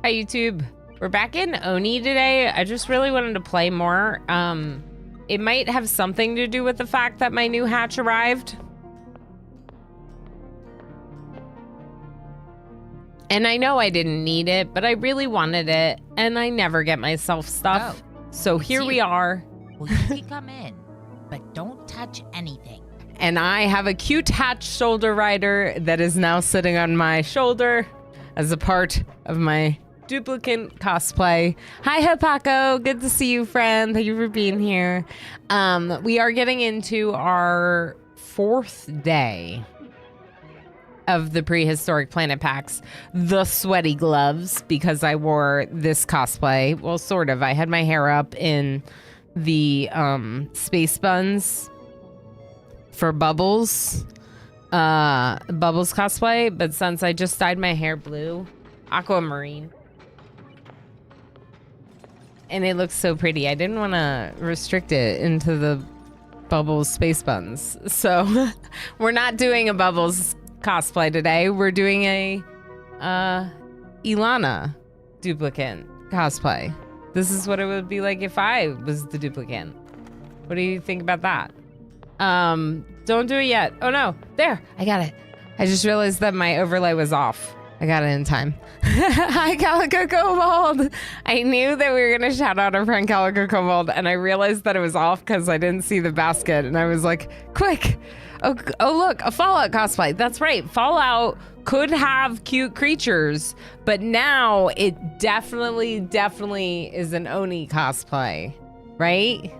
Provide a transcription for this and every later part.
Hi, YouTube. We're back in Oni today. I just really wanted to play more. It might have something to do with the fact that my new hatch arrived. And I know I didn't need it, but I really wanted it, and I never get myself stuff. Oh, so here we are. Well, you can come in, but don't touch anything. And I have a cute hatch shoulder rider that is now sitting on my shoulder as a part of my Duplicant cosplay. Hi, Hipako. Good to see you, friend. Thank you for being here. We are getting into our 4th day of the prehistoric planet packs. The sweaty gloves, because I wore this cosplay. Well, sort of. I had my hair up in the space buns for Bubbles. Bubbles cosplay, but since I just dyed my hair blue, aquamarine, and it looks so pretty, I didn't want to restrict it into the Bubbles space buns. So we're not doing a Bubbles cosplay today. We're doing a Ilana Duplicant cosplay. This is what it would be like if I was the Duplicant. What do you think about that? Don't do it yet. Oh no, there, I got it. I just realized that my overlay was off. I got it in time. Hi, Calico Kobold. I knew that we were gonna shout out our friend Calico Kobold, and I realized that it was off because I didn't see the basket, and I was like, quick. Oh look, a Fallout cosplay. That's right, Fallout could have cute creatures, but now it definitely is an Oni cosplay, right?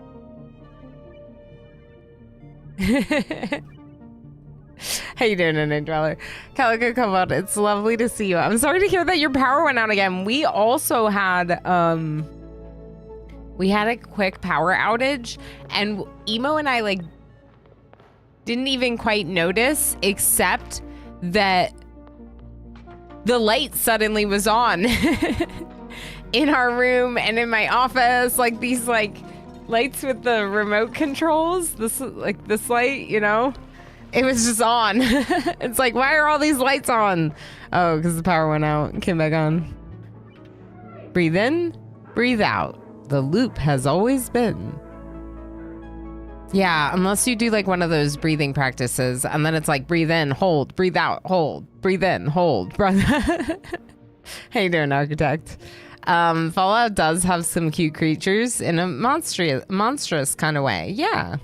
How you doing, Night Dweller? Calico Kobold, it's lovely to see you. I'm sorry to hear that your power went out again. We also had a quick power outage, and Emo and I like didn't even quite notice, except that the light suddenly was on in our room and in my office, like these like lights with the remote controls. This light, you know, it was just on. It's like, why are all these lights on? Oh, because the power went out and came back on. Breathe in, breathe out. The loop has always been. Yeah, unless you do like one of those breathing practices, and then it's like breathe in, hold, breathe out, hold, breathe in, hold. How you doing, Architect? Fallout does have some cute creatures in a monstrous kind of way. Yeah.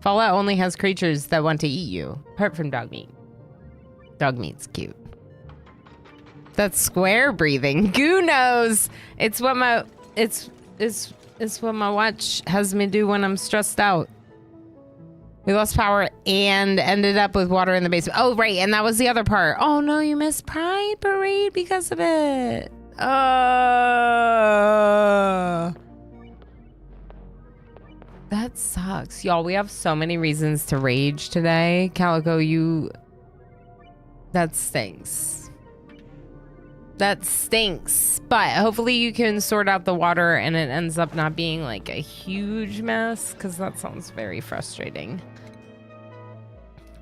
Fallout only has creatures that want to eat you, apart from dog meat. Dog meat's cute. That's square breathing. Goo knows. It's what my watch has me do when I'm stressed out. We lost power and ended up with water in the basement. Oh, right, and that was the other part. Oh no, you missed Pride Parade because of it. That sucks. Y'all, we have so many reasons to rage today. Calico, that stinks. That stinks. But hopefully you can sort out the water and it ends up not being like a huge mess, because that sounds very frustrating.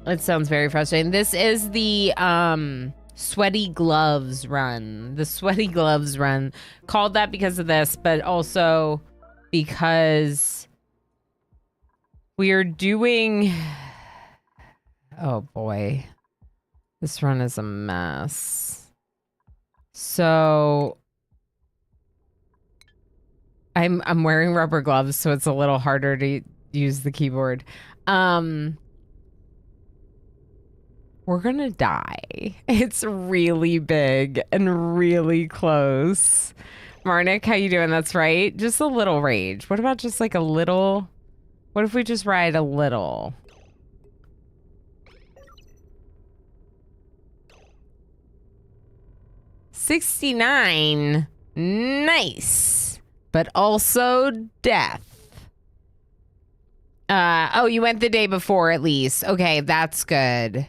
It sounds very frustrating. This is the sweaty gloves run. The sweaty gloves run. Called that because of this, but also because we are doing... Oh boy. This run is a mess. So I'm wearing rubber gloves, so it's a little harder to use the keyboard. We're gonna die. It's really big and really close. Marnik, how you doing? That's right. Just a little rage. What about just like a little? What if we just ride a little? $69. Nice. But also death. Oh, you went the day before at least. Okay, that's good.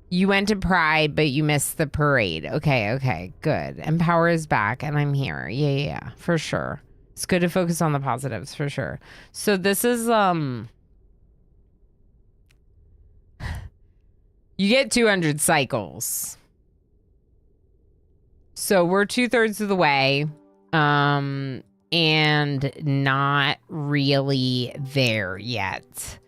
You went to Pride, but you missed the parade. Okay, good. And power is back, and I'm here. Yeah, for sure. It's good to focus on the positives, for sure. So this is, you get 200 cycles. So we're 2/3 of the way. And not really there yet.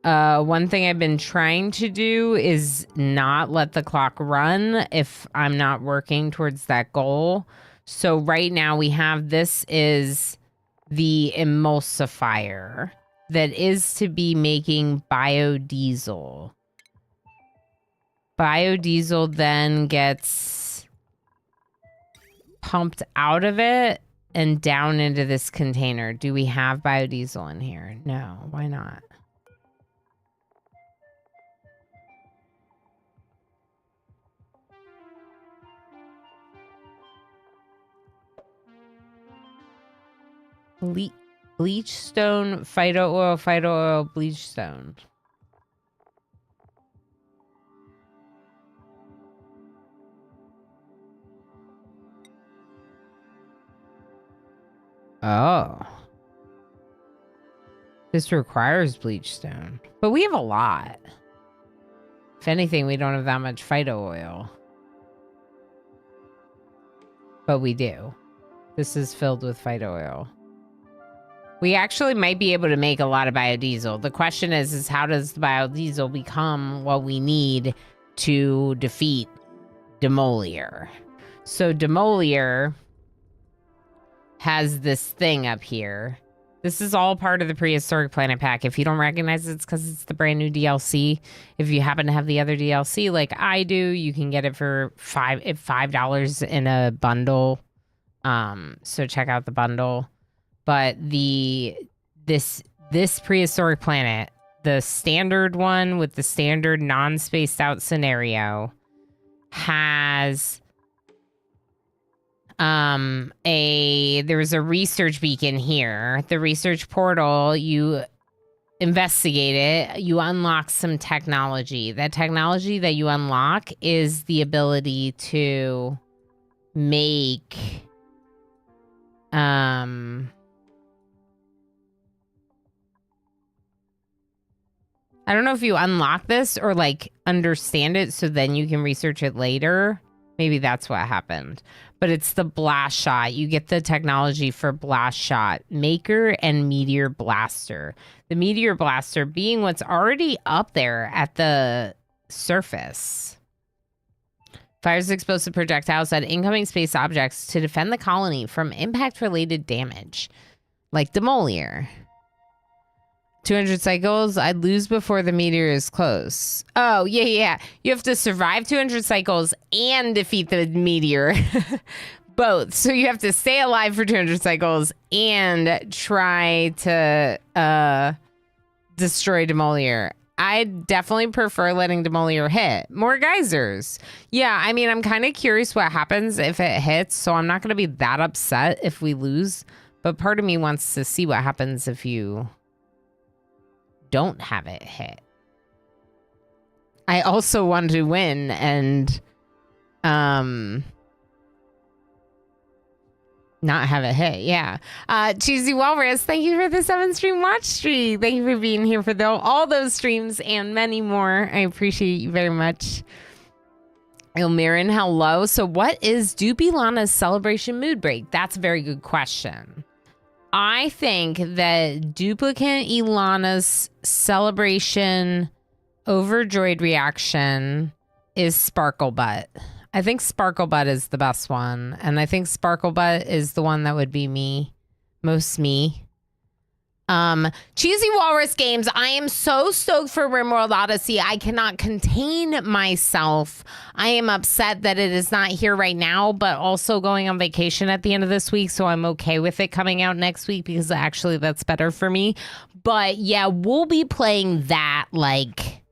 One thing I've been trying to do is not let the clock run if I'm not working towards that goal. So right now we have, this is the emulsifier that is to be making biodiesel. Biodiesel then gets pumped out of it and down into this container. Do we have biodiesel in here? No, why not? Bleach stone, phyto oil, bleach stone. Oh. This requires bleach stone. But we have a lot. If anything, we don't have that much phyto oil. But we do. This is filled with phyto oil. We actually might be able to make a lot of biodiesel. The question is how does the biodiesel become what we need to defeat Demolier? So Demolier has this thing up here. This is all part of the Prehistoric Planet Pack. If you don't recognize it, it's because it's the brand new DLC. If you happen to have the other DLC like I do, you can get it for $5 in a bundle. So check out the bundle. But this Prehistoric Planet, the standard one with the standard non-spaced out scenario, has there's a research beacon here. The research portal, you investigate it, you unlock some technology. That technology that you unlock is the ability to make I don't know if you unlock this or like understand it so then you can research it later. Maybe that's what happened. But it's the blast shot. You get the technology for blast shot maker and meteor blaster. The meteor blaster being what's already up there at the surface. Fires explosive projectiles at incoming space objects to defend the colony from impact-related damage. Like Demolier. 200 cycles, I'd lose before the meteor is close. Oh, yeah. You have to survive 200 cycles and defeat the meteor. Both. So you have to stay alive for 200 cycles and try to destroy Demolier. I definitely prefer letting Demolier hit. More geysers. Yeah, I mean, I'm kind of curious what happens if it hits, so I'm not going to be that upset if we lose. But part of me wants to see what happens if you don't have it hit. I also want to win and not have it hit. Yeah. Cheesy Walrus, thank you for the 7-stream watch stream. Thank you for being here for all those streams and many more. I appreciate you very much. Ilmirin, hello. So what is Dupilana's celebration mood break? That's a very good question. I think that Duplicant Ilana's celebration overjoyed reaction is Sparkle Butt. I think Sparkle Butt is the best one. And I think Sparkle Butt is the one that would be me. Most me. Cheesy Walrus Games, I am so stoked for RimWorld Odyssey. I cannot contain myself. I am upset that it is not here right now, but also going on vacation at the end of this week, so I'm okay with it coming out next week because actually that's better for me. But yeah, we'll be playing that like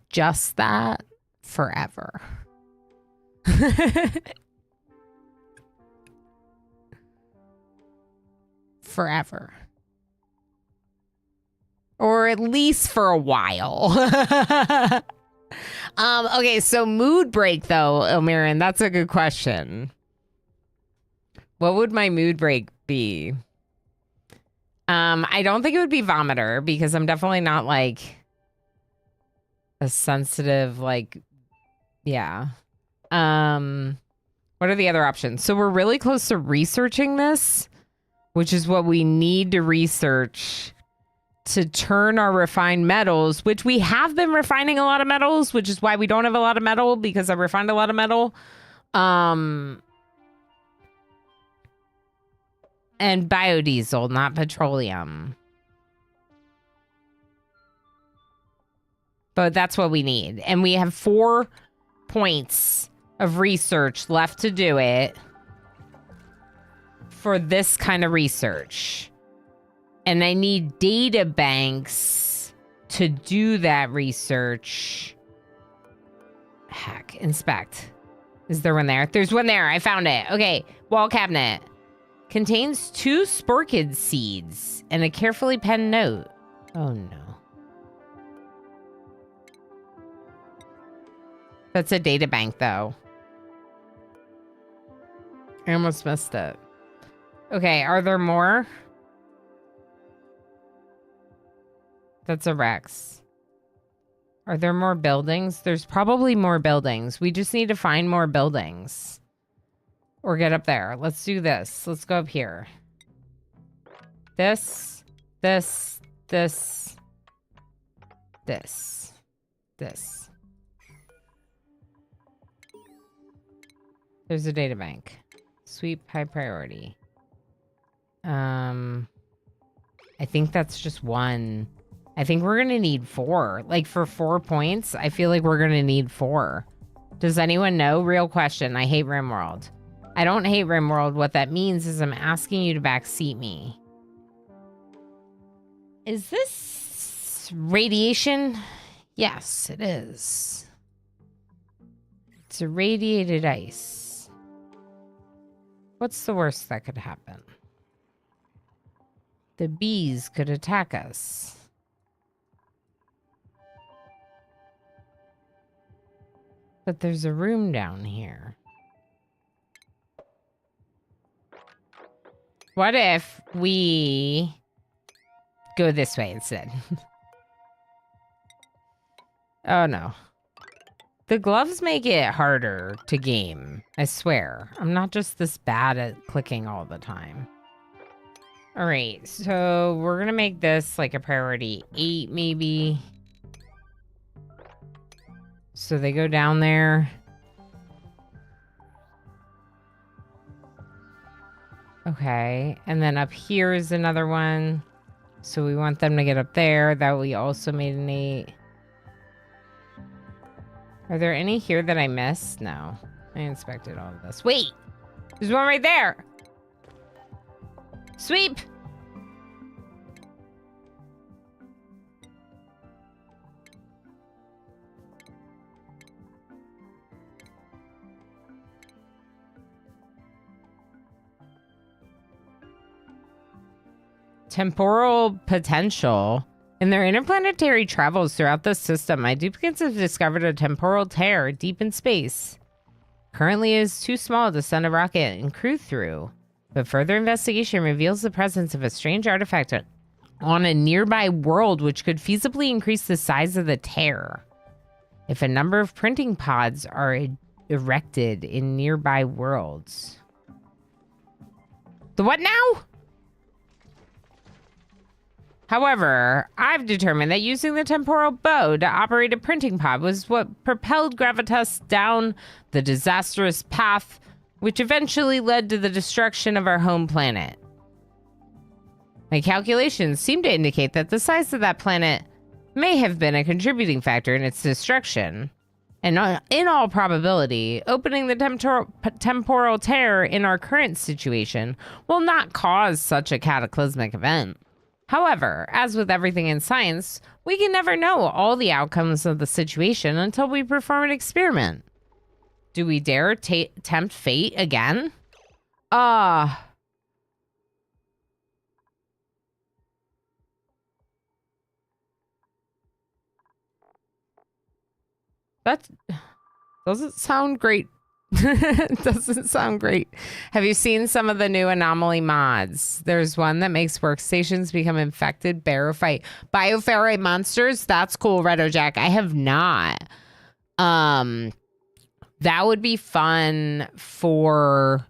just that forever. Forever. Or at least for a while. Okay, so mood break though, Ilmirin, that's a good question. What would my mood break be? I don't think it would be Vomiter because I'm definitely not like a sensitive, like Yeah. What are the other options? So we're really close to researching this, which is what we need to research to turn our refined metals, which we have been refining a lot of metals, which is why we don't have a lot of metal, because I refined a lot of metal. And biodiesel, not petroleum. But that's what we need. And we have 4 points of research left to do it for this kind of research. And I need data banks to do that research. Heck, inspect. Is there one there? There's one there. I found it. Okay, wall cabinet. Contains 2 sporkid seeds and a carefully penned note. Oh no. That's a data bank though. I almost missed it. Okay, are there more? That's a Rex. Are there more buildings? There's probably more buildings. We just need to find more buildings. Or get up there. Let's do this. Let's go up here. This. There's a data bank. Sweep high priority. I think that's just 1. I think we're gonna need 4. Like for 4 points, I feel like we're gonna need 4. Does anyone know? Real question. I hate RimWorld. I don't hate RimWorld. What that means is I'm asking you to backseat me. Is this radiation? Yes, it is. It's irradiated ice. What's the worst that could happen? The bees could attack us. But there's a room down here. What if we go this way instead? Oh no. The gloves make it harder to game. I swear. I'm not just this bad at clicking all the time. All right, so we're gonna make this like a priority 8 maybe. So they go down there. Okay, and then up here is another one. So we want them to get up there. That we also made an 8. Are there any here that I missed? No. I inspected all of this. Wait! There's one right there! Sweep! Temporal potential. In their interplanetary travels throughout the system, my duplicates have discovered a temporal tear deep in space. Currently, it is too small to send a rocket and crew through, but further investigation reveals the presence of a strange artifact on a nearby world which could feasibly increase the size of the tear. If a number of printing pods are erected in nearby worlds. The what now? However, I've determined that using the temporal bow to operate a printing pod was what propelled Gravitas down the disastrous path, which eventually led to the destruction of our home planet. My calculations seem to indicate that the size of that planet may have been a contributing factor in its destruction. And in all probability, opening the temporal tear in our current situation will not cause such a cataclysmic event. However, as with everything in science, we can never know all the outcomes of the situation until we perform an experiment. Do we dare tempt fate again? That's... doesn't sound great. It doesn't sound great. Have you seen some of the new anomaly mods? There's one that makes workstations become infected bioferrite monsters. That's cool, Redojack. I have not. That would be fun for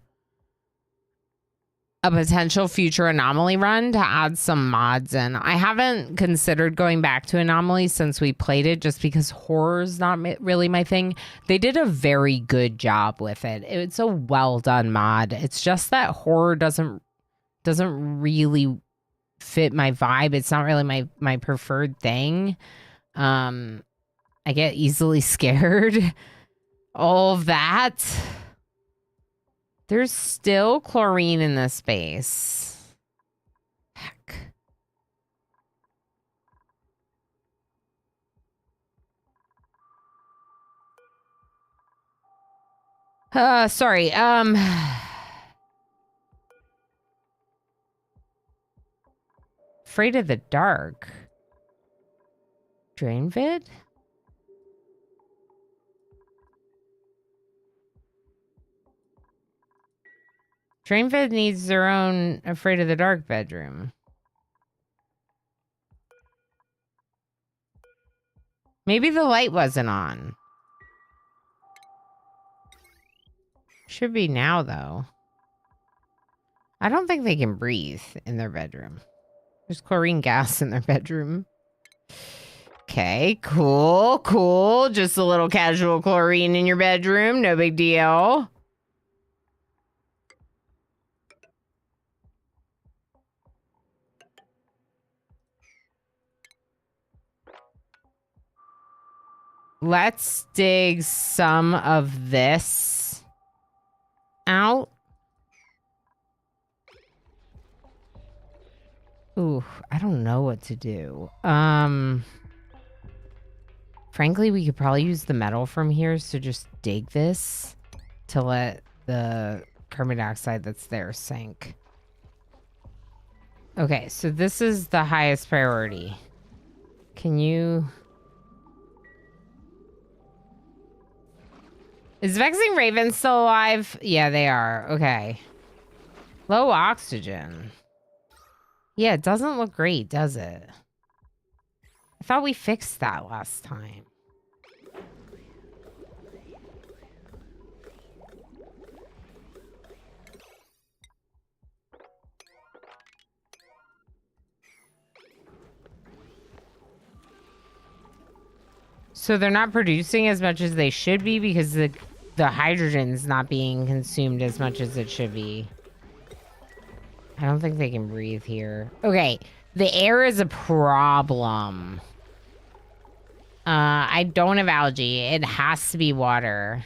a potential future Anomaly run to add some mods in. I haven't considered going back to Anomaly since we played it just because horror's not really my thing. They did a very good job with it. It's a well done mod. It's just that horror doesn't really fit my vibe. It's not really my preferred thing. I get easily scared. All of that. There's still chlorine in this space. Heck. Sorry. Afraid of the dark. Drain vid? Drainvid needs their own Afraid of the Dark bedroom. Maybe the light wasn't on. Should be now, though. I don't think they can breathe in their bedroom. There's chlorine gas in their bedroom. Okay, cool, cool. Just a little casual chlorine in your bedroom. No big deal. Let's dig some of this out. Ooh, I don't know what to do. Frankly, we could probably use the metal from here, so just dig this to let the carbon dioxide that's there sink. Okay, so this is the highest priority. Can you... Is Vexing Raven still alive? Yeah, they are. Okay. Low oxygen. Yeah, it doesn't look great, does it? I thought we fixed that last time. So they're not producing as much as they should be because the hydrogen's not being consumed as much as it should be. I don't think they can breathe here. Okay, the air is a problem. I don't have algae. It has to be water.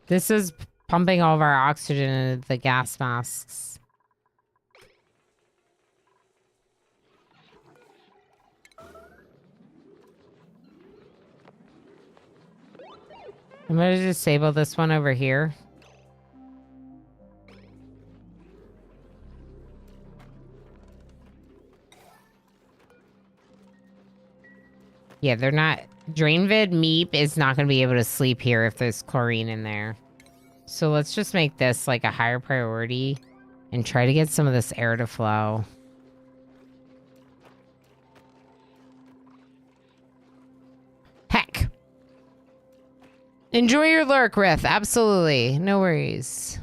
This is pumping all of our oxygen into the gas masks. I'm going to disable this one over here. Yeah, they're not... Drainvid Meep is not going to be able to sleep here if there's chlorine in there. So let's just make this like a higher priority and try to get some of this air to flow. Heck. Enjoy your lurk, Rith. Absolutely. No worries.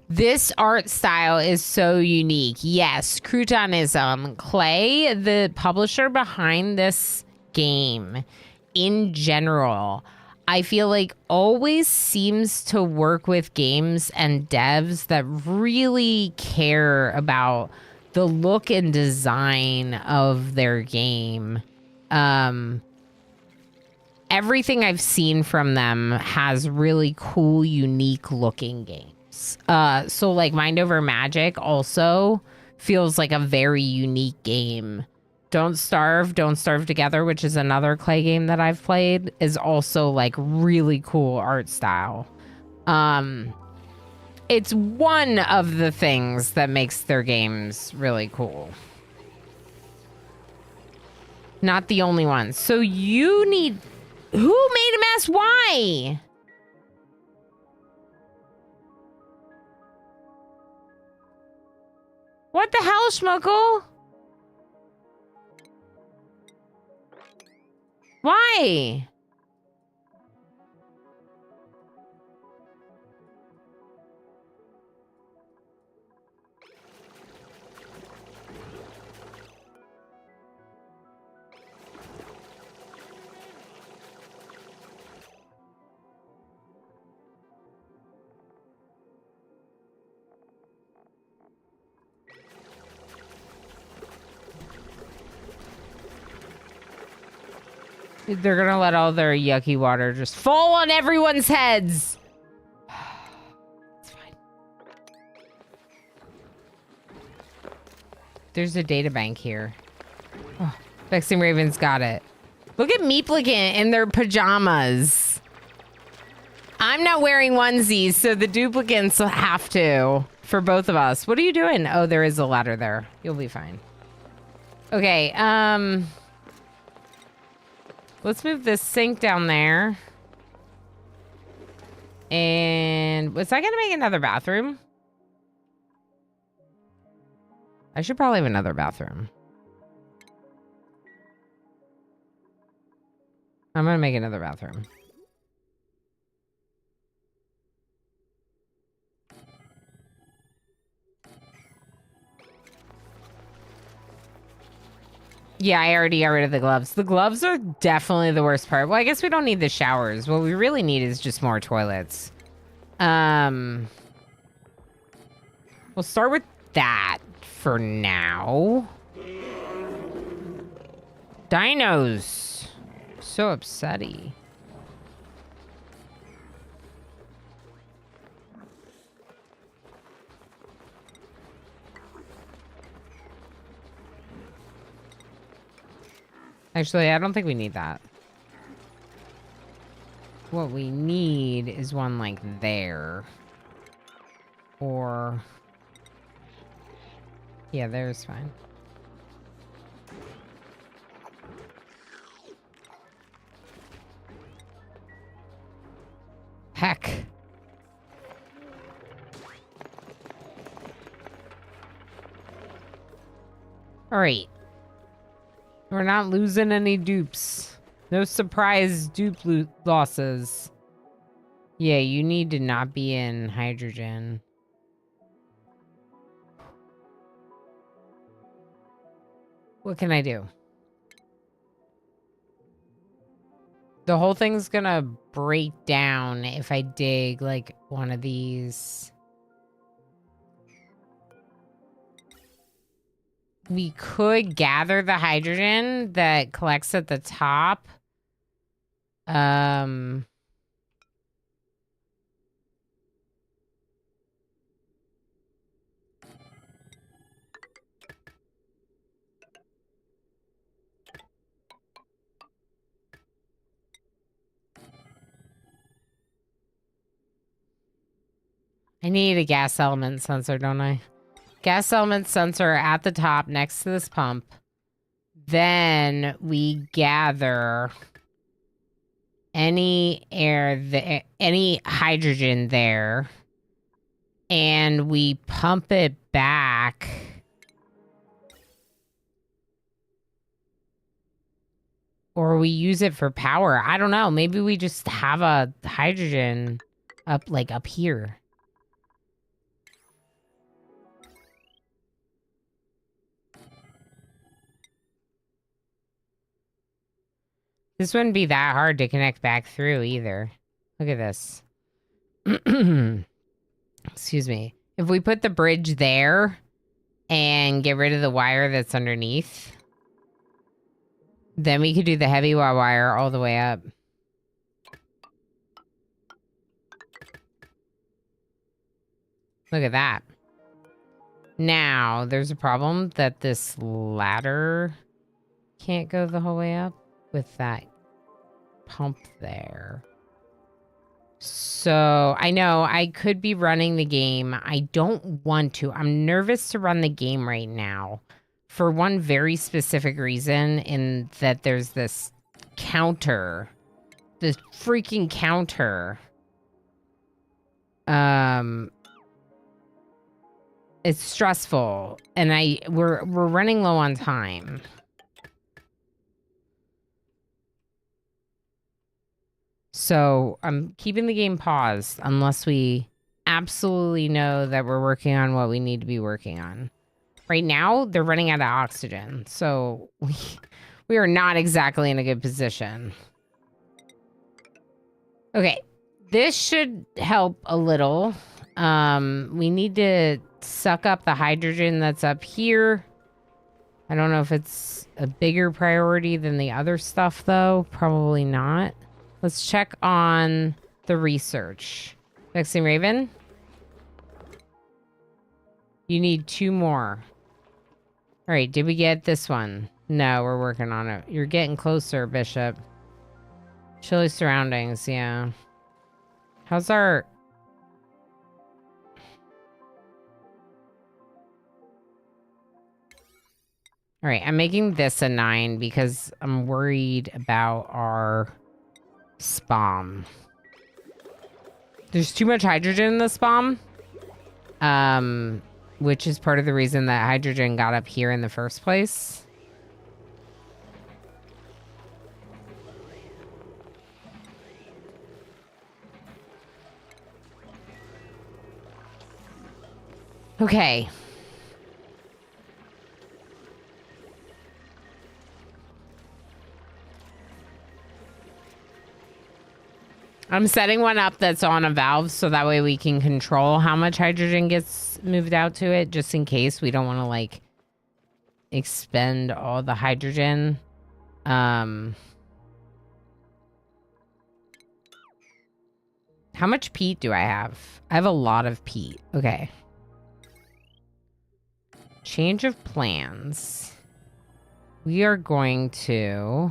This art style is so unique. Yes, Croutonism. Clay, the publisher behind this game, in general, I feel like always seems to work with games and devs that really care about the look and design of their game. Everything I've seen from them has really cool, unique looking games. So like Mind Over Magic also feels like a very unique game. Don't Starve Together, which is another Clay game that I've played, is also like really cool art style. It's one of the things that makes their games really cool. Not the only one. So you need... Who made a mess? Why? What the hell, Schmuckle? Why? They're gonna let all their yucky water just fall on everyone's heads. It's fine. There's a data bank here. Oh, Vexing Raven's got it. Look at Meeplicant in their pajamas. I'm not wearing onesies, so the duplicants will have to for both of us. What are you doing? Oh, there is a ladder there. You'll be fine. Okay, let's move this sink down there. And was I gonna make another bathroom? I should probably have another bathroom. I'm gonna make another bathroom. Yeah, I already got rid of the gloves. The gloves are definitely the worst part. Well, I guess we don't need the showers. What we really need is just more toilets. We'll start with that for now. Dinos. So upsetty. Actually, I don't think we need that. What we need is one like there. Or... yeah, there's fine. Heck. All right. We're not losing any dupes. No surprise dupe losses. Yeah, you need to not be in hydrogen. What can I do? The whole thing's gonna break down if I dig like one of these. We could gather the hydrogen that collects at the top. I need a gas element sensor, don't I? Gas element sensor at the top next to this pump. Then we gather any any hydrogen there. And we pump it back. Or we use it for power. I don't know. Maybe we just have a hydrogen up here. This wouldn't be that hard to connect back through either. Look at this. Excuse me. If we put the bridge there and get rid of the wire that's underneath, then we could do the heavy wire all the way up. Look at that. Now, there's a problem that this ladder can't go the whole way up with that pump there. So, I know I could be running the game. I don't want to. I'm nervous to run the game right now for one very specific reason, in that there's this counter the freaking counter. It's stressful, and we're running low on time. So I'm keeping the game paused unless we absolutely know that we're working on what we need to be working on. Right now, they're running out of oxygen, so we are not exactly in a good position. Okay, this should help a little. We need to suck up the hydrogen that's up here. I don't know if it's a bigger priority than the other stuff, though. Probably not. Let's check on the research. Vexing Raven? You need 2 more. All right, did we get this one? No, we're working on it. You're getting closer, Bishop. Chilly surroundings, yeah. How's our... All right, I'm making this a 9 because I'm worried about our spam. There's too much hydrogen in the spam. Which is part of the reason that hydrogen got up here in the first place. Okay. I'm setting one up that's on a valve so that way we can control how much hydrogen gets moved out to it, just in case we don't want to, like, expend all the hydrogen. How much peat do I have? I have a lot of peat. Okay. Change of plans. We are going to...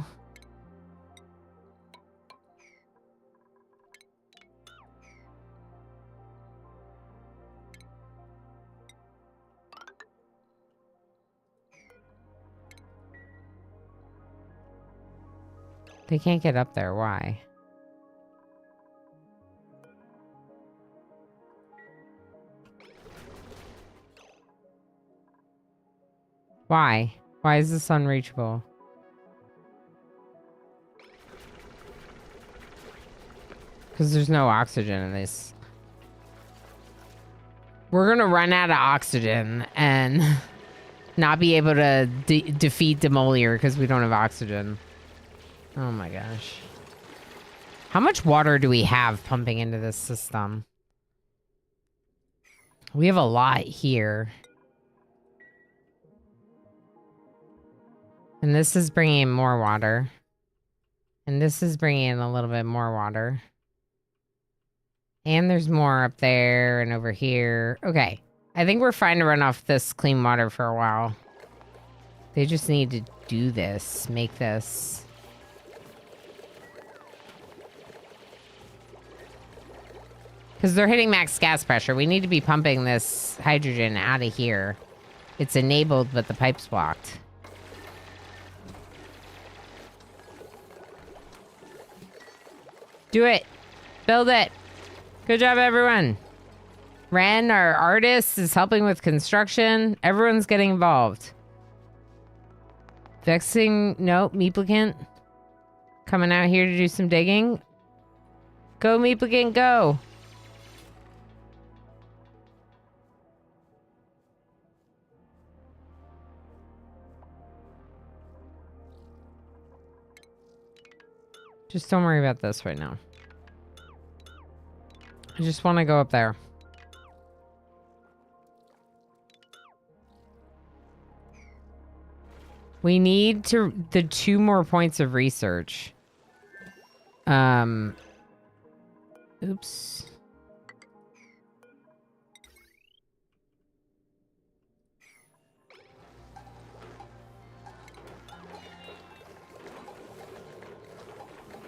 They can't get up there. Why? Why? Why is this unreachable? Because there's no oxygen in this. We're gonna run out of oxygen and not be able to defeat Demolier because we don't have oxygen. Oh my gosh. How much water do we have pumping into this system? We have a lot here. And this is bringing in more water. And this is bringing in a little bit more water. And there's more up there and over here. Okay. I think we're fine to run off this clean water for a while. They just need to do this. Make this. Because they're hitting max gas pressure. We need to be pumping this hydrogen out of here. It's enabled, but the pipe's blocked. Do it. Build it. Good job, everyone. Ren, our artist, is helping with construction. Everyone's getting involved. Vexing, no, Duplicant. Coming out here to do some digging. Go, Duplicant, go. Just don't worry about this right now. I just want to go up there. We need the 2 more points of research. Oops.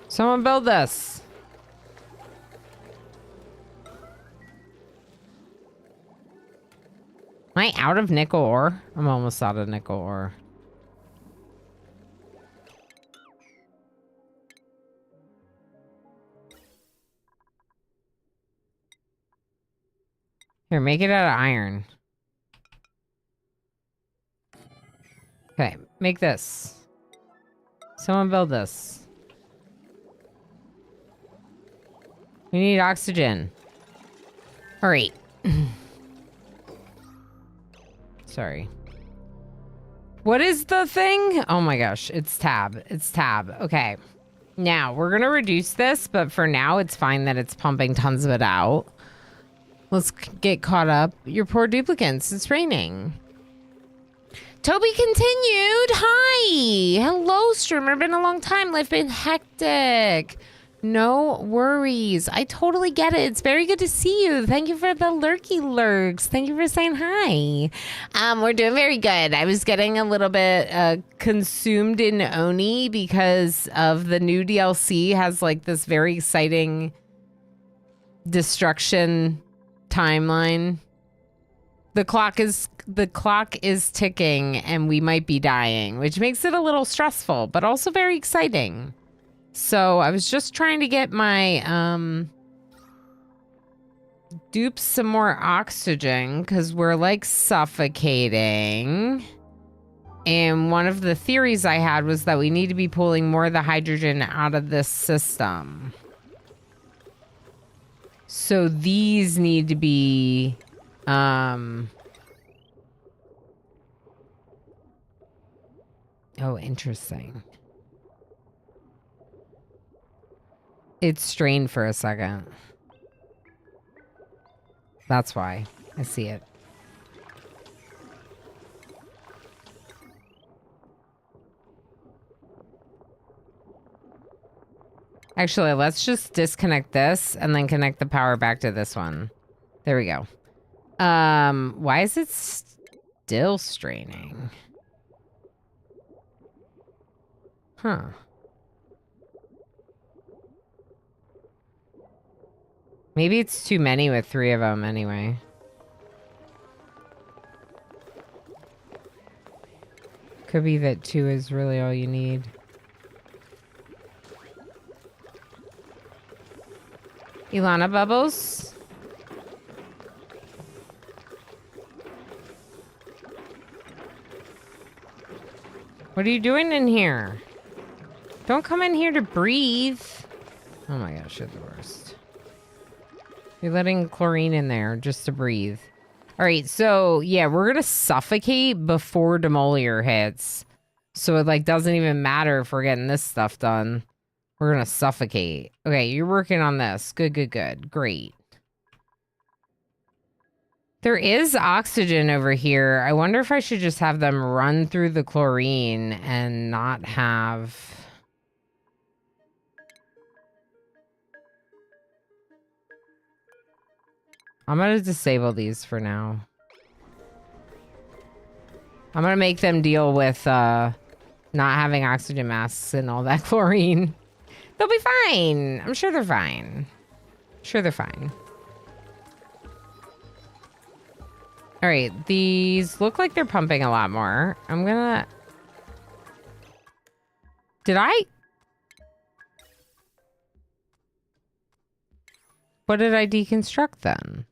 Someone build this. Am I out of nickel ore? I'm almost out of nickel ore. Here, make it out of iron. Okay, make this. Someone build this. We need oxygen. All right. Sorry. What is the thing? Oh my gosh, it's tab. It's tab. Okay. Now, we're going to reduce this, but for now, it's fine that it's pumping tons of it out. Let's get caught up. Your poor duplicants. It's raining. Toby continued. Hi. Hello, streamer. Been a long time. Life been hectic. No worries. I totally get it. It's very good to see you. Thank you for the lurky lurks. Thank you for saying hi. We're doing very good. I was getting a little bit consumed in Oni because of the new DLC has like this very exciting destruction timeline. The clock is ticking and we might be dying, which makes it a little stressful, but also very exciting. So I was just trying to get my dupes some more oxygen because we're like suffocating. And one of the theories I had was that we need to be pulling more of the hydrogen out of this system. So these need to be oh, interesting. It strained for a second. That's why. I see it. Actually, let's just disconnect this and then connect the power back to this one. There we go. Why is it still straining? Huh. Maybe it's too many with 3 of them anyway. Could be that 2 is really all you need. Ilana Bubbles? What are you doing in here? Don't come in here to breathe. Oh my gosh, you're the worst. You're letting chlorine in there just to breathe. All right, so yeah, we're gonna suffocate before demolier hits. So it like doesn't even matter if we're getting this stuff done. We're gonna suffocate. Okay, you're working on this. Good, good, good. Great. There is oxygen over here. I wonder if I should just have them run through the chlorine and not have... I'm gonna disable these for now. I'm gonna make them deal with not having oxygen masks and all that chlorine. They'll be fine. I'm sure they're fine. Sure they're fine. All right, these look like they're pumping a lot more. I'm gonna... Did I? What did I deconstruct then?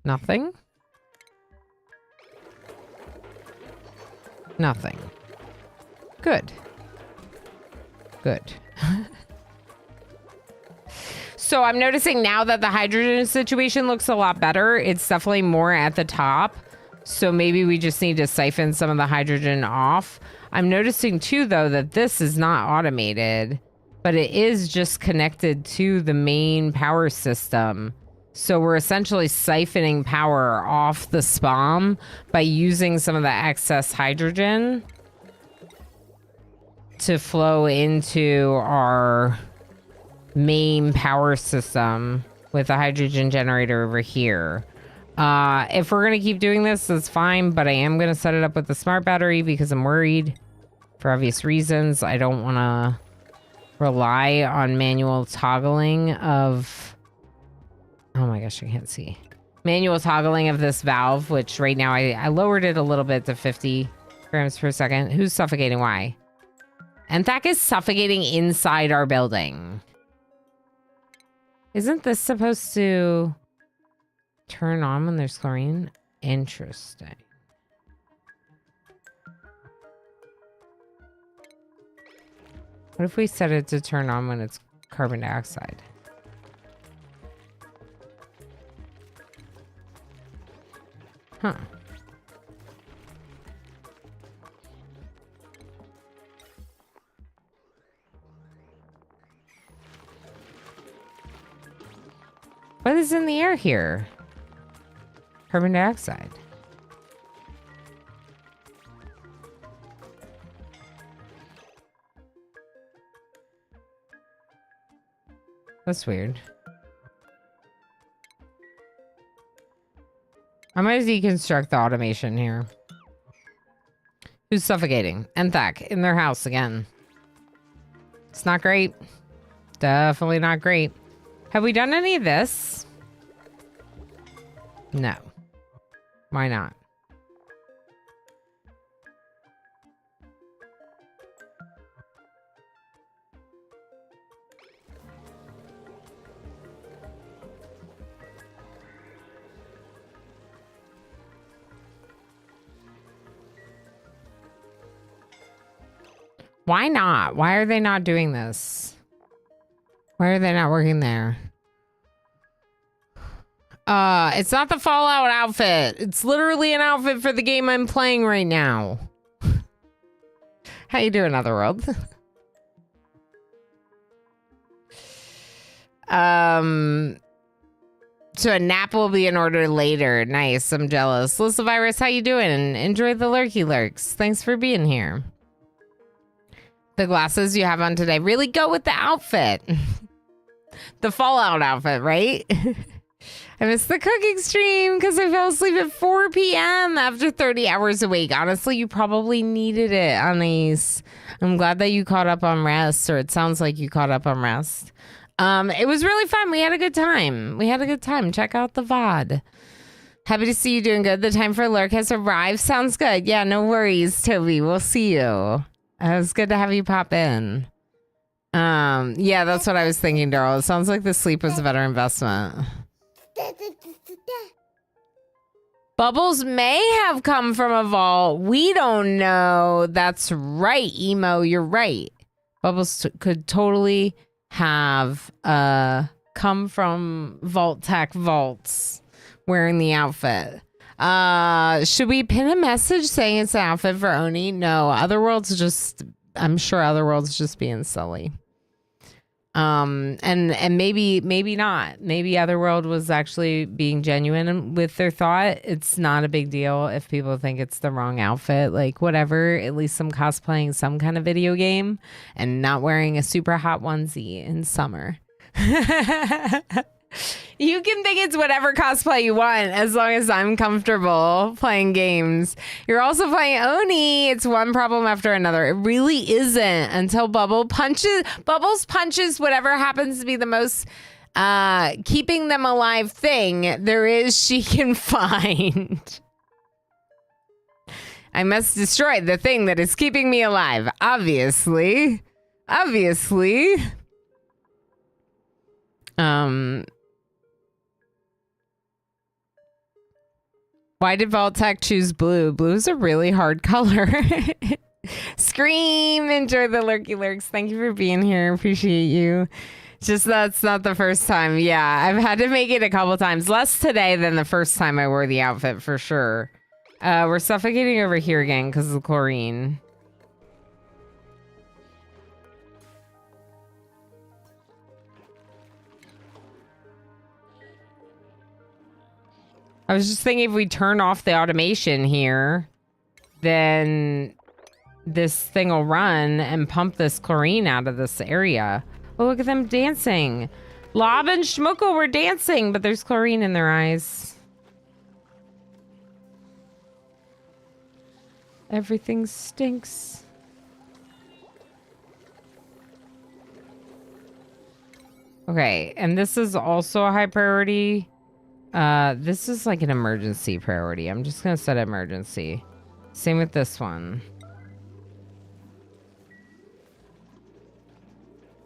Nothing? Nothing. Good. Good. So I'm noticing now that the hydrogen situation looks a lot better. It's definitely more at the top. So maybe we just need to siphon some of the hydrogen off. I'm noticing too, though, that this is not automated, but it is just connected to the main power system. So we're essentially siphoning power off the SPOM by using some of the excess hydrogen to flow into our main power system with a hydrogen generator over here. If we're going to keep doing this, that's fine, but I am going to set it up with the smart battery because I'm worried for obvious reasons. I don't want to rely on manual toggling of... Oh my gosh, I can't see. Manual toggling of this valve, which right now I lowered it a little bit to 50 grams per second. Who's suffocating? Why? Anthak is suffocating inside our building. Isn't this supposed to turn on when there's chlorine? Interesting. What if we set it to turn on when it's carbon dioxide? Huh. What is in the air here? Carbon dioxide. That's weird. I'm gonna deconstruct the automation here. Who's suffocating? Enthak in their house again. It's not great. Definitely not great. Have we done any of this? No. Why not? Why not? Why are they not doing this? Why are they not working there? It's not the Fallout outfit. It's literally an outfit for the game I'm playing right now. How you doing, Otherworld? So a nap will be in order later. Nice, I'm jealous. Lucivirus, how you doing? Enjoy the lurky lurks. Thanks for being here. The glasses you have on today really go with the outfit. The Fallout outfit, right? I missed the cooking stream because I fell asleep at 4 p.m. after 30 hours awake. Honestly, you probably needed it, Anise. I'm glad that you caught up on rest, or it sounds like you caught up on rest. It was really fun. We had a good time. Check out the VOD. Happy to see you doing good. The time for lurk has arrived. Sounds good. Yeah, no worries, Toby. We'll see you. It was good to have you pop in. Yeah, that's what I was thinking, Daryl. It sounds like the sleep was a better investment. Bubbles may have come from a vault. We don't know. That's right, Emo. You're right. Bubbles could totally have come from Vault Tech vaults wearing the outfit. Should we pin a message saying it's an outfit for Oni? No, Otherworld's just, I'm sure Otherworld's just being silly. And maybe not. Maybe Otherworld was actually being genuine with their thought. It's not a big deal if people think it's the wrong outfit. Like, whatever. At least I'm cosplaying some kind of video game and not wearing a super hot onesie in summer. You can think it's whatever cosplay you want as long as I'm comfortable playing games. You're also playing Oni. It's one problem after another. It really isn't until Bubbles punches whatever happens to be the most keeping them alive thing there is she can find. I must destroy the thing that is keeping me alive. Obviously. Why did Vault-Tec choose blue? Blue's a really hard color. Scream! Enjoy the lurky lurks. Thank you for being here. Appreciate you. Just that's not the first time. Yeah, I've had to make it a couple times. Less today than the first time I wore the outfit for sure. We're suffocating over here again because of the chlorine. I was just thinking if we turn off the automation here, then this thing will run and pump this chlorine out of this area. Oh, look at them dancing. Lob and Schmuckle were dancing, but there's chlorine in their eyes. Everything stinks. Okay, and this is also a high priority. This is like an emergency priority. I'm just gonna set emergency. Same with this one.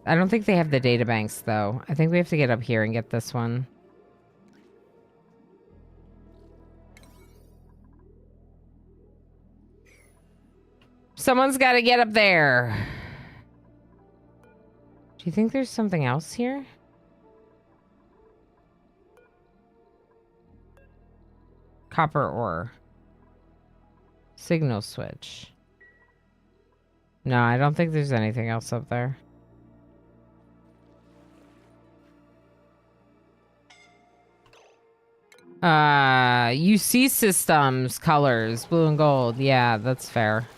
I don't think they have the data banks, though. I think we have to get up here and get this one. Someone's got to get up there. Do you think there's something else here? Copper ore. Signal switch. No, I don't think there's anything else up there. UC systems, colors, blue and gold. Yeah, that's fair.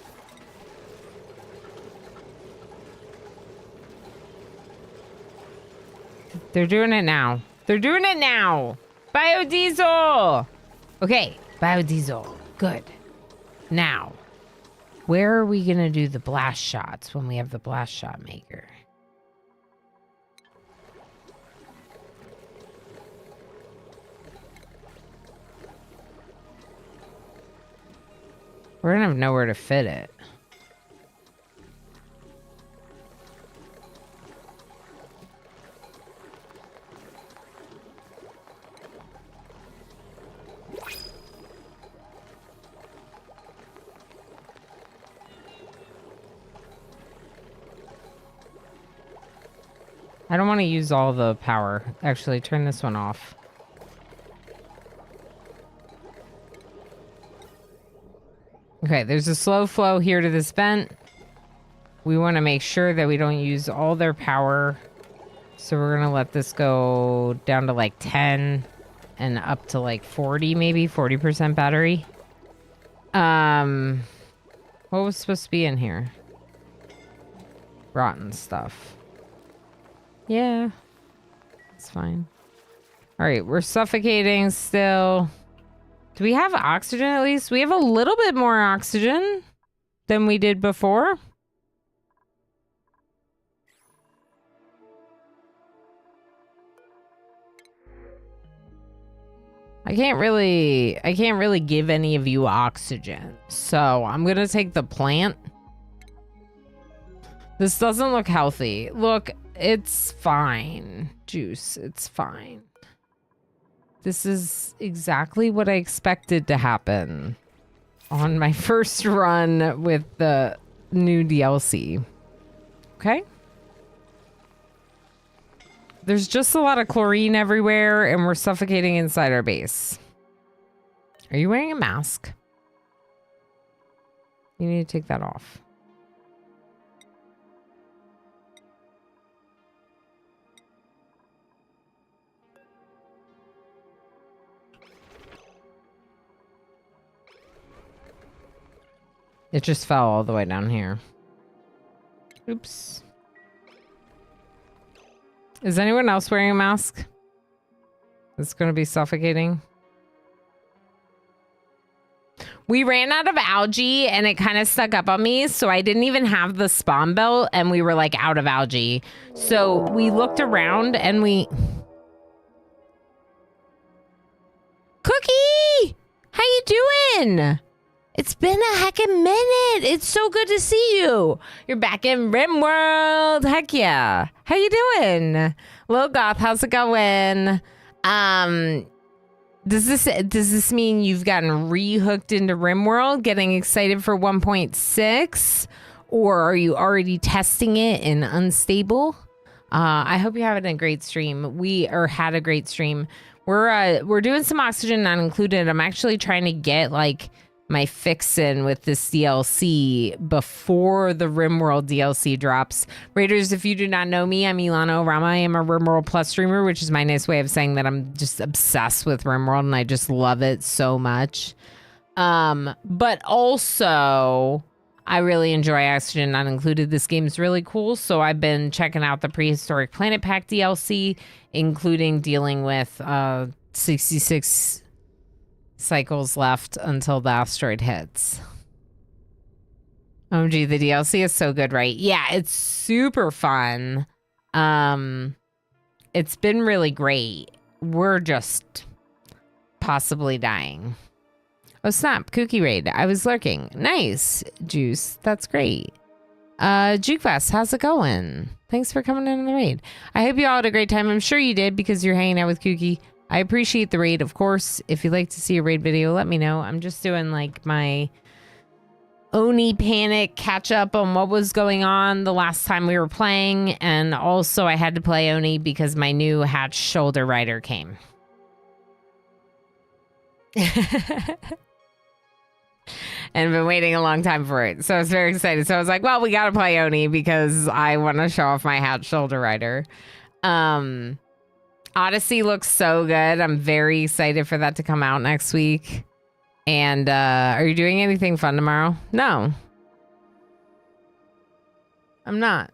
They're doing it now. They're doing it now. Biodiesel. Okay, biodiesel. Good. Now, where are we going to do the blast shots when we have the blast shot maker? We're going to have nowhere to fit it. I don't want to use all the power. Actually, turn this one off. Okay, there's a slow flow here to this vent. We want to make sure that we don't use all their power. So we're going to let this go down to like 10 and up to like 40, maybe 40% battery. What was supposed to be in here? Rotten stuff. Yeah, it's fine. All right, we're suffocating still. Do we have oxygen at least? We have a little bit more oxygen than we did before. I can't really give any of you oxygen. So I'm gonna take the plant. This doesn't look healthy. Look, it's fine. Juice, it's fine. This is exactly what I expected to happen on my first run with the new DLC. Okay? There's just a lot of chlorine everywhere, and we're suffocating inside our base. Are you wearing a mask? You need to take that off. It just fell all the way down here. Oops. Is anyone else wearing a mask? It's going to be suffocating. We ran out of algae and it kind of stuck up on me. So I didn't even have the spawn belt and we were like out of algae. So we looked around and we... Cookie! How you doing? It's been a heckin' minute. It's so good to see you. You're back in RimWorld. Heck yeah. How you doing? Lil Goth, how's it going? Does this mean you've gotten re-hooked into RimWorld, getting excited for 1.6? Or are you already testing it in unstable? I hope you're having a great stream. Had a great stream. We're doing some oxygen not included. I'm actually trying to get like my fix in with this DLC before the RimWorld DLC drops. Raiders, if you do not know me, I'm Ilana Rama. I am a RimWorld Plus streamer, which is my nice way of saying that I'm just obsessed with RimWorld and I just love it so much. But also, I really enjoy Oxygen Not Included. This game is really cool, so I've been checking out the Prehistoric Planet Pack DLC, including dealing with 66 cycles left until the asteroid hits. OMG, the DLC is so good, right? Yeah, it's super fun. It's been really great. We're just possibly dying. Oh snap, Cookie Raid. I was lurking. Nice, Juice. That's great. Jukefest, how's it going? Thanks for coming in the raid. I hope you all had a great time. I'm sure you did because you're hanging out with Kooky. I appreciate the raid. Of course, if you'd like to see a raid video, let me know. I'm just doing like my Oni panic catch up on what was going on the last time we were playing. And also I had to play Oni because my new hatch shoulder rider came. And I've been waiting a long time for it. So I was very excited. So I was like, well, we got to play Oni because I want to show off my hatch shoulder rider. Odyssey looks so good. I'm very excited for that to come out next week. And are you doing anything fun tomorrow? No. I'm not.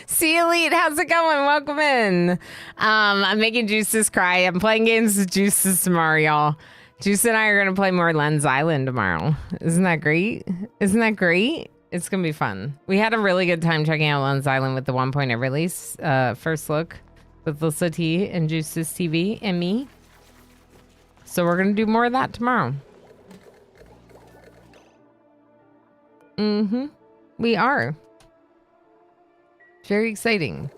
See, Elite, how's it going? Welcome in. I'm making Juices cry. I'm playing games with Juices tomorrow, y'all. Juice and I are going to play more Lens Island tomorrow. Isn't that great? Isn't that great? It's going to be fun. We had a really good time checking out Lens Island with the 1.0 release. First look with Lissa T and Juices TV and me. So we're going to do more of that tomorrow. Mm-hmm. We are. Very exciting.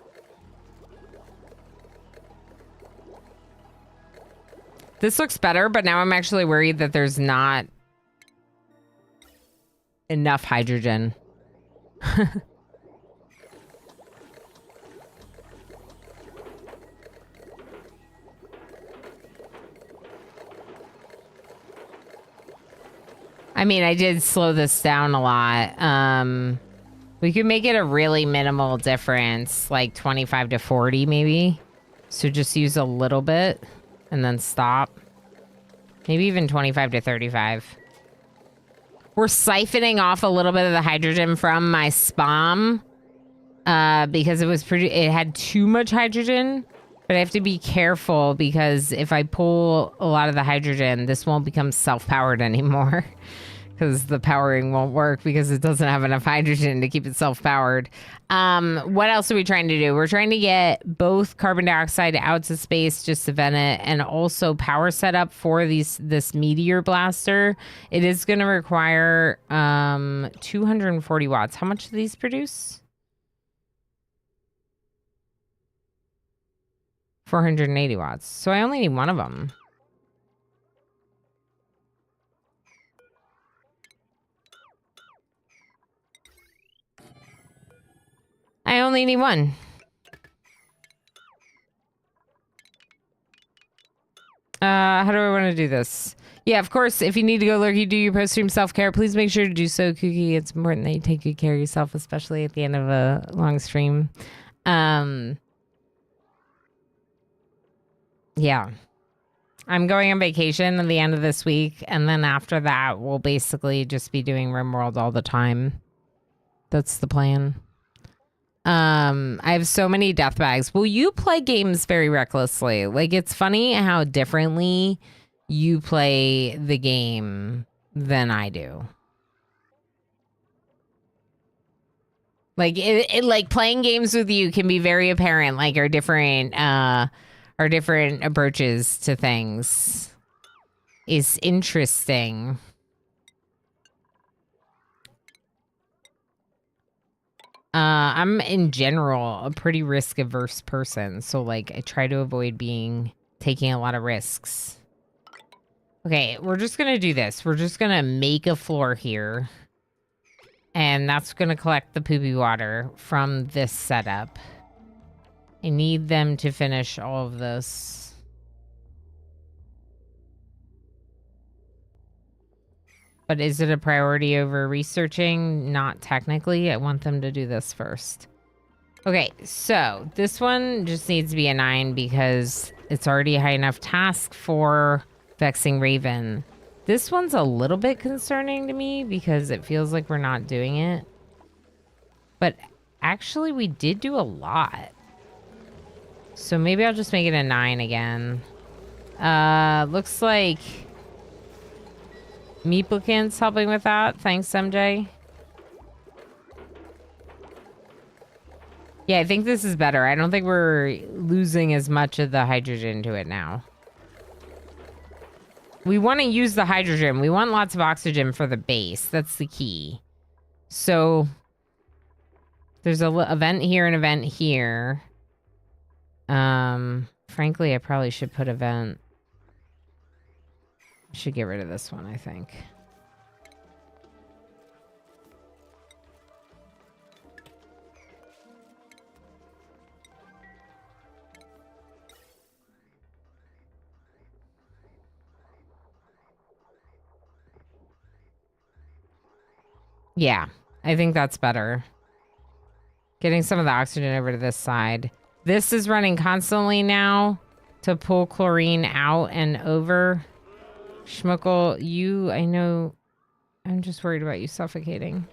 This looks better, but now I'm actually worried that there's not enough hydrogen. I mean, I did slow this down a lot. We could make it a really minimal difference, like 25 to 40 maybe. So just use a little bit and then stop. Maybe even 25 to 35. We're siphoning off a little bit of the hydrogen from my spam because it had too much hydrogen. But I have to be careful because if I pull a lot of the hydrogen, this won't become self-powered anymore. Because the powering won't work because it doesn't have enough hydrogen to keep it self-powered. What else are we trying to do? We're trying to get both carbon dioxide out to space just to vent it, and also power setup for this meteor blaster. It is going to require 240 watts. How much do these produce? 480 watts. So I only need one of them. I only need one. How do I want to do this? Yeah, of course, if you need to go lurky, do your post-stream self-care, please make sure to do so, Kooky. It's important that you take good care of yourself, especially at the end of a long stream. Yeah. I'm going on vacation at the end of this week, and then after that, we'll basically just be doing RimWorld all the time. That's the plan. I have so many death bags. Well, you play games very recklessly. Like, it's funny how differently you play the game than I do. Like, like playing games with you can be very apparent, like our different approaches to things is interesting. I'm in general a pretty risk averse person, so like I try to avoid taking a lot of risks. Okay, we're just gonna do this. We're just gonna make a floor here, and that's gonna collect the poopy water from this setup. I need them to finish all of this. But is it a priority over researching? Not technically. I want them to do this first. Okay, so this one just needs to be a 9 because it's already a high enough task for Vexing Raven. This one's a little bit concerning to me because it feels like we're not doing it. But actually, we did do a lot. So maybe I'll just make it a 9 again. Looks like Duplicant's helping with that. Thanks, MJ. Yeah, I think this is better. I don't think we're losing as much of the hydrogen to it now. We want to use the hydrogen. We want lots of oxygen for the base. That's the key. So there's a vent here and a vent here. Frankly, I probably should put a vent. I should get rid of this one, I think. Yeah, I think that's better. Getting some of the oxygen over to this side. This is running constantly now to pull chlorine out and over. Schmuckle, you, I know, I'm just worried about you suffocating.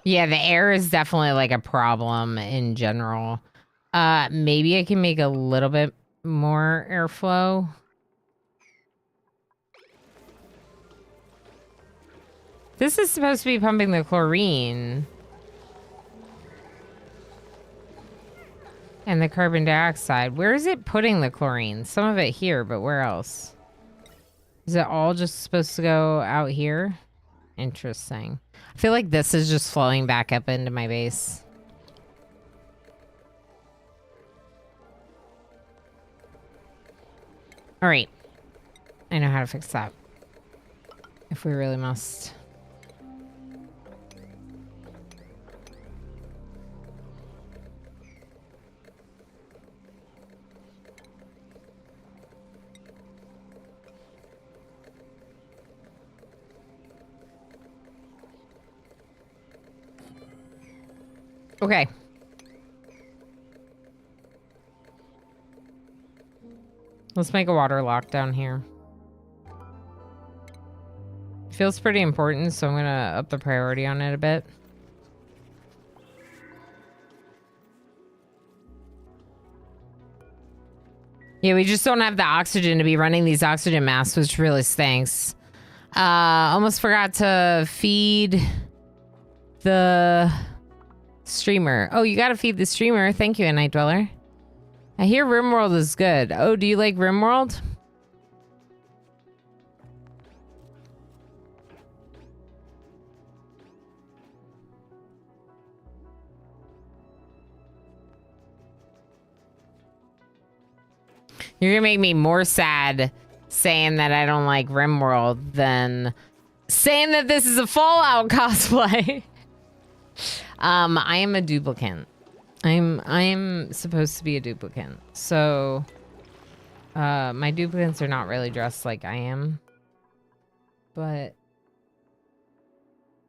Yeah, the air is definitely like a problem in general. Maybe I can make a little bit more airflow. This is supposed to be pumping the chlorine. And the carbon dioxide. Where is it putting the chlorine? Some of it here, but where else? Is it all just supposed to go out here? Interesting. I feel like this is just flowing back up into my base. All right. I know how to fix that. If we really must. Okay. Let's make a water lock down here. Feels pretty important, so I'm gonna up the priority on it a bit. Yeah, we just don't have the oxygen to be running these oxygen masks, which really stinks. Almost forgot to feed the streamer. Oh, you gotta feed the streamer. Thank you, Night Dweller. I hear RimWorld is good. Oh, do you like RimWorld? You're gonna make me more sad saying that I don't like RimWorld than saying that this is a Fallout cosplay. I am a duplicant. I'm supposed to be a duplicant. So my duplicants are not really dressed like I am. But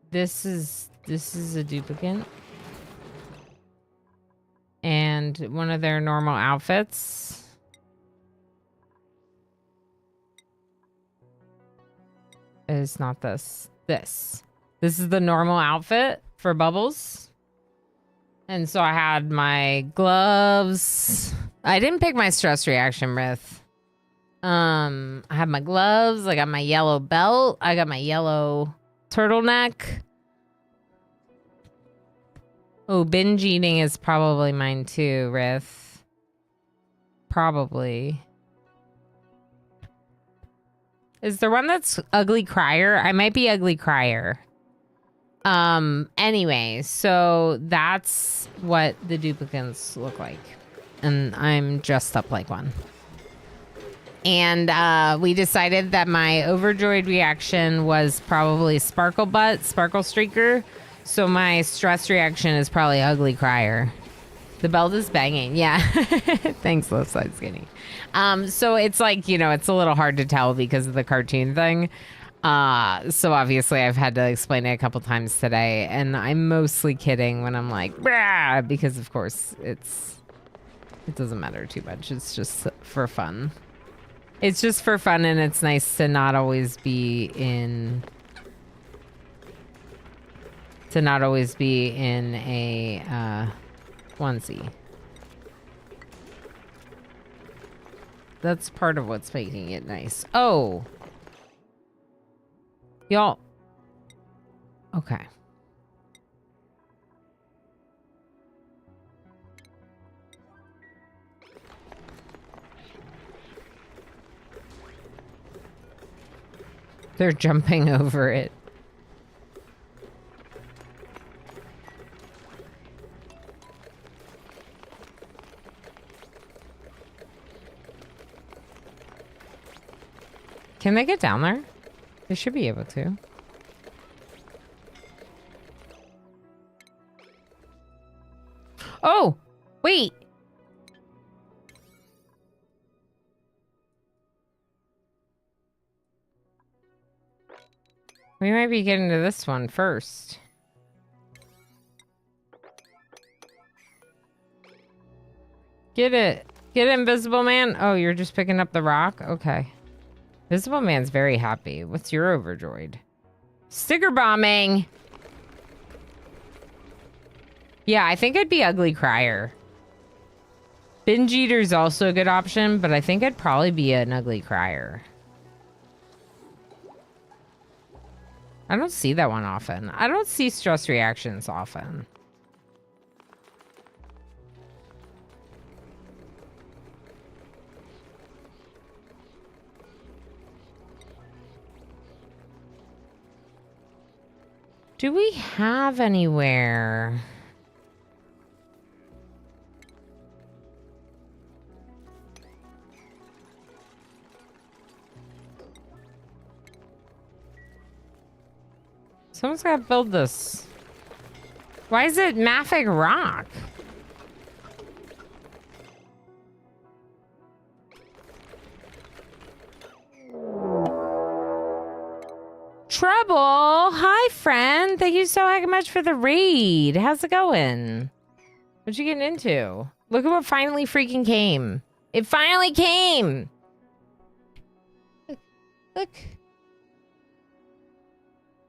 this is a duplicant. And one of their normal outfits is not this. This is the normal outfit for Bubbles. And so I had my gloves. I didn't pick my stress reaction, Rith. I had my gloves. I got my yellow belt. I got my yellow turtleneck. Oh, binge eating is probably mine too, Rith. Probably. Is there one that's Ugly Crier? I might be Ugly Crier. Anyway, so that's what the duplicants look like. And I'm dressed up like one. And we decided that my overjoyed reaction was probably Sparkle Butt, Sparkle Streaker. So my stress reaction is probably Ugly Crier. The belt is banging. Yeah. Thanks, Left Side Skinny. So it's like, you know, it's a little hard to tell because of the cartoon thing. So obviously I've had to explain it a couple times today, and I'm mostly kidding when I'm like, brah, because of course it doesn't matter too much. It's just for fun. It's just for fun, and it's nice to not always be in a onesie. That's part of what's making it nice. Oh. Y'all. Okay. They're jumping over it. Can they get down there? They should be able to. Oh, wait. We might be getting to this one first. Get it. Get it, Invisible Man. Oh, you're just picking up the rock? Okay. Invisible Man's very happy. What's your overjoyed? Sticker bombing. Yeah, I think I'd be Ugly Crier. Binge Eater's also a good option, but I think I'd probably be an Ugly Crier. I don't see that one often. I don't see stress reactions often. Do we have anywhere? Someone's got to build this. Why is it Mafic Rock? Trouble. Hi, friend. Thank you so much for the raid. How's it going? What you getting into? Look at what finally freaking came. It finally came. Look.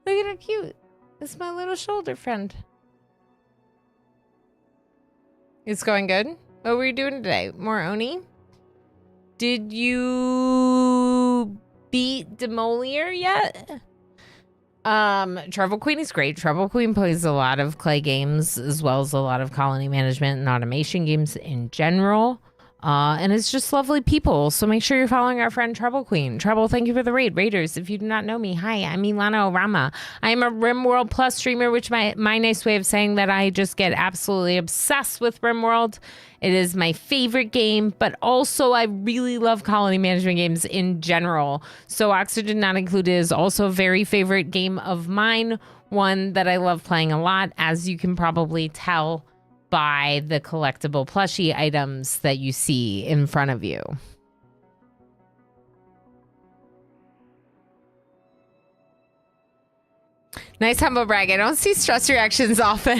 Look at how cute. It's my little shoulder friend. It's going good. What were you doing today? More Oni? Did you beat Demolier yet? Trouble Queen is great. Trouble Queen plays a lot of clay games as well as a lot of colony management and automation games in general. And it's just lovely people. So make sure you're following our friend Trouble Queen. Trouble, thank you for the raid. Raiders, if you do not know me, hi, I'm Ilana Orama. I am a RimWorld Plus streamer, which my nice way of saying that I just get absolutely obsessed with RimWorld. It is my favorite game, but also I really love colony management games in general. So Oxygen Not Included is also a very favorite game of mine. One that I love playing a lot, as you can probably tell by the collectible plushie items that you see in front of you. Nice humble brag. I don't see stress reactions often.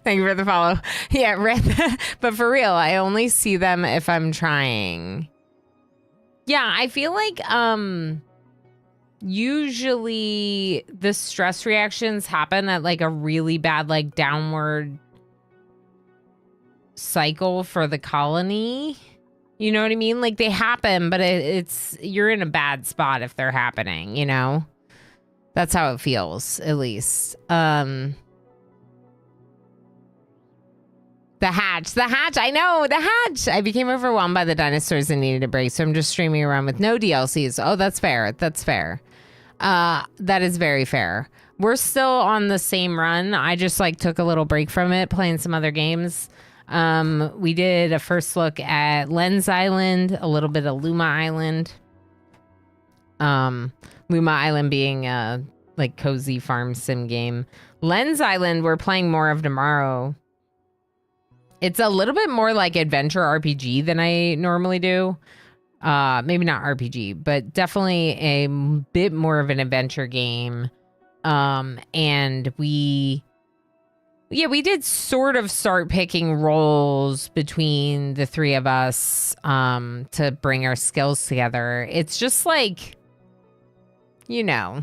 Thank you for the follow. Yeah, but for real, I only see them if I'm trying. Yeah, I feel like usually the stress reactions happen at like a really bad like downward cycle for the colony. You know what I mean? Like they happen, but it's you're in a bad spot if they're happening, you know? That's how it feels, at least. The hatch, I know, the hatch. I became overwhelmed by the dinosaurs and needed a break, so I'm just streaming around with no DLCs. Oh, that's fair. That's fair. That is very fair. We're still on the same run. I just like took a little break from it, playing some other games. We did a first look at Lens Island, a little bit of Luma Island. Luma Island being a like cozy farm sim game. Lens Island, we're playing more of tomorrow. It's a little bit more like adventure RPG than I normally do. Maybe not RPG, but definitely a bit more of an adventure game. And we did sort of start picking roles between the three of us to bring our skills together. It's just like, you know.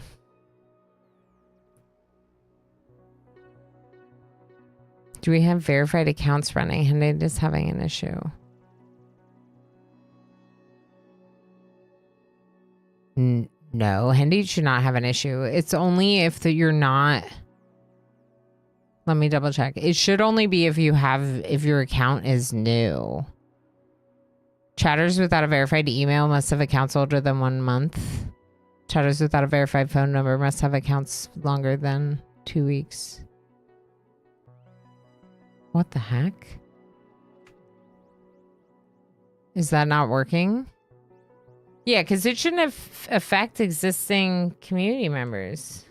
Do we have verified accounts running? Hyundai is having an issue. No, Hindi should not have an issue. It's only if you're not. Let me double check. It should only be if your account is new. Chatters without a verified email must have accounts older than 1 month. Chatters without a verified phone number must have accounts longer than 2 weeks. What the heck? Is that not working? Yeah, because it shouldn't affect existing community members.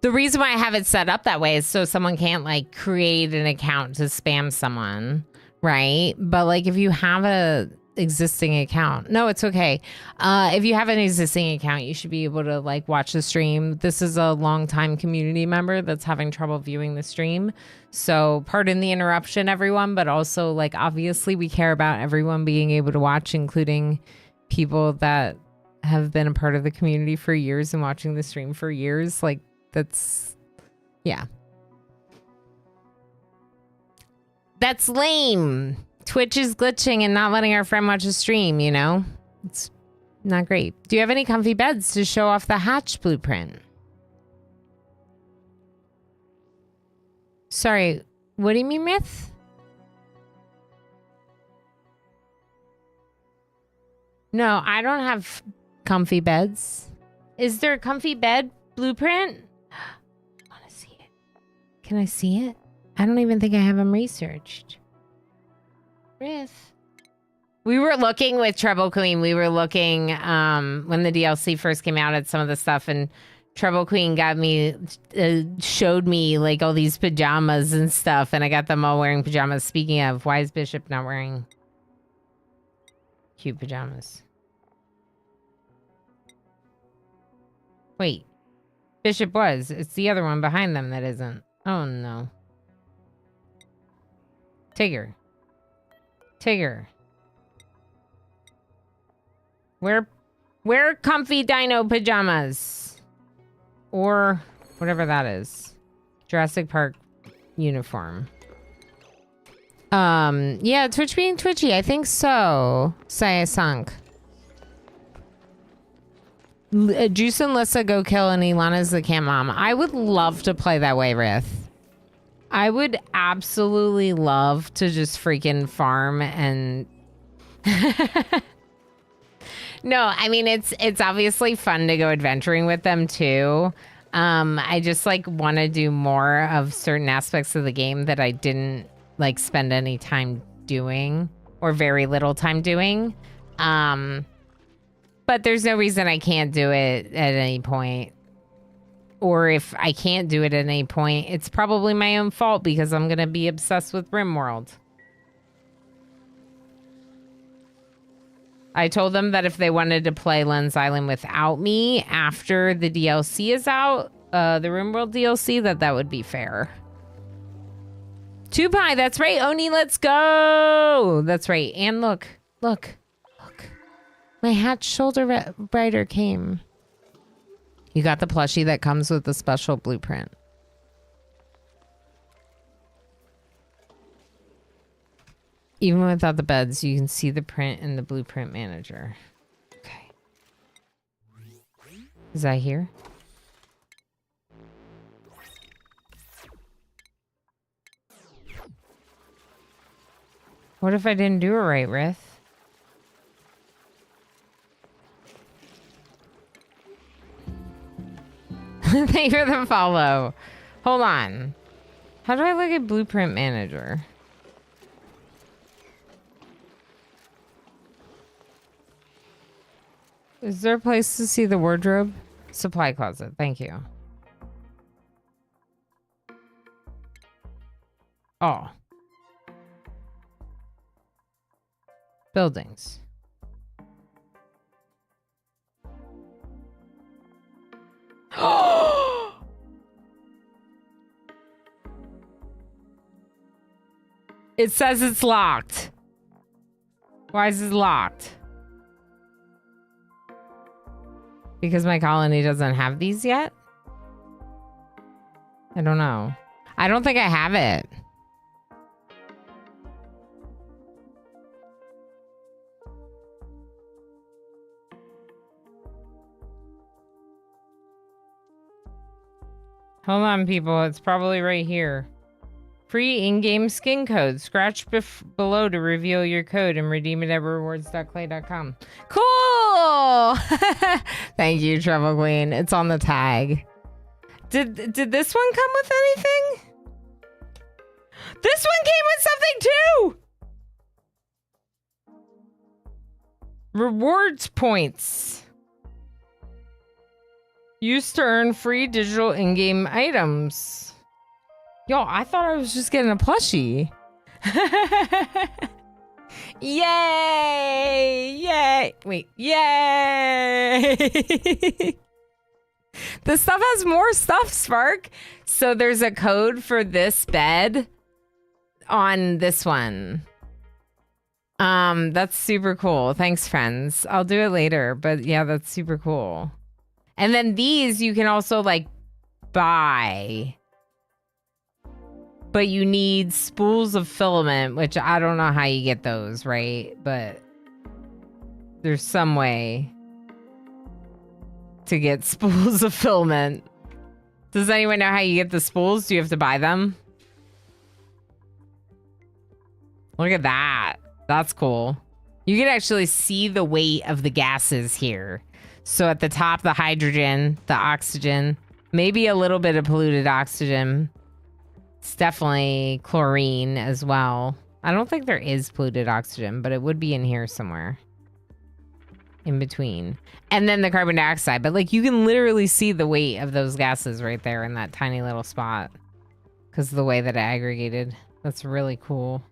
The reason why I have it set up that way is so someone can't like create an account to spam someone, right? But like if you have a existing account, no, it's okay. If you have an existing account, you should be able to like watch the stream. This is a longtime community member that's having trouble viewing the stream. So pardon the interruption, everyone, but also like obviously we care about everyone being able to watch, including people that have been a part of the community for years and watching the stream for years. Like, that's, yeah. That's lame. Twitch is glitching and not letting our friend watch a stream, you know? It's not great. Do you have any comfy beds to show off the hatch blueprint? Sorry, what do you mean, Myth? No, I don't have comfy beds. Is there a comfy bed blueprint? Can I see it? I don't even think I have them researched. Riff. We were looking with Treble Queen. We were looking when the DLC first came out at some of the stuff, and Treble Queen got me, showed me like all these pajamas and stuff, and I got them all wearing pajamas. Speaking of, why is Bishop not wearing cute pajamas? Wait, Bishop was. It's the other one behind them that isn't. Oh no. Tigger. Tigger. Wear comfy dino pajamas. Or whatever that is. Jurassic Park uniform. Yeah, Twitch being twitchy. I think so. Saya sunk. Juice and Lissa go kill and Ilana's the camp mom. I would love to play that way, Rith. I would absolutely love to just freaking farm and... No, I mean, it's obviously fun to go adventuring with them too. I just like want to do more of certain aspects of the game that I didn't like spend any time doing or very little time doing. But there's no reason I can't do it at any point. Or if I can't do it at any point, it's probably my own fault because I'm going to be obsessed with RimWorld. I told them that if they wanted to play Lens Island without me after the DLC is out, the RimWorld DLC, that would be fair. 2Pi, that's right, Oni, let's go! That's right, and look. My hatch shoulder rider came. You got the plushie that comes with the special blueprint. Even without the beds, you can see the print in the blueprint manager. Okay. Is that here? What if I didn't do it right, Rith? Thank you for the follow. Hold on. How do I look at Blueprint Manager? Is there a place to see the wardrobe? Supply closet. Thank you. Oh. Buildings. It says it's locked. Why is it locked? Because my colony doesn't have these yet? I don't know. I don't think I have it. Hold on, people. It's probably right here. Free in-game skin code. Scratch below to reveal your code and redeem it at rewards.clay.com. Cool! Thank you, Travel Queen. It's on the tag. Did this one come with anything? This one came with something too! Rewards points. Used to earn free digital in-game items. Yo, I thought I was just getting a plushie. Yay! Yay! Wait, yay! This stuff has more stuff, Spark. So there's a code for this bed on this one. That's super cool. Thanks, friends. I'll do it later, but yeah, that's super cool. And then these you can also like buy. But you need spools of filament, which I don't know how you get those, right? But there's some way to get spools of filament. Does anyone know how you get the spools? Do you have to buy them? Look at that. That's cool. You can actually see the weight of the gases here. So at the top, the hydrogen, the oxygen, maybe a little bit of polluted oxygen. It's definitely chlorine as well. I don't think there is polluted oxygen, but it would be in here somewhere. In between. And then the carbon dioxide. But like you can literally see the weight of those gases right there in that tiny little spot. Because of the way that it aggregated. That's really cool.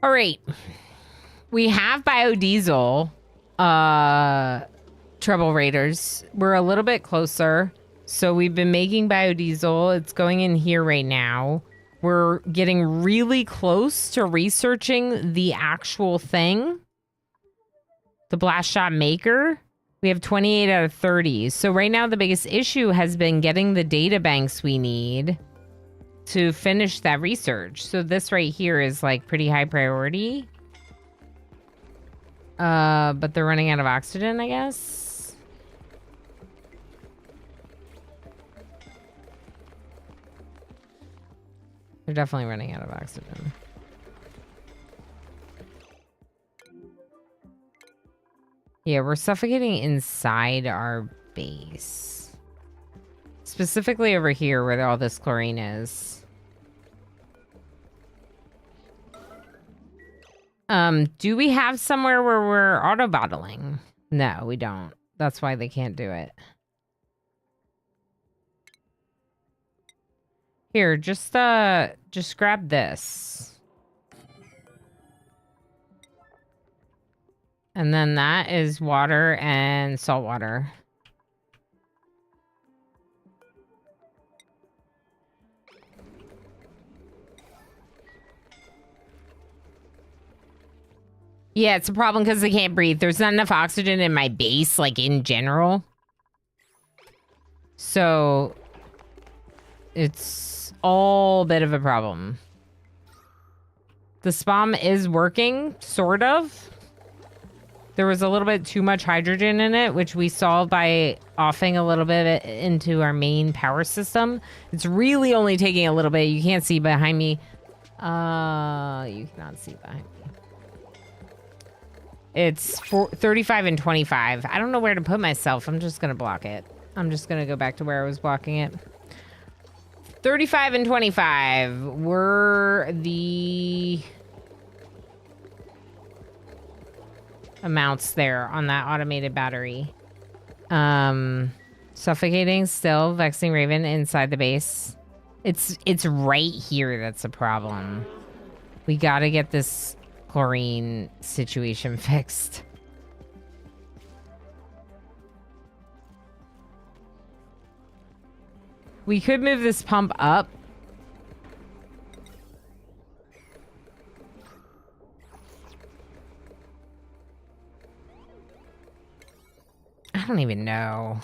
All right. We have biodiesel. Trouble Raiders. We're a little bit closer. So we've been making biodiesel. It's going in here right now. We're getting really close to researching the actual thing. The blast shot maker. We have 28 out of 30. So right now the biggest issue has been getting the data banks we need to finish that research. So this right here is like pretty high priority. But they're running out of oxygen, I guess. They're definitely running out of oxygen. Yeah, we're suffocating inside our base. Specifically over here where all this chlorine is. Do we have somewhere where we're auto-bottling? No, we don't. That's why they can't do it. Here, just grab this. And then that is water and salt water. Yeah, it's a problem because I can't breathe. There's not enough oxygen in my base, like in general. So it's all a bit of a problem. The SPOM is working, sort of. There was a little bit too much hydrogen in it, which we solved by offing a little bit into our main power system. It's really only taking a little bit. You can't see behind me. You cannot see behind me. It's 35 and 25. I don't know where to put myself. I'm just going to block it. I'm just going to go back to where I was blocking it. 35 and 25 were the amounts there on that automated battery. Suffocating still, Vexing Raven inside the base. It's right here that's a problem. We got to get this chlorine situation fixed. We could move this pump up. I don't even know.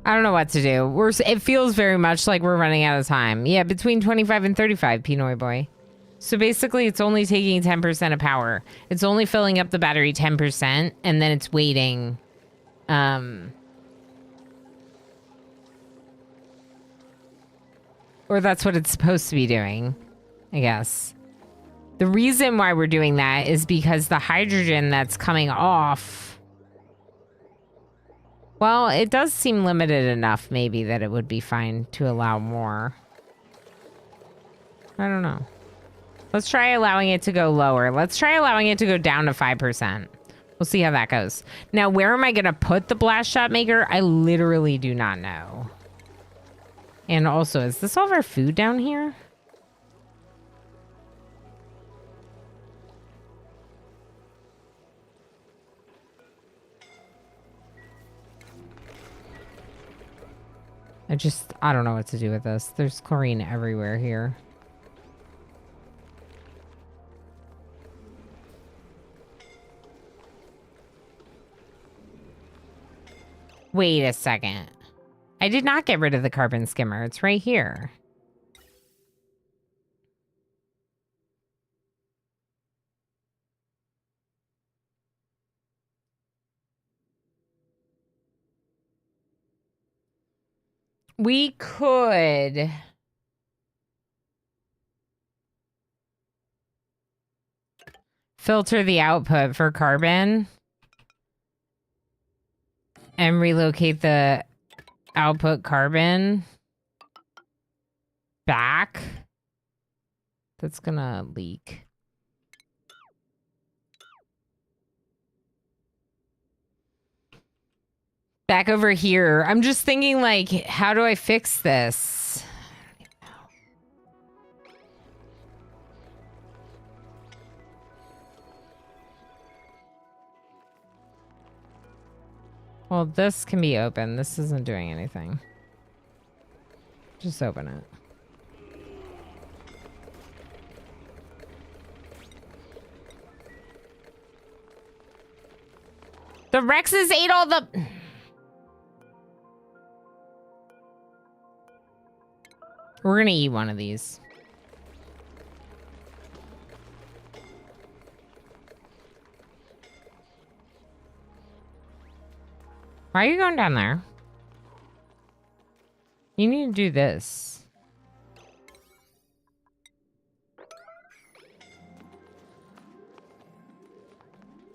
I don't know what to do. It feels very much like we're running out of time. Yeah, between 25 and 35, Pinoy boy. So basically, it's only taking 10% of power. It's only filling up the battery 10%, and then it's waiting. Or that's what it's supposed to be doing, I guess. The reason why we're doing that is because the hydrogen that's coming off... Well, it does seem limited enough, maybe, that it would be fine to allow more. I don't know. Let's try allowing it to go lower. Let's try allowing it to go down to 5%. We'll see how that goes. Now, where am I going to put the blast shot maker? I literally do not know. And also, is this all of our food down here? I don't know what to do with this. There's chlorine everywhere here. Wait a second. I did not get rid of the carbon skimmer. It's right here. We could... filter the output for carbon and relocate the output carbon back. That's gonna leak. Back over here. I'm just thinking, like, how do I fix this? Well, this can be open. This isn't doing anything. Just open it. The Rexes ate all the... We're gonna eat one of these. Why are you going down there? You need to do this.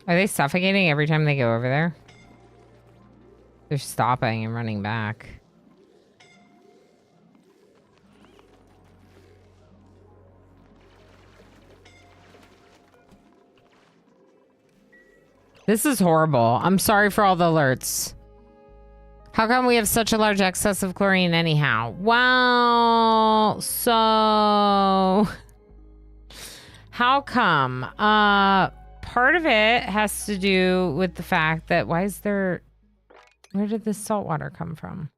Are they suffocating every time they go over there? They're stopping and running back. This is horrible. I'm sorry for all the alerts. How come we have such a large excess of chlorine anyhow? Well, so... How come? Part of it has to do with the fact that... Why is there... Where did this salt water come from?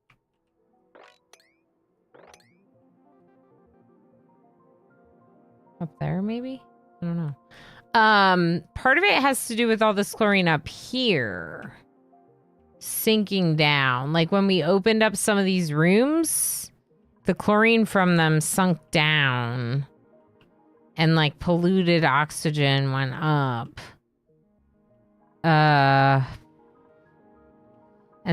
Up there, maybe? I don't know. Part of it has to do with all this chlorine up here sinking down. Like when we opened up some of these rooms, the chlorine from them sunk down and like polluted oxygen went up. And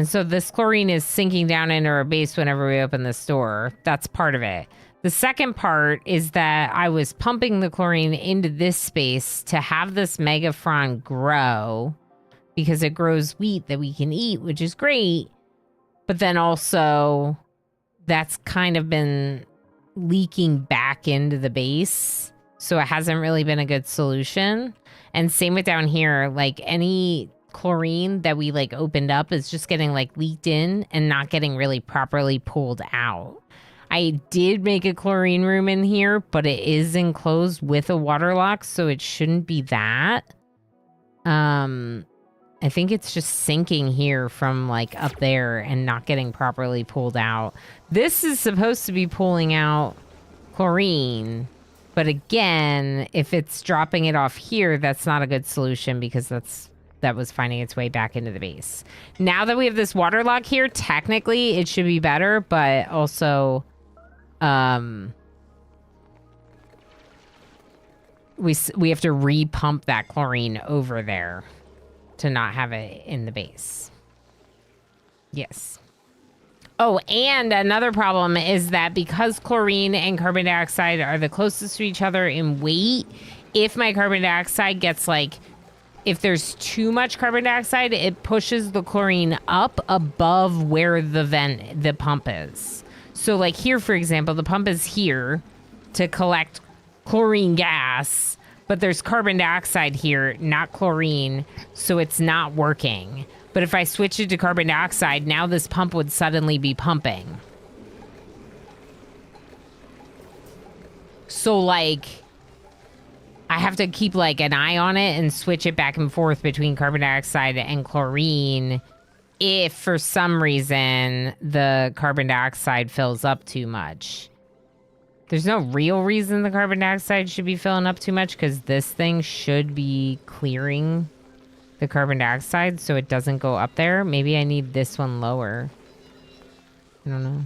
so this chlorine is sinking down into our base whenever we open this door. That's part of it. The second part is that I was pumping the chlorine into this space to have this megafron grow because it grows wheat that we can eat, which is great. But then also that's kind of been leaking back into the base. So it hasn't really been a good solution. And same with down here, like any chlorine that we like opened up is just getting like leaked in and not getting really properly pulled out. I did make a chlorine room in here, but it is enclosed with a water lock, so it shouldn't be that. I think it's just sinking here from like up there and not getting properly pulled out. This is supposed to be pulling out chlorine, But again, if it's dropping it off here, that's not a good solution because that was finding its way back into the base. Now that we have this water lock here, technically it should be better, but also we have to re-pump that chlorine over there to not have it in the base. Yes. Oh, and another problem is that because chlorine and carbon dioxide are the closest to each other in weight, if my carbon dioxide gets like, if there's too much carbon dioxide, it pushes the chlorine up above where the pump is. So like here, for example, the pump is here to collect chlorine gas, but there's carbon dioxide here, not chlorine, so it's not working. But if I switch it to carbon dioxide, now this pump would suddenly be pumping. So, like, I have to keep, like, an eye on it and switch it back and forth between carbon dioxide and chlorine if, for some reason, the carbon dioxide fills up too much. There's no real reason the carbon dioxide should be filling up too much because this thing should be clearing the carbon dioxide so it doesn't go up there. Maybe I need this one lower. I don't know.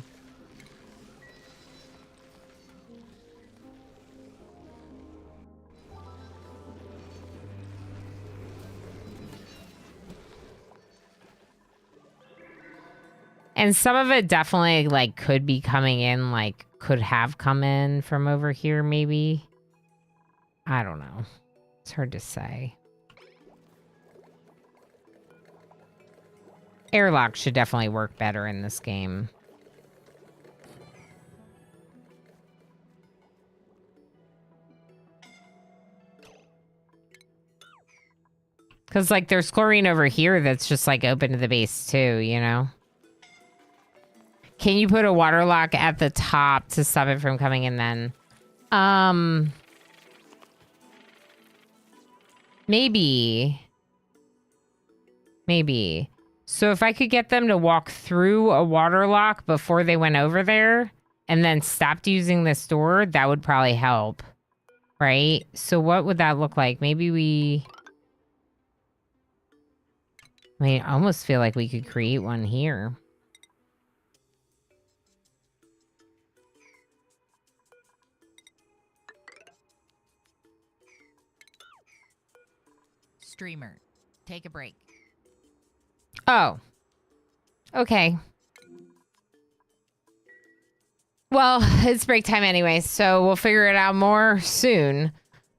And some of it definitely like could be coming in, like could have come in from over here maybe. I don't know. It's hard to say. Airlock should definitely work better in this game. Because, like, there's chlorine over here that's just, like, open to the base, too, you know? Can you put a water lock at the top to stop it from coming in then? Maybe. Maybe. So if I could get them to walk through a water lock before they went over there and then stopped using this door, that would probably help. Right? So what would that look like? Maybe we... I mean, I almost feel like we could create one here. Streamer, take a break. Oh. Okay. Well, it's break time anyway, so we'll figure it out more soon.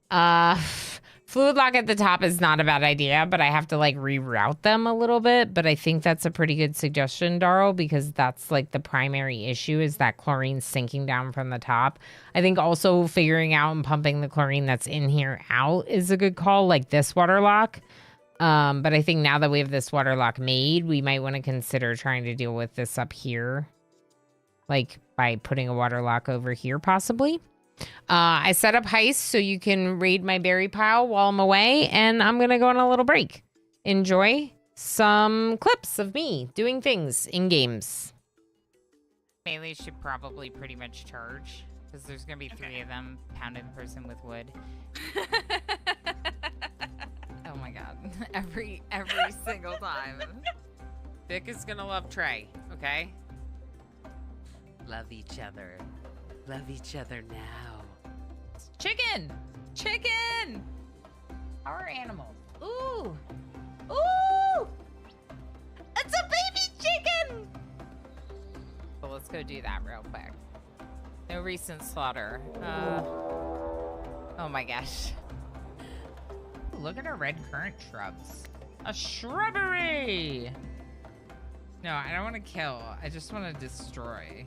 Fluid lock at the top is not a bad idea, but I have to like reroute them a little bit. But I think that's a pretty good suggestion, Darl, because that's like the primary issue is that chlorine sinking down from the top. I think also figuring out and pumping the chlorine that's in here out is a good call, like this water lock. But I think now that we have this water lock made, we might want to consider trying to deal with this up here. Like by putting a water lock over here, possibly. I set up heist so you can raid my berry pile while I'm away, and I'm going to go on a little break. Enjoy some clips of me doing things in games. Bailey should probably pretty much charge, because there's going to be 3 of them pounding the person with wood. Oh my god. Every single time. Vic is going to love Trey, okay? Love each other. Love each other now. Chicken! Chicken! How are animals? Ooh! Ooh! It's a baby chicken! But let's go do that real quick. No recent slaughter. Oh my gosh. Ooh, look at our red currant shrubs. A shrubbery! No, I don't want to kill. I just want to destroy.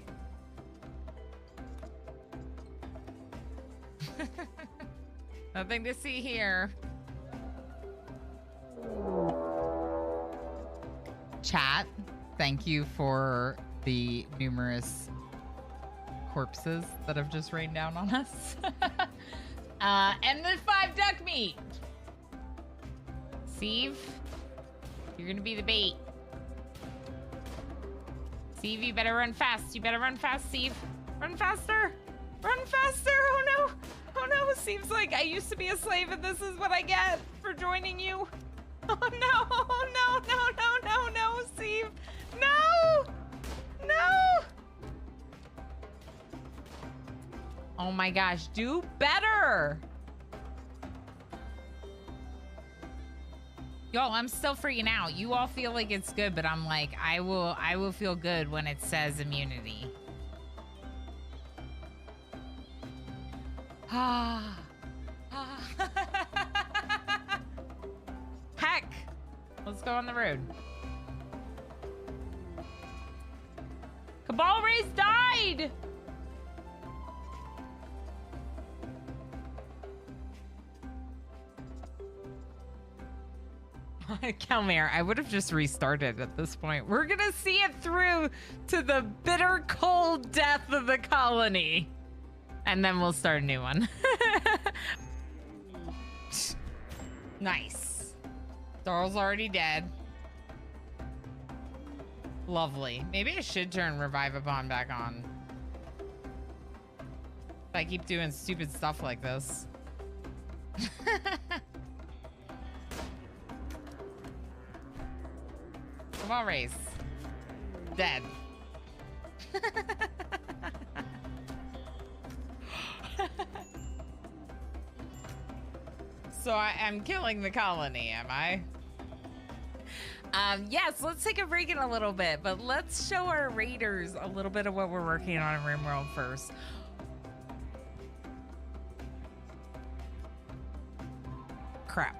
Nothing to see here. Chat, thank you for the numerous corpses that have just rained down on us. And the 5 duck meat. Steve, you're gonna be the bait. Steve, you better run fast. You better run fast, Steve. Run faster. Run faster! Oh no! Oh no! Seems like I used to be a slave and this is what I get for joining you. Oh no! Oh no! No! No! No! No! Steve! No! No! Oh my gosh! Do better! Y'all, I'm still freaking out. You all feel like it's good, but I'm like, I will feel good when it says immunity. Ah. Heck! Let's go on the road. Cabal Race died! Calmare, I would have just restarted at this point. We're gonna see it through to the bitter cold death of the colony. And then we'll start a new one. Nice. Darl's already dead. Lovely. Maybe I should turn Revive Upon back on. If I keep doing stupid stuff like this. Come on, Race. Dead. So I'm killing the colony, am I? Yes, let's take a break in a little bit, but let's show our raiders a little bit of what we're working on in RimWorld first. Crap.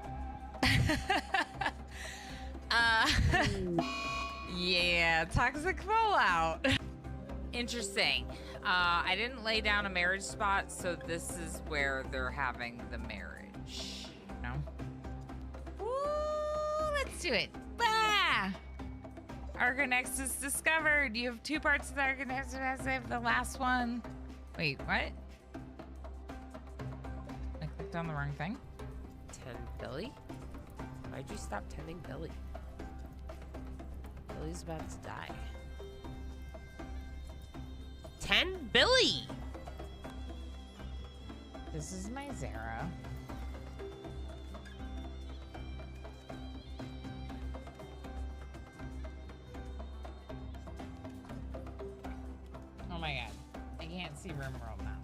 Yeah, toxic fallout. Interesting. I didn't lay down a marriage spot, so this is where they're having the marriage. No. Ooh, let's do it. Bah! Argonex is discovered. You have 2 parts of the Argonex. I have the last one. Wait, what? I clicked on the wrong thing. Tend Billy? Why'd you stop tending Billy? Billy's about to die. Tend Billy! This is my Zara. Oh my god. I can't see RimWorld now.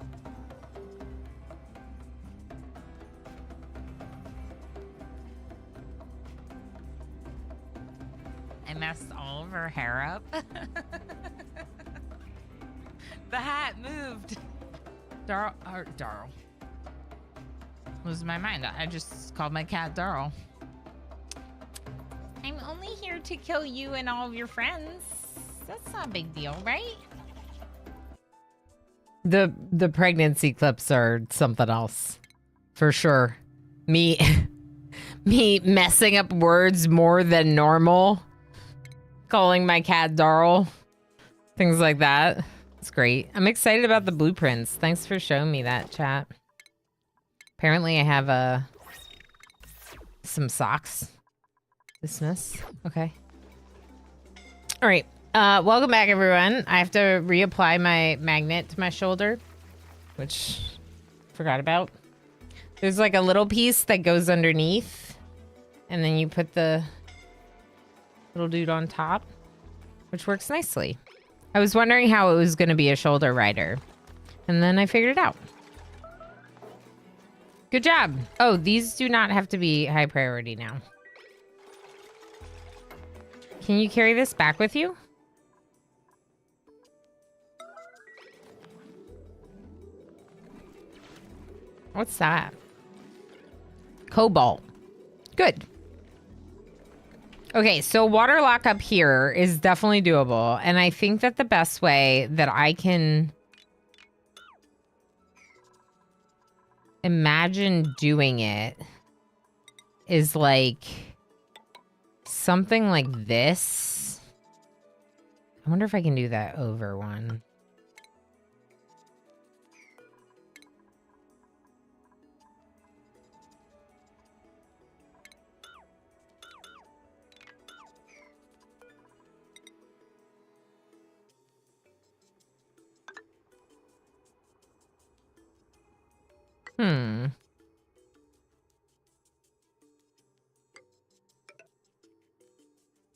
I messed all of her hair up. The hat moved. Darl. Losing my mind. I just called my cat Darl. I'm only here to kill you and all of your friends. That's not a big deal, right? The pregnancy clips are something else. For sure. Me messing up words more than normal. Calling my cat Darl. Things like that. It's great. I'm excited about the blueprints. Thanks for showing me that, chat. Apparently I have some socks. Dismiss. Okay. All right. Welcome back, everyone. I have to reapply my magnet to my shoulder, which forgot about. There's like a little piece that goes underneath, and then you put the little dude on top, which works nicely. I was wondering how it was going to be a shoulder rider, and then I figured it out. Good job. Oh, these do not have to be high priority now. Can you carry this back with you? What's that? Cobalt. Good. Okay, so water lock up here is definitely doable. And I think that the best way that I can imagine doing it is like something like this. I wonder if I can do that over one.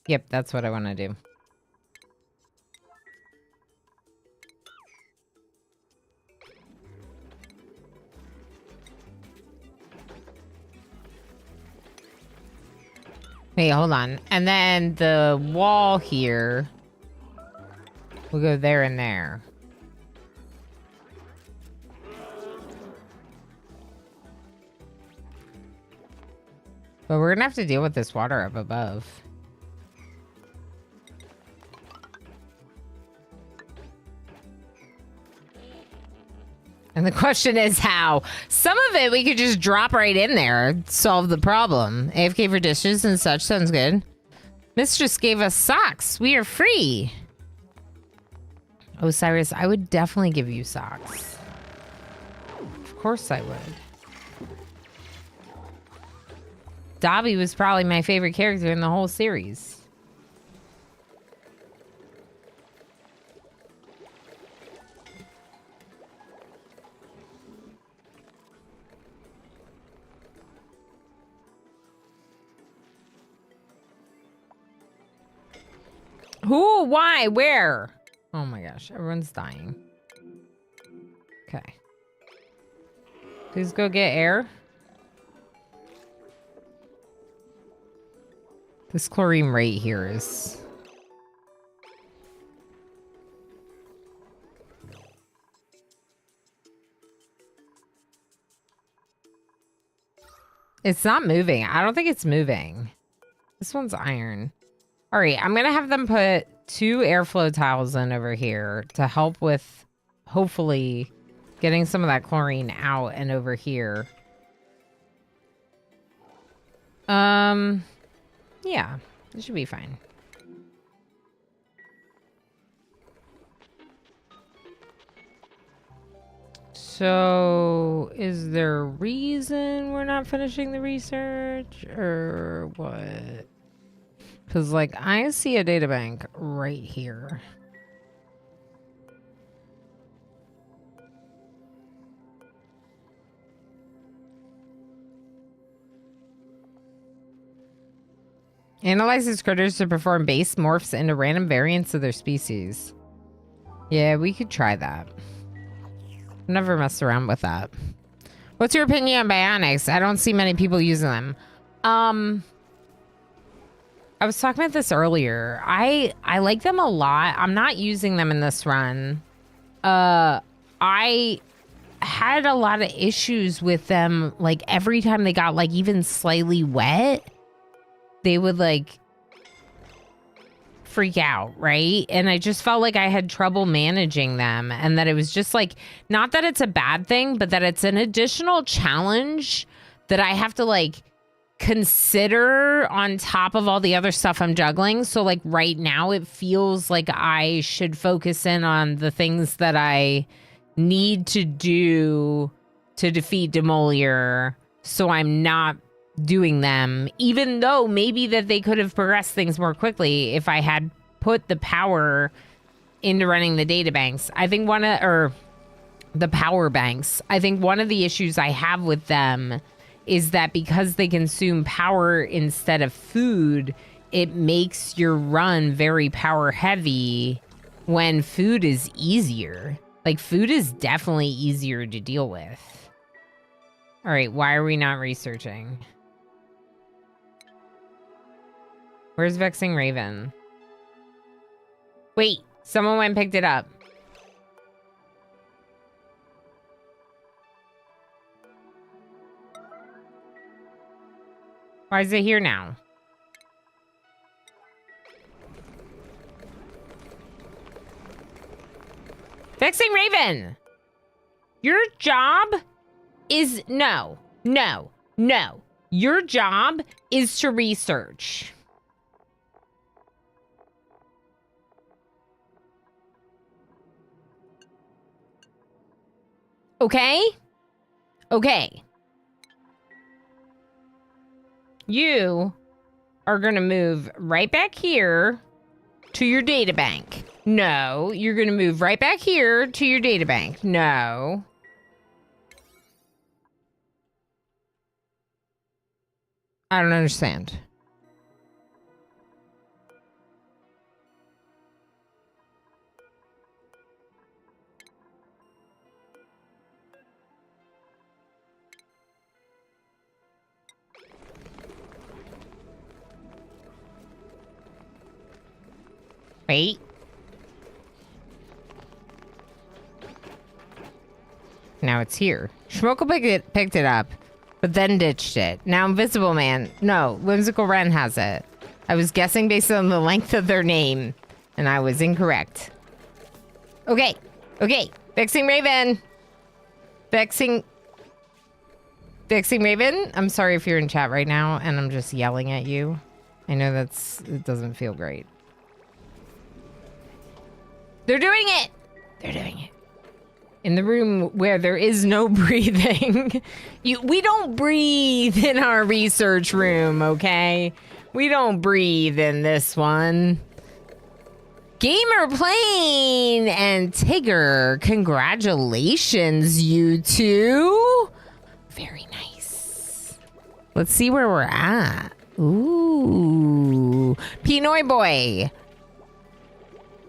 Yep, that's what I want to do. Wait, hold on. And then the wall here will go there and there. But we're gonna have to deal with this water up above. And the question is how. Some of it we could just drop right in there, solve the problem. AFK for dishes and such sounds good. Mistress gave us socks. We are free. Osiris, I would definitely give you socks. Of course I would. Dobby was probably my favorite character in the whole series. Who? Why? Where? Oh my gosh, everyone's dying. Okay. Please go get air. This chlorine right here is... It's not moving. I don't think it's moving. This one's iron. All right, I'm going to have them put 2 airflow tiles in over here to help with, hopefully, getting some of that chlorine out and over here. Yeah, it should be fine. So, is there a reason we're not finishing the research, or what? Because, like, I see a databank right here. Analyzes critters to perform base morphs into random variants of their species. Yeah, we could try that. Never messed around with that. What's your opinion on bionics? I don't see many people using them. I was talking about this earlier. I like them a lot. I'm not using them in this run. I had a lot of issues with them. Like, every time they got, like, even slightly wet, they would, like, freak out, right? And I just felt like I had trouble managing them, and that it was just, like, not that it's a bad thing, but that it's an additional challenge that I have to, like, consider on top of all the other stuff I'm juggling. So, like, right now it feels like I should focus in on the things that I need to do to defeat Demolier, so I'm not doing them, even though maybe that they could have progressed things more quickly if I had put the power into running the data banks. I think the power banks. I think one of the issues I have with them is that because they consume power instead of food, it makes your run very power heavy when food is easier. Like, food is definitely easier to deal with. All right, why are we not researching? Where's Vexing Raven? Wait, someone went and picked it up. Why is it here now? Vexing Raven! Your job is... No. Your job is to research. Okay? Okay. You are going to move right back here to your data bank. No, you're going to move right back here to your data bank. No. I don't understand. Wait. Now it's here. Schmokel picked it up, but then ditched it. Now Invisible Man. No, Whimsical Wren has it. I was guessing based on the length of their name, and I was incorrect. Okay. Okay. Vexing Raven. Vexing Raven. I'm sorry if you're in chat right now, and I'm just yelling at you. I know it doesn't feel great. They're doing it! They're doing it. In the room where there is no breathing. We don't breathe in our research room, okay? We don't breathe in this one. Gamer Plane and Tigger, congratulations, you two. Very nice. Let's see where we're at. Ooh. Pinoy Boy.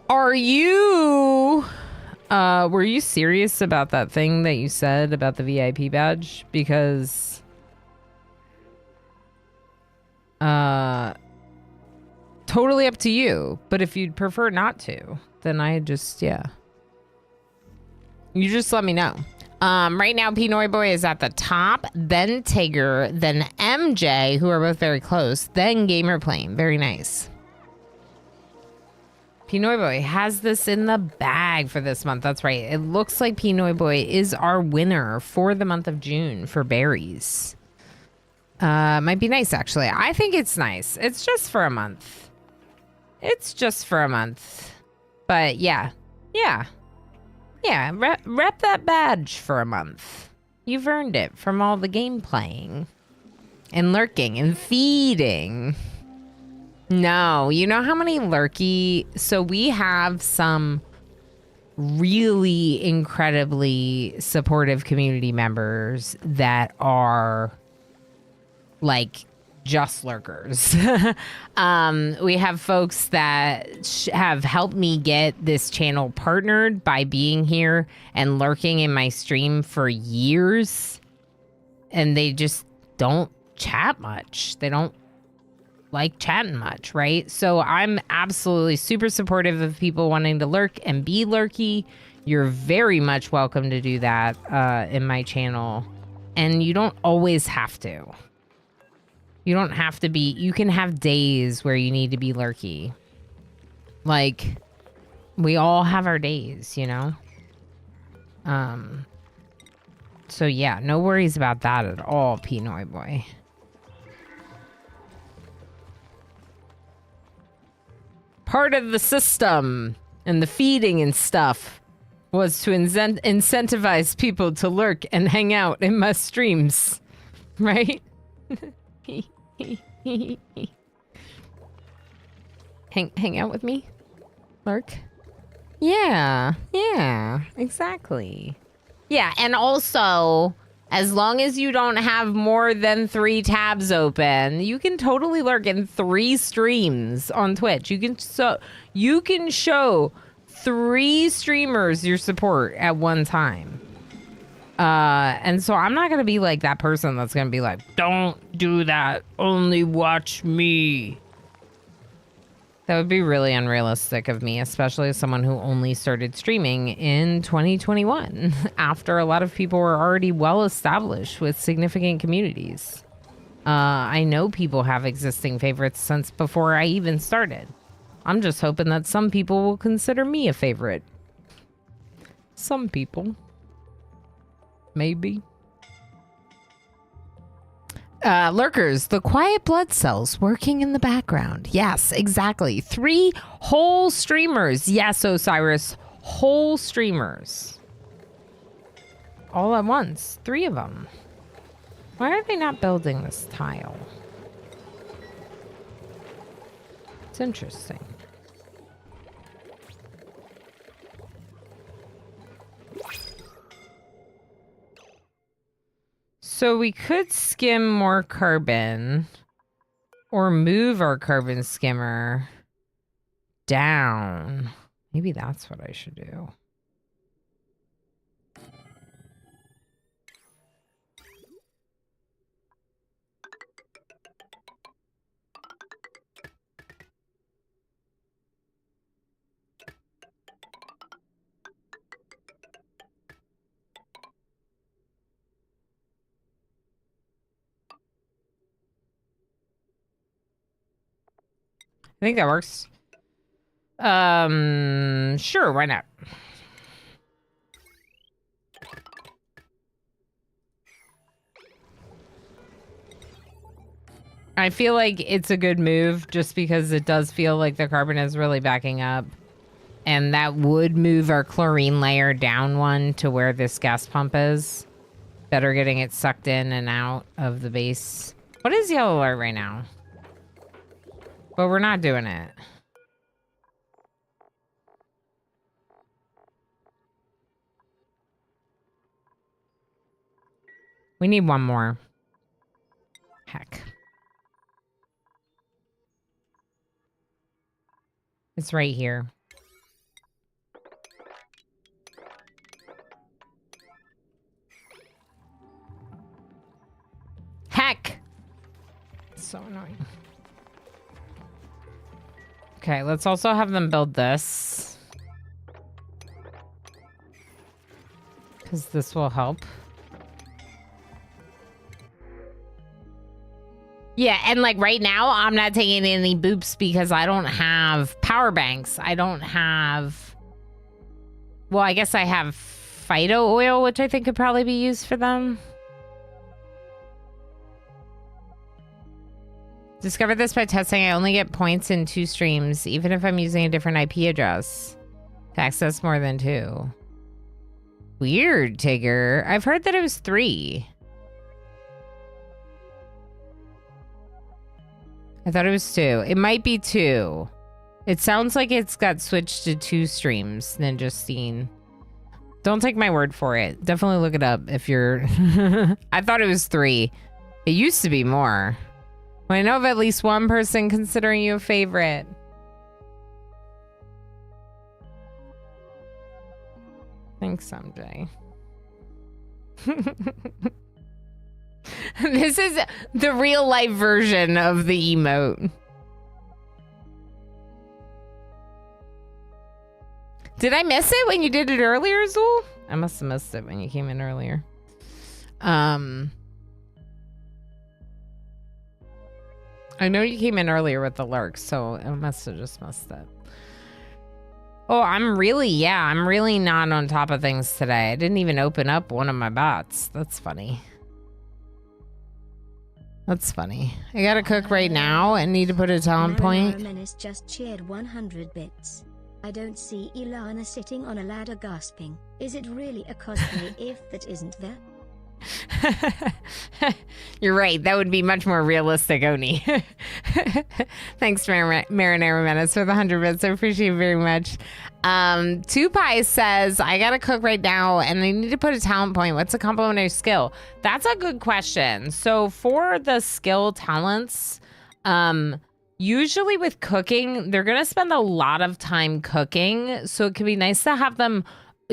Are you... were you serious about that thing that you said about the VIP badge? Because... totally up to you. But if you'd prefer not to, then I just, yeah. You just let me know. Right now, Pinoy Boy is at the top, then Tigger, then MJ, who are both very close, then Gamer Plane. Very nice. Pinoy Boy has this in the bag for this month. That's right. It looks like Pinoy Boy is our winner for the month of June for berries. Might be nice, actually. I think it's nice. It's just for a month. It's just for a month. But yeah. Yeah. Yeah. Rep that badge for a month. You've earned it from all the game playing. And lurking and feeding. No, you know how many lurky... So we have some really incredibly supportive community members that are like just lurkers. We have folks that have helped me get this channel partnered by being here and lurking in my stream for years. And they just don't chat much. They don't like chatting much, right? So I'm absolutely super supportive of people wanting to lurk and be lurky. You're very much welcome to do that in my channel. And you don't always have to. You don't have to be... You can have days where you need to be lurky. Like, we all have our days, you know? So yeah, no worries about that at all, Pinoy Boy. Part of the system and the feeding and stuff was to incentivize people to lurk and hang out in my streams, right? hang out with me, lurk. Yeah, exactly. Yeah, and also, as long as you don't have more than 3 tabs open, you can totally lurk in 3 streams on Twitch. You can show 3 streamers your support at one time. And so I'm not going to be like that person that's going to be like, don't do that. Only watch me. That would be really unrealistic of me, especially as someone who only started streaming in 2021 after a lot of people were already well established with significant communities. I know people have existing favorites since before I even started. I'm just hoping that some people will consider me a favorite. Some people. Maybe. Lurkers, the quiet blood cells working in the background. Yes, exactly. 3 whole streamers. Yes, Osiris. Whole streamers. All at once. 3 of them. Why are they not building this tile? It's interesting. So we could skim more carbon or move our carbon skimmer down. Maybe that's what I should do. I think that works. Sure, why not? I feel like it's a good move just because it does feel like the carbon is really backing up. And that would move our chlorine layer down one to where this gas pump is. Better getting it sucked in and out of the base. What is yellow alert right now? But we're not doing it. We need one more. Heck. It's right here. Heck! So annoying. Okay, let's also have them build this. Because this will help. Yeah, and like right now, I'm not taking any boops because I don't have power banks. I don't have... Well, I guess I have Phyto oil, which I think could probably be used for them. Discovered this by testing. I only get points in 2 streams, even if I'm using a different IP address to access more than 2. Weird, Tigger. I've heard that it was 3. I thought it was 2. It might be 2. It sounds like it's got switched to 2 streams, Ninjastine. Don't take my word for it. Definitely look it up if you're... I thought it was 3. It used to be more. I know of at least one person considering you a favorite. Thanks, MJ. This is the real life version of the emote. Did I miss it when you did it earlier, Zool? I must have missed it when you came in earlier. I know you came in earlier with the lurks, so I must have just missed it. Oh, I'm really not on top of things today. I didn't even open up one of my bots. That's funny. That's funny. I gotta cook right now and need to put a talent point. Menace just cheered 100 bits. I don't see Ilana sitting on a ladder gasping. Is it really a cosplay if that isn't there? You're right. That would be much more realistic, Oni. Thanks, Marinara Menace, for the 100 bits. I appreciate it very much. Two Pies says, I gotta cook right now and I need to put a talent point. What's a complementary skill? That's a good question. So for the skill talents, usually with cooking, they're gonna spend a lot of time cooking. So it can be nice to have them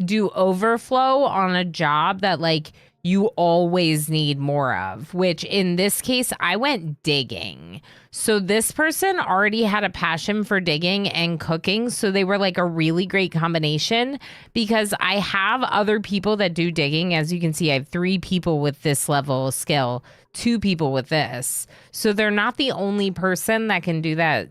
do overflow on a job that like you always need more of, which in this case, I went digging. So this person already had a passion for digging and cooking. So they were like a really great combination because I have other people that do digging. As you can see, I have 3 people with this level of skill, 2 people with this. So they're not the only person that can do that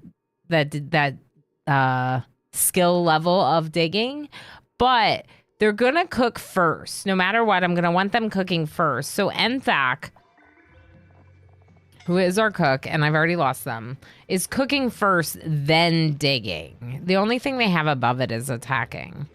skill level of digging, but they're gonna cook first. No matter what, I'm gonna want them cooking first. So Enthak, who is our cook, and I've already lost them, is cooking first, then digging. The only thing they have above it is attacking.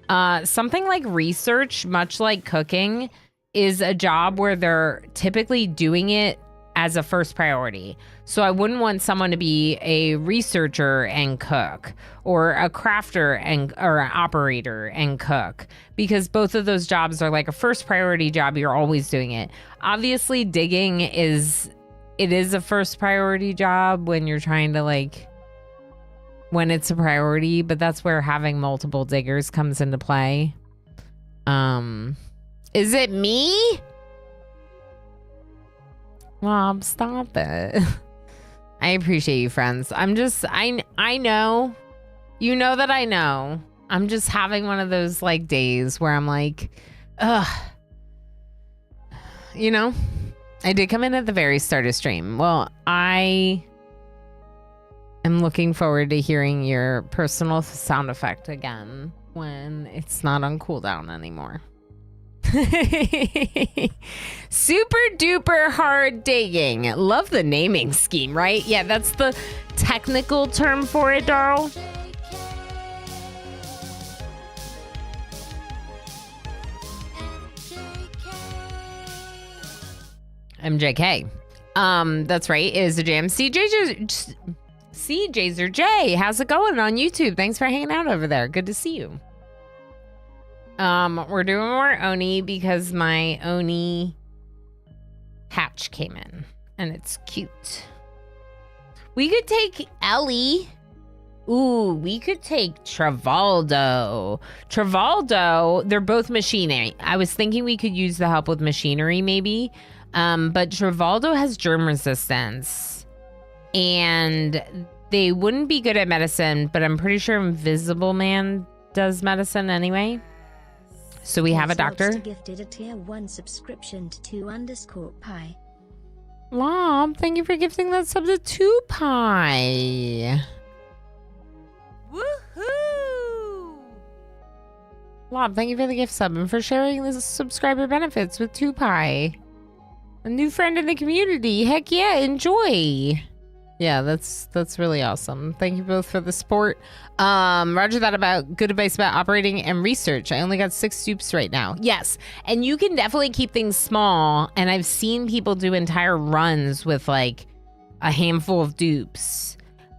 Something like research, much like cooking, is a job where they're typically doing it as a first priority. So I wouldn't want someone to be a researcher and cook, or a crafter and or an operator and cook, because both of those jobs are like a first priority job. You're always doing it. Obviously, digging is a first priority job when you're trying to like when it's a priority, but that's where having multiple diggers comes into play. Is it me? Rob, stop it. I appreciate you, friends. I'm just, I know. You know that I know. I'm just having one of those, like, days where I'm like, ugh. You know? I did come in at the very start of stream. Well, I I'm looking forward to hearing your personal sound effect again when it's not on cooldown anymore. Super duper hard digging. Love the naming scheme, right? Yeah, that's the technical term for it, Darl. MJK. That's right. It is a jam. CJzer J. How's it going on YouTube? Thanks for hanging out over there. Good to see you. We're doing more Oni because my Oni hatch came in and it's cute. We could take Ellie. Ooh, we could take Travaldo. Travaldo, they're both machinery. I was thinking we could use the help with machinery maybe. But Travaldo has germ resistance and they wouldn't be good at medicine, but I'm pretty sure Invisible Man does medicine anyway. So we have a doctor. Gifted a tier 1 subscription to 2_pi. Lob, thank you for gifting that sub to 2pi. Woohoo! Lob, thank you for the gift sub and for sharing the subscriber benefits with 2pi. A new friend in the community. Heck yeah, enjoy. Yeah, that's really awesome. Thank you both for the support. Roger that about good advice about operating and research. I only got 6 dupes right now. Yes, and you can definitely keep things small. And I've seen people do entire runs with like a handful of dupes.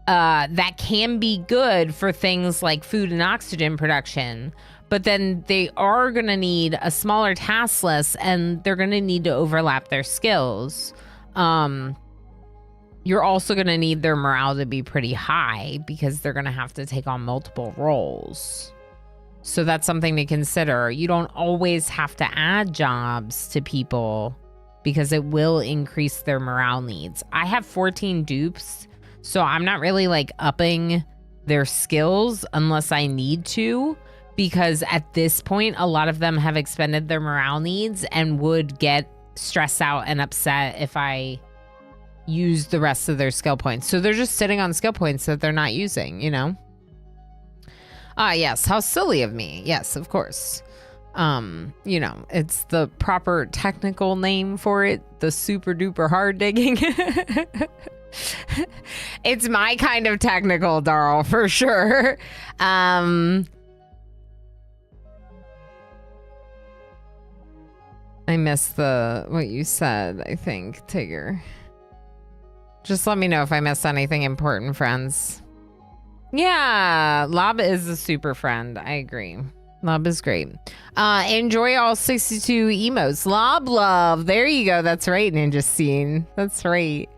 That can be good for things like food and oxygen production. But then they are going to need a smaller task list and they're going to need to overlap their skills. You're also going to need their morale to be pretty high because they're going to have to take on multiple roles. So that's something to consider. You don't always have to add jobs to people because it will increase their morale needs. I have 14 dupes, so I'm not really like upping their skills unless I need to, because at this point, a lot of them have expended their morale needs and would get stressed out and upset if I use the rest of their skill points. So they're just sitting on skill points that they're not using, you know? Yes, how silly of me. Yes, of course. You know, it's the proper technical name for it, the super duper hard digging. It's my kind of technical, Darl, for sure. I missed what you said, I think, Tigger. Just let me know if I missed anything important, friends. Yeah, Lob is a super friend. I agree. Lob is great. Enjoy all 62 emotes. Lob love. There you go. That's right, Ninja Scene. That's right.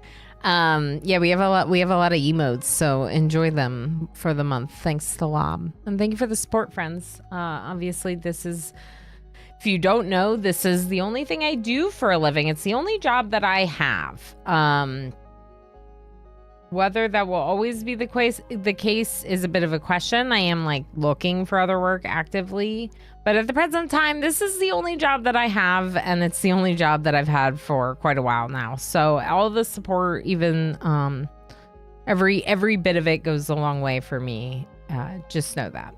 Yeah, we have a lot of emotes, so enjoy them for the month. Thanks to Lob. And thank you for the support, friends. Obviously, this is, if you don't know, this is the only thing I do for a living. It's the only job that I have. Whether that will always be the case is a bit of a question. I am like looking for other work actively, but at the present time, this is the only job that I have, and it's the only job that I've had for quite a while now. So all the support, even every bit of it goes a long way for me. Just know that.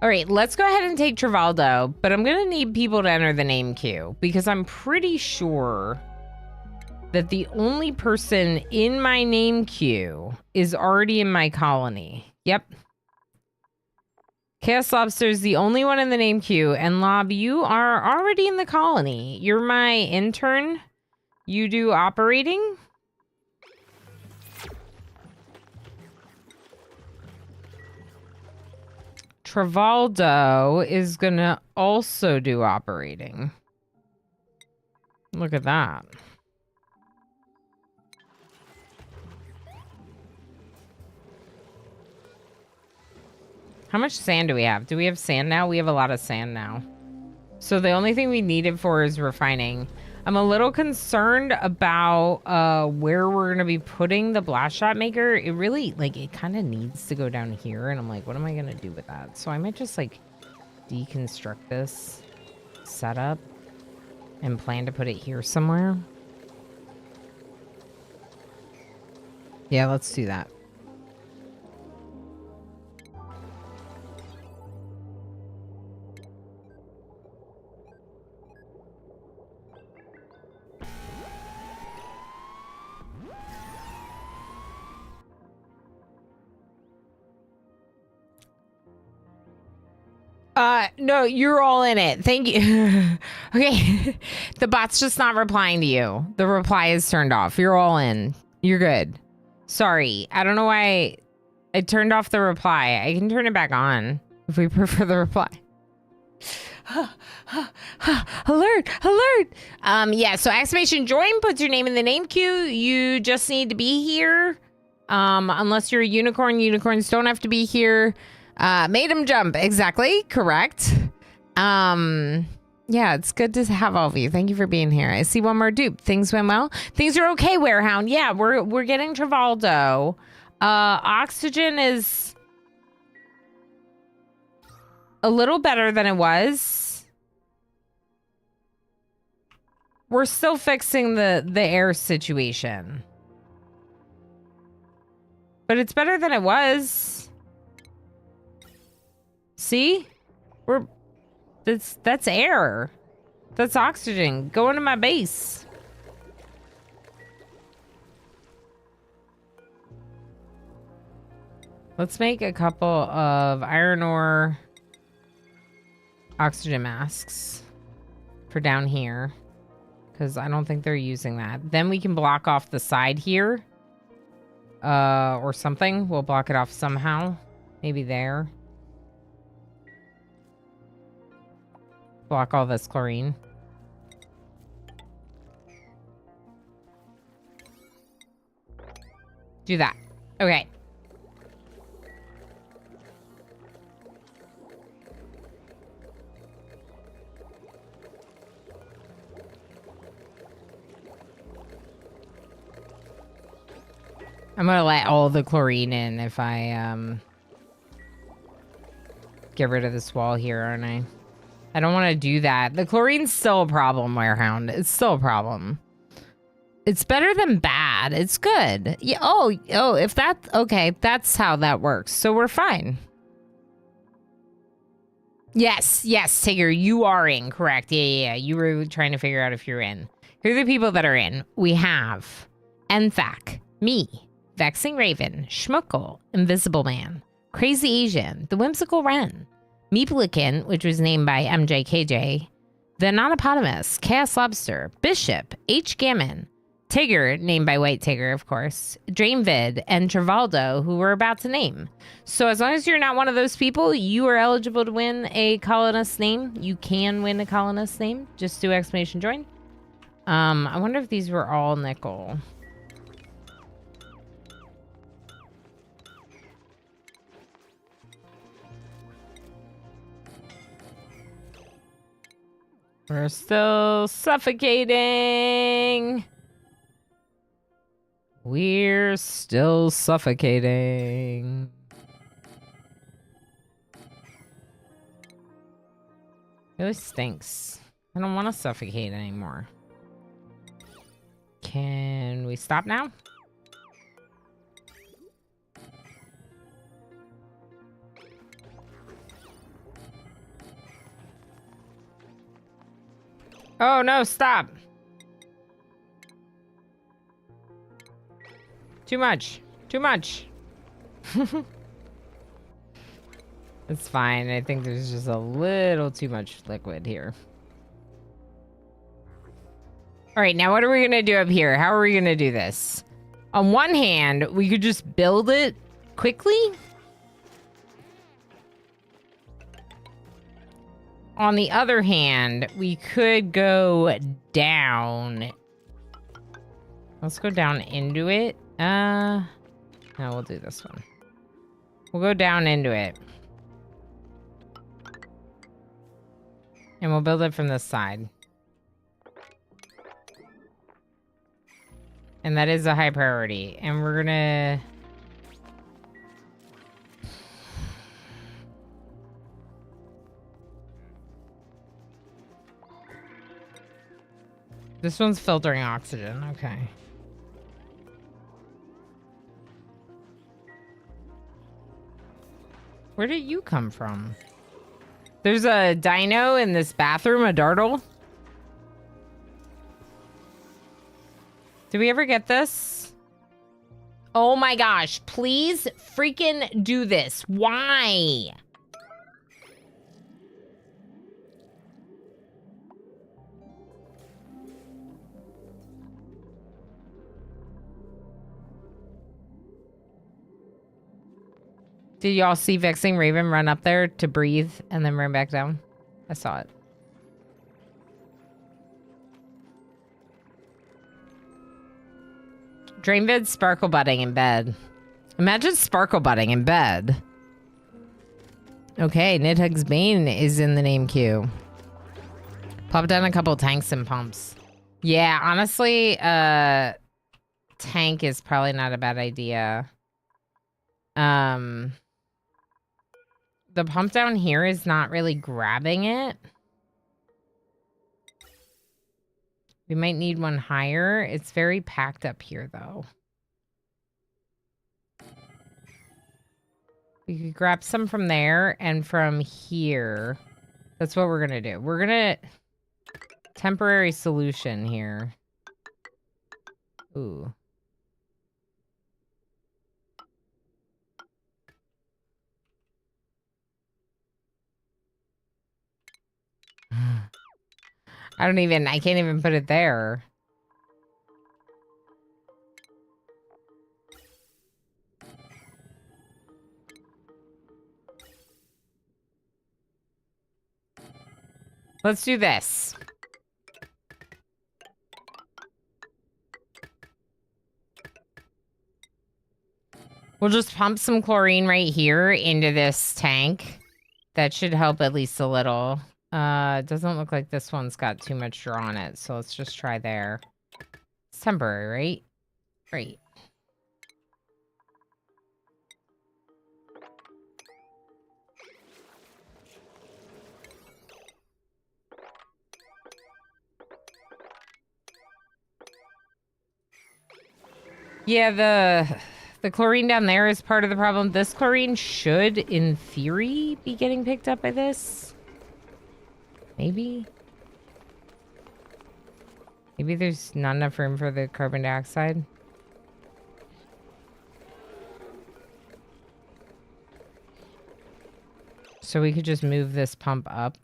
All right, let's go ahead and take Travaldo, but I'm gonna need people to enter the name queue because I'm pretty sure that the only person in my name queue is already in my colony. Yep. Chaos Lobster is the only one in the name queue, and Lob, you are already in the colony. You're my intern. You do operating. Travaldo is gonna also do operating. Look at that. How much sand do we have? Do we have sand now? We have a lot of sand now. So the only thing we need it for is refining. I'm a little concerned about where we're going to be putting the blast shot maker. It really, like, it kind of needs to go down here. And I'm like, what am I going to do with that? So I might just, like, deconstruct this setup and plan to put it here somewhere. Yeah, let's do that. No, you're all in it. Thank you. Okay. The bot's just not replying to you. The reply is turned off. You're all in. You're good. Sorry. I don't know why I turned off the reply. I can turn it back on if we prefer the reply. Alert! Alert! Yeah, so exclamation join puts your name in the name queue. You just need to be here. Unless you're a unicorn. Unicorns don't have to be here. Made him jump. Exactly. Correct. Yeah, it's good to have all of you. Thank you for being here. I see one more dupe. Things went well. Things are okay, Warehound. Yeah, we're getting Travaldo. Oxygen is a little better than it was. We're still fixing the air situation. But it's better than it was. See? That's air. That's oxygen. Go into my base. Let's make a couple of iron ore oxygen masks for down here. Because I don't think they're using that. Then we can block off the side here. Or something. We'll block it off somehow. Maybe there. Block all this chlorine. Do that. Okay. I'm gonna let all the chlorine in if I get rid of this wall here, aren't I? I don't want to do that. The chlorine's still a problem, Warehound. It's still a problem. It's better than bad. It's good. Yeah. Oh, if that's okay, that's how that works. So we're fine. Yes, Tigger, you are in. Correct. Yeah. You were trying to figure out if you're in. Here are the people that are in. We have Enfak, me, Vexing Raven, Schmuckle, Invisible Man, Crazy Asian, The Whimsical Wren, Duplicant, which was named by MJKJ, The Nonopotamus, Chaos Lobster, Bishop, H. Gammon, Tigger, named by White Tigger, of course, Drainvid, and Travaldo, who we're about to name. So as long as you're not one of those people, you are eligible to win a colonist name. You can win a colonist name. Just do exclamation join. I wonder if these were all nickel. We're still suffocating. We're still suffocating. It really stinks. I don't want to suffocate anymore. Can we stop now? Oh no, stop. Too much. Too much. It's fine. I think there's just a little too much liquid here. All right, now what are we going to do up here? How are we going to do this? On one hand, we could just build it quickly. On the other hand, we could go down. Let's go down into it. No, we'll do this one. We'll go down into it. And we'll build it from this side. And that is a high priority. And we're gonna... This one's filtering oxygen. Okay. Where did you come from? There's a dino in this bathroom, a dartle. Did we ever get this? Oh my gosh, please freaking do this. Why? Did y'all see Vexing Raven run up there to breathe and then run back down? I saw it. Drainvid sparkle butting in bed. Imagine sparkle butting in bed. Okay, Nidhugg's Bane is in the name queue. Pop down a couple tanks and pumps. Yeah, honestly, tank is probably not a bad idea. The pump down here is not really grabbing it. We might need one higher. It's very packed up here, though. We could grab some from there and from here. That's what we're going to do. We're going to... Temporary solution here. Ooh. I can't even put it there. Let's do this. We'll just pump some chlorine right here into this tank. That should help at least a little. It doesn't look like this one's got too much draw on it, so let's just try there. It's temporary, right? Right. Yeah, the chlorine down there is part of the problem. This chlorine should, in theory, be getting picked up by this. Maybe? Maybe there's not enough room for the carbon dioxide. So we could just move this pump up.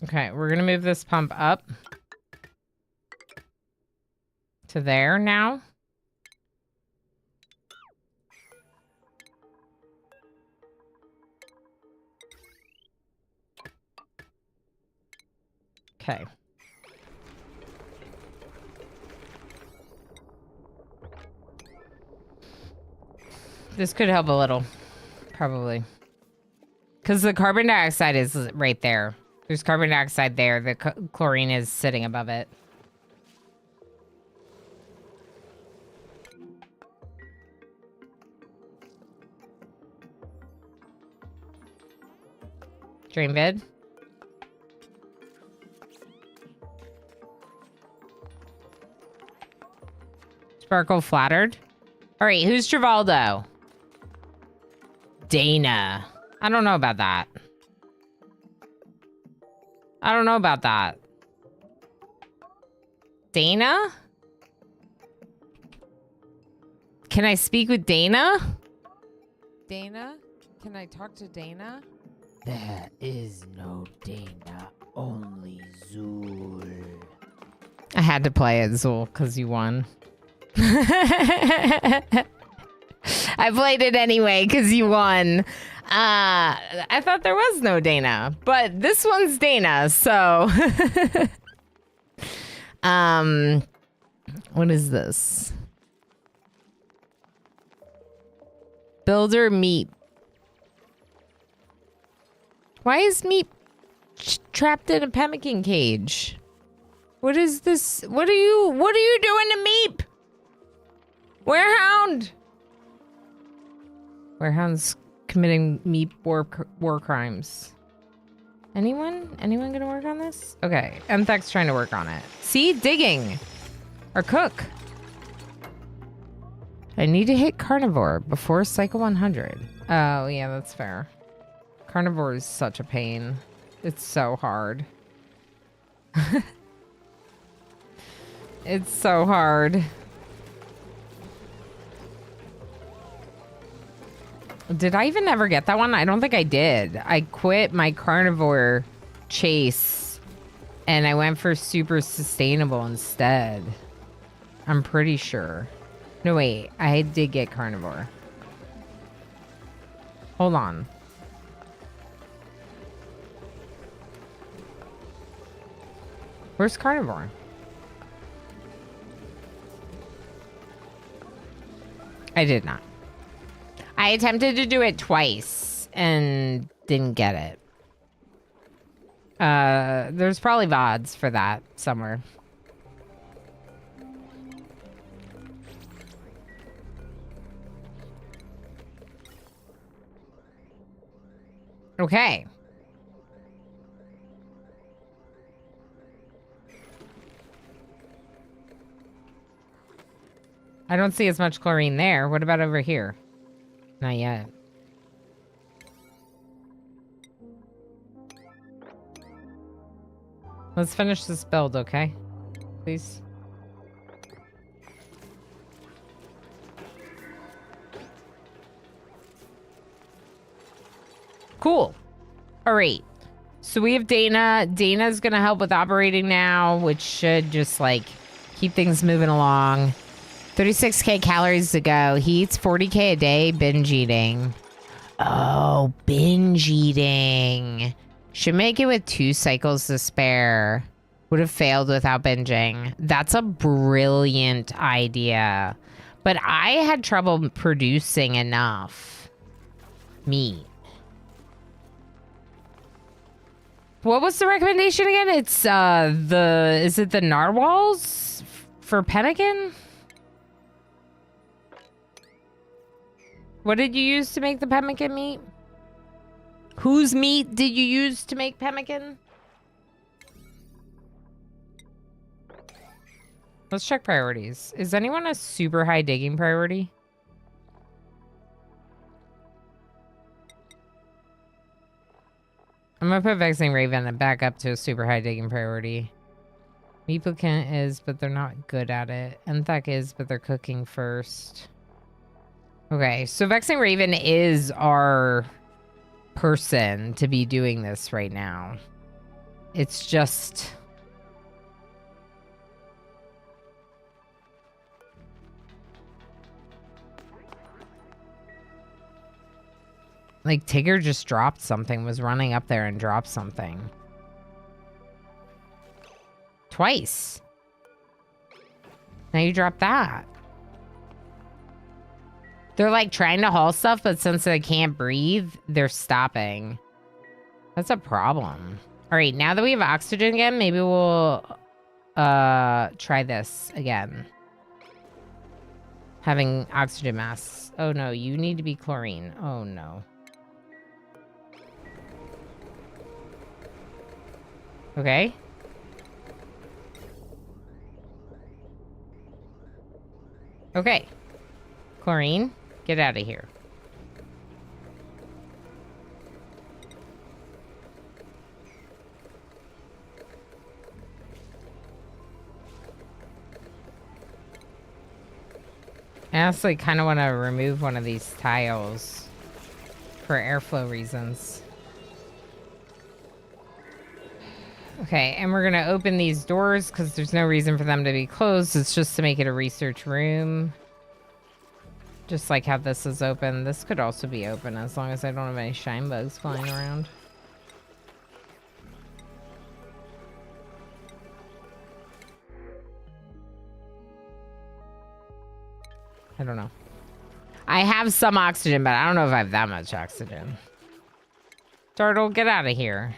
Okay, we're gonna move this pump up to there now. Okay. This could help a little, probably. Because the carbon dioxide is right there. There's carbon dioxide there. The chlorine is sitting above it. Dream vid. Sparkle flattered. All right, who's Travaldo? Dana. I don't know about that. I don't know about that. Dana? Can I speak with Dana? Dana? Can I talk to Dana? There is no Dana, only Zool. I had to play it, Zool, because you won. I played it anyway because you won. I thought there was no Dana, but this one's Dana, so. What is this? Builder Meat. Why is Meat trapped in a pemmican cage? What is this? What are you doing to Meep? Warehound! Warehound's committing Meep war crimes. Anyone? Anyone gonna work on this? Okay, Mthek's trying to work on it. See? Digging! Or cook. I need to hit carnivore before cycle 100. Oh, yeah, that's fair. Carnivore is such a pain. It's so hard. It's so hard. Did I even ever get that one? I don't think I did. I quit my carnivore chase And I went for super sustainable instead. I'm pretty sure. No, wait. I did get carnivore. Hold on. Where's carnivore? I did not. I attempted to do it twice and didn't get it. There's probably VODs for that somewhere. Okay. I don't see as much chlorine there. What about over here? Not yet. Let's finish this build, okay? Please. Cool. All right. So we have Dana. Dana's going to help with operating now, which should just, like, keep things moving along. 36k calories to go. He eats 40k a day, binge eating. Oh, binge eating. Should make it with 2 cycles to spare. Would have failed without binging. That's a brilliant idea. But I had trouble producing enough meat. What was the recommendation again? It's is it the narwhals for pemmican? What did you use to make the pemmican meat? Whose meat did you use to make pemmican? Let's check priorities. Is anyone a super high digging priority? I'm gonna put Vexing Raven back up to a super high digging priority. Duplicant is, but they're not good at it. Enthek is, but they're cooking first. Okay, so Vexing Raven is our person to be doing this right now. It's just... like, Tigger just dropped something, was running up there and dropped something. Twice. Now you dropped that. They're like trying to haul stuff, but since they can't breathe, they're stopping. That's a problem. All right, now that we have oxygen again, maybe we'll try this again. Having oxygen masks. Oh no, you need to be chlorine. Oh no. Okay. Okay. Chlorine, get out of here. I honestly kind of want to remove one of these tiles for airflow reasons. Okay, and we're going to open these doors because there's no reason for them to be closed. It's just to make it a research room. Just like how this is open. This could also be open as long as I don't have any shine bugs flying around. I don't know. I have some oxygen, but I don't know if I have that much oxygen. Turtle, get out of here.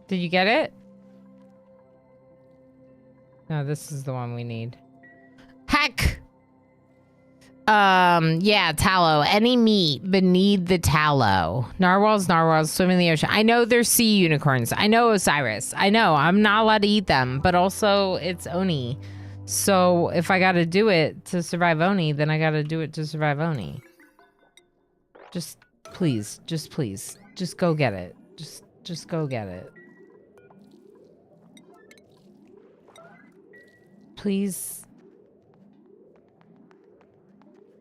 Did you get it? No, this is the one we need. Heck! Yeah, tallow. Any meat beneath the tallow. Narwhals swim in the ocean. I know there's sea unicorns. I know Osiris. I know I'm not allowed to eat them, but also it's Oni. So if I gotta do it to survive Oni, then I gotta do it to survive Oni. Just please, just go get it. Just go get it. Please.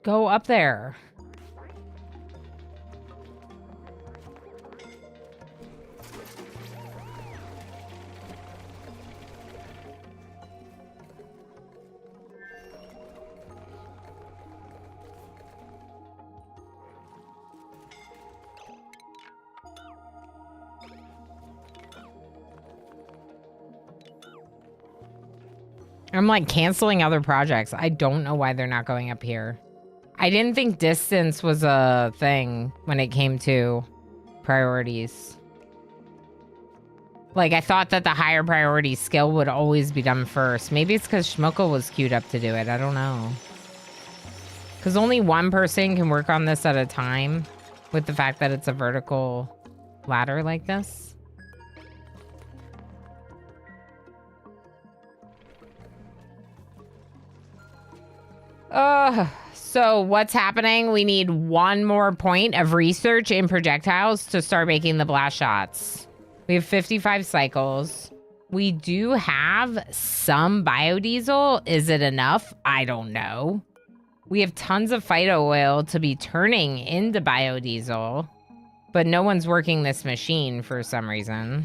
go up there. I'm like canceling other projects. I don't know why they're not going up here. I didn't think distance was a thing when it came to priorities. Like, I thought that the higher priority skill would always be done first. Maybe it's because Schmuckle was queued up to do it. I don't know. Because only one person can work on this at a time with the fact that it's a vertical ladder like this. So what's happening? We need one more point of research in projectiles to start making the blast shots. We have 55 cycles. We do have some biodiesel. Is it enough? I don't know. We have tons of phyto oil to be turning into biodiesel, but no one's working this machine for some reason.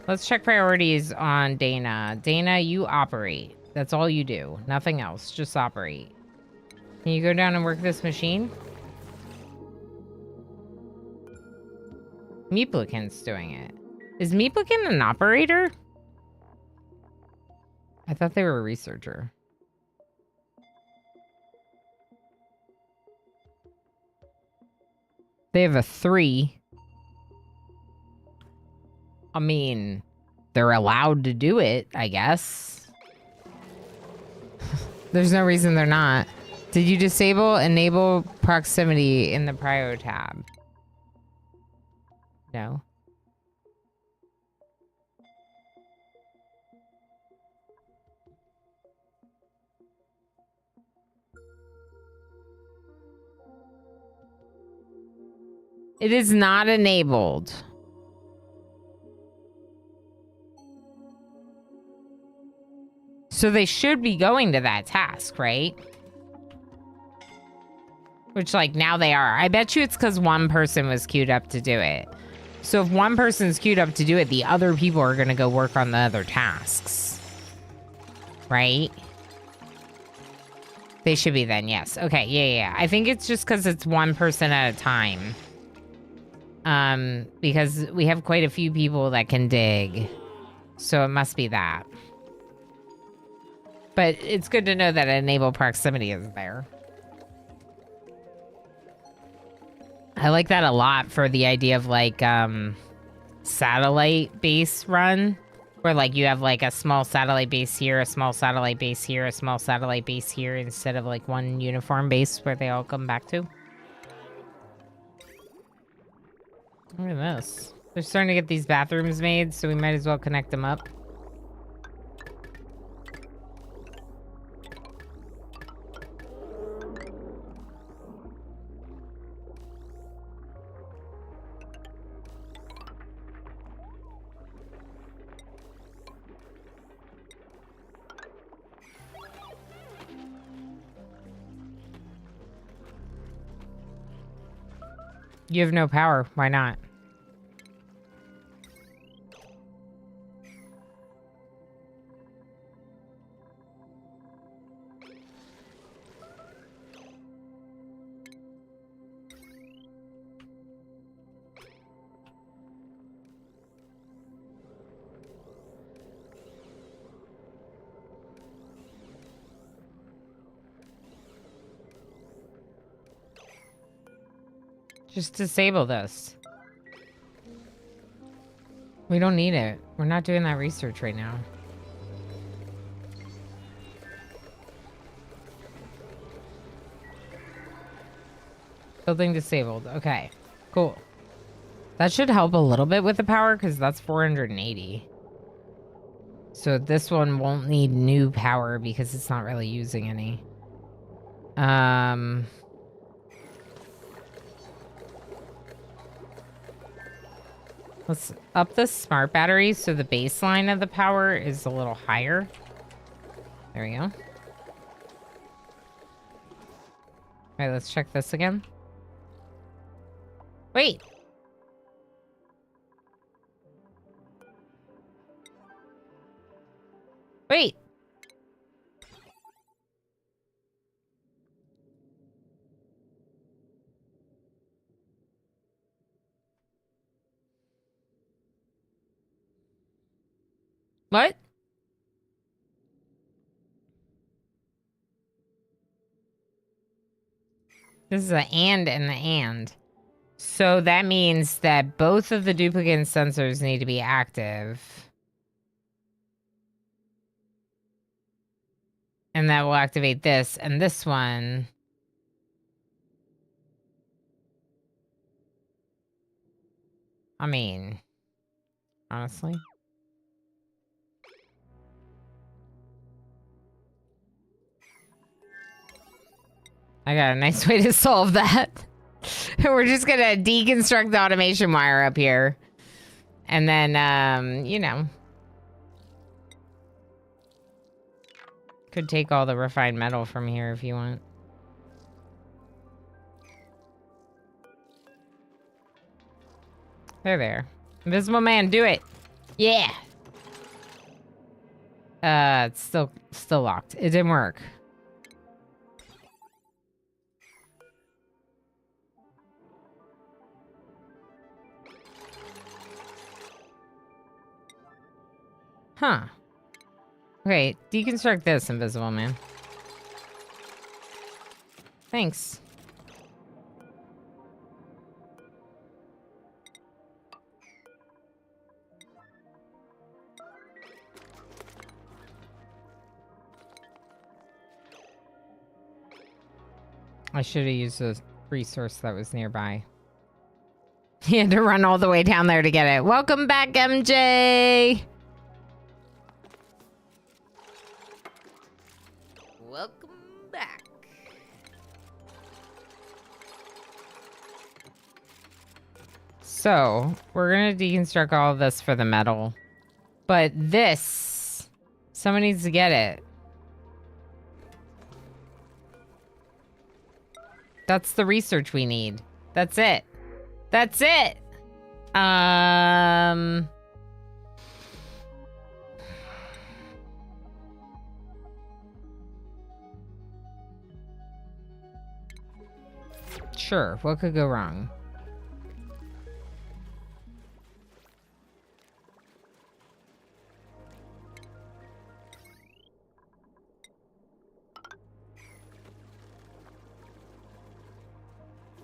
Let's check priorities on Dana. Dana, you operate. That's all you do. Nothing else. Just operate. Can you go down and work this machine? Duplicant's doing it. Is Duplicant an operator? I thought they were a researcher. They have a 3. I mean, they're allowed to do it, I guess. There's no reason they're not. Did you enable proximity in the Prio tab? No. It is not enabled. So they should be going to that task, right? Which, like, now they are. I bet you it's because one person was queued up to do it. So if one person's queued up to do it, the other people are going to go work on the other tasks. Right? They should be then, yes. Okay, yeah. I think it's just because it's one person at a time. Because we have quite a few people that can dig. So it must be that. But it's good to know that enable proximity is there. I like that a lot for the idea of like satellite base run. Where like you have like a small satellite base here, a small satellite base here, a small satellite base here, instead of like one uniform base where they all come back to. Look at this. They're starting to get these bathrooms made, so we might as well connect them up. You have no power. Why not? Just disable this. We don't need it. We're not doing that research right now. Building disabled. Okay, cool. That should help a little bit with the power because that's 480. So this one won't need new power because it's not really using any. Let's up the smart battery so the baseline of the power is a little higher. There we go. Alright, let's check this again. Wait. Wait. What? This is an and and an and. So that means that both of the duplicate sensors need to be active. And that will activate this and this one. I mean, honestly. I got a nice way to solve that. We're just gonna deconstruct the automation wire up here. And then, you know. Could take all the refined metal from here if you want. There. Invisible man, do it. Yeah. It's still locked. It didn't work. Huh. Okay, deconstruct this, invisible man. Thanks. I should have used a resource that was nearby. He had to run all the way down there to get it. Welcome back, MJ! Welcome back. So, we're gonna deconstruct all of this for the metal. But this, someone needs to get it. That's the research we need. That's it. That's it! Sure, what could go wrong?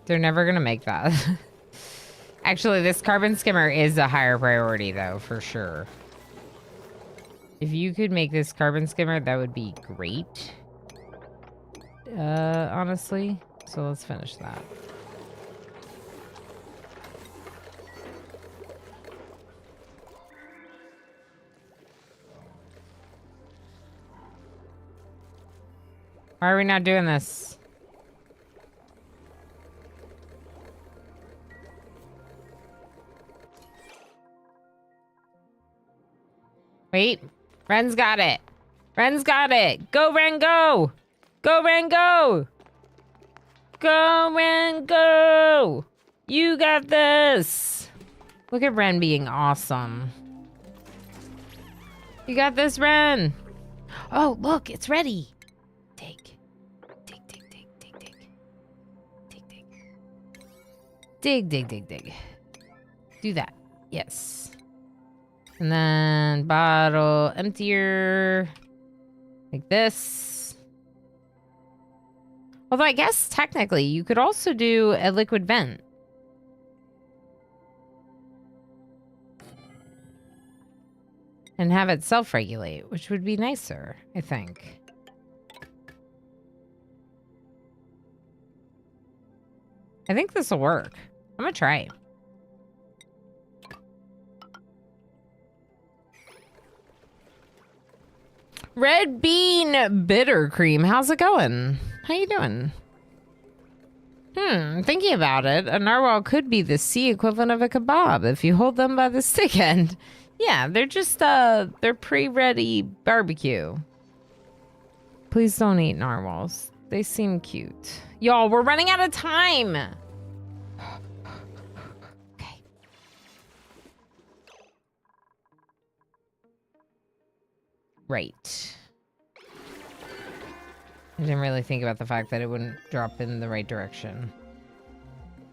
They're never gonna make that. Actually, this carbon skimmer is a higher priority, though, for sure. If you could make this carbon skimmer, that would be great. Honestly. So let's finish that. Why are we not doing this? Wait, Ren's got it. Ren's got it. Go, Ren, go. Go, Ren, go. Go, Ren, go. You got this. Look at Ren being awesome. You got this, Ren. Oh, look, it's ready. Dig. Dig, dig, dig, dig, dig. Dig, dig. Dig, dig, dig, dig. Do that. Yes. And then bottle emptier. Like this. Although I guess technically you could also do a liquid vent. And have it self-regulate, which would be nicer, I think. I think this will work. I'm gonna try. Red bean bitter cream. How's it going? How you doing? Thinking about it, a narwhal could be the sea equivalent of a kebab if you hold them by the stick end. Yeah, they're just, they're pre-ready barbecue. Please don't eat narwhals. They seem cute. Y'all, we're running out of time. Okay. Right. I didn't really think about the fact that it wouldn't drop in the right direction.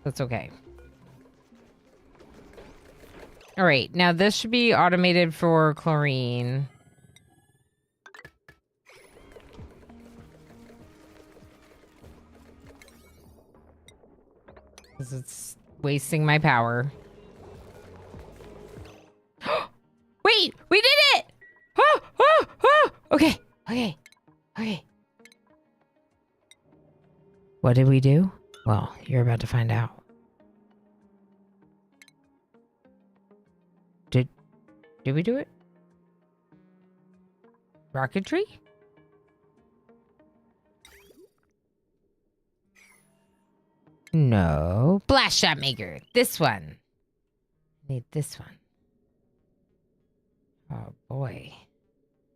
That's okay. All right, now this should be automated for chlorine. Because it's wasting my power. Wait, we did it! Oh, oh, oh! Okay, okay, okay. What did we do? Well, you're about to find out. Did we do it? Rocketry? No. Blast shot maker. This one. Need this one. Oh boy.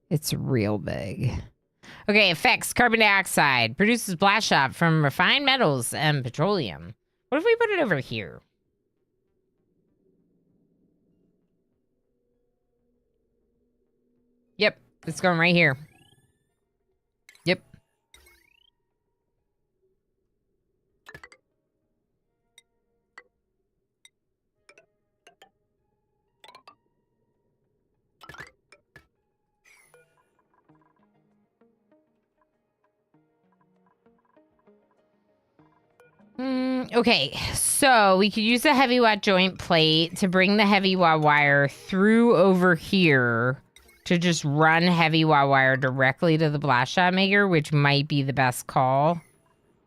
It's real big. Okay, effects. Carbon dioxide. Produces blast shot from refined metals and petroleum. What if we put it over here? Yep, it's going right here. Yep. Okay, so we could use a heavy watt joint plate to bring the heavy watt wire through over here to just run heavy watt wire directly to the blast shot maker, which might be the best call.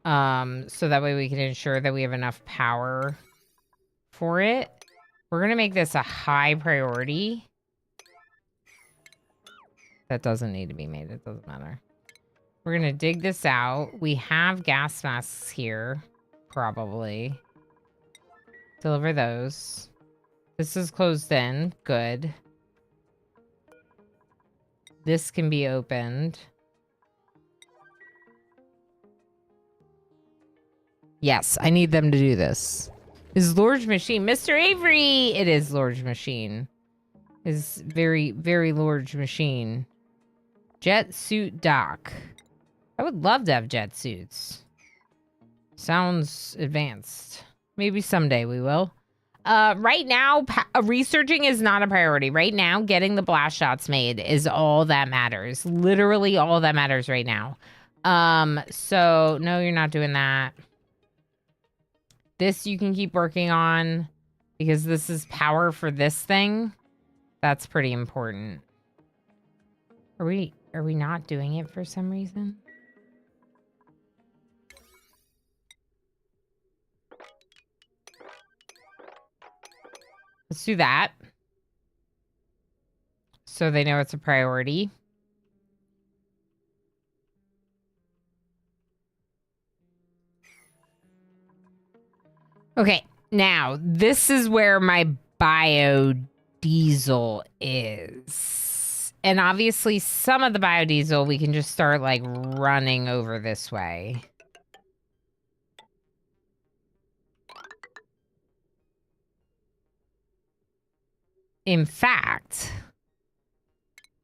So that way we can ensure that we have enough power for it. We're gonna make this a high priority. That doesn't need to be made, it doesn't matter. We're gonna dig this out. We have gas masks here, probably. Deliver those. This is closed in, good. This can be opened. Yes, I need them to do this. Is Lord's machine Mr. Avery? It is Lord's machine. Is very, very Lord's machine. Jet suit dock. I would love to have jet suits. Sounds advanced. Maybe someday we will. Right now, researching is not a priority. Right now, getting the blast shots made is all that matters. Literally all that matters right now. So, no, you're not doing that. This you can keep working on because this is power for this thing. That's pretty important. Are we not doing it for some reason? Let's do that. So they know it's a priority. Okay, now this is where my biodiesel is. And obviously some of the biodiesel we can just start like running over this way. In fact,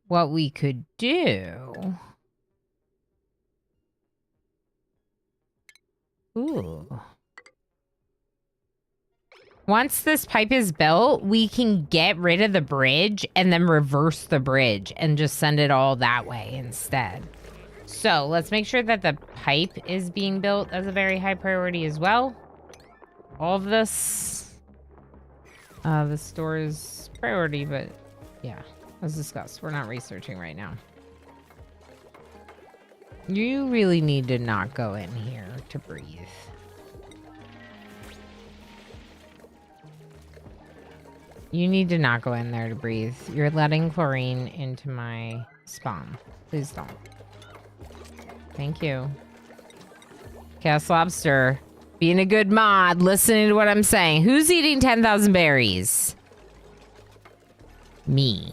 what we could do... Ooh. Once this pipe is built, we can get rid of the bridge and then reverse the bridge and just send it all that way instead. So let's make sure that the pipe is being built as a very high priority as well. All of this. The store is priority, but yeah, as discussed, we're not researching right now. You really need to not go in here to breathe. You need to not go in there to breathe. You're letting chlorine into my spawn. Please don't. Thank you. Chaos Lobster. Being a good mod, listening to what I'm saying. Who's eating 10,000 berries? Me.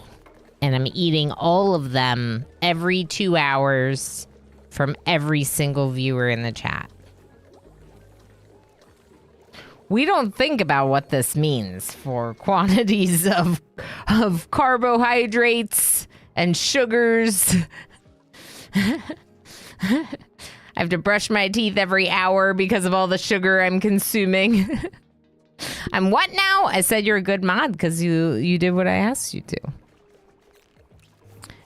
And I'm eating all of them every 2 hours from every single viewer in the chat. We don't think about what this means for quantities of carbohydrates and sugars. I have to brush my teeth every hour because of all the sugar I'm consuming. I'm what now? I said you're a good mod because you did what I asked you to.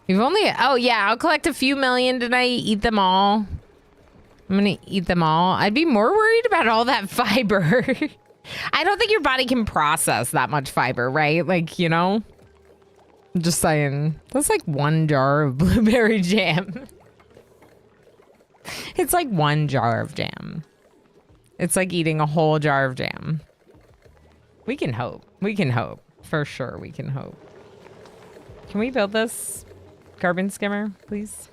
You've only... Oh, yeah, I'll collect a few million tonight, eat them all. I'm gonna eat them all. I'd be more worried about all that fiber. I don't think your body can process that much fiber, right? Like, you know? I'm just saying. That's like 1 jar of blueberry jam. It's like 1 jar of jam. It's like eating a whole jar of jam. We can hope. We can hope. For sure, we can hope. Can we build this carbon skimmer, please?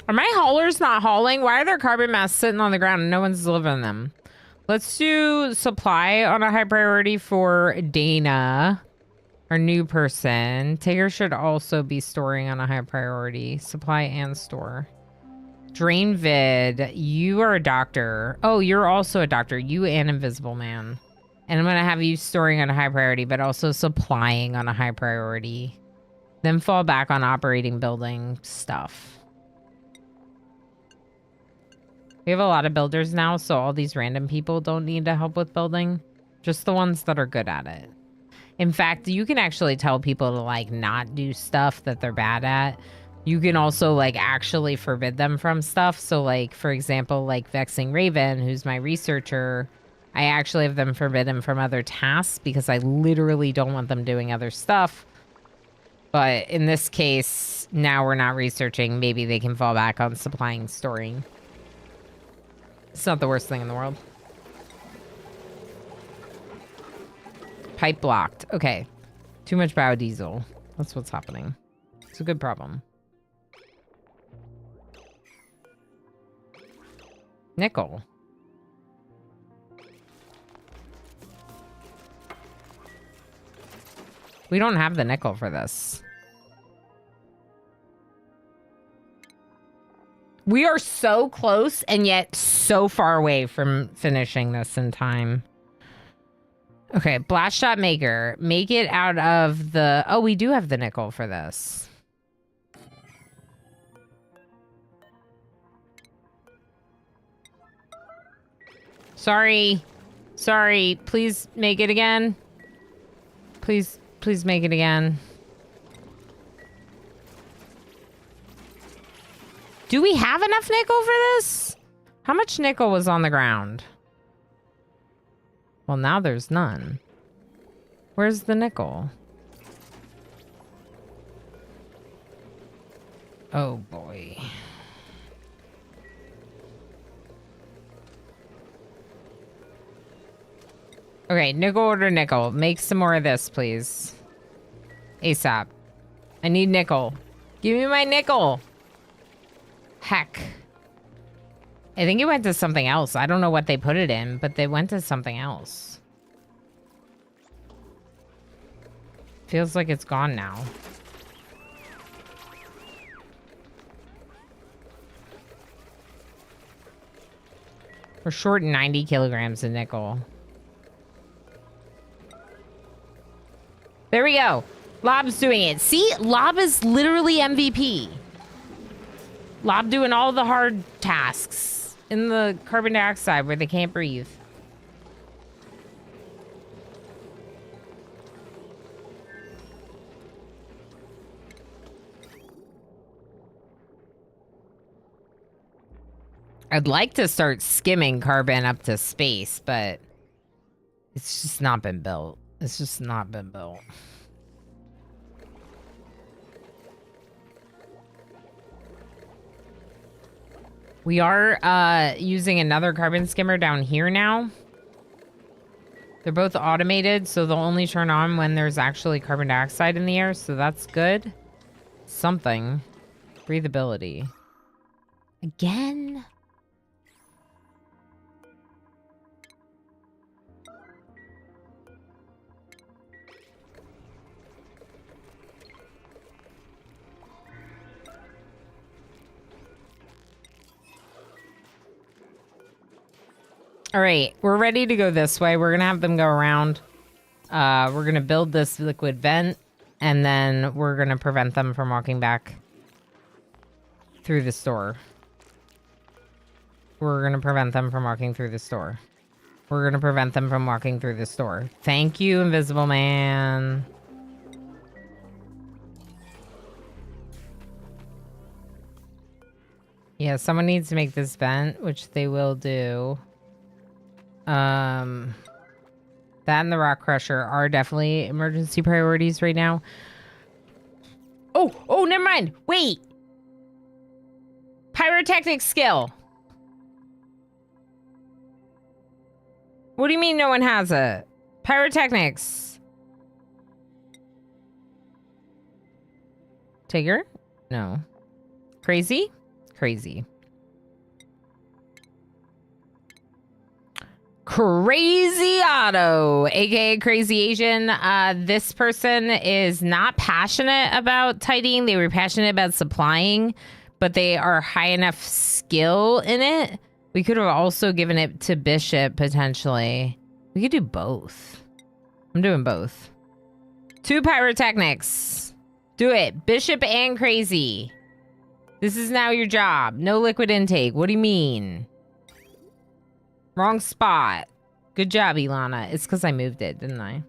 Are my haulers not hauling? Why are there carbon masks sitting on the ground and no one's delivering them? Let's do supply on a high priority for Dana, our new person. Tigger should also be storing on a high priority. Supply and store. Drain vid, you are a doctor. Oh, you're also a doctor. You and Invisible Man. And I'm going to have you storing on a high priority, but also supplying on a high priority. Then fall back on operating building stuff. We have a lot of builders now, so all these random people don't need to help with building. Just the ones that are good at it. In fact, you can actually tell people to, like, not do stuff that they're bad at. You can also, like, actually forbid them from stuff. So, like, for example, like Vexing Raven, who's my researcher, I actually have them forbidden from other tasks because I literally don't want them doing other stuff. But in this case, now we're not researching. Maybe they can fall back on supplying, storing. It's not the worst thing in the world. Pipe blocked. Okay. Too much biodiesel. That's what's happening. It's a good problem. Nickel. We don't have the nickel for this. We are so close and yet so far away from finishing this in time. Okay, blast shot maker. Make it out of the... Oh, we do have the nickel for this. Sorry. Sorry. Please make it again. Please make it again. Do we have enough nickel for this? How much nickel was on the ground? Well, now there's none. Where's the nickel? Oh, boy. Okay, nickel order nickel. Make some more of this, please. ASAP. I need nickel. Give me my nickel. Heck. I think it went to something else. I don't know what they put it in, but they went to something else. Feels like it's gone now. We're short 90 kilograms of nickel. There we go. Lob's doing it. See? Lob is literally MVP. Lob doing all the hard tasks in the carbon dioxide where they can't breathe. I'd like to start skimming carbon up to space, but it's just not been built. It's just not been built. We are using another carbon skimmer down here now. They're both automated, so they'll only turn on when there's actually carbon dioxide in the air, so that's good. something. Breathability. Again? All right, we're ready to go this way. We're gonna have them go around. We're gonna build this liquid vent, and then we're gonna prevent them from walking back through the store. We're gonna prevent them from walking through the store. We're gonna prevent them from walking through the store. Thank you, Invisible Man. Yeah, someone needs to make this vent, which they will do. That and the rock crusher are definitely emergency priorities right now. Oh, never mind. Wait. Pyrotechnic skill. What do you mean no one has it? Pyrotechnics. Tigger? No. Crazy? Crazy. Crazy Otto, aka Crazy Asian. This person is not passionate about tidying. They were passionate about supplying, but they are high enough skill in it. We could have also given it to Bishop, potentially. We could do both. I'm doing both. 2 pyrotechnics. Do it. Bishop and Crazy. This is now your job. No liquid intake. What do you mean? Wrong spot. Good job, Ilana. It's because I moved it, didn't I?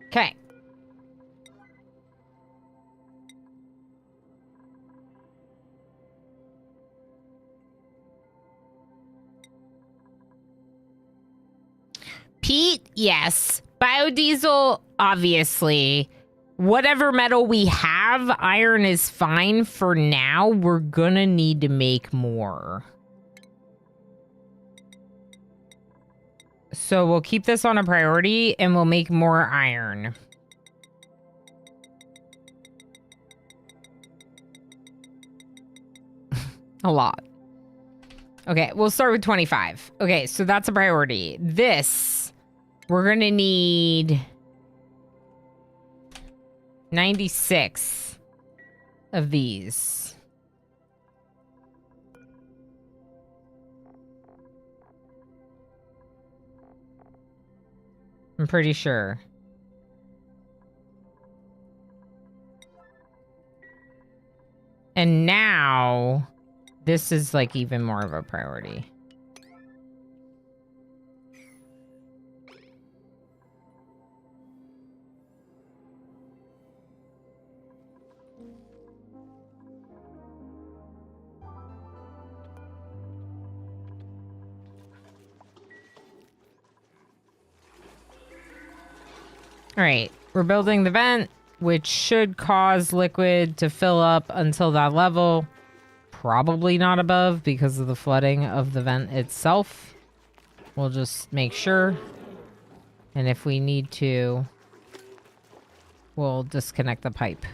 Okay. Pete, yes. Biodiesel, obviously. Whatever metal we have, iron is fine for now. We're gonna need to make more. So we'll keep this on a priority and we'll make more iron. A lot. Okay, we'll start with 25. Okay, so that's a priority. This, we're gonna need 96 of these. I'm pretty sure. And now, this is like even more of a priority. All right, we're building the vent, which should cause liquid to fill up until that level. Probably not above because of the flooding of the vent itself. We'll just make sure. And if we need to, we'll disconnect the pipe.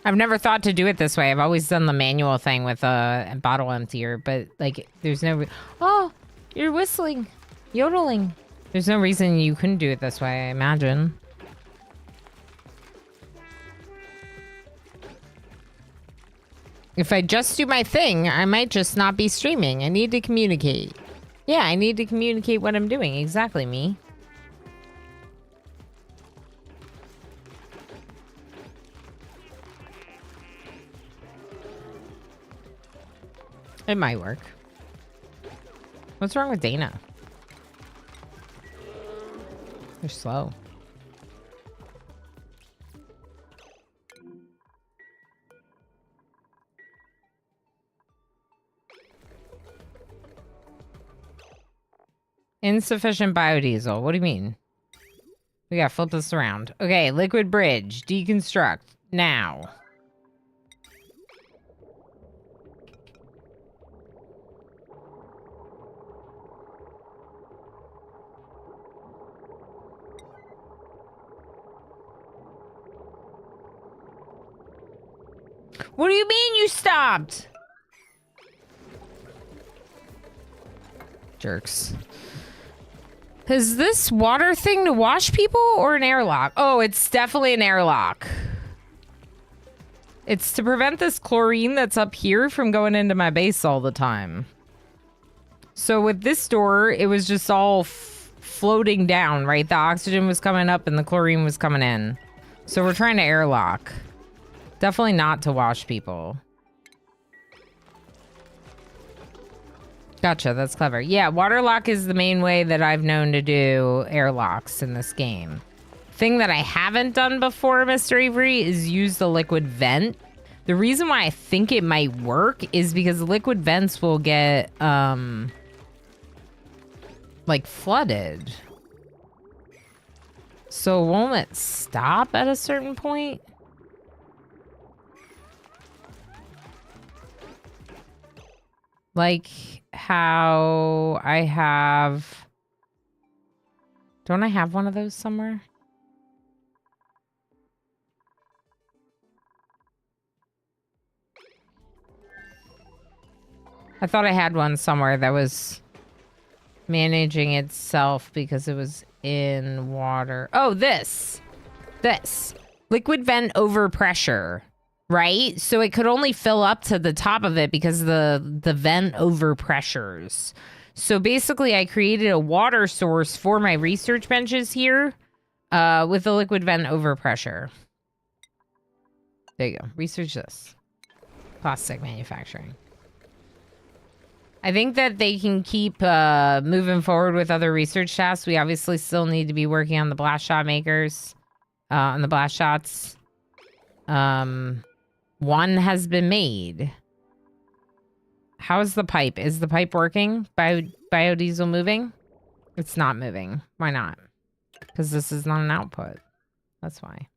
I've never thought to do it this way. I've always done the manual thing with a bottle emptier, but like there's no... Oh, you're whistling, yodeling. There's no reason you couldn't do it this way, I imagine. If I just do my thing, I might just not be streaming. I need to communicate. Yeah, I need to communicate what I'm doing. Exactly, me. It might work. What's wrong with Dana? They're slow. Insufficient biodiesel. What do you mean? We gotta flip this around. Okay, liquid bridge. Deconstruct. Now. What do you mean you stopped? Jerks. Is this water thing to wash people or an airlock? Oh, it's definitely an airlock. It's to prevent this chlorine that's up here from going into my base all the time. So with this door, it was just all floating down, right? The oxygen was coming up and the chlorine was coming in. So we're trying to airlock. Definitely not to wash people. Gotcha, that's clever. Yeah, waterlock is the main way that I've known to do airlocks in this game. Thing that I haven't done before, Mr. Avery, is use the liquid vent. The reason why I think it might work is because liquid vents will get, like, flooded. So won't it stop at a certain point? Like how I have... Don't I have one of those somewhere? I thought I had one somewhere that was managing itself because it was in water. Oh, this. This. Liquid vent over pressure. Right? So it could only fill up to the top of it because the vent over pressures. So basically I created a water source for my research benches here with the liquid vent over pressure. There you go. Research this. Plastic manufacturing. I think that they can keep moving forward with other research tasks. We obviously still need to be working on the blast shot makers, on the blast shots. One has been made. How is the pipe? Is the pipe working? Biodiesel moving? It's not moving. Why not? Because this is not an output. That's why.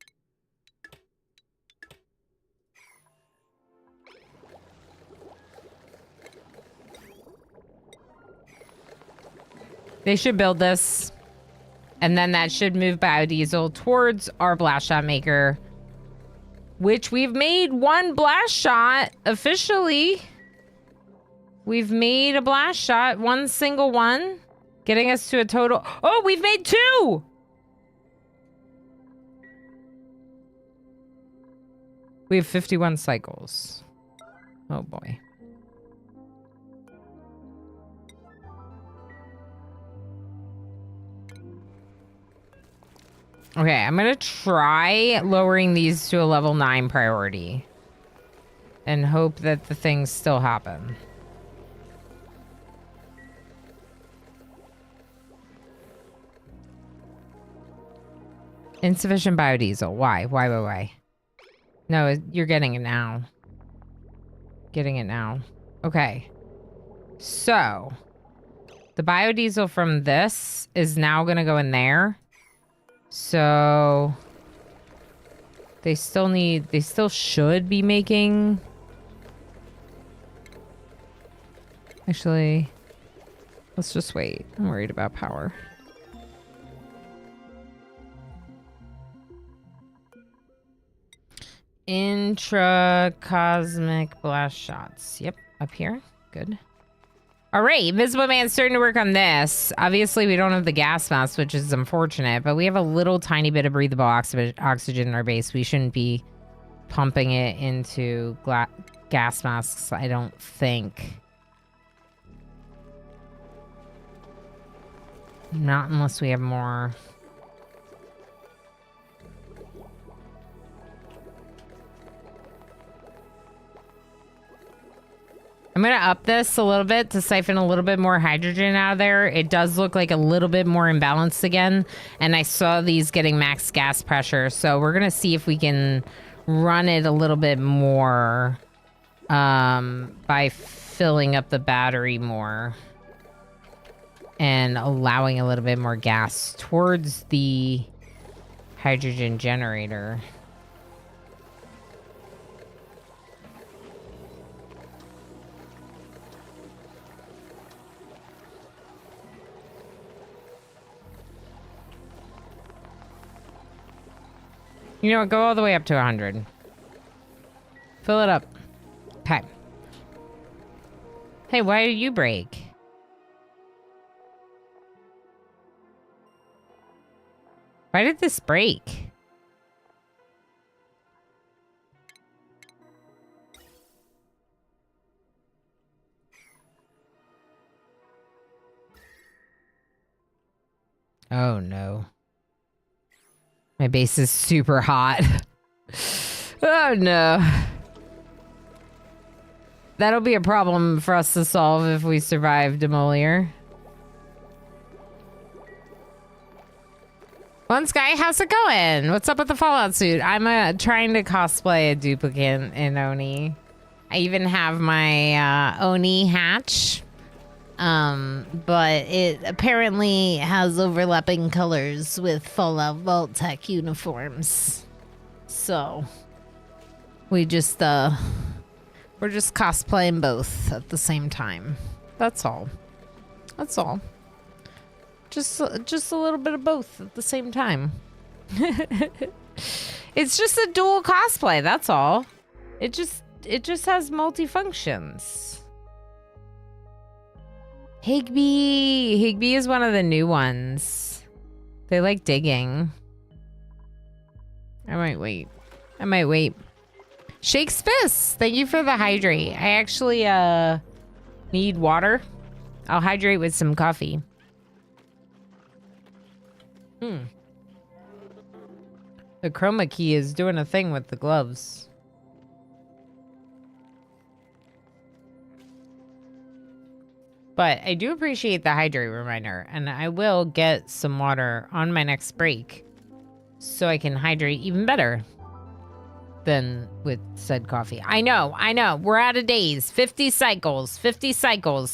They should build this. And then that should move biodiesel towards our blast shot maker. Which we've made one blast shot officially. We've made a blast shot, one single one, getting us to a total. Oh, we've made 2. We have 51 cycles. Oh boy. Okay, I'm gonna try lowering these to a level 9 priority. And hope that the things still happen. Insufficient biodiesel. Why? Why? No, you're getting it now. Getting it now. Okay. So, the biodiesel from this is now gonna go in there. So they still should be making. Actually, let's just wait. I'm worried about power. Intra-cosmic blast shots. Yep, up here. Good. All right, Invisible Man's starting to work on this. Obviously, we don't have the gas mask, which is unfortunate, but we have a little tiny bit of breathable oxygen in our base. We shouldn't be pumping it into gas masks, I don't think. Not unless we have more. I'm going to up this a little bit to siphon a little bit more hydrogen out of there. It does look like a little bit more imbalanced again. And I saw these getting max gas pressure. So we're going to see if we can run it a little bit more by filling up the battery more. And allowing a little bit more gas towards the hydrogen generator. You know what? Go all the way up to 100. Fill it up. Okay. Hey, why did you break? Why did this break? Oh no. My base is super hot. Oh no. That'll be a problem for us to solve if we survive Demolier. One Sky, how's it going? What's up with the Fallout suit? I'm trying to cosplay a Duplicant in Oni. I even have my Oni hatch. But it apparently has overlapping colors with Fallout Vault Tech uniforms. So we just we're just cosplaying both at the same time. That's all. That's all. Just a little bit of both at the same time. It's just a dual cosplay, that's all. It just has multi-functions. Higby is one of the new ones. They like digging. I might wait. Shakes Fist, thank you for the hydrate. I actually need water. I'll hydrate with some coffee. The chroma key is doing a thing with the gloves. But I do appreciate the hydrate reminder, and I will get some water on my next break so I can hydrate even better than with said coffee. I know. We're out of days. 50 cycles.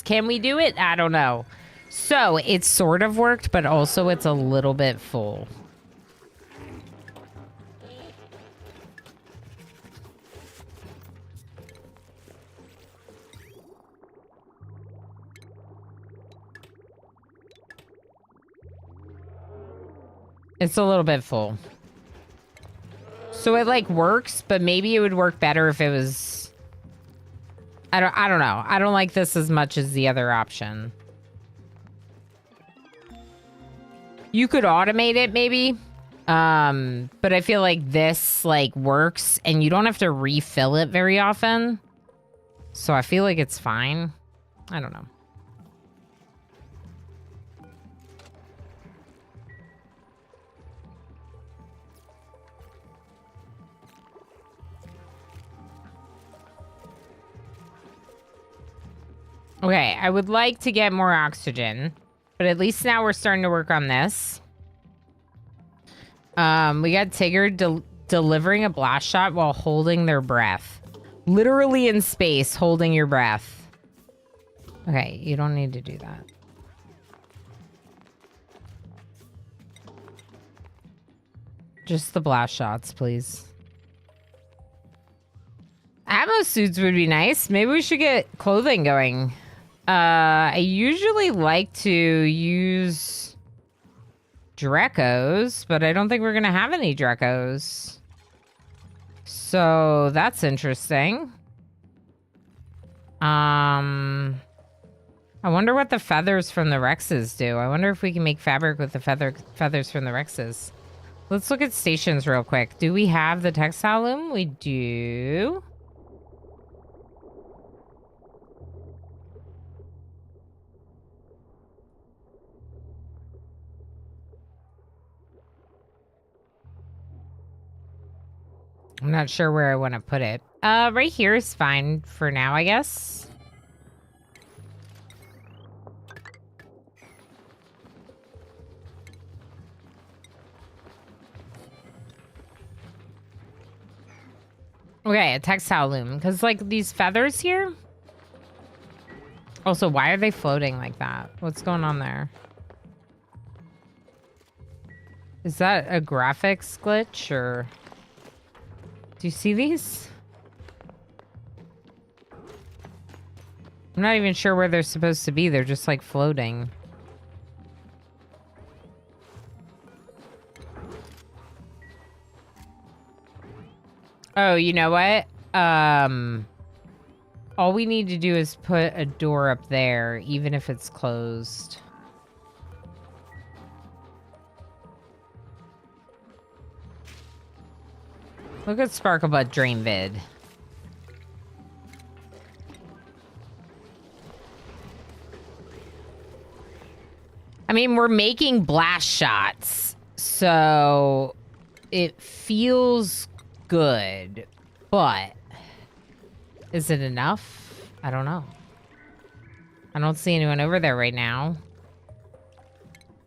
Can we do it? I don't know. So it sort of worked, but also it's a little bit full. It's a little bit full. So it like works, but maybe it would work better if it was... I don't know. I don't like this as much as the other option. You could automate it maybe. But I feel like this like works and you don't have to refill it very often. So I feel like it's fine. I don't know. Okay, I would like to get more oxygen, but at least now we're starting to work on this. We got Tigger delivering a blast shot while holding their breath. Literally in space, holding your breath. Okay, you don't need to do that. Just the blast shots, please. Ammo suits would be nice. Maybe we should get clothing going. I usually like to use Drecos, but I don't think we're gonna have any Drecos. So that's interesting. I wonder what the feathers from the Rexes do. I wonder if we can make fabric with the feathers from the Rexes. Let's look at stations real quick. Do we have the textile loom? We do. I'm not sure where I want to put it. Right here is fine for now, I guess. Okay, a textile loom. Because, like, these feathers here... Also, why are they floating like that? What's going on there? Is that a graphics glitch or... Do you see these? I'm not even sure where they're supposed to be. They're just like floating. Oh, you know what? All we need to do is put a door up there, even if it's closed. Look at Sparklebutt Dream Vid. I mean, we're making blast shots, so it feels good, but is it enough? I don't know. I don't see anyone over there right now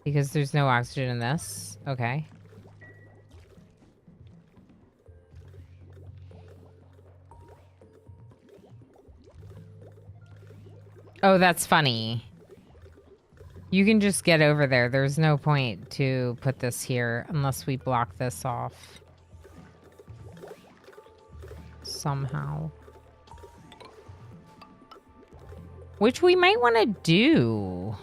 because there's no oxygen in this. Okay. Oh, that's funny. You can just get over there. There's no point to put this here unless we block this off. Somehow. Which we might want to do.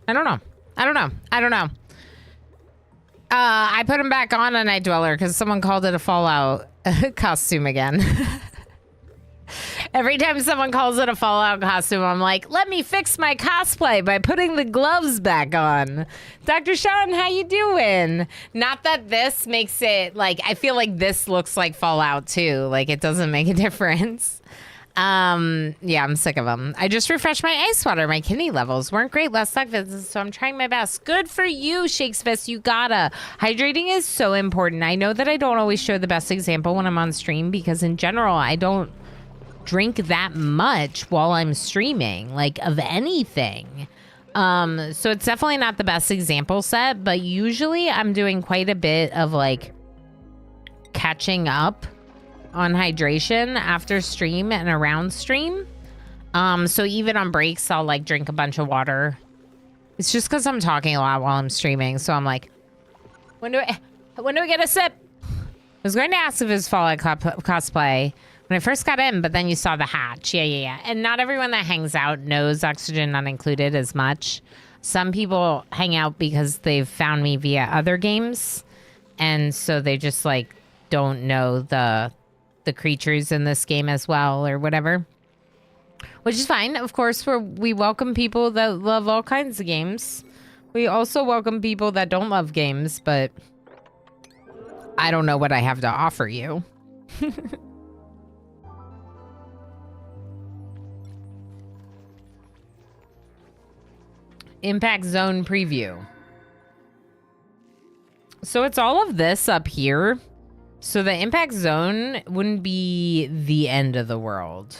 I don't know. I put him back on a Night Dweller because someone called it a Fallout costume again. Every time someone calls it a Fallout costume, I'm like, let me fix my cosplay by putting the gloves back on. Dr. Sean, how you doing? Not that this makes it, like, I feel like this looks like Fallout too. Like, it doesn't make a difference. Yeah, I'm sick of them. I just refreshed my ice water. My kidney levels weren't great last night, so I'm trying my best. Good for you, Shakesfest. You gotta. Hydrating is so important. I know that I don't always show the best example when I'm on stream because in general, I don't drink that much while I'm streaming, like of anything. So it's definitely not the best example set, but usually I'm doing quite a bit of like catching up on hydration after stream and around stream. So even on breaks, I'll like drink a bunch of water. It's just because I'm talking a lot while I'm streaming. So I'm like, when do I get a sip? I was going to ask if it was Fallout cosplay when I first got in, but then you saw the hatch. Yeah. And not everyone that hangs out knows Oxygen Not Included as much. Some people hang out because they've found me via other games. And so they just like don't know the creatures in this game as well or whatever, which is fine. Of course, we welcome people that love all kinds of games. We also welcome people that don't love games, but I don't know what I have to offer you. Impact Zone preview. So it's all of this up here. So the impact zone wouldn't be the end of the world.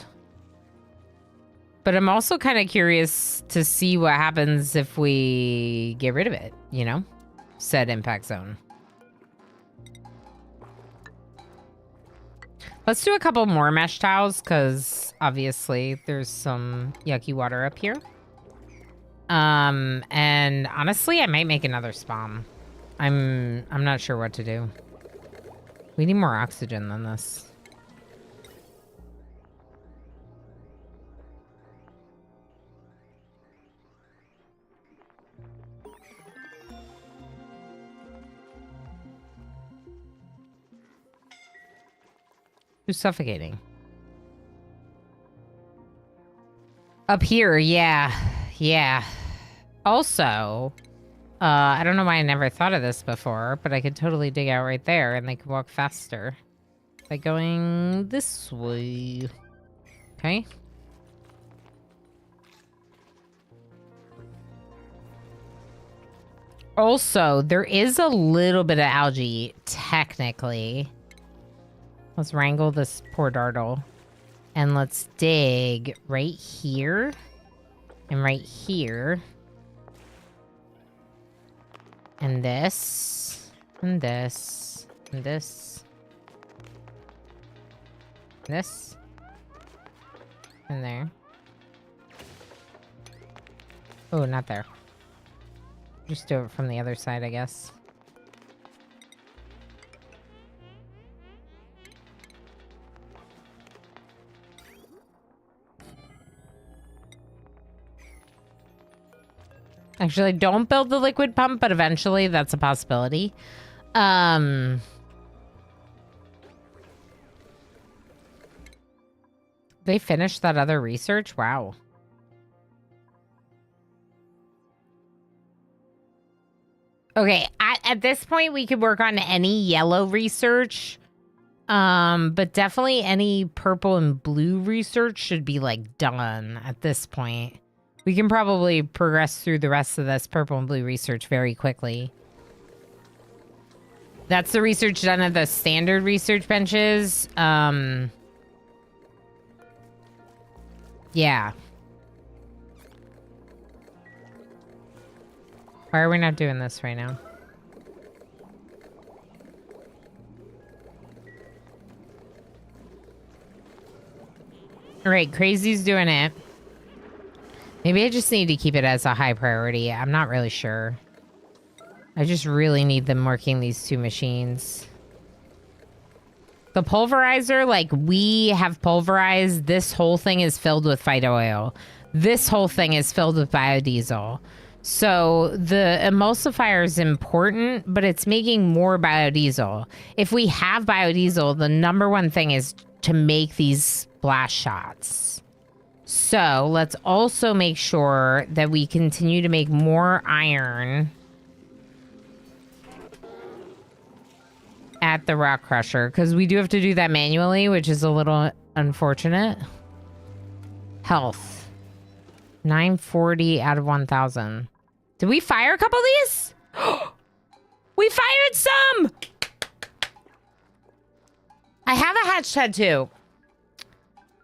But I'm also kind of curious to see what happens if we get rid of it, you know? Said impact zone. Let's do a couple more mesh tiles because obviously there's some yucky water up here. And honestly, I might make another spawn. I'm not sure what to do. We need more oxygen than this. Who's suffocating? Up here, yeah. Also, I don't know why I never thought of this before, but I could totally dig out right there and they could walk faster by going this way. Okay. Also, there is a little bit of algae, technically. Let's wrangle this poor dartle. And let's dig right here. And right here. And this. And this. And this. This. In there. Oh, not there. Just do it from the other side, I guess. Actually, don't build the liquid pump, but eventually that's a possibility. They finished that other research? Wow. Okay, at this point, we could work on any yellow research. But definitely any purple and blue research should be, like, done at this point. We can probably progress through the rest of this purple and blue research very quickly. That's the research done at the standard research benches. Yeah. Why are we not doing this right now? All right, Crazy's doing it. Maybe I just need to keep it as a high priority. I'm not really sure. I just really need them working these two machines. The pulverizer, like, we have pulverized. This whole thing is filled with phyto oil. This whole thing is filled with biodiesel. So the emulsifier is important, but it's making more biodiesel. If we have biodiesel, the number one thing is to make these blast shots. So let's also make sure that we continue to make more iron at the rock crusher, because we do have to do that manually, which is a little unfortunate. Health 940 out of 1,000. Did we fire a couple of these? We fired some. I have a hatch tattoo.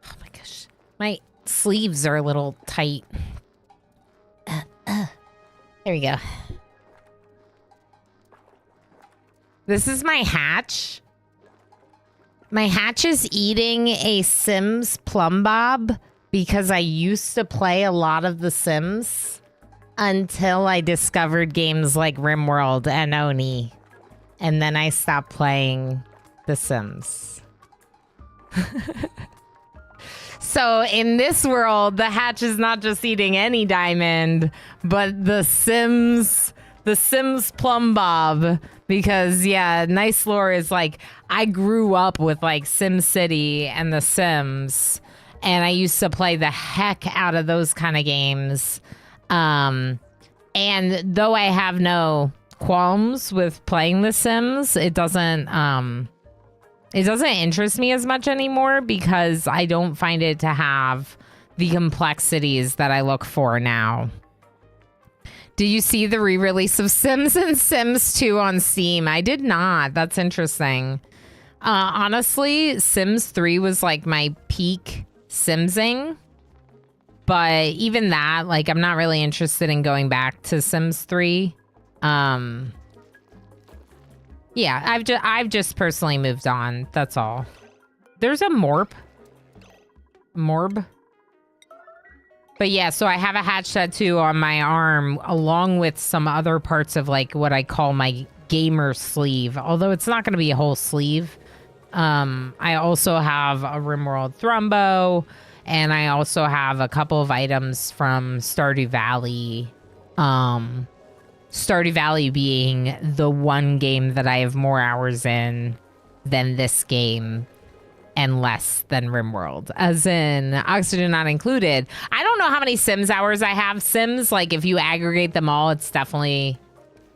Oh my gosh, my sleeves are a little tight. There we go. This is my hatch. My hatch is eating a Sims plumb bob because I used to play a lot of The Sims until I discovered games like RimWorld and Oni. And then I stopped playing The Sims. So in this world, the hatch is not just eating any diamond, but the Sims plumb bob. Because, yeah, Nice Lore is like, I grew up with, like, SimCity and The Sims. And I used to play the heck out of those kind of games. And though I have no qualms with playing The Sims, it doesn't interest me as much anymore because I don't find it to have the complexities that I look for now. Did you see the re-release of Sims and Sims 2 on Steam? I did not. That's interesting. Honestly, Sims 3 was like my peak Simsing. But even that, like, I'm not really interested in going back to Sims 3. Yeah, I've just personally moved on. That's all. There's a Morb. But yeah, so I have a hatch tattoo on my arm along with some other parts of, like, what I call my gamer sleeve. Although it's not going to be a whole sleeve. I also have a RimWorld Thrumbo. And I also have a couple of items from Stardew Valley. Stardew Valley being the one game that I have more hours in than this game. And less than RimWorld, as in Oxygen not included. I don't know how many Sims hours I have. Sims, like, if you aggregate them all, it's definitely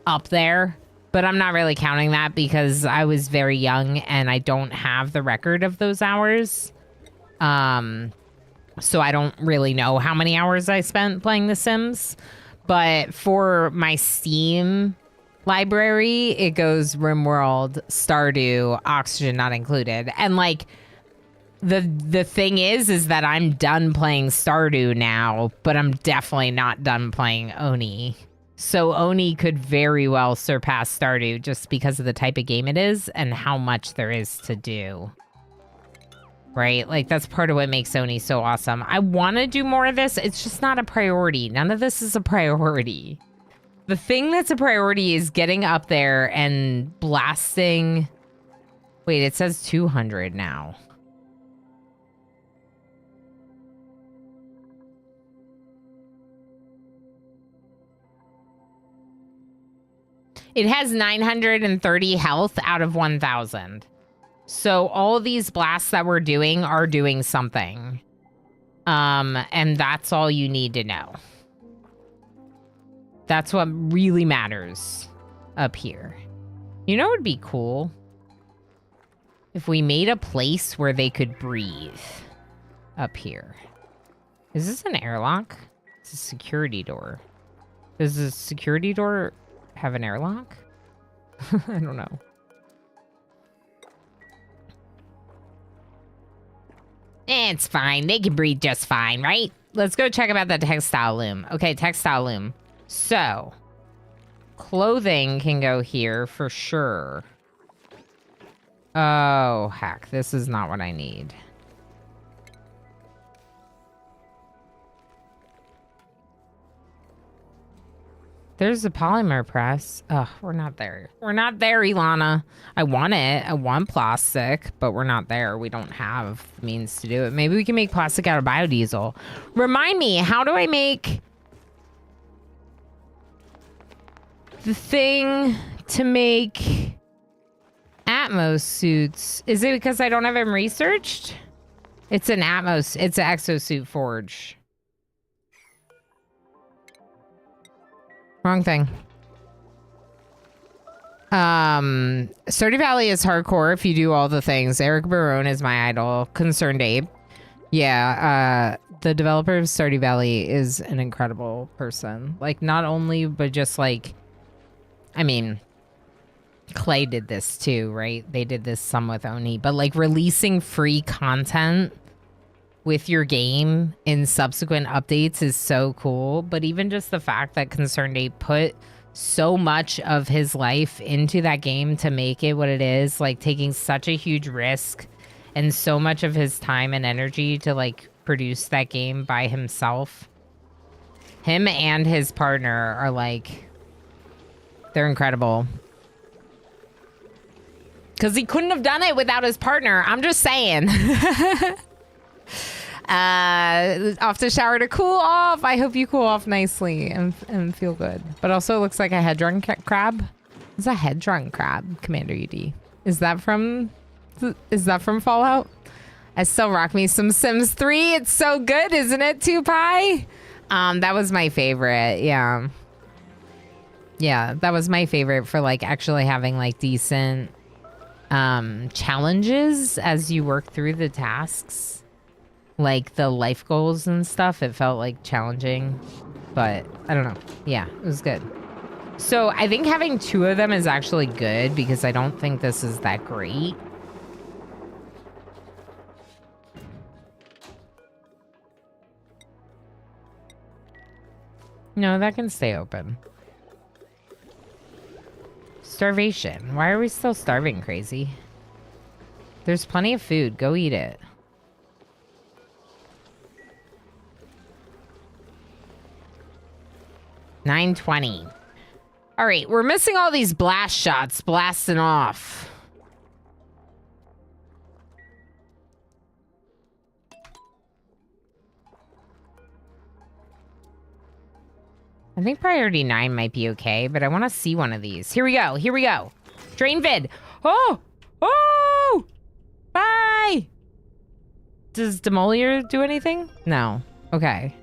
up there. But I'm not really counting that because I was very young and I don't have the record of those hours. So I don't really know how many hours I spent playing The Sims. But for my Steam library, it goes RimWorld, Stardew, Oxygen not included. And, like, the thing is that I'm done playing Stardew now, but I'm definitely not done playing Oni. So Oni could very well surpass Stardew just because of the type of game it is and how much there is to do. right? Like, that's part of what makes Sony so awesome. I want to do more of this. It's just not a priority. None of this is a priority. The thing that's a priority is getting up there and blasting. Wait, it says 200 now. It has 930 health out of 1,000. So all these blasts that we're doing are doing something. And that's all you need to know. That's what really matters up here. You know what would be cool? If we made a place where they could breathe up here. Is this an airlock? It's a security door. Does the security door have an airlock? I don't know. It's fine. They can breathe just fine, right? Let's go check about the textile loom. Okay, textile loom. So, clothing can go here for sure. Oh, heck. This is not what I need. There's a polymer press. Ugh, we're not there. We're not there, Ilana. I want it. I want plastic, but we're not there. We don't have the means to do it. Maybe we can make plastic out of biodiesel. Remind me, how do I make the thing to make Atmos suits? Is it because I don't have them researched? It's an Atmos. It's an exosuit forge. Wrong thing. Stardew Valley is hardcore if you do all the things. Eric Barone is my idol. Concerned Ape. Yeah, the developer of Stardew Valley is an incredible person. Like, not only, but just like, I mean, Clay did this too, right? They did this some with Oni, but like releasing free content with your game in subsequent updates is so cool. But even just the fact that Concerned Ape put so much of his life into that game to make it what it is, like taking such a huge risk and so much of his time and energy to like produce that game by himself. Him and his partner are like, they're incredible. Because he couldn't have done it without his partner. I'm just saying. Off to shower to cool off. I hope you cool off nicely and feel good. But also it looks like a hedron crab. It's a hedron crab, Commander UD. Is that from Fallout? I still rock me some Sims 3. It's so good, isn't it, 2Pi? That was my favorite. Yeah. Yeah, that was my favorite for like actually having like decent challenges as you work through the tasks. Like the life goals and stuff, it felt like challenging, but I don't know. Yeah, it was good. So I think having 2 of them is actually good because I don't think this is that great. No, that can stay open. Starvation. Why are we still starving, crazy? There's plenty of food. Go eat it. $9.20. All right, we're missing all these blast shots blasting off. I think priority 9 might be okay, but I want to see one of these. Here we go. Here we go. Drain vid. Oh! Oh! Bye! Does Demolier do anything? No. Okay.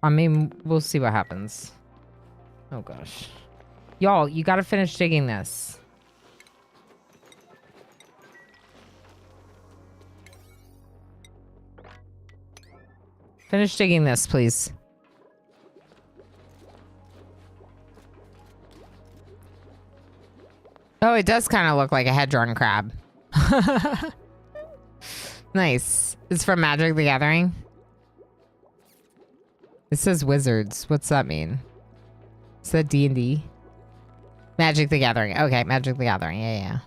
I mean, we'll see what happens. Oh, gosh. Y'all, you gotta finish digging this. Finish digging this, please. Oh, it does kind of look like a hedron crab. Nice. It's from Magic the Gathering. It says wizards. What's that mean? Is that D&D? Magic the Gathering. Okay, Magic the Gathering. Yeah, yeah.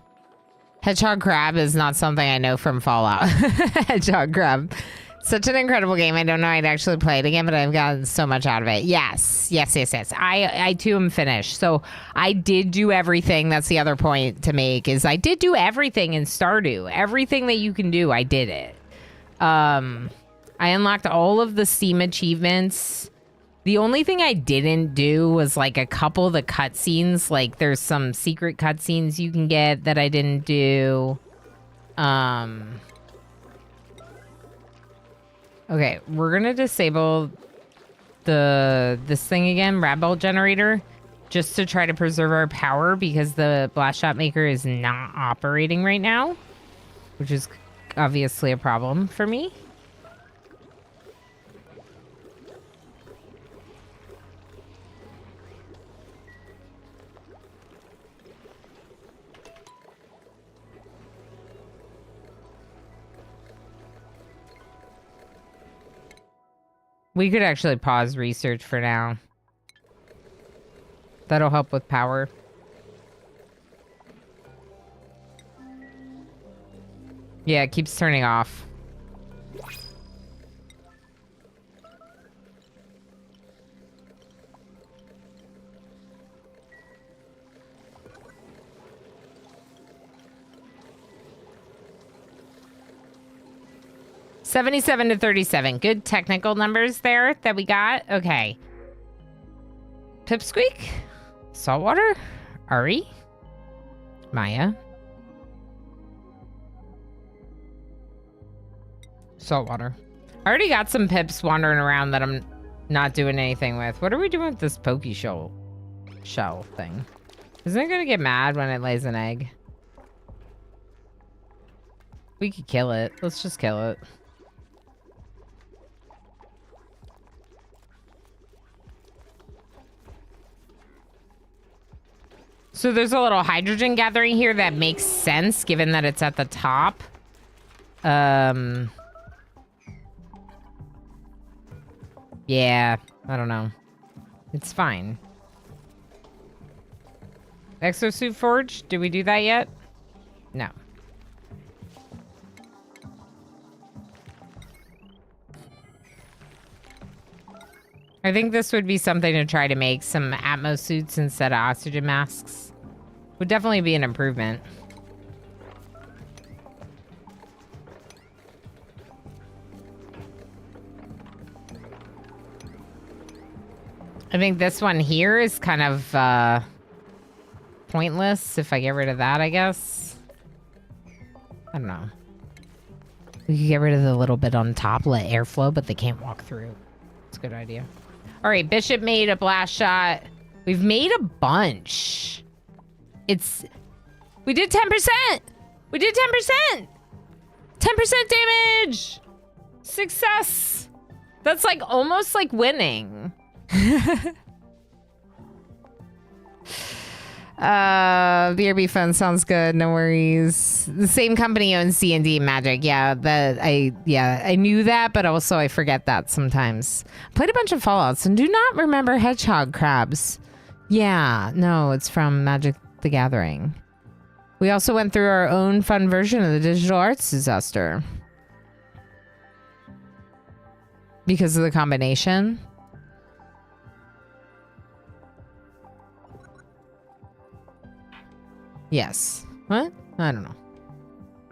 Hedgehog Crab is not something I know from Fallout. Hedgehog Crab. Such an incredible game. I don't know I'd actually play it again, but I've gotten so much out of it. Yes. I too am finished. So I did do everything. That's the other point to make is I did do everything in Stardew. Everything that you can do, I did it. I unlocked all of the Steam achievements. The only thing I didn't do was like a couple of the cutscenes. Like there's some secret cutscenes you can get that I didn't do. Okay, we're gonna disable this thing again, rat bolt generator, just to try to preserve our power because the blast shot maker is not operating right now, which is obviously a problem for me. We could actually pause research for now. That'll help with power. Yeah, it keeps turning off. $77 to $37. Good technical numbers there that we got. Okay. Pipsqueak. Saltwater. Ari. Maya. Saltwater. I already got some pips wandering around that I'm not doing anything with. What are we doing with this pokey shell thing? Isn't it gonna get mad when it lays an egg? We could kill it. Let's just kill it. So there's a little hydrogen gathering here that makes sense given that it's at the top. Yeah, I don't know. It's fine. Exosuit Forge, did we do that yet? No. I think this would be something to try to make some Atmos suits instead of oxygen masks. Would definitely be an improvement. I think this one here is kind of pointless if I get rid of that, I guess. I don't know. We could get rid of the little bit on top, let airflow, but they can't walk through. It's a good idea. All right, Bishop made a blast shot. We've made a bunch. We did 10%. We did 10%. 10% damage. Success. That's like almost like winning. BRB fun sounds good. No worries. The same company owns C&D Magic. Yeah, I knew that, but also I forget that sometimes. Played a bunch of Fallouts and do not remember hedgehog crabs. Yeah, no, it's from Magic the Gathering. We also went through our own fun version of the digital arts disaster because of the combination. Yes. What? I don't know.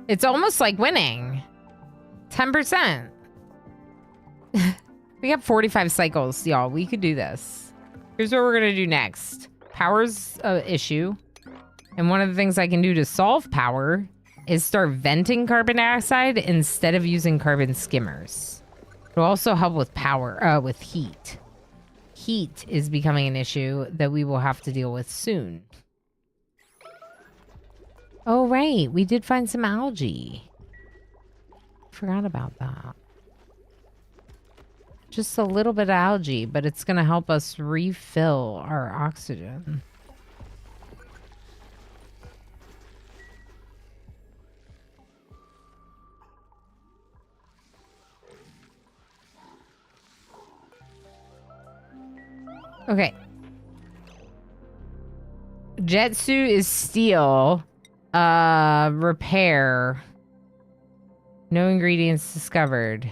It's almost like winning. 10%. We got 45 cycles, y'all. We could do this. Here's what we're going to do next. Power's an issue. And one of the things I can do to solve power is start venting carbon dioxide instead of using carbon skimmers. It'll also help with power, with heat. Heat is becoming an issue that we will have to deal with soon. Oh, right. We did find some algae. Forgot about that. Just a little bit of algae, but it's going to help us refill our oxygen. Okay. Jet suit is steel. Repair. No ingredients discovered.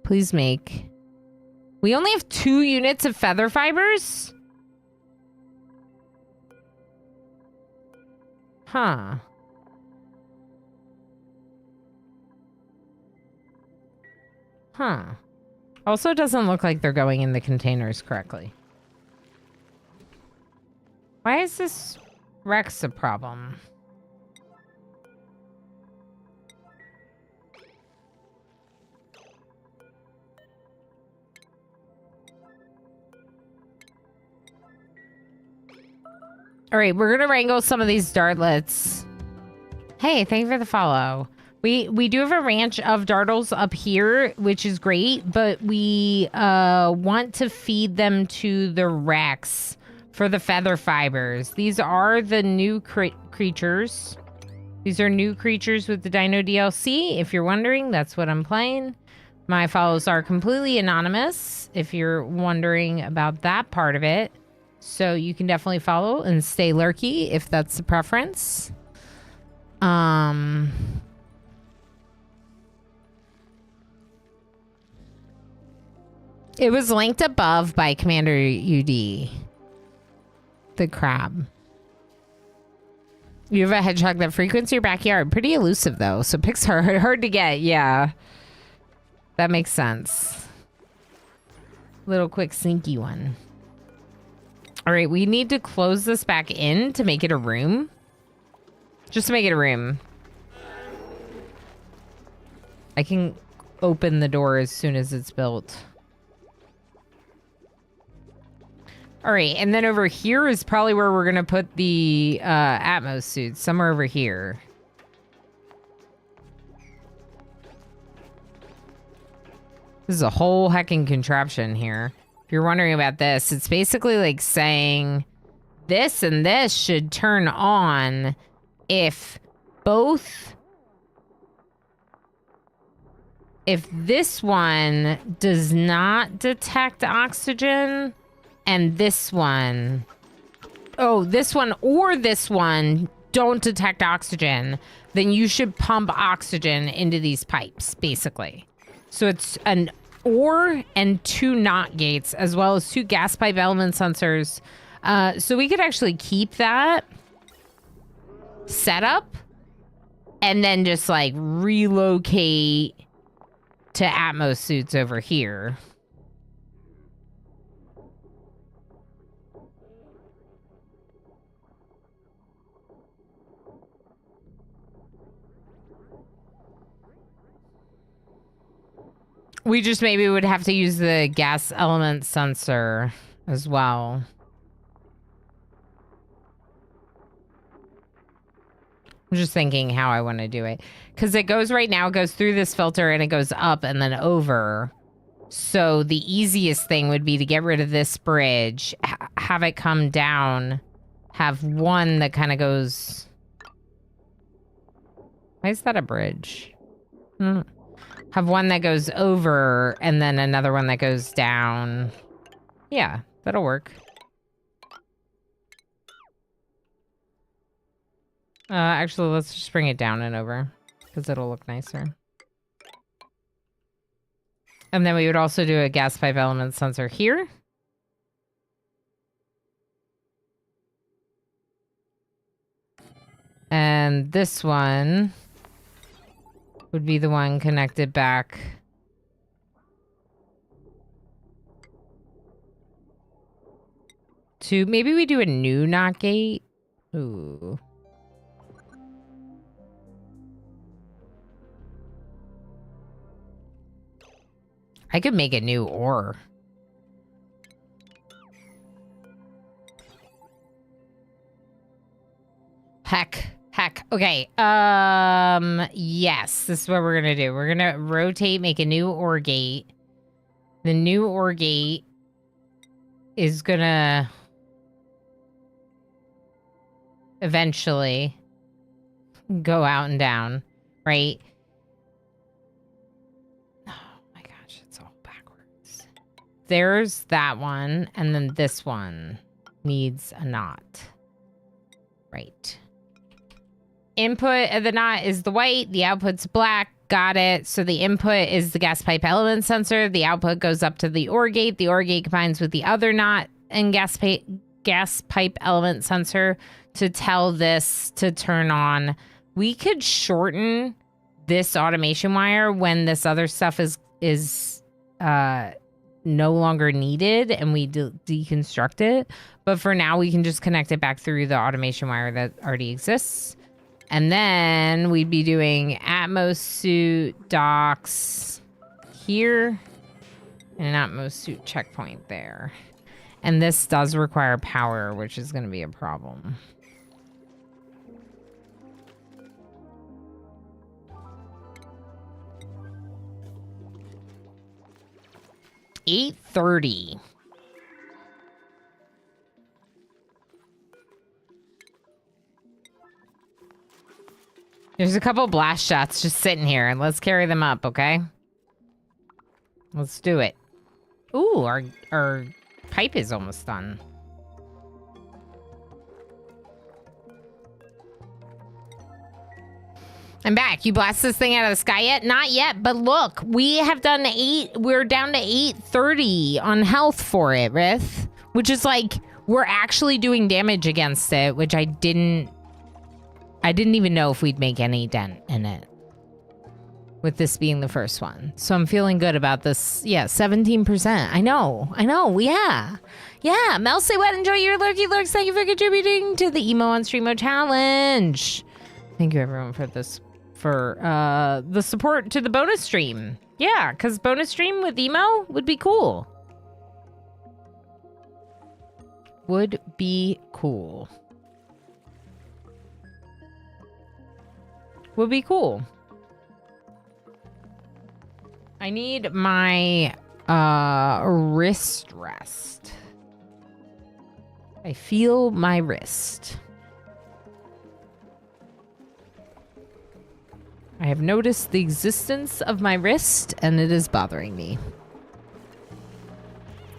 Please make. We only have 2 units of feather fibers? Huh. Huh. Also, it doesn't look like they're going in the containers correctly. Why is this Rex a problem? All right, we're gonna wrangle some of these dartlets. Hey, thank you for the follow. We do have a ranch of dartles up here, which is great, but we want to feed them to the Rex for the feather fibers. These are the new creatures. These are new creatures with the Dino DLC. If you're wondering, that's what I'm playing. My follows are completely anonymous, if you're wondering about that part of it. So you can definitely follow and stay lurky if that's the preference. It was linked above by Commander UD. The crab. You have a hedgehog that frequents your backyard. Pretty elusive, though. So pigs are hard to get. Yeah. That makes sense. Little quick sneaky one. All right, we need to close this back in to make it a room. Just to make it a room. I can open the door as soon as it's built. All right, and then over here is probably where we're going to put the Atmos suits. Somewhere over here. This is a whole heckin' contraption here. If you're wondering about this, it's basically like saying this and this should turn on if both... If this one does not detect oxygen and this one... Oh, this one or this one don't detect oxygen, then you should pump oxygen into these pipes, basically. So it's an or and 2 NOT gates, as well as 2 gas pipe element sensors. So we could actually keep that setup and then just like relocate to Atmos suits over here. We just maybe would have to use the gas element sensor as well. I'm just thinking how I want to do it. Because it goes right now, it goes through this filter and it goes up and then over. So the easiest thing would be to get rid of this bridge, have it come down, have one that kind of goes... Why is that a bridge? Have one that goes over and then another one that goes down. Yeah, that'll work. Actually, let's just bring it down and over because it'll look nicer. And then we would also do a gas pipe element sensor here. And this one would be the one connected back to... Maybe we do a new NOT gate. Ooh. I could make a new ore. Heck. Okay. Yes, this is what we're gonna do. We're gonna rotate, make a new ore gate. The new ore gate is gonna eventually go out and down, right? Oh my gosh, it's all back. there's that one, and then this one needs a knot. Right. Input of the knot is the white, the output's black. Got it. So the input is the gas pipe element sensor. The output goes up to the OR gate. The OR gate combines with the other knot and gas pipe element sensor to tell this to turn on. We could shorten this automation wire when this other stuff is no longer needed and we deconstruct it. But for now, we can just connect it back through the automation wire that already exists. And then we'd be doing Atmos suit docks here and an Atmos suit checkpoint there. And this does require power, which is going to be a problem. $830. There's a couple blast shots just sitting here, and let's carry them up, okay? Let's do it. Ooh, our pipe is almost done. I'm back. You blast this thing out of the sky yet? Not yet, but look, we have done we're down to 830 on health for it, Rith. Which is like, we're actually doing damage against it, which I didn't even know if we'd make any dent in it. With this being the first one. So I'm feeling good about this. Yeah, 17%. I know, yeah. Yeah, Mel say what? Enjoy your lurky lurks. Thank you for contributing to the Emo on Streamo challenge. Thank you everyone for this, for the support to the bonus stream. Yeah, because bonus stream with Emo would be cool. Would be cool. Would be cool. I need my wrist rest. I feel my wrist. I have noticed the existence of my wrist and it is bothering me.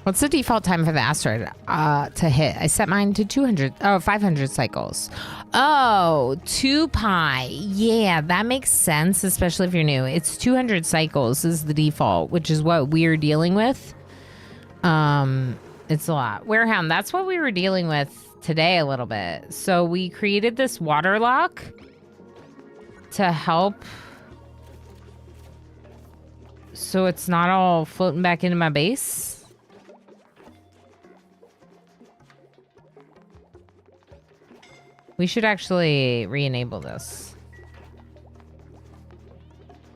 What's the default time for the asteroid to hit? I set mine to 500 cycles. Oh, 2 pi. Yeah, that makes sense, especially if you're new. It's 200 cycles is the default, which is what we're dealing with. It's a lot. Warehound, that's what we were dealing with today a little bit. So we created this water lock to help so it's not all floating back into my base. We should actually re-enable this.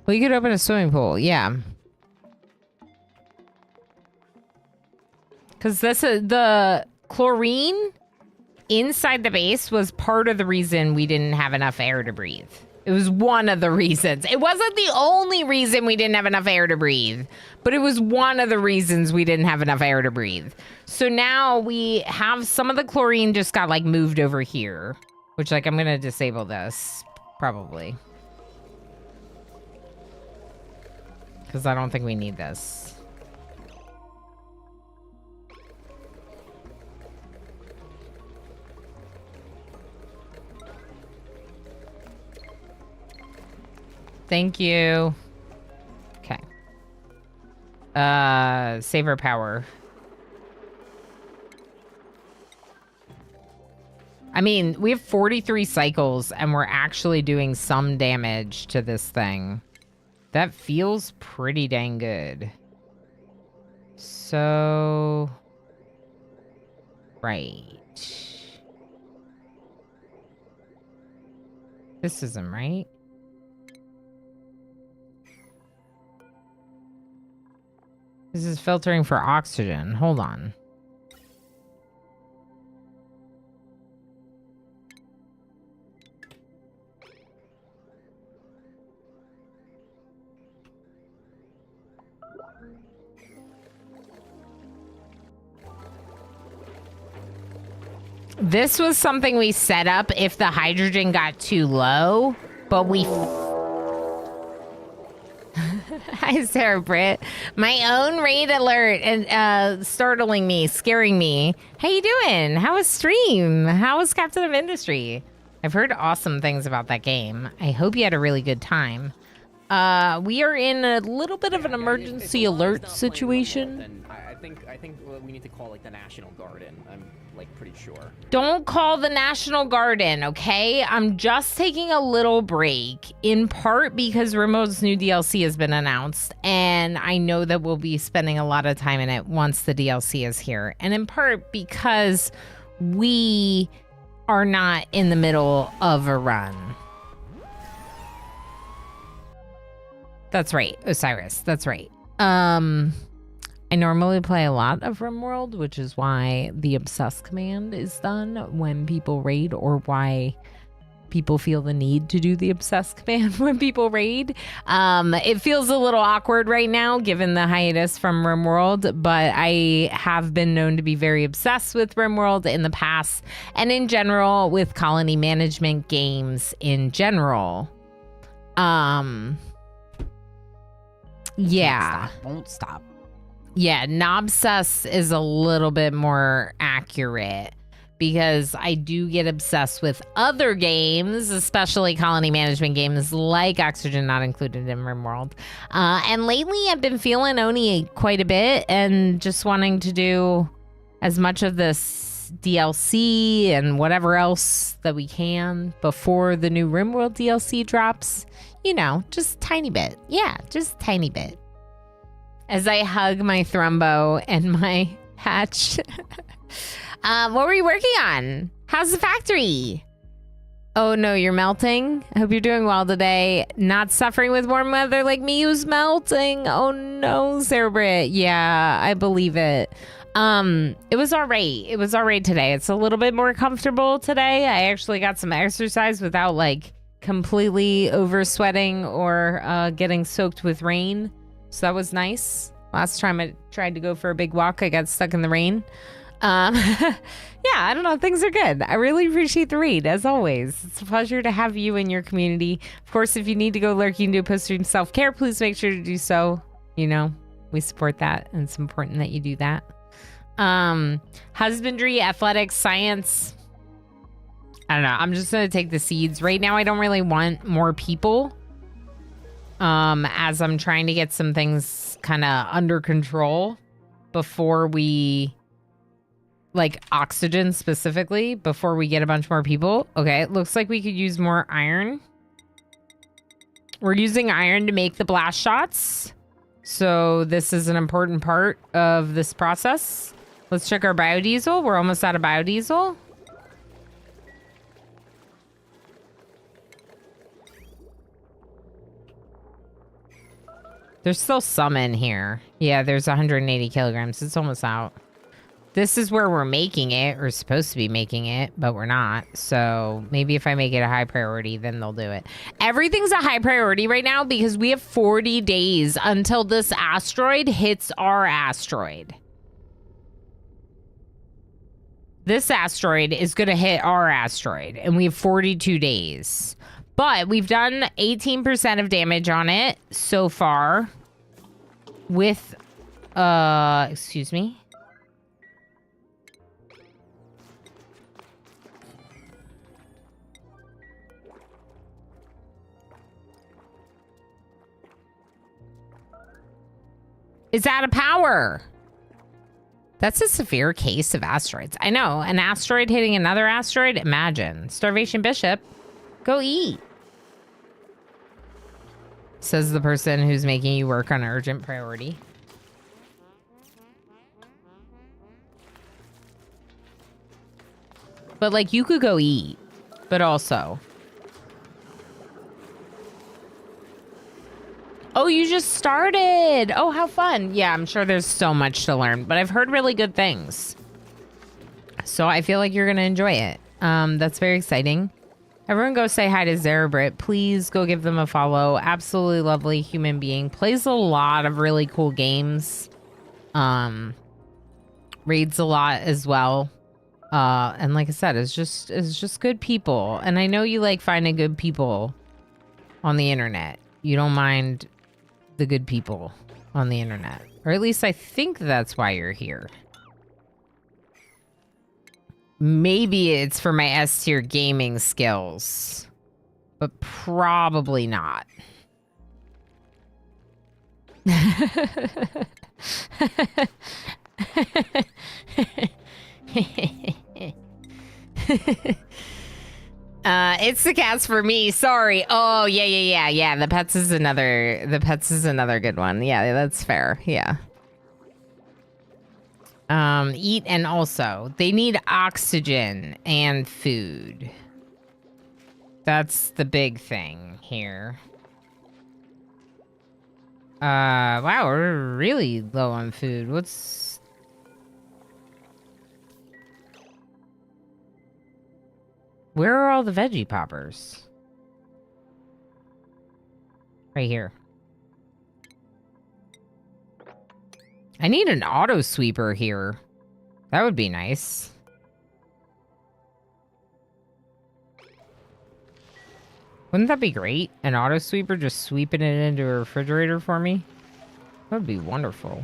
We could open a swimming pool, yeah. Because this is the chlorine inside the base was part of the reason we didn't have enough air to breathe. It was one of the reasons. It wasn't the only reason we didn't have enough air to breathe, but it was one of the reasons we didn't have enough air to breathe. So now we have some of the chlorine just got like moved over here, which like I'm going to disable this probably. Because I don't think we need this. Thank you. Okay. Save our power. I mean, we have 43 cycles and we're actually doing some damage to this thing. That feels pretty dang good. So... right. This isn't right. This is filtering for oxygen. Hold on. This was something we set up if the hydrogen got too low, but we... Hi, Sarah Britt. My own raid alert and startling me, scaring me. How you doing? How was stream? How was Captain of Industry? I've heard awesome things about that game. I hope you had a really good time. We are in a little bit of an emergency alert situation. I think we need to call like the National Guard in. I'm like pretty sure. Don't call the National Guard in, okay? I'm just taking a little break, in part because Remote's new DLC has been announced, and I know that we'll be spending a lot of time in it once the DLC is here, and in part because we are not in the middle of a run. That's right, Osiris. That's right. I normally play a lot of RimWorld, which is why the obsess command is done when people raid, or why people feel the need to do the obsess command when people raid. It feels a little awkward right now given the hiatus from RimWorld, but I have been known to be very obsessed with RimWorld in the past, and in general with colony management games in general. Yeah. Won't stop. Yeah, Nobsess is a little bit more accurate because I do get obsessed with other games, especially colony management games like Oxygen, not included in RimWorld. And lately I've been feeling Oni quite a bit and just wanting to do as much of this DLC and whatever else that we can before the new RimWorld DLC drops. You know, just tiny bit. Yeah, just tiny bit. As I hug my Thrumbo and my hatch. What were you working on? How's the factory? Oh no, you're melting? I hope you're doing well today. Not suffering with warm weather like me who's melting. Oh no, Sarah Britt. Yeah, I believe it. It was all right. It was all right today. It's a little bit more comfortable today. I actually got some exercise without like completely over sweating or getting soaked with rain. So that was nice. Last time I tried to go for a big walk, I got stuck in the rain. Yeah, I don't know. Things are good. I really appreciate the read, as always. It's a pleasure to have you in your community. Of course, if you need to go lurking to a post-stream self-care, please make sure to do so. You know, we support that, and it's important that you do that. Husbandry, athletics, science. I don't know. I'm just going to take the seeds. Right now, I don't really want more people. As I'm trying to get some things kind of under control before we, like Oxygen specifically, before we get a bunch more people. Okay, it looks like we could use more iron. We're using iron to make the blast shots. So this is an important part of this process. Let's check our biodiesel. We're almost out of biodiesel. There's still some in here. Yeah, there's 180 kilograms. It's almost out. This is where we're making it, or supposed to be making it, but we're not. So maybe if I make it a high priority, then they'll do it. Everything's a high priority right now because we have 40 days until this asteroid hits our asteroid. This asteroid is going to hit our asteroid, and we have 42 days. But we've done 18% of damage on it so far with, excuse me. It's out of power. That's a severe case of asteroids. I know, an asteroid hitting another asteroid. Imagine. Starvation Bishop, go eat. Says the person who's making you work on urgent priority. But like, you could go eat, but also. Oh, you just started. Oh, how fun. Yeah, I'm sure there's so much to learn, but I've heard really good things. So I feel like you're going to enjoy it. That's very exciting. Everyone go say hi to Zarabrit. Please go give them a follow. Absolutely lovely human being. Plays a lot of really cool games. Reads a lot as well. And like I said, it's just good people. And I know you like finding good people on the internet. You don't mind the good people on the internet. Or at least I think that's why you're here. Maybe it's for my S tier gaming skills, but probably not. It's the cats for me. Sorry. Oh, yeah. The pets is another good one. Yeah, that's fair. Yeah. Eat and also they need oxygen and food. That's the big thing here. Wow, we're really low on food. Where are all the veggie poppers? Right here. I need an auto sweeper here. That would be nice. Wouldn't that be great? An auto sweeper just sweeping it into a refrigerator for me? That would be wonderful.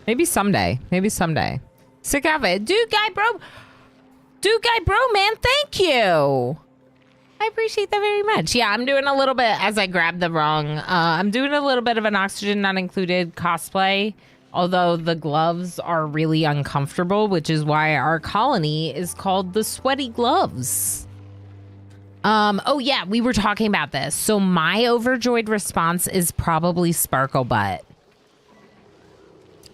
Maybe someday. Sick outfit. Dude guy bro, man, thank you. I appreciate that very much. Yeah, I'm doing a little bit, as I grabbed the wrong, I'm doing a little bit of an oxygen not included cosplay. Although the gloves are really uncomfortable, which is why our colony is called the Sweaty Gloves. Oh yeah, we were talking about this. So my overjoyed response is probably Sparkle Butt.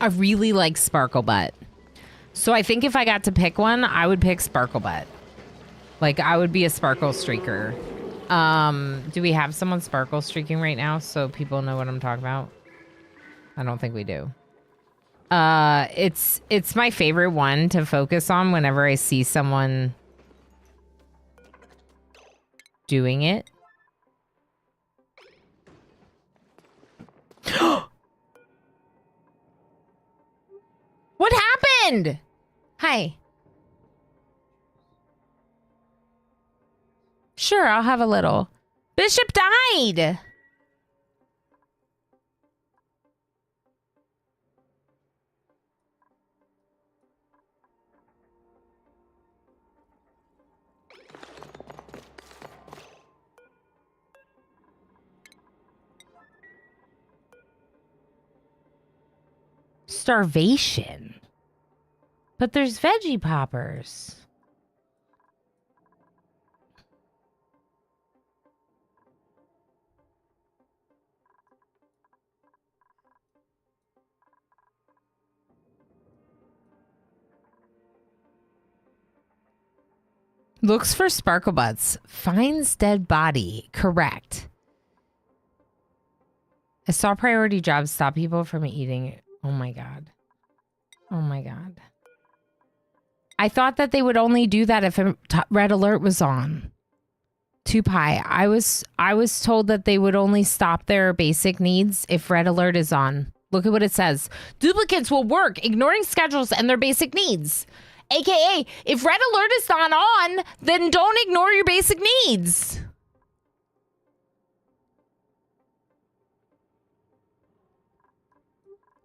I really like Sparkle Butt. So I think if I got to pick one, I would pick Sparkle Butt. Like, I would be a sparkle streaker. Do we have someone sparkle streaking right now so people know what I'm talking about? I don't think we do. It's my favorite one to focus on whenever I see someone doing it. What happened? Hi. Sure, I'll have a little. Bishop died. Starvation. But there's veggie poppers. Looks for sparkle butts. Finds dead body. Correct. I saw priority jobs stop people from eating. Oh my god. Oh my god. I thought that they would only do that if red alert was on. 2Pi. I was told that they would only stop their basic needs if red alert is on. Look at what it says. Duplicants will work, ignoring schedules and their basic needs. AKA, if red alert is not on, then don't ignore your basic needs.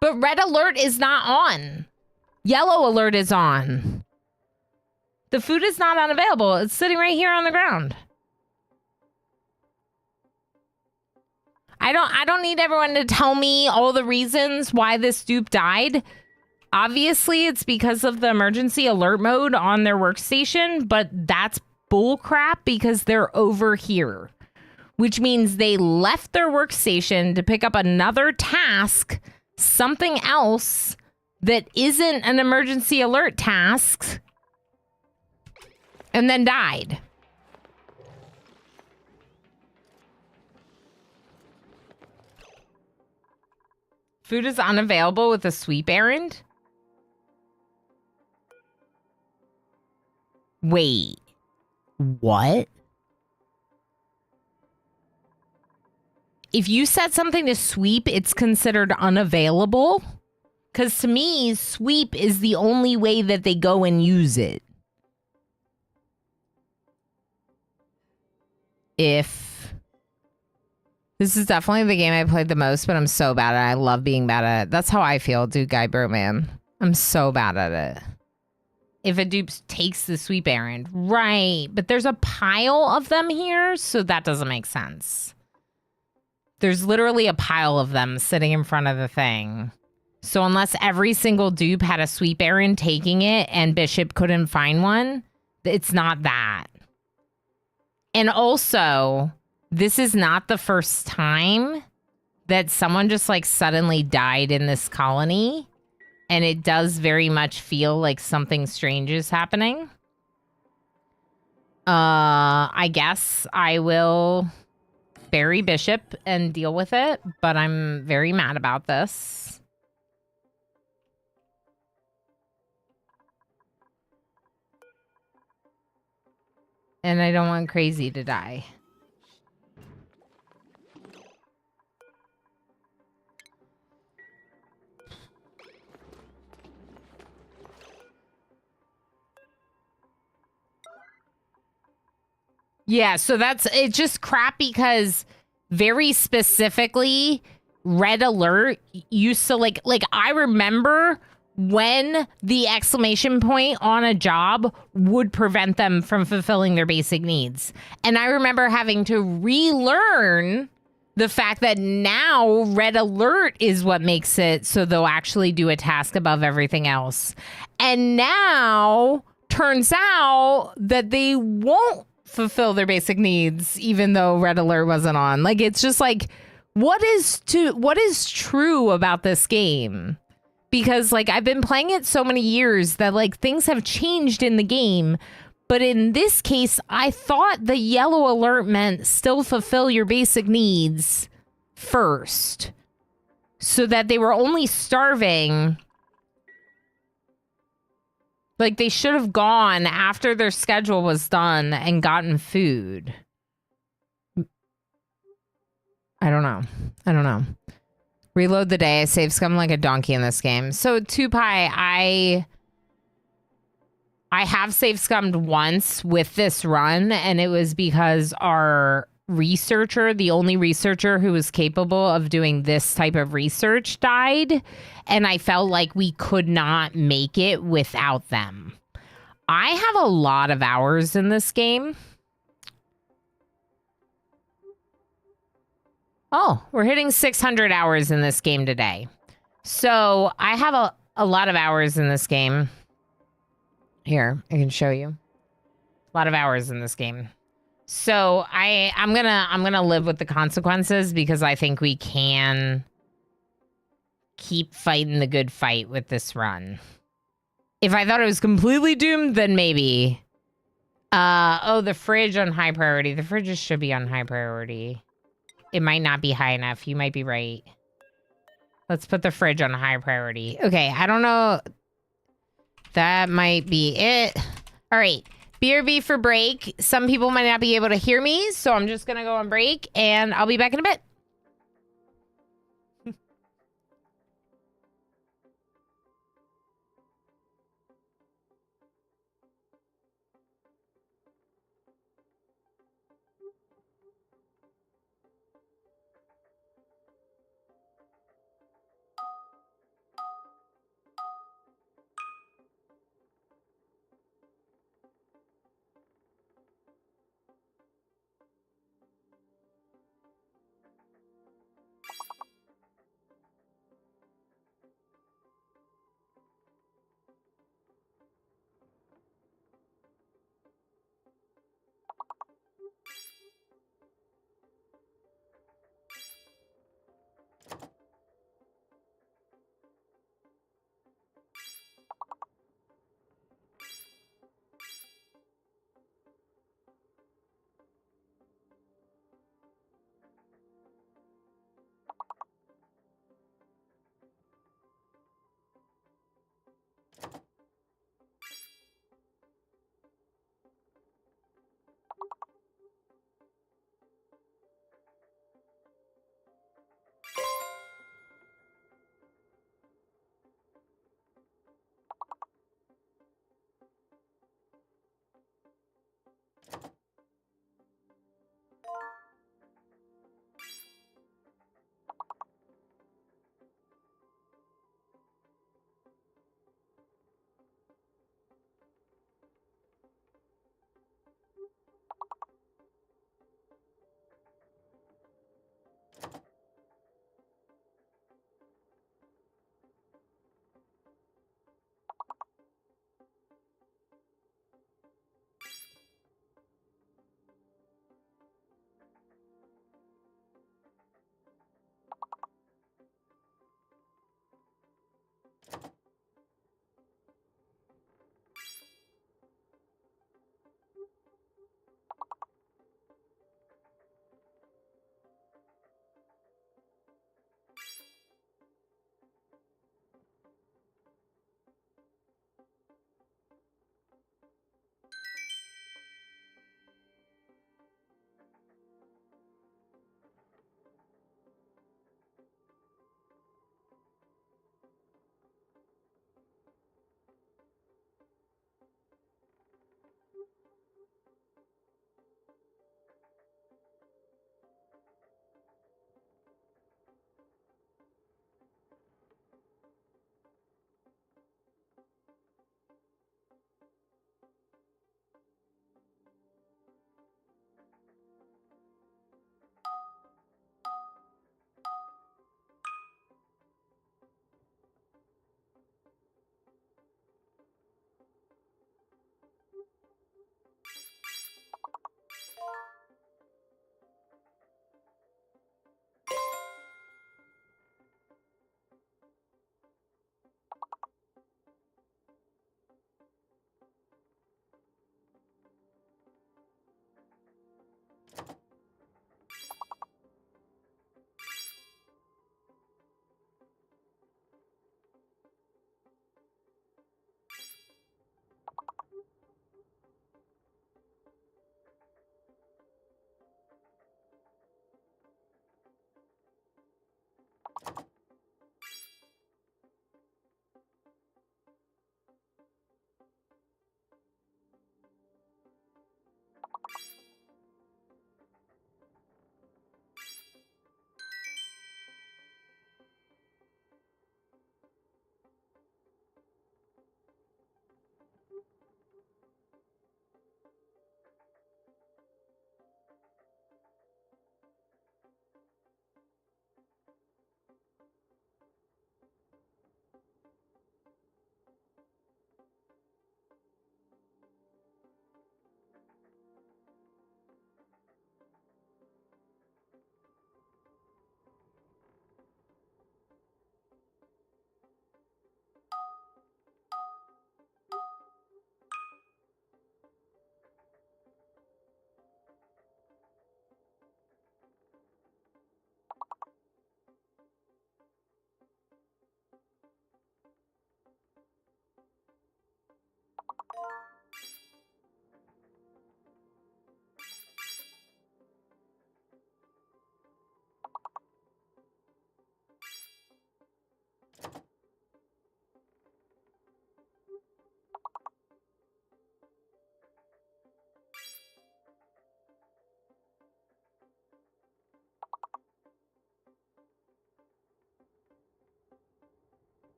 But red alert is not on. Yellow alert is on. The food is not unavailable. It's sitting right here on the ground. I don't need everyone to tell me all the reasons why this dupe died. Obviously, it's because of the emergency alert mode on their workstation, but that's bullcrap because they're over here, which means they left their workstation to pick up another task, something else that isn't an emergency alert task, and then died. Food is unavailable with a sweep errand? Wait, what? If you set something to sweep, it's considered unavailable? Because to me, sweep is the only way that they go and use it. If This is definitely the game I played the most, but I'm so bad at it. I love being bad at it. That's how I feel, dude, guy bro, man. I'm so bad at it. If a dupe takes the sweep errand. Right. But there's a pile of them here, so that doesn't make sense. There's literally a pile of them sitting in front of the thing. So unless every single dupe had a sweep errand taking it and Bishop couldn't find one, it's not that. And also, this is not the first time that someone just like suddenly died in this colony. And it does very much feel like something strange is happening. I guess I will bury Bishop and deal with it, but I'm very mad about this. And I don't want Crazy to die. Yeah, so it's just crap because very specifically Red Alert used to like I remember when the exclamation point on a job would prevent them from fulfilling their basic needs. And I remember having to relearn the fact that now Red Alert is what makes it so they'll actually do a task above everything else. And now turns out that they won't fulfill their basic needs even though Red Alert wasn't on. Like, it's just like, what is true about this game? Because like I've been playing it so many years that like things have changed in the game. But in this case, I thought the yellow alert meant still fulfill your basic needs first, so that they were only starving. Like, they should have gone after their schedule was done and gotten food. I don't know. Reload the day. I save scum like a donkey in this game. So, 2Pi, I have save scummed once with this run, and it was because our researcher, the only researcher who was capable of doing this type of research, died, and I felt like we could not make it without them. I have a lot of hours in this game. Oh, we're hitting 600 hours in this game today. So I have a lot of hours in this game. Here, I can show you. A lot of hours in this game. So I'm gonna live with the consequences because I think we can keep fighting the good fight with this run. If I thought it was completely doomed, then maybe. Oh, the fridge on high priority. The fridges should be on high priority. It might not be high enough. You might be right. Let's put the fridge on high priority. Okay, I don't know. That might be it. All right. BRB for break. Some people might not be able to hear me, so I'm just going to go on break, and I'll be back in a bit.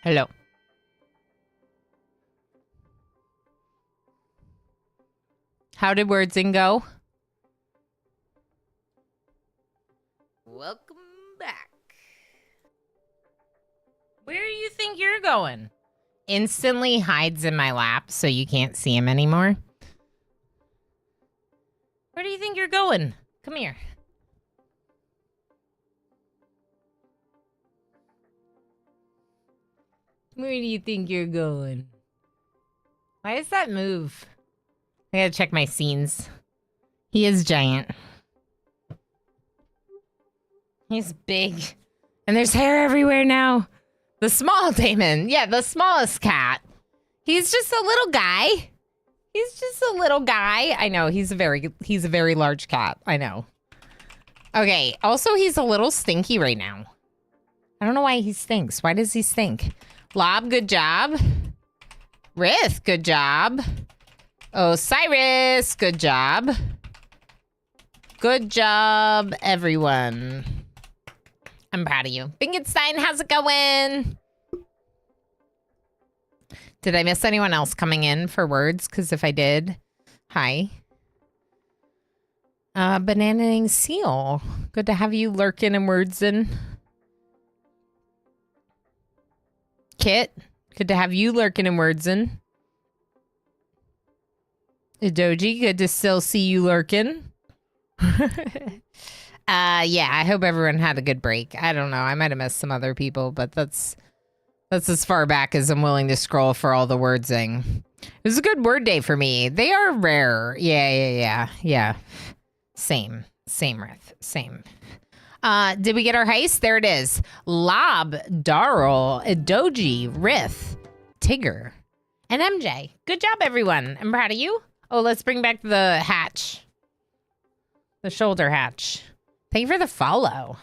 Hello. How did Wordsing go? Welcome back. Where do you think you're going? Instantly hides in my lap so you can't see him anymore. Where do you think you're going? Come here. Where do you think you're going? Why does that move? I gotta check my scenes. He is giant. He's big. And there's hair everywhere now. The small Damon. Yeah, the smallest cat. He's just a little guy. He's just a little guy. I know, he's a very large cat. I know. Okay, also he's a little stinky right now. I don't know why he stinks. Why does he stink? Lob, good job. Rith, good job. Osiris, good job. Good job, everyone. I'm proud of you. Bingenstein, how's it going? Did I miss anyone else coming in for words? Because if I did, hi. Bananaing Seal. Good to have you lurking and wordsin. Kit, good to have you lurking and wordsin. Doji, good to still see you lurking. Yeah, I hope everyone had a good break. I don't know. I might have missed some other people, but that's as far back as I'm willing to scroll for all the wordsing. It was a good word day for me. They are rare. Yeah. Same, Rith. Same. Did we get our heist? There it is. Lob, Darl, Doji, Rith, Tigger, and MJ. Good job, everyone. I'm proud of you. Oh, let's bring back the hatch. The shoulder hatch. Thank you for the follow.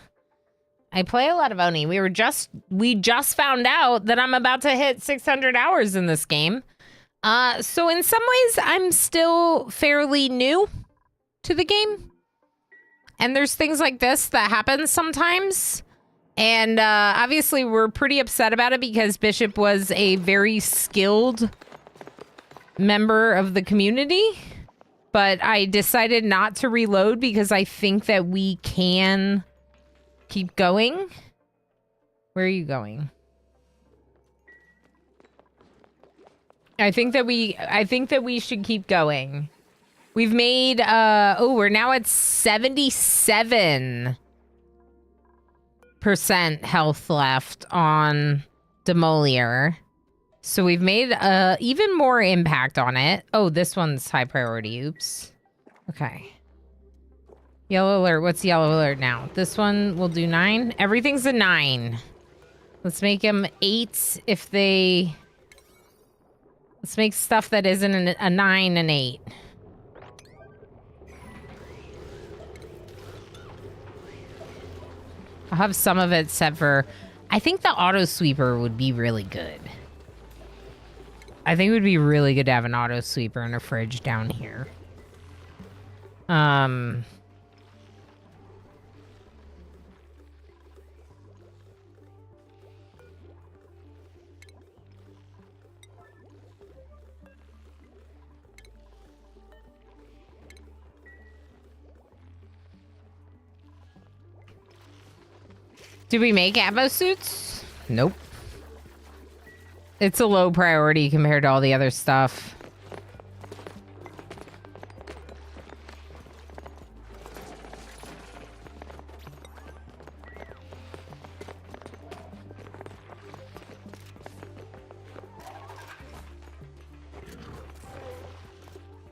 I play a lot of Oni. We just found out that I'm about to hit 600 hours in this game. So in some ways, I'm still fairly new to the game. And there's things like this that happen sometimes. And obviously, we're pretty upset about it because Bishop was a very skilled member of the community. But I decided not to reload because I think that we can keep going. Where are you going? I think that we should keep going. We've made we're now at 77% health left on Demolier. So we've made even more impact on it. Oh, this one's high priority. Oops. Okay. Yellow alert. What's yellow alert now? This one will do 9. Everything's a 9. Let's make them 8 if they... Let's make stuff that isn't a 9 and 8. I'll have some of it set for... I think the auto sweeper would be really good. I think it would be really good to have an auto sweeper and a fridge down here. Did we make Avo suits? Nope. It's a low priority compared to all the other stuff.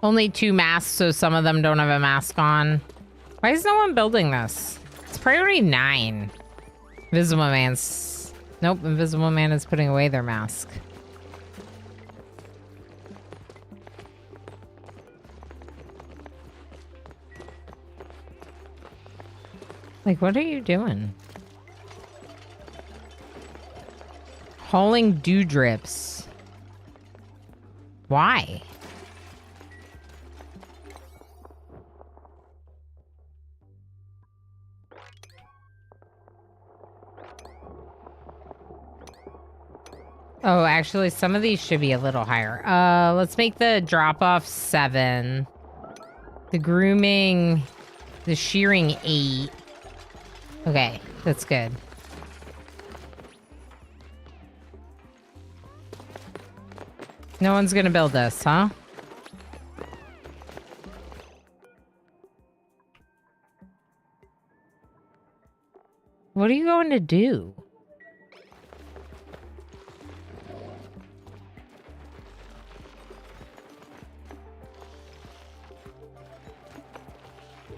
Only 2 masks, so some of them don't have a mask on. Why is no one building this? It's priority 9. Invisible Man's... Nope, Invisible Man is putting away their mask. Like, what are you doing? Hauling dewdrips. Why? Oh, actually, some of these should be a little higher. Let's make the drop-off 7. The grooming, the shearing 8. Okay, that's good. No one's gonna build this, huh? What are you going to do?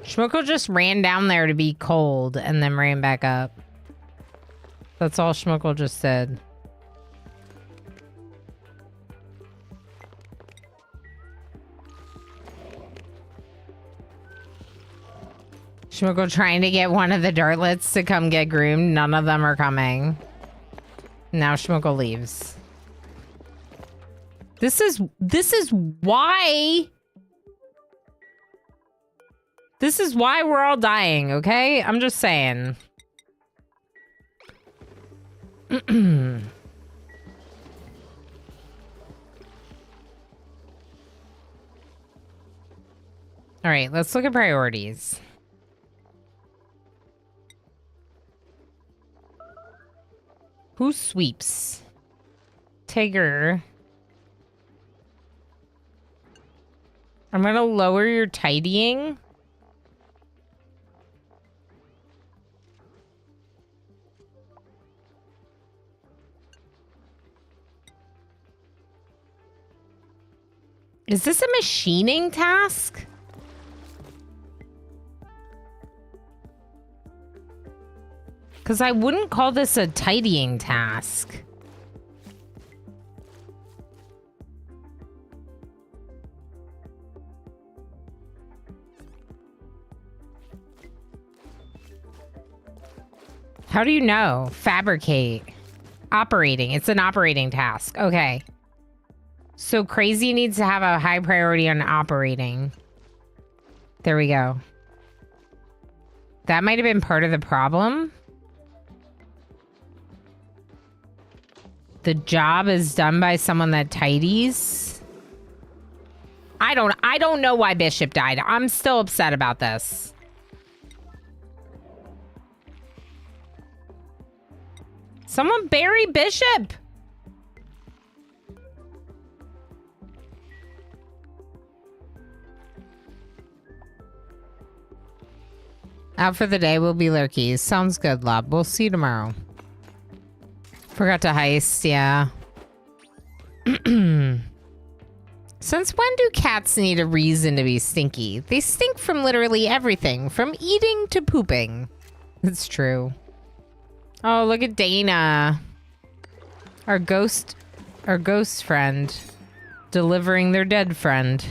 Schmuckle just ran down there to be cold and then ran back up. That's all Schmuckle just said. Schmuckle trying to get one of the dirtlets to come get groomed. None of them are coming. Now Schmuckle leaves. This is why... This is why we're all dying, okay? I'm just saying. All right, let's look at priorities. Who sweeps? Tigger. I'm gonna lower your tidying. Is this a machining task? Because I wouldn't call this a tidying task. How do you know? Fabricate. Operating. It's an operating task. Okay. So Crazy needs to have a high priority on operating. There we go. That might have been part of the problem. The job is done by someone that tidies. I don't know why Bishop died. I'm still upset about this. Someone bury Bishop. Out for the day will be lurkies. Sounds good, Lob. We'll see you tomorrow. Forgot to heist, yeah. Since when do cats need a reason to be stinky? They stink from literally everything, from eating to pooping. It's true. Oh, look at Dana. Our ghost friend. Delivering their dead friend.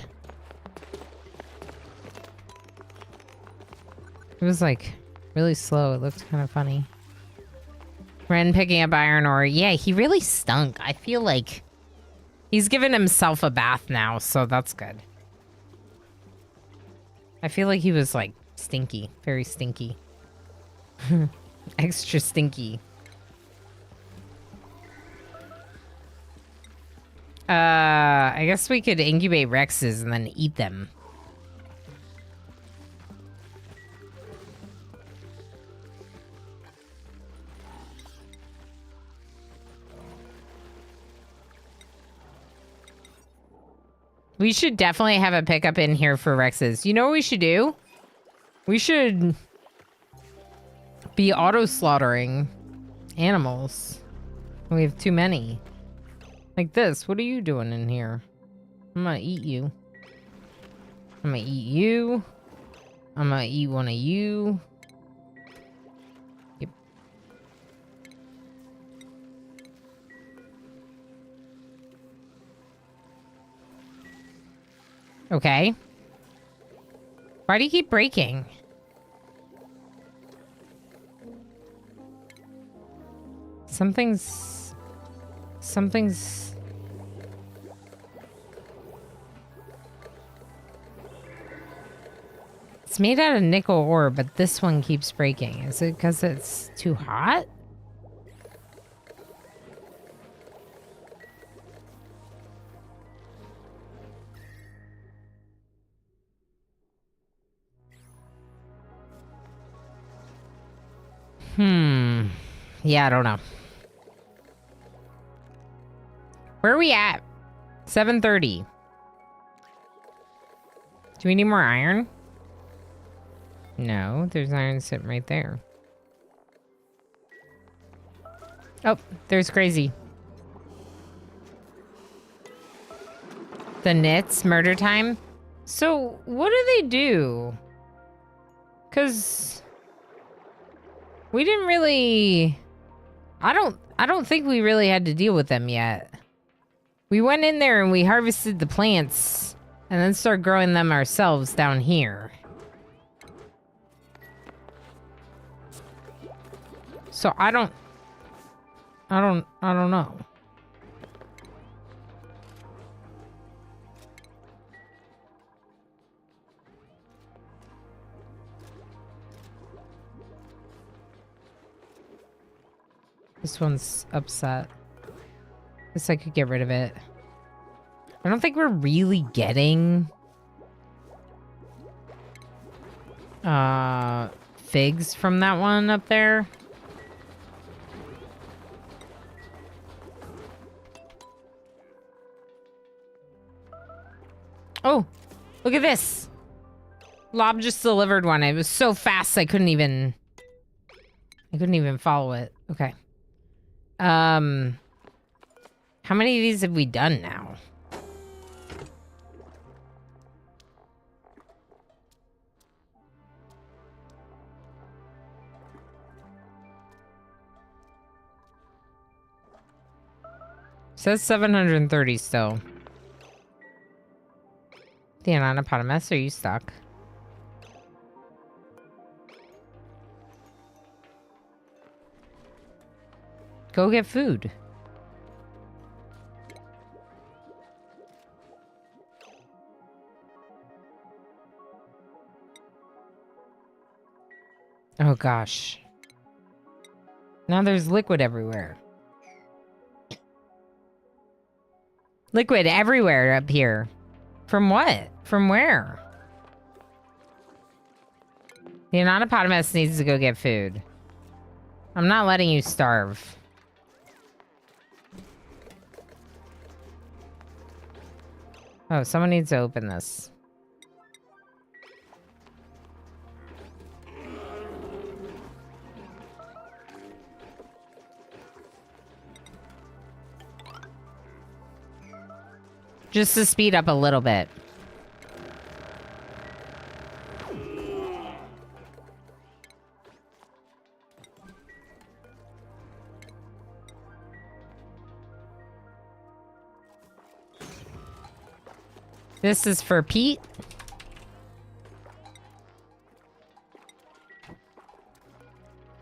It was like really slow. It looked kind of funny. Ren picking up iron ore. Yeah, he really stunk. I feel like he's given himself a bath now, so that's good. I feel like he was like stinky. Very stinky. Extra stinky. I guess we could incubate Rexes and then eat them. We should definitely have a pickup in here for Rexes. You know what we should do? We should be auto-slaughtering animals. We have too many. Like this. What are you doing in here? I'm gonna eat you. I'm gonna eat you. I'm gonna eat one of you. Yep. Okay. Why do you keep breaking? Something's... It's made out of nickel ore, but this one keeps breaking. Is it because it's too hot? Yeah, I don't know. Where are we at? 7:30. Do we need more iron? No, there's iron sitting right there. Oh, there's Crazy. The Knits, murder time. So, what do they do? Because we didn't really... I don't think we really had to deal with them yet. We went in there and we harvested the plants and then started growing them ourselves down here. So I don't know. This one's upset. Guess I could get rid of it. I don't think we're really getting figs from that one up there. Oh, look at this. Lob just delivered one. It was so fast I couldn't even follow it. Okay. How many of these have we done now? Says 730 still. The Ananopotamus, are you stuck? Go get food. Oh gosh. Now there's liquid everywhere. Liquid everywhere up here. From what? From where? The Ananopotamus needs to go get food. I'm not letting you starve. Oh, someone needs to open this. Just to speed up a little bit. This is for Pete.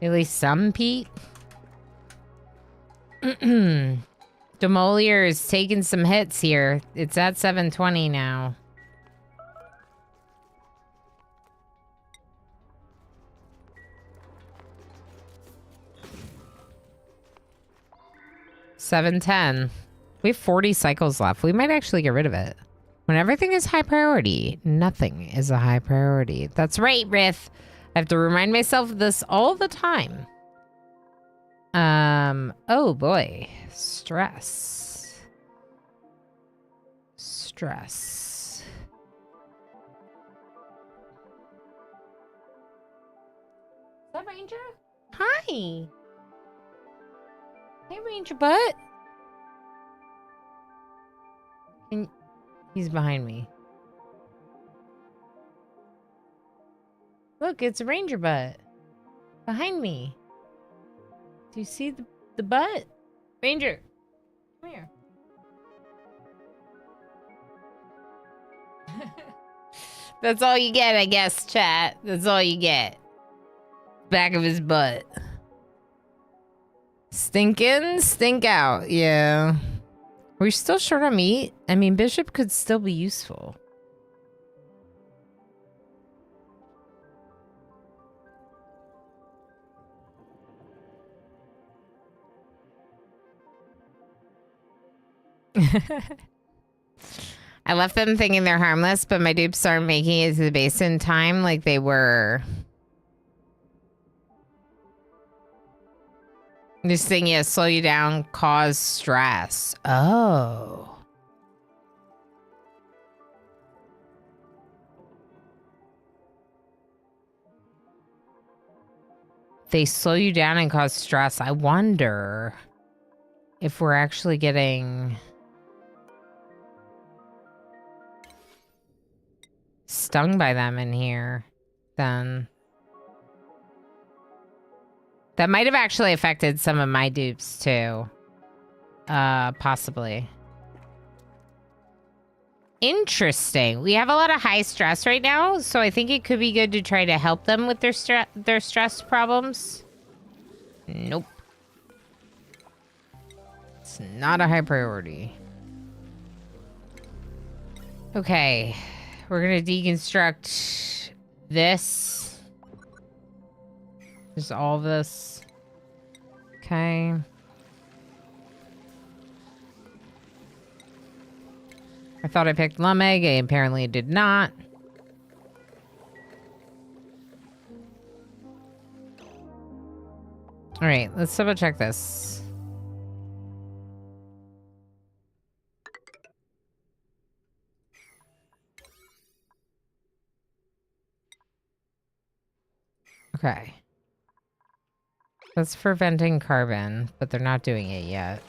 At least some Pete. Demolier is taking some hits here. It's at 720 now. $710. We have 40 cycles left. We might actually get rid of it. When everything is high priority, nothing is a high priority. That's right, Riff. I have to remind myself of this all the time. Oh boy. Stress. Stress. Is that Ranger? Hi. Hey, Ranger Butt. And he's behind me. Look, it's a Ranger Butt. Behind me. Do you see the butt? Ranger, come here. That's all you get, I guess, chat. That's all you get. Back of his butt. Stink in, stink out. Yeah. We're still short on meat. I mean, Bishop could still be useful. I left them thinking they're harmless, but my dupes aren't making it to the base in time like they were. This thing, yeah, slow you down, cause stress. Oh. They slow you down and cause stress. I wonder if we're actually getting stung by them in here, then. That might have actually affected some of my dupes too. Possibly. Interesting. We have a lot of high stress right now, so I think it could be good to try to help them with their stress problems. Nope. It's not a high priority. Okay. We're gonna deconstruct this. Just all this. Okay. I thought I picked Lumeg. I apparently did not. All right, let's double check this. Okay. That's for venting carbon, but they're not doing it yet.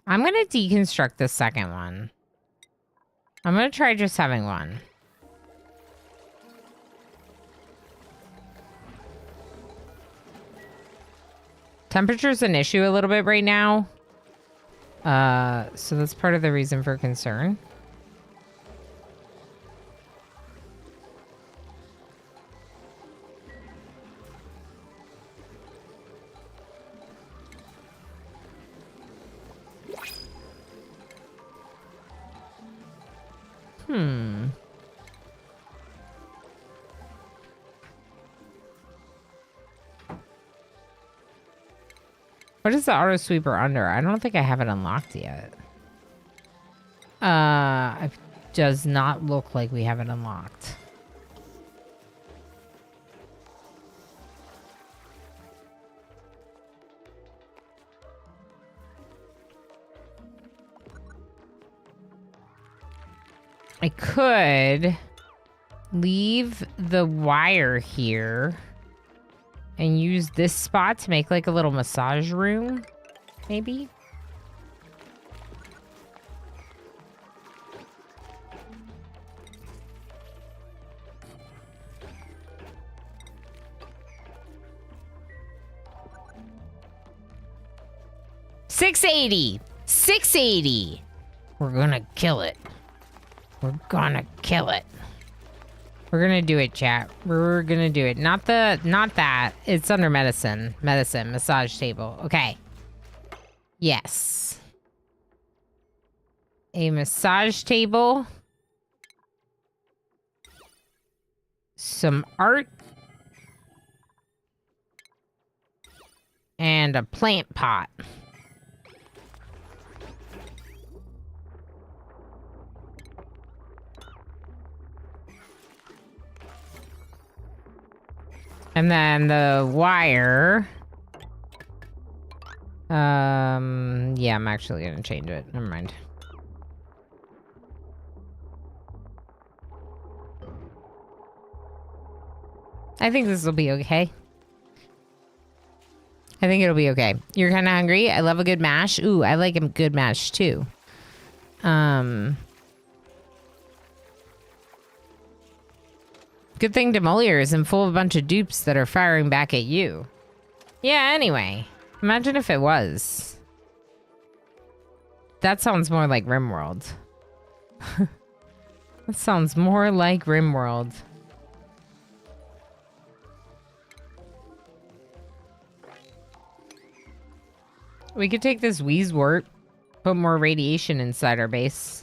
I'm going to deconstruct the second one. I'm going to try just having one. Temperature's an issue a little bit right now. So that's part of the reason for concern. What is the auto sweeper under? I don't think I have it unlocked yet. It does not look like we have it unlocked. I could leave the wire here and use this spot to make like a little massage room, maybe. $680. We're gonna kill it. We're gonna kill it. We're gonna do it, chat. We're gonna do it. Not that. It's under medicine. Medicine. Massage table. Okay. Yes. A massage table. Some art. And a plant pot. And then the wire. Yeah, I'm actually gonna change it. Never mind. I think this will be okay. I think it'll be okay. You're kind of hungry? I love a good mash. Ooh, I like a good mash too. Good thing Demolier isn't full of a bunch of dupes that are firing back at you. Yeah, anyway. Imagine if it was. That sounds more like RimWorld. That sounds more like RimWorld. We could take this Wheezewort, put more radiation inside our base.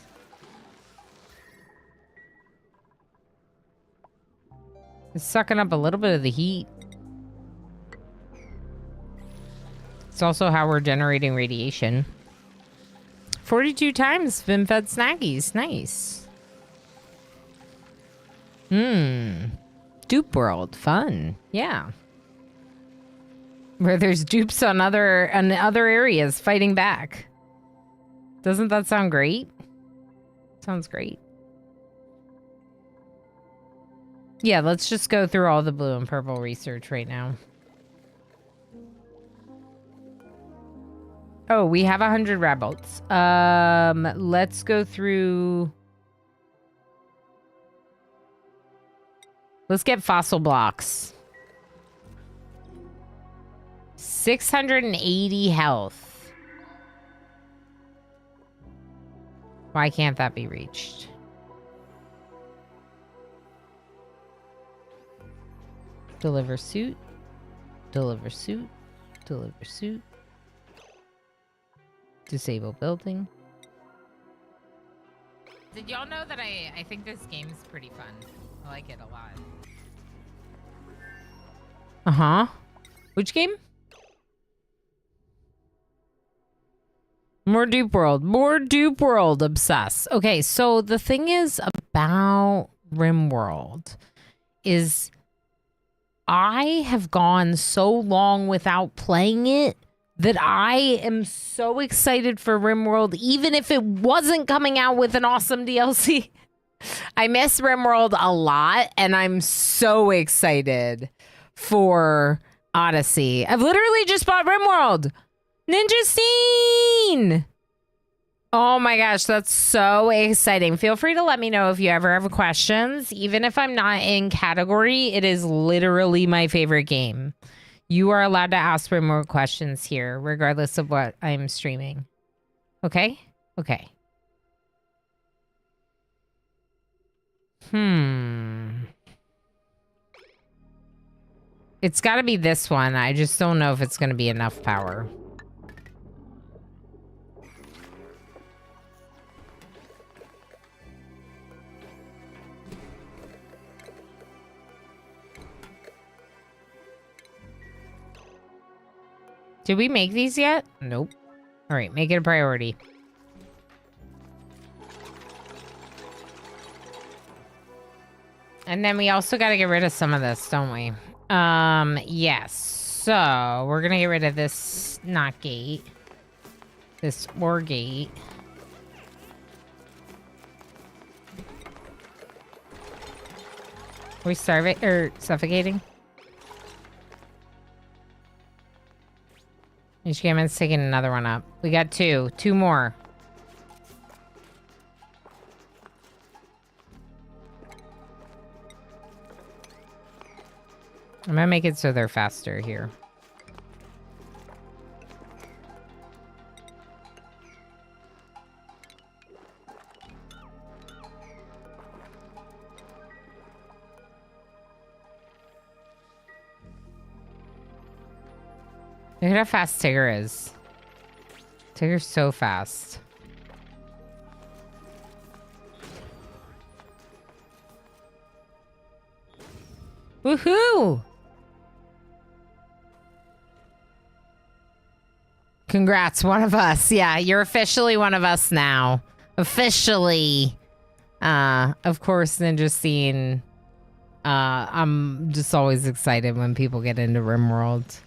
It's sucking up a little bit of the heat. It's also how we're generating radiation. 42 times been fed snackies. Nice. Dupe world. Fun. Yeah. Where there's dupes on other areas fighting back. Doesn't that sound great? Sounds great. Yeah, let's just go through all the blue and purple research right now. Oh, we have 100 rebels. Let's go through. Let's get fossil blocks. 680 health. Why can't that be reached? Deliver suit. Deliver suit. Deliver suit. Disable building. Did y'all know that I think this game's pretty fun? I like it a lot. Uh-huh. Which game? More Dupe World. More Dupe World. Obsess. Okay, so the thing is about RimWorld is I have gone so long without playing it that I am so excited for RimWorld, even if it wasn't coming out with an awesome DLC. I miss RimWorld a lot, and I'm so excited for Odyssey. I've literally just bought RimWorld. Ninja Scene! Oh my gosh, that's so exciting. Feel free to let me know if you ever have questions. Even if I'm not in category, it is literally my favorite game. You are allowed to ask for more questions here, regardless of what I'm streaming. Okay? Okay. It's got to be this one. I just don't know if it's going to be enough power. Did we make these yet? Nope. All right, make it a priority. And then we also got to get rid of some of this, don't we? Yes. So we're going to get rid of this not gate. This ore gate. Are we starving or suffocating? Ishgamon's taking another one up. We got two. Two more. I'm gonna make it so they're faster here. Look at how fast Tigger is. Tigger's so fast. Woohoo! Congrats, one of us. Yeah, you're officially one of us now. Officially. Of course, Ninja Scene. I'm just always excited when people get into RimWorld.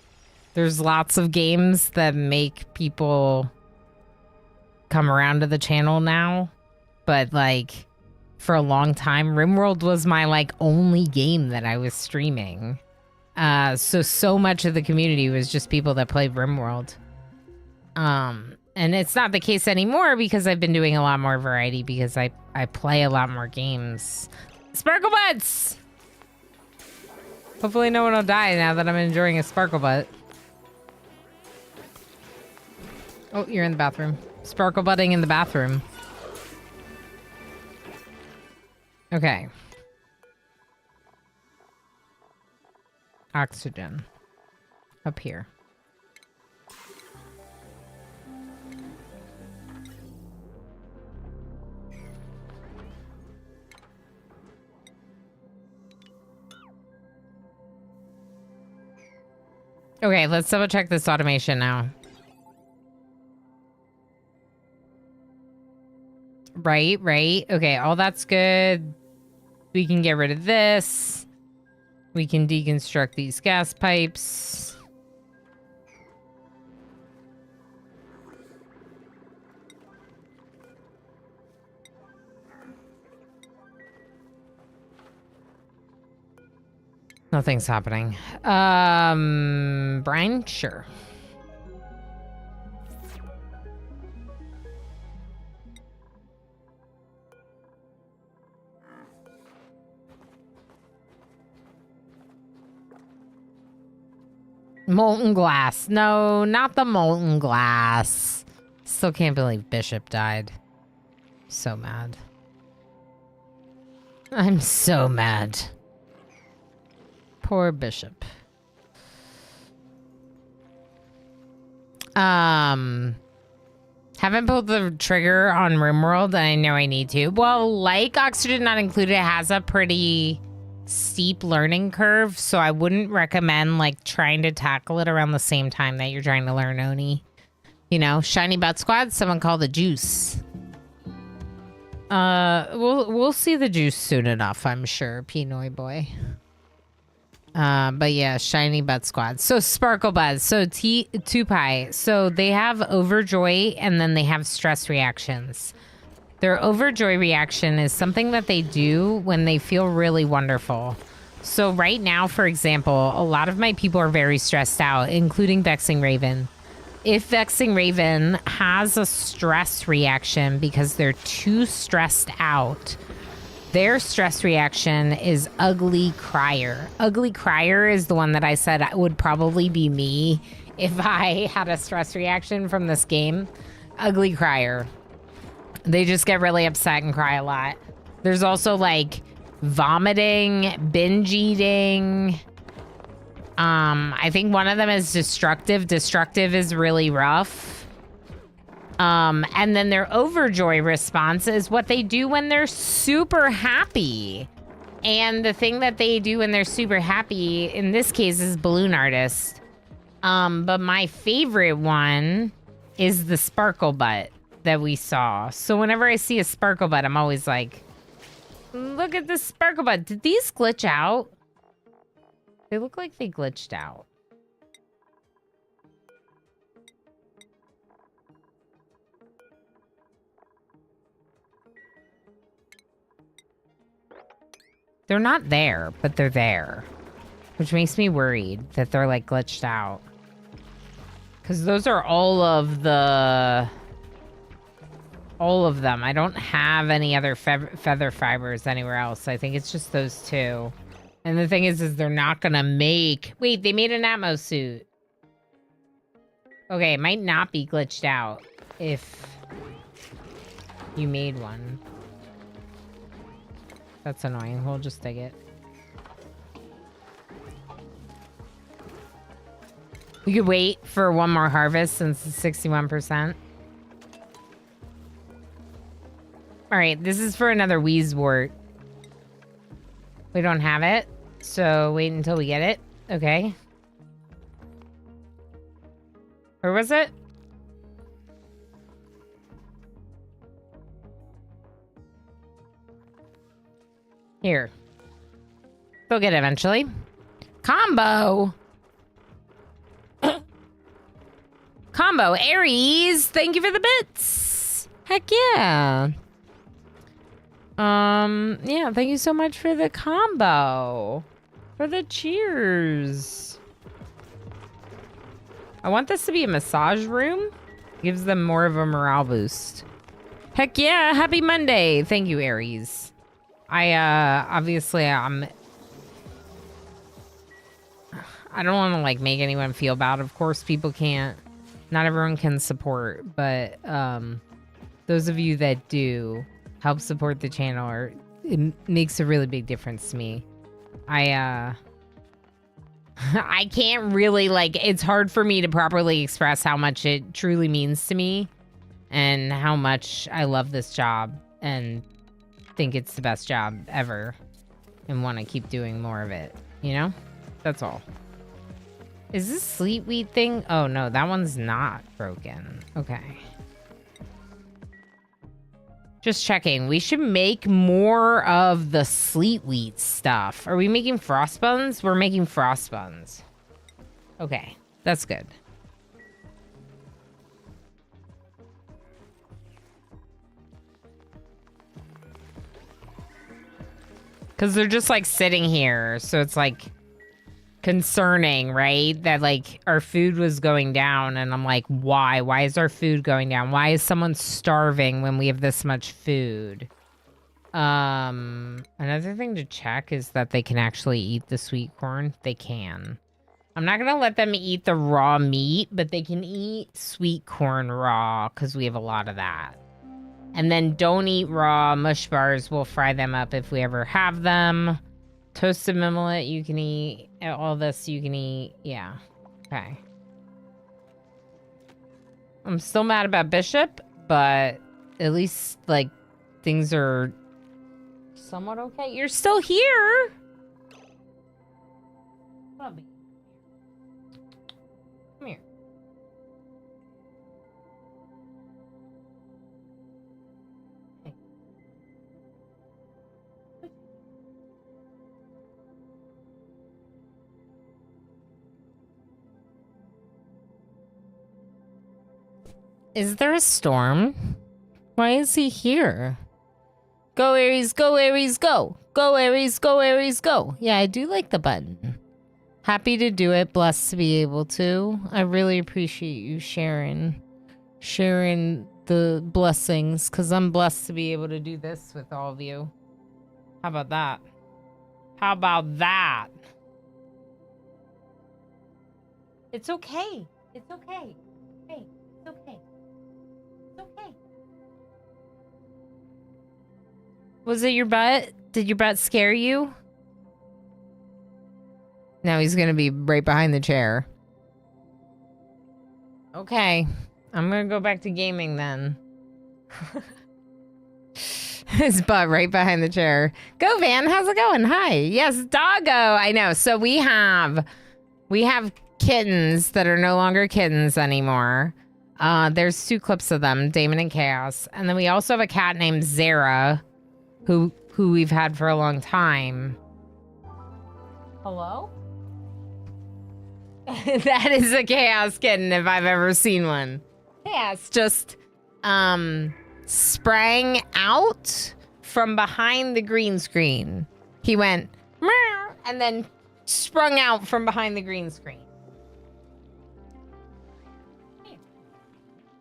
There's lots of games that make people come around to the channel now. But, like, for a long time, RimWorld was my, like, only game that I was streaming. So much of the community was just people that played RimWorld. And it's not the case anymore because I've been doing a lot more variety because I play a lot more games. Sparkle Butts! Hopefully no one will die now that I'm enjoying a Sparkle Butt. Oh, you're in the bathroom. Sparkle butting in the bathroom. Okay. Oxygen. Up here. Okay, let's double check this automation now. Right. Okay, all that's good. We can get rid of this. We can deconstruct these gas pipes. Nothing's happening. Brian? Sure. Molten glass. No, not the molten glass. Still can't believe Bishop died. So mad. I'm so mad. Poor Bishop. Haven't pulled the trigger on RimWorld, and I know I need to. Well, like Oxygen Not Included has a pretty steep learning curve, so I wouldn't recommend like trying to tackle it around the same time that you're trying to learn Oni. You know, Shiny Butt Squad, someone call the juice. We'll see the juice soon enough, I'm sure, Pinoy boy. But yeah, Shiny Butt Squad. So Sparkle Buzz. So Tupai. So they have overjoy and then they have stress reactions. Their overjoy reaction is something that they do when they feel really wonderful. So right now, for example, a lot of my people are very stressed out, including Vexing Raven. If Vexing Raven has a stress reaction because they're too stressed out, their stress reaction is Ugly Crier. Ugly Crier is the one that I said would probably be me if I had a stress reaction from this game. Ugly Crier. They just get really upset and cry a lot. There's also like vomiting, binge eating. I think one of them is destructive. Destructive is really rough. And then their overjoy response is what they do when they're super happy. And the thing that they do when they're super happy, in this case, is Balloon Artist. But my favorite one is the Sparkle Butt that we saw. So whenever I see a Sparkle Butt, I'm always like, look at this Sparkle Butt. Did these glitch out? They look like they glitched out. They're not there, but they're there. Which makes me worried that they're like glitched out. Because those are all of them. I don't have any other feather fibers anywhere else. I think it's just those two. And the thing is they're not gonna make... Wait, they made an Atmos suit. Okay, it might not be glitched out if you made one. That's annoying. We'll just dig it. We could wait for one more harvest since it's 61%. Alright, this is for another Wheezewort. We don't have it, so wait until we get it. Okay. Where was it? Here. We'll get it eventually. Combo! Combo. Aries, thank you for the bits. Heck yeah. Yeah, thank you so much for the combo. For the cheers. I want this to be a massage room. Gives them more of a morale boost. Heck yeah, happy Monday. Thank you, Aries. Obviously, I don't want to, like, make anyone feel bad. Of course, people can't. Not everyone can support, but, those of you that do help support the channel, or it makes a really big difference to me. I can't really, like, it's hard for me to properly express how much it truly means to me and how much I love this job and think it's the best job ever and want to keep doing more of it, you know? That's all. Is this sleet weed thing? Oh no, that one's not broken. Okay. Just checking. We should make more of the sleet wheat stuff. Are we making frost buns? We're making frost buns. Okay, that's good. Because they're just like sitting here. So it's like concerning, right? That like our food was going down. And I'm like, why? Why is our food going down? Why is someone starving when we have this much food? Another thing to check is that they can actually eat the sweet corn. They can. I'm not going to let them eat the raw meat, but they can eat sweet corn raw because we have a lot of that. And then don't eat raw mush bars. We'll fry them up if we ever have them. Toasted millet, you can eat. All this you can eat. Yeah. Okay. I'm still mad about Bishop, but at least, like, things are somewhat okay. You're still here. Come here. Is there a storm? Why is he here? Go Aries, go Aries, go! Go Aries, go Aries, go! Yeah, I do like the button. Happy to do it, blessed to be able to. I really appreciate you sharing the blessings, because I'm blessed to be able to do this with all of you. How about that? How about that? It's okay. It's okay. Hey, it's okay. It's okay. Was it your butt? Did your butt scare you? Now he's gonna be right behind the chair. Okay. I'm gonna go back to gaming then. His butt right behind the chair. Go Van, how's it going? Hi. Yes, doggo. I know. So we have kittens that are no longer kittens anymore. There's 2 clips of them, Damon and Chaos. And then we also have a cat named Zara, who we've had for a long time. Hello? That is a Chaos kitten if I've ever seen one. Chaos just sprang out from behind the green screen. He went meow and then sprung out from behind the green screen.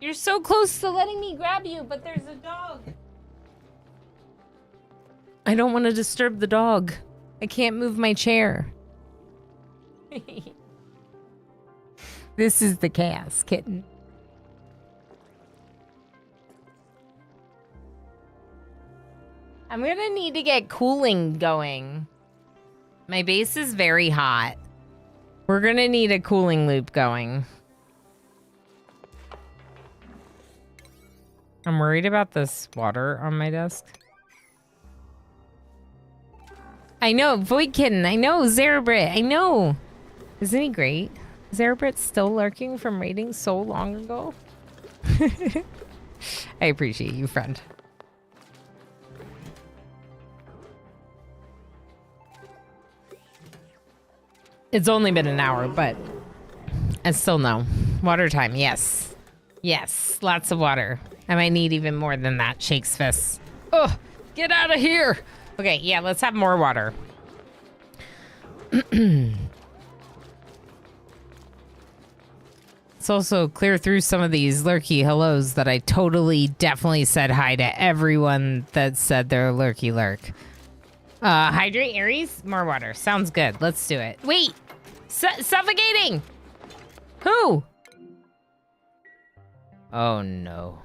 You're so close to letting me grab you, but there's a dog. I don't want to disturb the dog. I can't move my chair. This is the Chaos kitten. I'm gonna need to get cooling going. My base is very hot. We're gonna need a cooling loop going. I'm worried about this water on my desk. I know, Void Kitten. I know, Zarabrit. I know. Isn't he great? Zarabrit's still lurking from raiding so long ago. I appreciate you, friend. It's only been an hour, but I still know. Water time, yes. Yes, lots of water. I might need even more than that, Shakes Fists. Oh, get out of here. Okay, yeah, let's have more water. Let's also clear through some of these lurky hellos that I totally, definitely said hi to everyone that said they're lurky lurk. Hydrate Aries, more water. Sounds good. Let's do it. Wait, suffocating. Who? Oh no.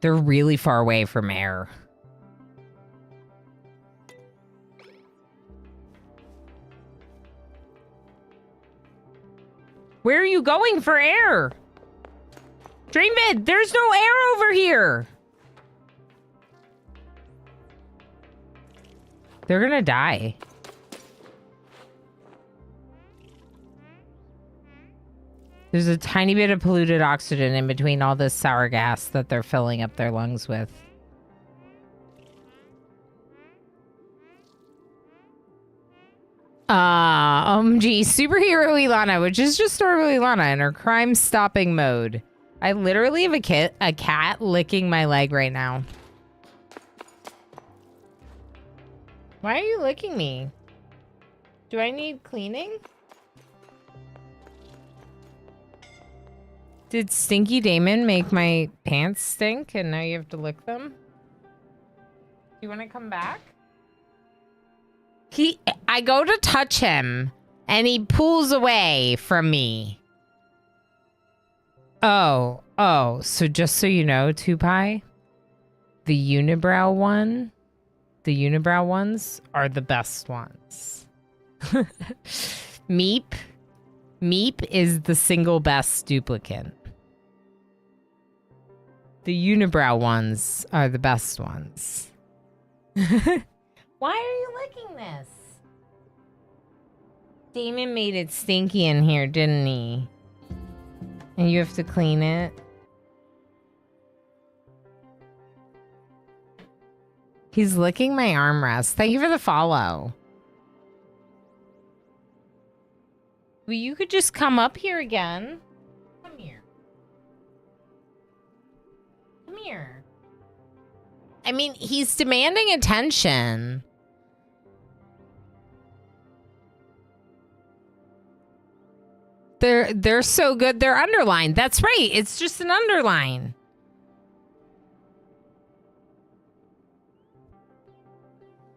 They're really far away from air. Where are you going for air? Dreamvid, there's no air over here. They're gonna die. There's a tiny bit of polluted oxygen in between all this sour gas that they're filling up their lungs with. OMG, superhero Ilana, which is just normal Ilana in her crime-stopping mode. I literally have a cat licking my leg right now. Why are you licking me? Do I need cleaning? Did Stinky Damon make my pants stink and now you have to lick them? Do you want to come back? I go to touch him and he pulls away from me. Oh, so just so you know, Tupai, the unibrow ones are the best ones. Meep is the single best duplicant. The unibrow ones are the best ones. Why are you licking this? Damon made it stinky in here, didn't he? And you have to clean it. He's licking my armrest. Thank you for the follow. Well, you could just come up here again. Come here. Come here. I mean, he's demanding attention. They're so good. They're underlined. That's right. It's just an underline.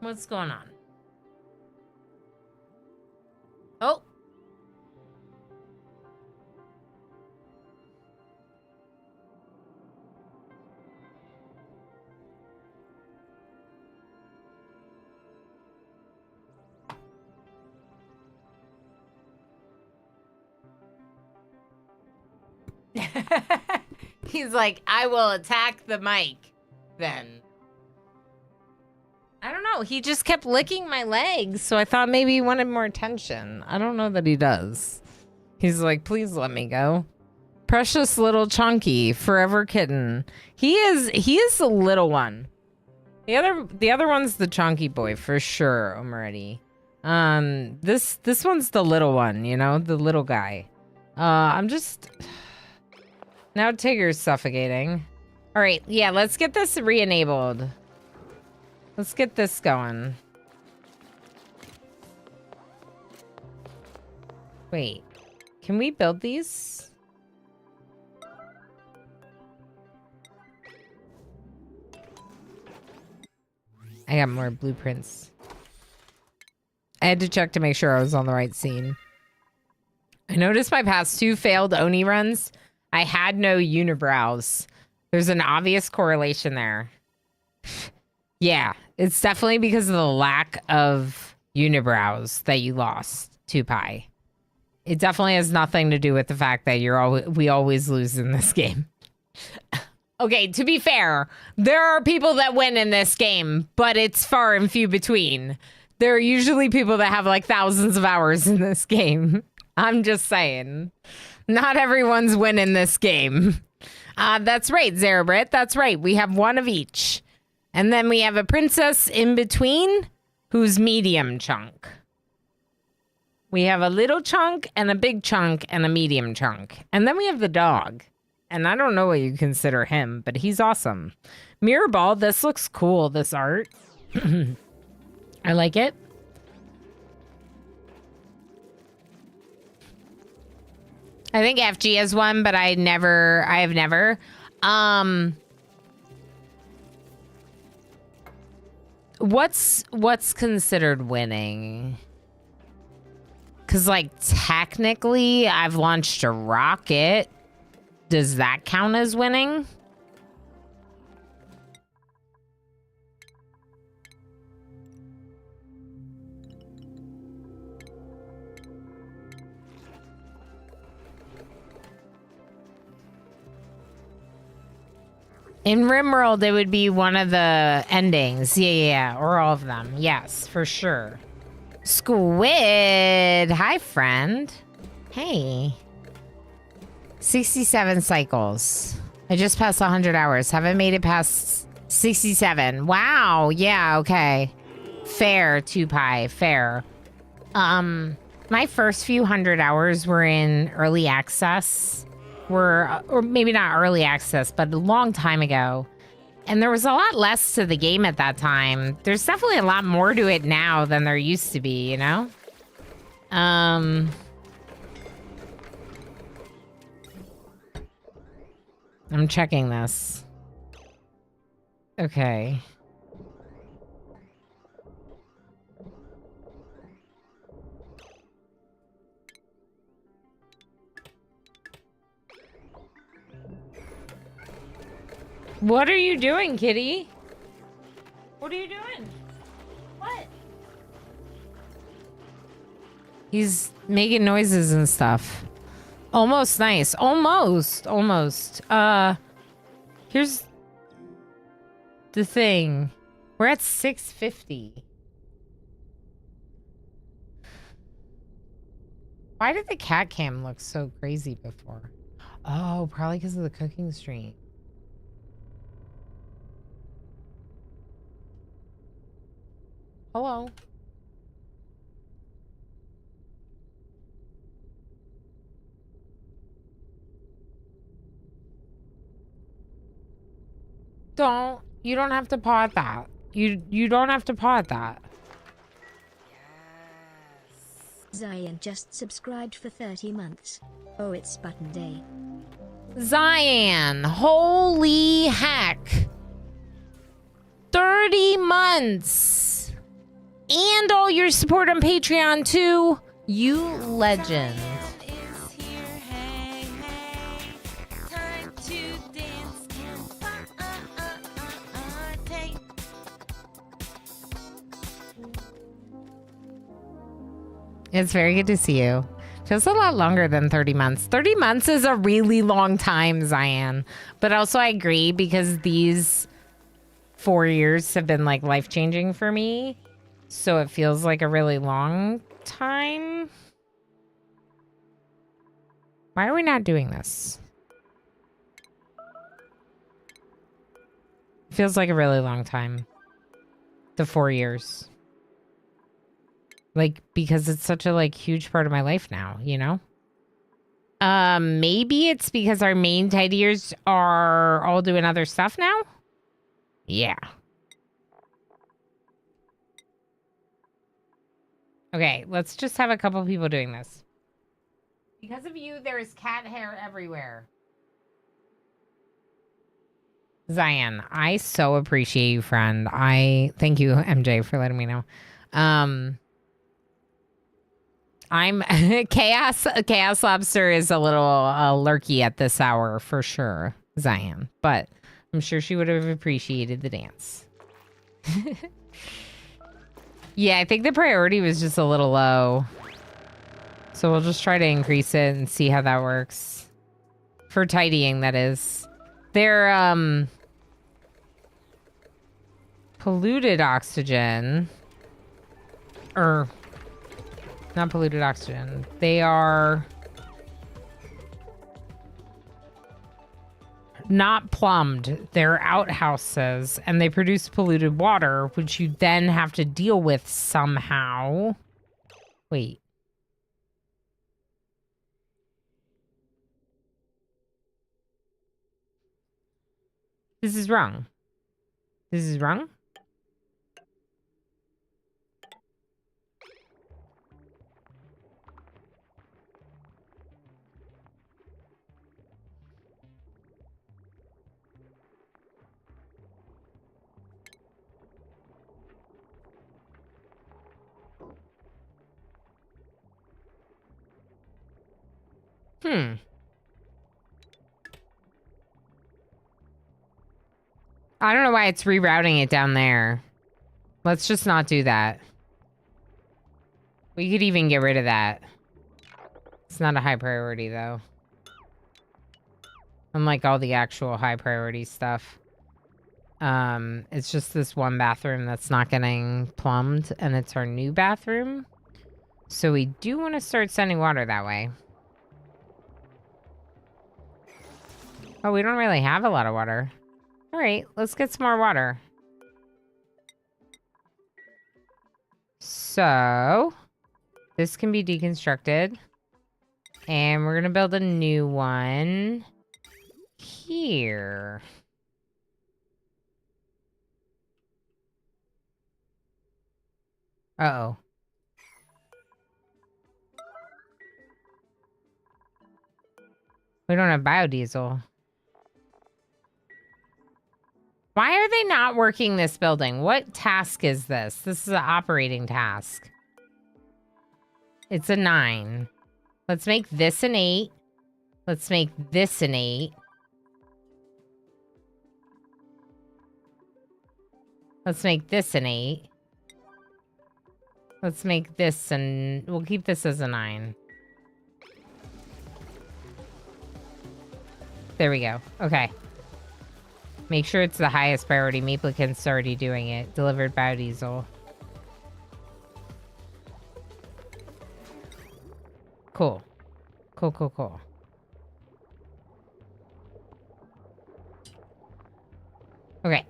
What's going on? Oh. He's like, I will attack the mic then. I don't know. He just kept licking my legs, so I thought maybe he wanted more attention. I don't know that he does. He's like, please let me go. Precious little chunky, forever kitten. He is the little one. The other one's the chunky boy for sure, Omeretti. This one's the little one, you know, the little guy. I'm just now Tigger's suffocating. All right, yeah, let's get this re-enabled. Let's get this going. Wait, can we build these? I got more blueprints. I had to check to make sure I was on the right scene. I noticed my past 2 failed Oni runs, I had no unibrows. There's an obvious correlation there. Yeah, it's definitely because of the lack of unibrows that you lost, Tupai. It definitely has nothing to do with the fact that we always lose in this game. Okay, to be fair, there are people that win in this game, but it's far and few between. There are usually people that have like thousands of hours in this game. I'm just saying. Not everyone's winning this game. That's right, Zarabrit. That's right. We have one of each. And then we have a princess in between who's medium chunk. We have a little chunk and a big chunk and a medium chunk. And then we have the dog. And I don't know what you consider him, but he's awesome. Mirror ball, this looks cool, this art. I like it. I think FG has one, but I have never. What's considered winning? Because, like, technically, I've launched a rocket. Does that count as winning? In RimWorld, it would be one of the endings. Yeah, or all of them. Yes, for sure. Squid! Hi, friend. Hey. 67 cycles. I just passed 100 hours. Haven't made it past 67. Wow. Yeah, okay. Fair, 2Pi. Fair. My first few 100 hours were in early access. Or maybe not early access, but a long time ago. And there was a lot less to the game at that time. There's definitely a lot more to it now than there used to be, you know? I'm checking this. Okay. What are you doing, kitty? What are you doing? What? He's making noises and stuff. Almost nice. Almost. Here's the thing. We're at 650. Why did the cat cam look so crazy before? Oh, probably because of the cooking stream. Hello. You don't have to paw at that. You don't have to paw at that. Zion just subscribed for 30 months. Oh, it's button day. Zion, holy heck. 30 months. And all your support on Patreon too. You legend. It's very good to see you. Just a lot longer than 30 months. 30 months is a really long time, Zion. But also I agree because these 4 years have been like life-changing for me. So it feels like a really long time. Why are we not doing this? It feels like a really long time. The 4 years. Like, because it's such a, like, huge part of my life now, you know? Maybe it's because our main tidiers are all doing other stuff now? Yeah. Okay, let's just have a couple people doing this. Because of you, there is cat hair everywhere. Zion, I so appreciate you, friend. Thank you, MJ, for letting me know. I'm Chaos Lobster is a little lurky at this hour for sure, Zion. But I'm sure she would have appreciated the dance. Yeah, I think the priority was just a little low. So we'll just try to increase it and see how that works. For tidying, that is. They're polluted oxygen. Or not polluted oxygen. They are not plumbed. They're outhouses and they produce polluted water, which you then have to deal with somehow. Wait. This is wrong. This is wrong? I don't know why it's rerouting it down there. Let's just not do that. We could even get rid of that. It's not a high priority, though. Unlike all the actual high priority stuff. It's just this one bathroom that's not getting plumbed, and it's our new bathroom. So we do want to start sending water that way. Oh, we don't really have a lot of water. All right, let's get some more water. So, this can be deconstructed. And we're going to build a new one here. Uh-oh. We don't have biodiesel. Why are they not working this building? What task is this? This is an operating task. It's a 9. Let's make this an 8. Let's make this an 8. Let's make this an 8. Let's make this and we'll keep this as a 9. There we go. Okay. Make sure it's the highest priority. Duplicant's already doing it. Delivered biodiesel. Cool. Cool, cool, cool. Okay.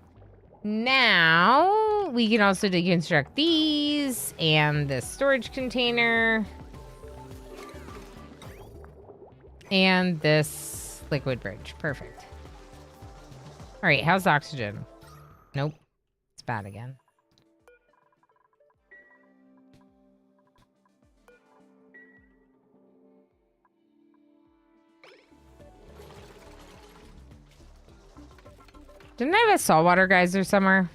Now, we can also deconstruct these and this storage container. And this liquid bridge. Perfect. All right, how's oxygen? Nope. It's bad again. Didn't I have a saltwater geyser somewhere?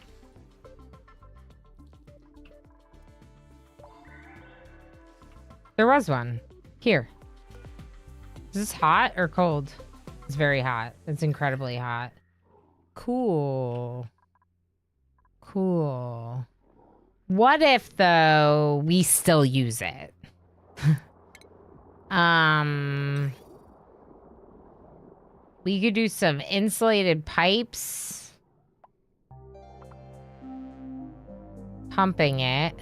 There was one. Here. Is this hot or cold? It's very hot. It's incredibly hot. Cool. Cool. What if, though, we still use it? We could do some insulated pipes. Pumping it.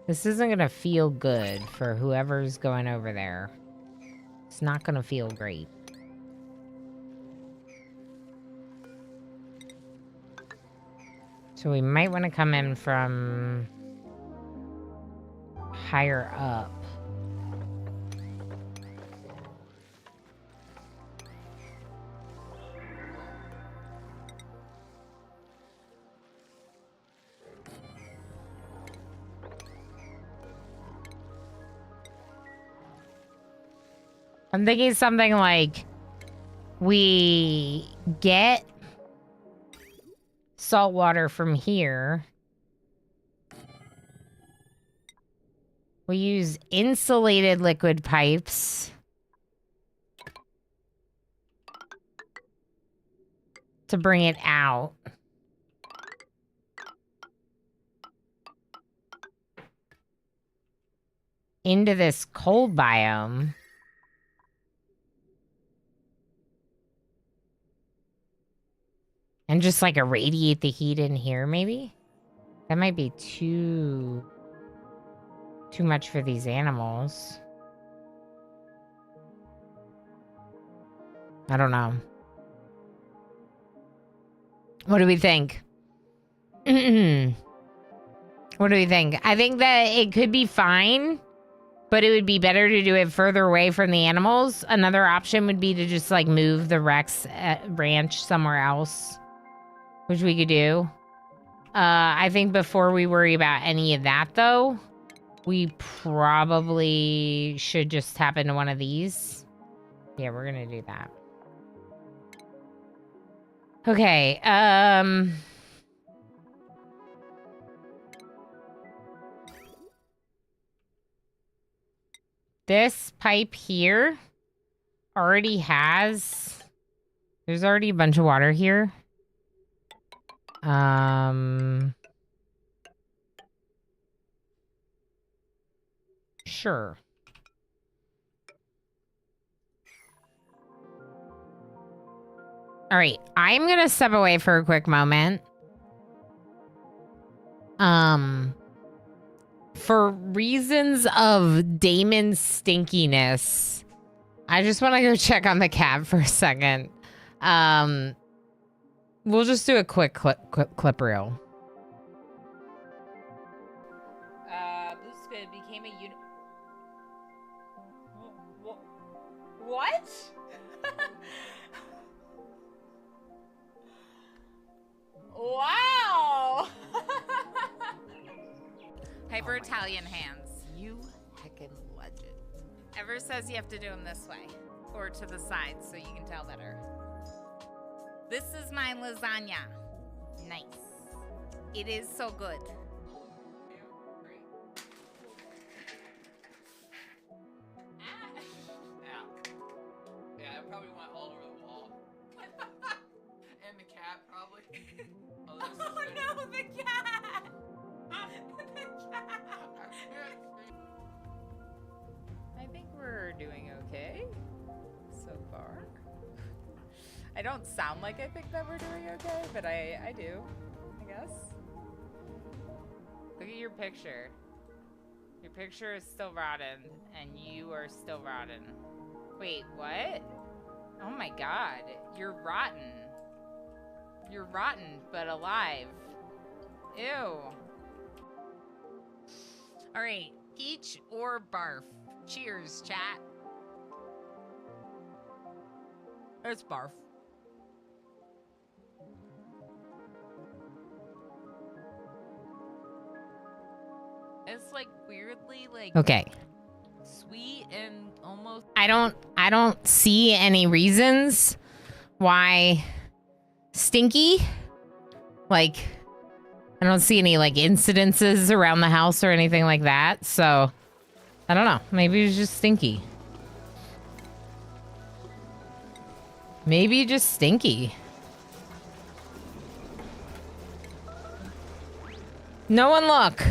This isn't gonna feel good for whoever's going over there. It's not gonna feel great. So we might want to come in from higher up. I'm thinking something like we get salt water from here. We use insulated liquid pipes to bring it out. Into this cold biome. And just like irradiate the heat in here, maybe? That might be too much for these animals. I don't know. What do we think? What do we think? I think that it could be fine, but it would be better to do it further away from the animals. Another option would be to just like move the Rex ranch somewhere else, which we could do. I think before we worry about any of that, though, we probably should just tap into one of these. Yeah, we're gonna do that. Okay, this pipe here already has... There's already a bunch of water here. Sure. All right, I'm gonna step away for a quick moment. for reasons of Damon's stinkiness, I just want to go check on the cat for a second. We'll just do a quick clip reel. Blue Squid became a What? Wow! Hyper Italian hands. You heckin' legend. Ever says you have to do them this way or to the side so you can tell better. This is my lasagna. Nice. It is so good. Yeah, it probably went all over the wall. And the cat, probably. Oh, this is good. No, the cat! I think we're doing okay so far. I don't sound like I think that we're doing okay, but I do, I guess. Look at your picture. Your picture is still rotten, and you are still rotten. Wait, what? Oh my god, you're rotten. You're rotten, but alive. Ew. Alright, peach or barf? Cheers, chat. It's barf. It's like weirdly like Okay. sweet and almost I don't see any reasons why stinky. Like, I don't see any like incidences around the house or anything like that. So I don't know. Maybe it's just stinky. Maybe just stinky. No one look.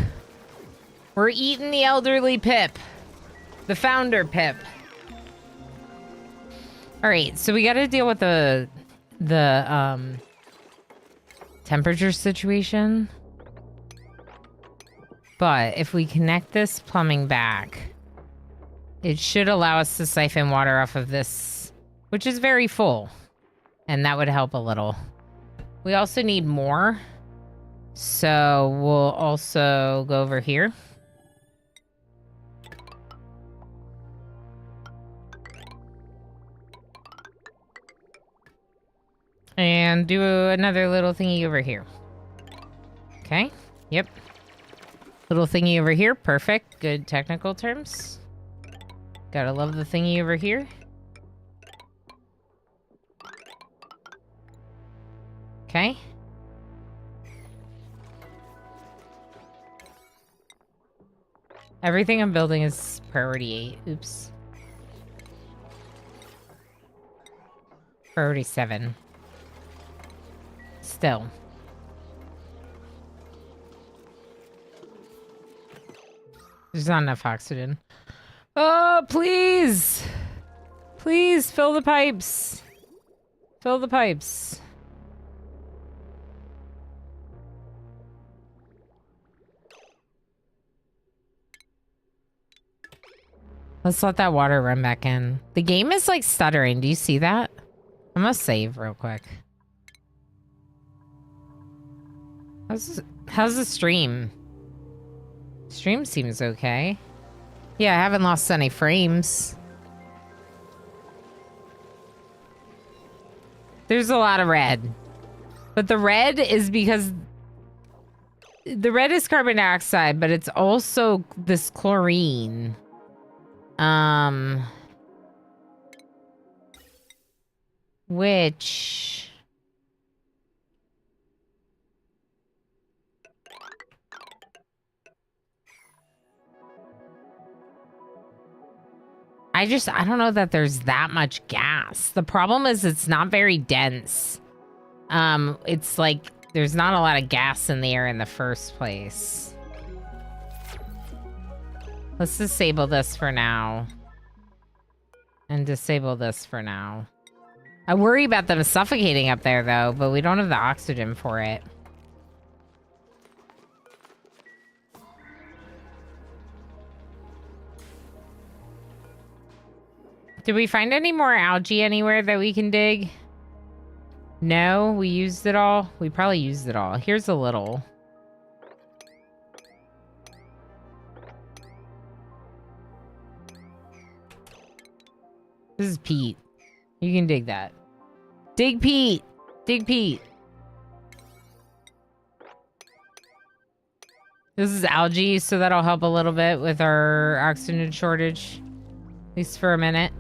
We're eating the elderly Pip. The founder Pip. All right, so we got to deal with the temperature situation. But if we connect this plumbing back, it should allow us to siphon water off of this, which is very full. And that would help a little. We also need more. So we'll also go over here. And do another little thingy over here. Okay. Yep. Little thingy over here. Perfect. Good technical terms. Gotta love the thingy over here. Okay. Everything I'm building is priority 8. Oops. Priority 7. Still. There's not enough oxygen. Oh, please! Please, fill the pipes. Fill the pipes. Let's let that water run back in. The game is like stuttering. Do you see that? I'm gonna save real quick. How's the stream? Stream seems okay. Yeah, I haven't lost any frames. There's a lot of red. But the red is because... The red is carbon dioxide, but it's also this chlorine. Which... I don't know that there's that much gas. The problem is it's not very dense. It's like there's not a lot of gas in the air in the first place. Let's disable this for now. And disable this for now. I worry about them suffocating up there though, but we don't have the oxygen for it. Did we find any more algae anywhere that we can dig? No, we used it all. We probably used it all. Here's a little. This is Pete. You can dig that. Dig Pete. Dig Pete. This is algae, so that'll help a little bit with our oxygen shortage. At least for a minute.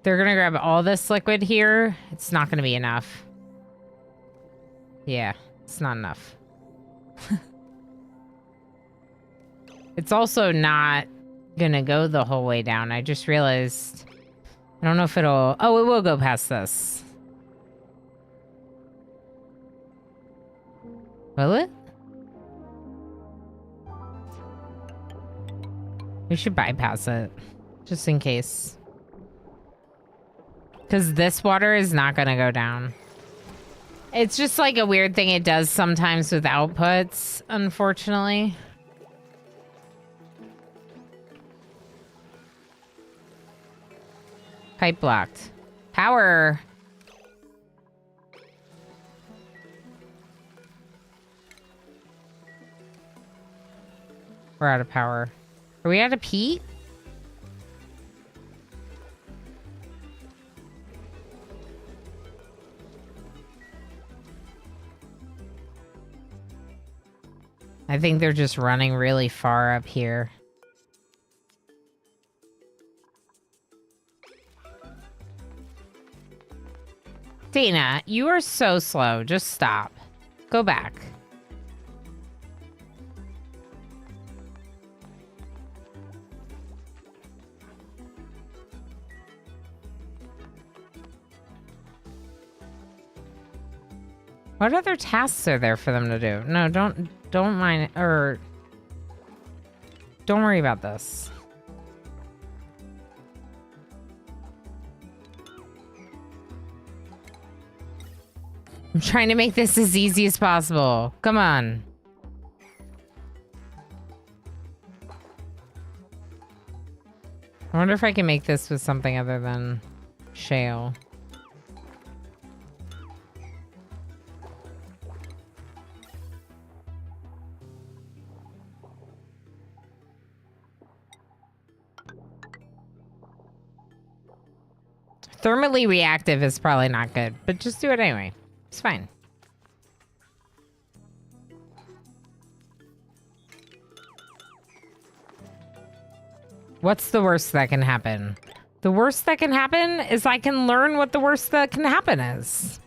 They're gonna grab all this liquid here. It's not gonna be enough. Yeah, it's not enough. It's also not gonna go the whole way down. I just realized. I don't know if it'll... Oh, it will go past this. Will it? We should bypass it. Just in case. Because this water is not going to go down. It's just like a weird thing it does sometimes with outputs, unfortunately. Pipe blocked. Power. We're out of power. Are we out of Pete? I think they're just running really far up here. Dana, you are so slow. Just stop. Go back. What other tasks are there for them to do? No, don't mind it, or don't worry about this. I'm trying to make this as easy as possible. Come on. I wonder if I can make this with something other than shale. Thermally reactive is probably not good, but just do it anyway. It's fine. What's the worst that can happen? The worst that can happen is I can learn what the worst that can happen is.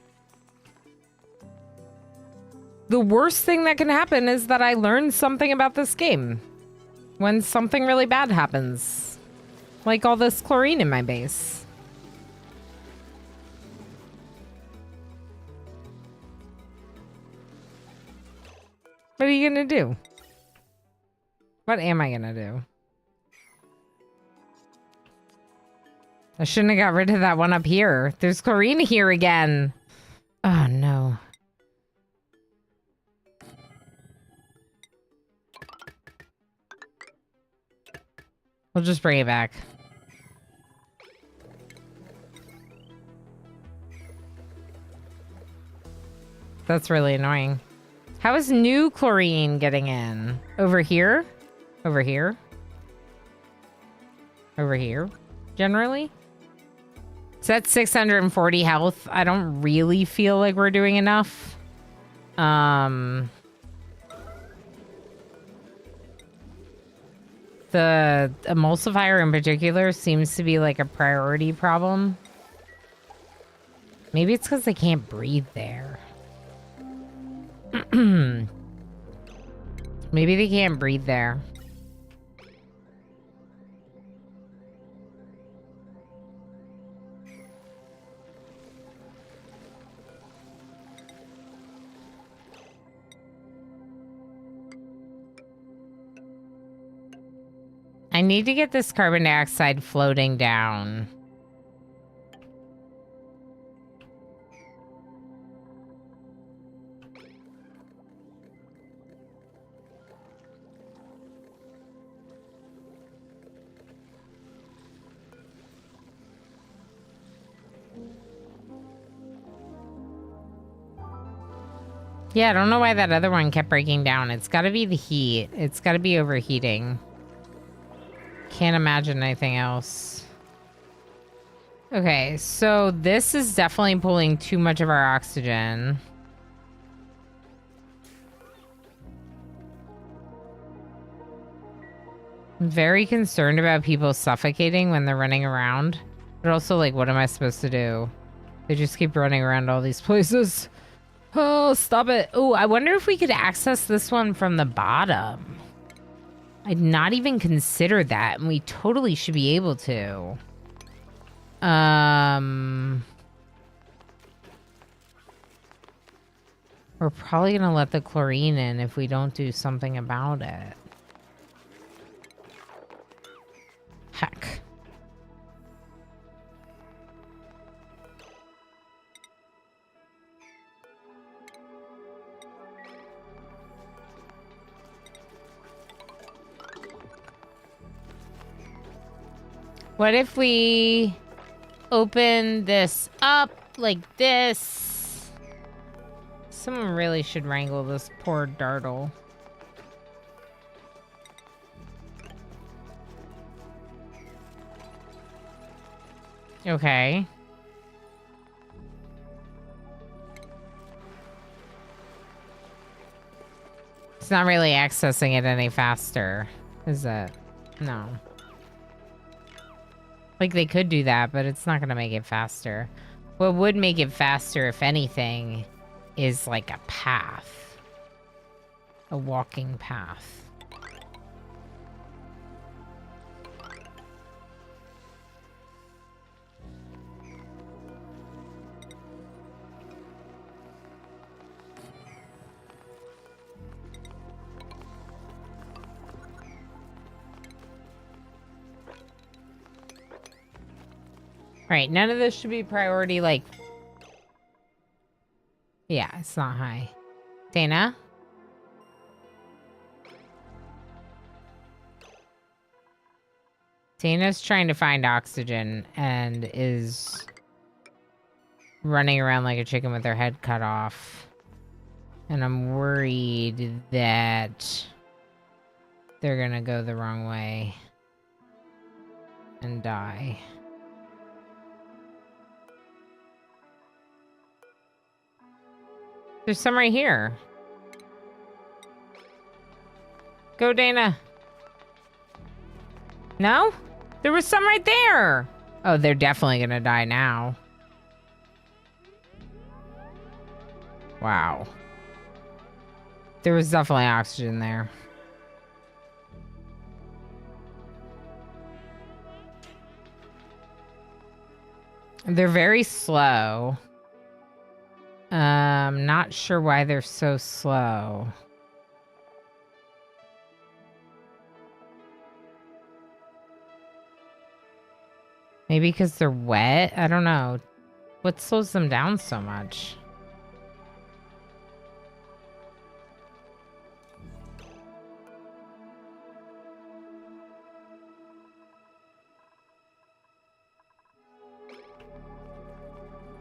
The worst thing that can happen is that I learn something about this game. When something really bad happens. Like all this chlorine in my base. What are you gonna do? What am I gonna do? I shouldn't have got rid of that one up here. There's chlorine here again. Oh, no. We'll just bring it back. That's really annoying. How is new chlorine getting in? Over here? Over here? Over here? Generally? It's at 640 health. I don't really feel like we're doing enough. The emulsifier in particular seems to be like a priority problem. Maybe it's because they can't breathe there. Maybe they can't breathe there. I need to get this carbon dioxide floating down. Yeah, I don't know why that other one kept breaking down. It's got to be the heat. It's got to be overheating. Can't imagine anything else. Okay, so this is definitely pulling too much of our oxygen. I'm very concerned about people suffocating when they're running around. But also, like, what am I supposed to do? They just keep running around all these places. Oh, stop it. Oh, I wonder if we could access this one from the bottom. I'd not even considered that, and we totally should be able to. We're probably gonna let the chlorine in if we don't do something about it. Heck. What if we open this up like this? Someone really should wrangle this poor Dartle. Okay. It's not really accessing it any faster, is it? No. Like, they could do that, but it's not going to make it faster. What would make it faster, if anything, is like a path. A walking path. Right, none of this should be priority, like... Yeah, it's not high. Dana? Dana's trying to find oxygen and is running around like a chicken with her head cut off. And I'm worried that they're gonna go the wrong way and die. There's some right here. Go, Dana. No? There was some right there. Oh, they're definitely gonna die now. Wow. There was definitely oxygen there. They're very slow. Not sure why they're so slow. Maybe because they're wet? I don't know. What slows them down so much?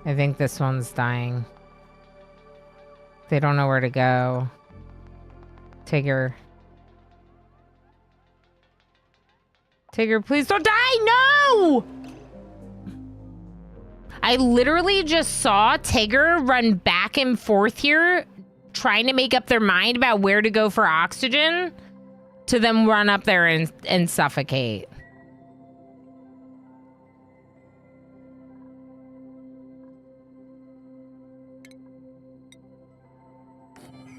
I think this one's dying. They don't know where to go. Tigger. Tigger, please don't die! No! I literally just saw Tigger run back and forth here, trying to make up their mind about where to go for oxygen, to then run up there and suffocate.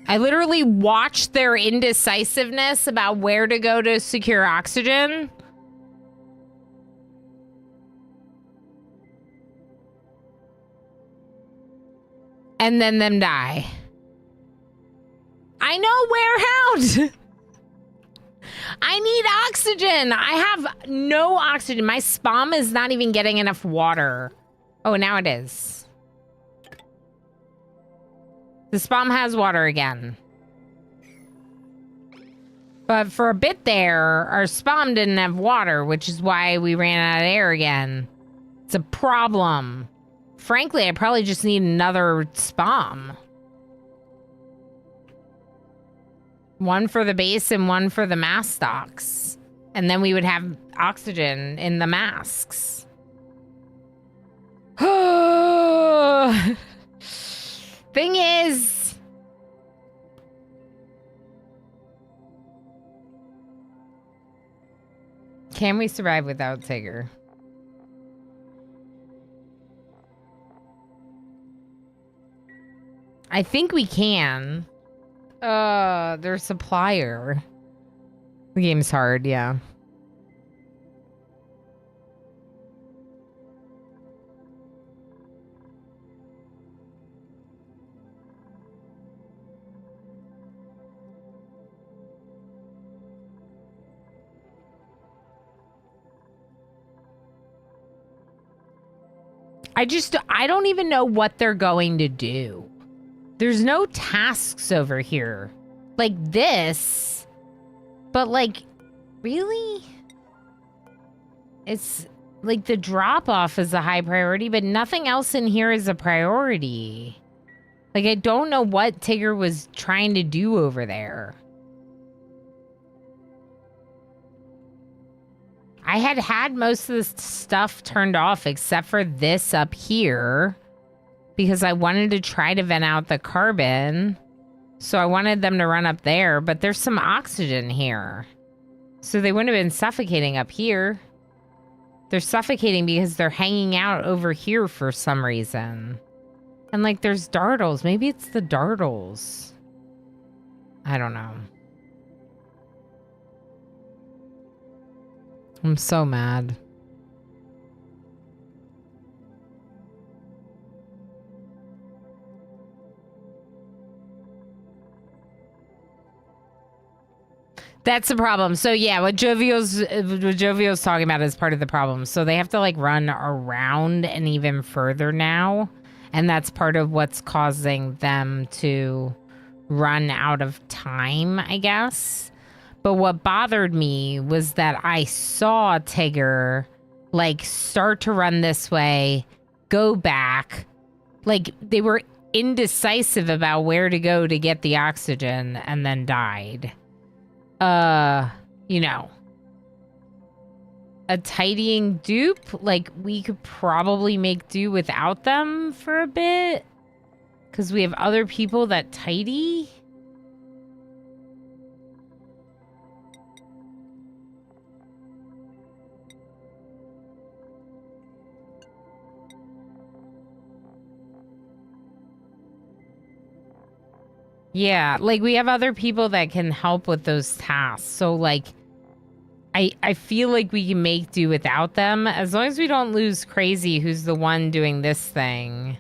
I literally watched their indecisiveness about where to go to secure oxygen. And then them die. I know, Warehound! I need oxygen! I have no oxygen. My spam is not even getting enough water. Oh, now it is. The spam has water again. But for a bit there, our spam didn't have water, which is why we ran out of air again. It's a problem. Frankly, I probably just need another spam. One for the base and one for the mask stocks. And then we would have oxygen in the masks. Thing is, can we survive without Tigger? I think we can. Their supplier. The game's hard, yeah. I don't even know what they're going to do. There's no tasks over here. Like this. But like, really? It's like the drop off is a high priority, but nothing else in here is a priority. Like, I don't know what Tigger was trying to do over there. I had most of this stuff turned off except for this up here because I wanted to try to vent out the carbon. So I wanted them to run up there, but there's some oxygen here. So they wouldn't have been suffocating up here. They're suffocating because they're hanging out over here for some reason. And like there's dartles. Maybe it's the dartles. I don't know. I'm so mad. That's the problem. So yeah, what Jovial's talking about is part of the problem. So they have to like run around and even further now. And that's part of what's causing them to run out of time, I guess. But what bothered me was that I saw Tigger like start to run this way, go back. Like they were indecisive about where to go to get the oxygen and then died. You know, a tidying dupe, like we could probably make do without them for a bit because we have other people that tidy. Yeah, like we have other people that can help with those tasks. So like I feel like we can make do without them as long as we don't lose Crazy, who's the one doing this thing.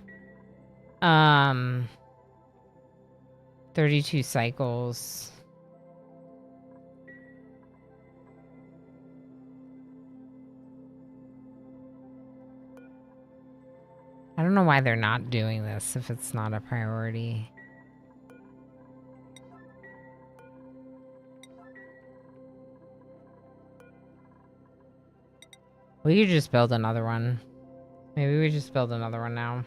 32 cycles. I don't know why they're not doing this if it's not a priority. We could just build another one. Maybe we just build another one now.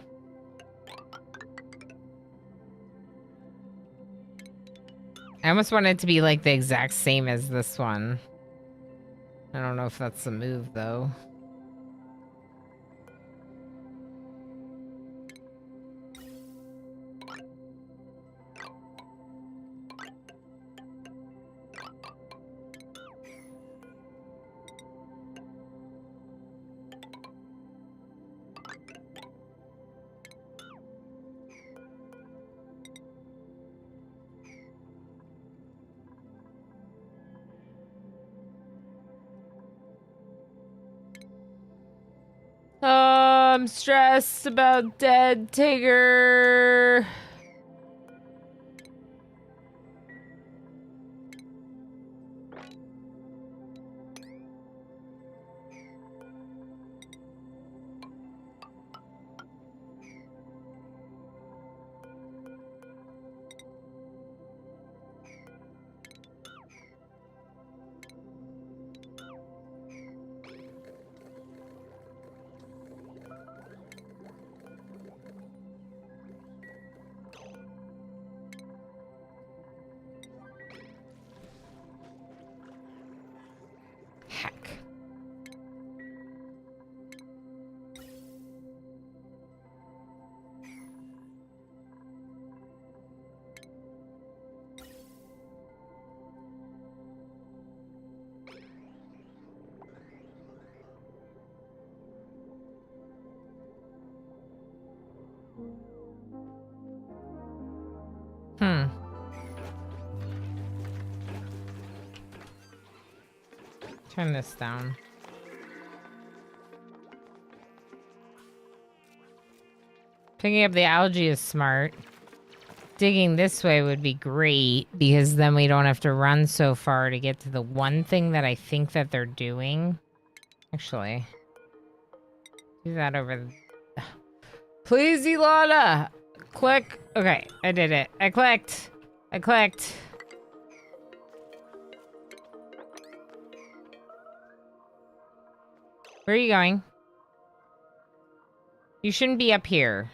I almost want it to be like the exact same as this one. I don't know if that's the move though. I'm stressed about dead Tigger. heck? Turn this down. Picking up the algae is smart. Digging this way would be great because then we don't have to run so far to get to the one thing that I think that they're doing. Actually, do that over. Please, Ilana! Click. Okay, I did it. I clicked. I clicked. Where are you going? You shouldn't be up here.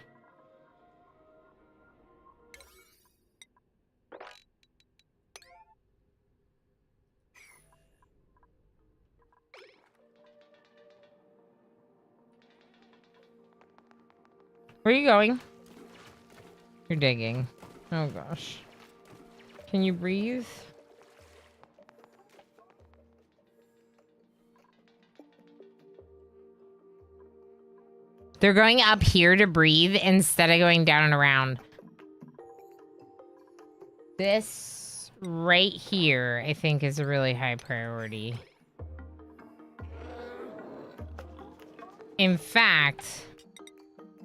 Where are you going? You're digging. Oh gosh. Can you breathe? They're going up here to breathe instead of going down and around. This right here, I think, is a really high priority. In fact,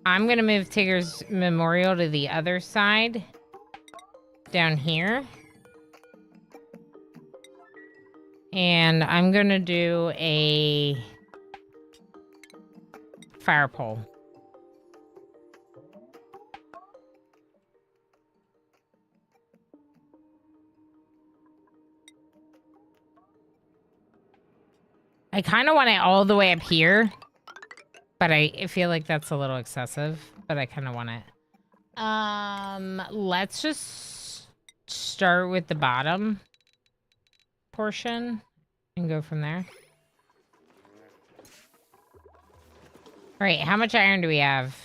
I'm going to move Tigger's memorial to the other side. Down here. And I'm going to do a fire pole. I kind of want it all the way up here, but I feel like that's a little excessive, but I kind of want it. Let's just start with the bottom portion and go from there. All right, how much iron do we have?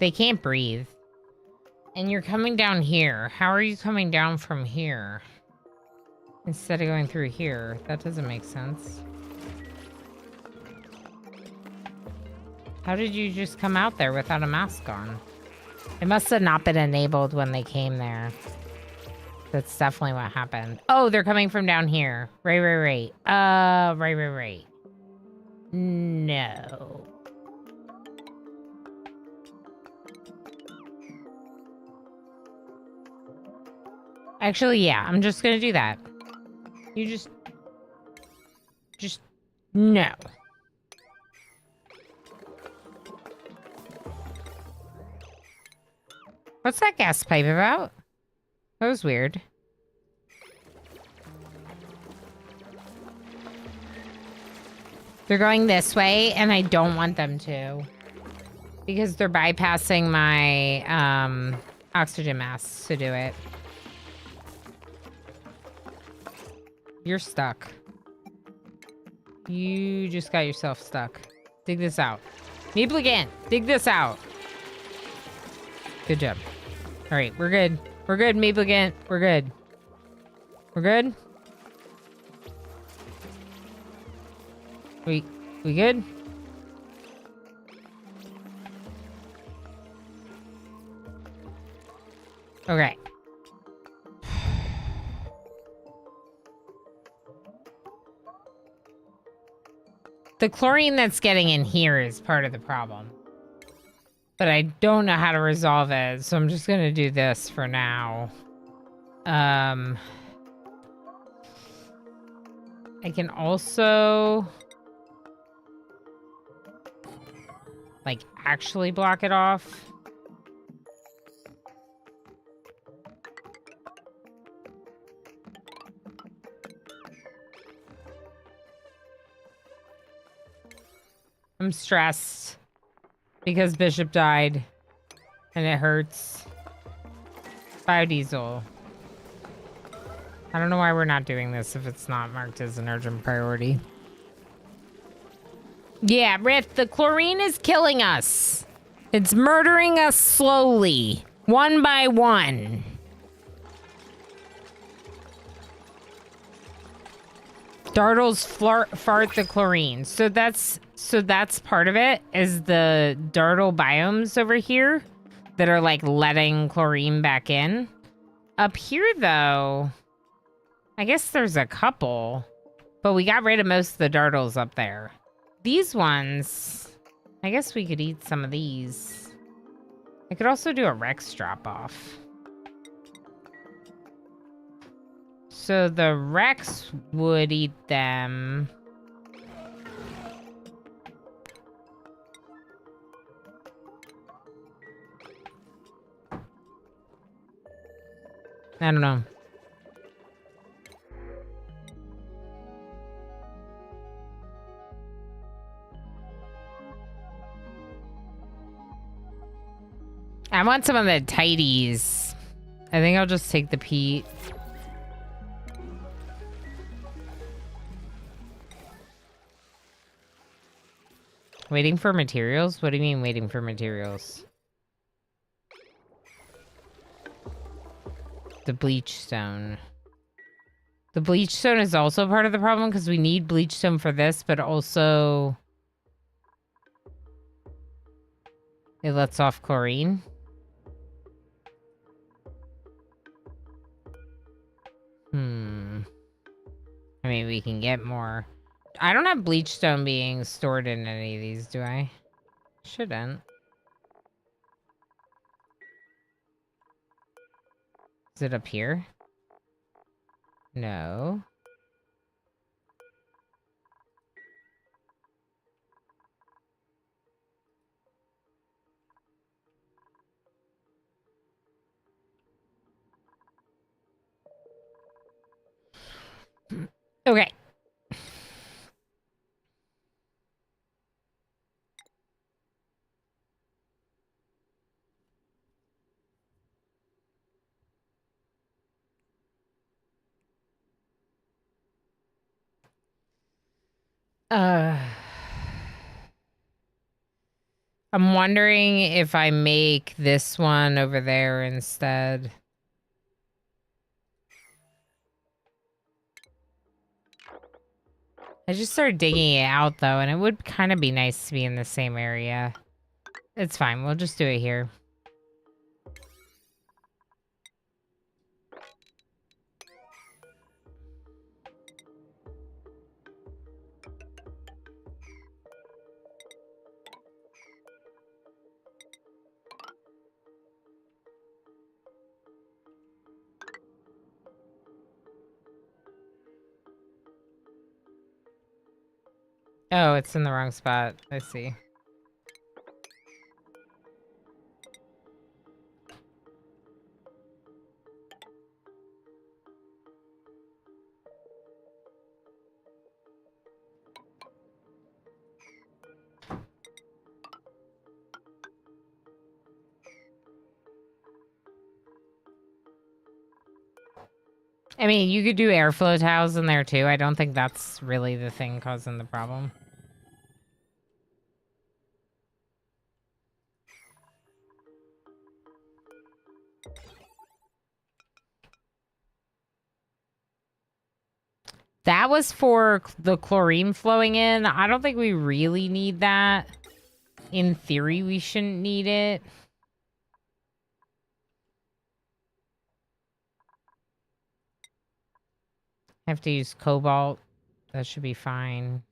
They can't breathe. And you're coming down here. How are you coming down from here? Instead of going through here. That doesn't make sense. How did you just come out there without a mask on? It must have not been enabled when they came there. That's definitely what happened. Oh, they're coming from down here. Right. Right. No. Actually, yeah, I'm just gonna do that. You just no. What's that gas pipe about? That was weird. They're going this way, and I don't want them to. Because they're bypassing my, oxygen masks to do it. You're stuck. You just got yourself stuck. Dig this out. Duplicant, dig this out. Good job. All right, we're good. We're good, Duplicant. We're good. We're good? We good? Okay. The chlorine that's getting in here is part of the problem. But I don't know how to resolve it, so I'm just gonna do this for now. I can also... like, actually block it off. I'm stressed because Bishop died and it hurts. Biodiesel. I don't know why we're not doing this if it's not marked as an urgent priority. Yeah, Riff, the chlorine is killing us. It's murdering us slowly, one by one. Dartles fart the chlorine. So that's part of it, is the dartle biomes over here that are like letting chlorine back in. Up here though, I guess there's a couple, but we got rid of most of the dartles up there. These ones, I guess we could eat some of these. I could also do a Rex drop off. So the Rex would eat them. I don't know. I want some of the tighties. I think I'll just take the peat. Waiting for materials? What do you mean waiting for materials? The bleach stone. The bleach stone is also part of the problem because we need bleach stone for this, but also it lets off chlorine. I mean, we can get more. I don't have bleach stone being stored in any of these, do I? Shouldn't. Is it up here? No. Okay. I'm wondering if I make this one over there instead. I just started digging it out though, and it would kind of be nice to be in the same area. It's fine, we'll just do it here. Oh, it's in the wrong spot. I see. I mean, you could do airflow tiles in there too. I don't think that's really the thing causing the problem. That was for the chlorine flowing in. I don't think we really need that. In theory, we shouldn't need it. I have to use cobalt. That should be fine.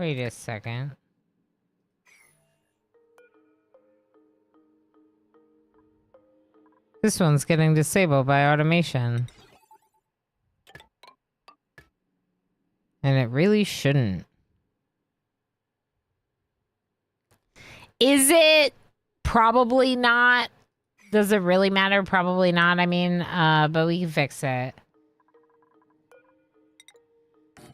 Wait a second. This one's getting disabled by automation. And it really shouldn't. Is it? Probably not. Does it really matter? Probably not. I mean, but we can fix it.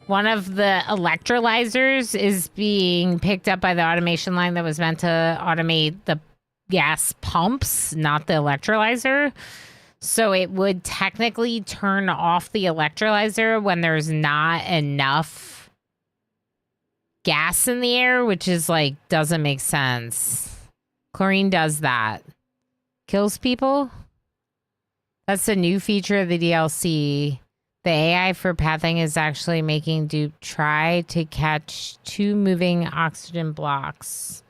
One of the electrolyzers is being picked up by the automation line that was meant to automate the gas pumps, not the electrolyzer. So it would technically turn off the electrolyzer when there's not enough gas in the air, which is like, doesn't make sense. Chlorine does that. Kills people? That's a new feature of the DLC. The AI for pathing is actually making dupe try to catch 2 moving oxygen blocks.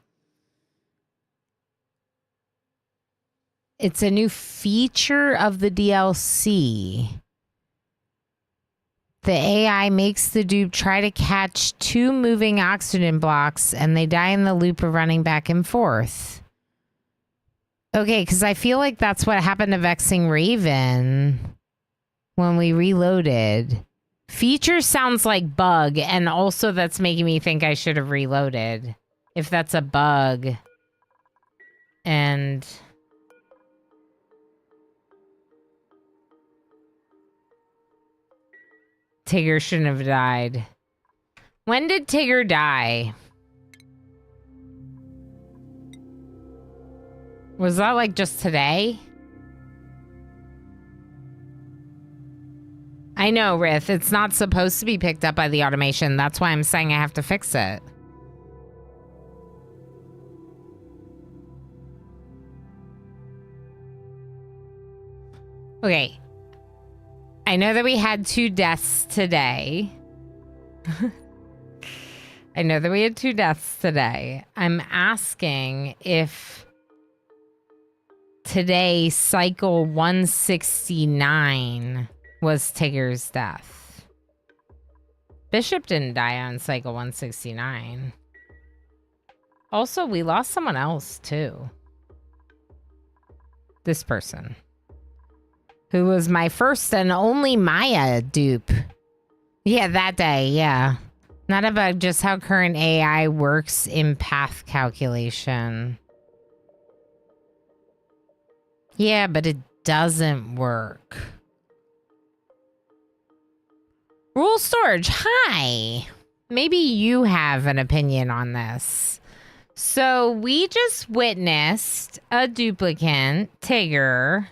It's a new feature of the DLC. The AI makes the dupe try to catch 2 moving oxygen blocks, and they die in the loop of running back and forth. Okay, because I feel like that's what happened to Vexing Raven when we reloaded. Feature sounds like bug, and also that's making me think I should have reloaded. If that's a bug. And... Tigger shouldn't have died. When did Tigger die? Was that like just today? I know, Rith. It's not supposed to be picked up by the automation. That's why I'm saying I have to fix it. Okay. I know that we had 2 deaths today. I know that we had 2 deaths today. I'm asking if today, cycle 169 was Tigger's death. Bishop didn't die on cycle 169. Also, we lost someone else, too. This person. Who was my first and only Maya dupe. Yeah, that day, yeah. Not about just how current AI works in path calculation. Yeah, but it doesn't work. Rule Storage, hi. Maybe you have an opinion on this. So we just witnessed a duplicant, Tigger,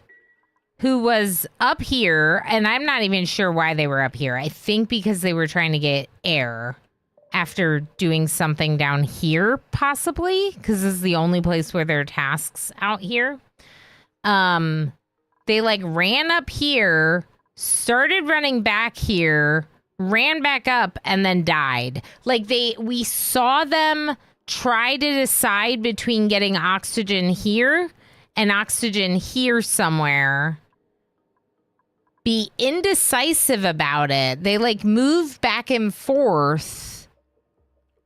who was up here, and I'm not even sure why they were up here. I think because they were trying to get air after doing something down here, possibly, because this is the only place where there are tasks out here. They like ran up here, started running back here, ran back up, and then died. Like we saw them try to decide between getting oxygen here and oxygen here somewhere. Be indecisive about it. They like moved back and forth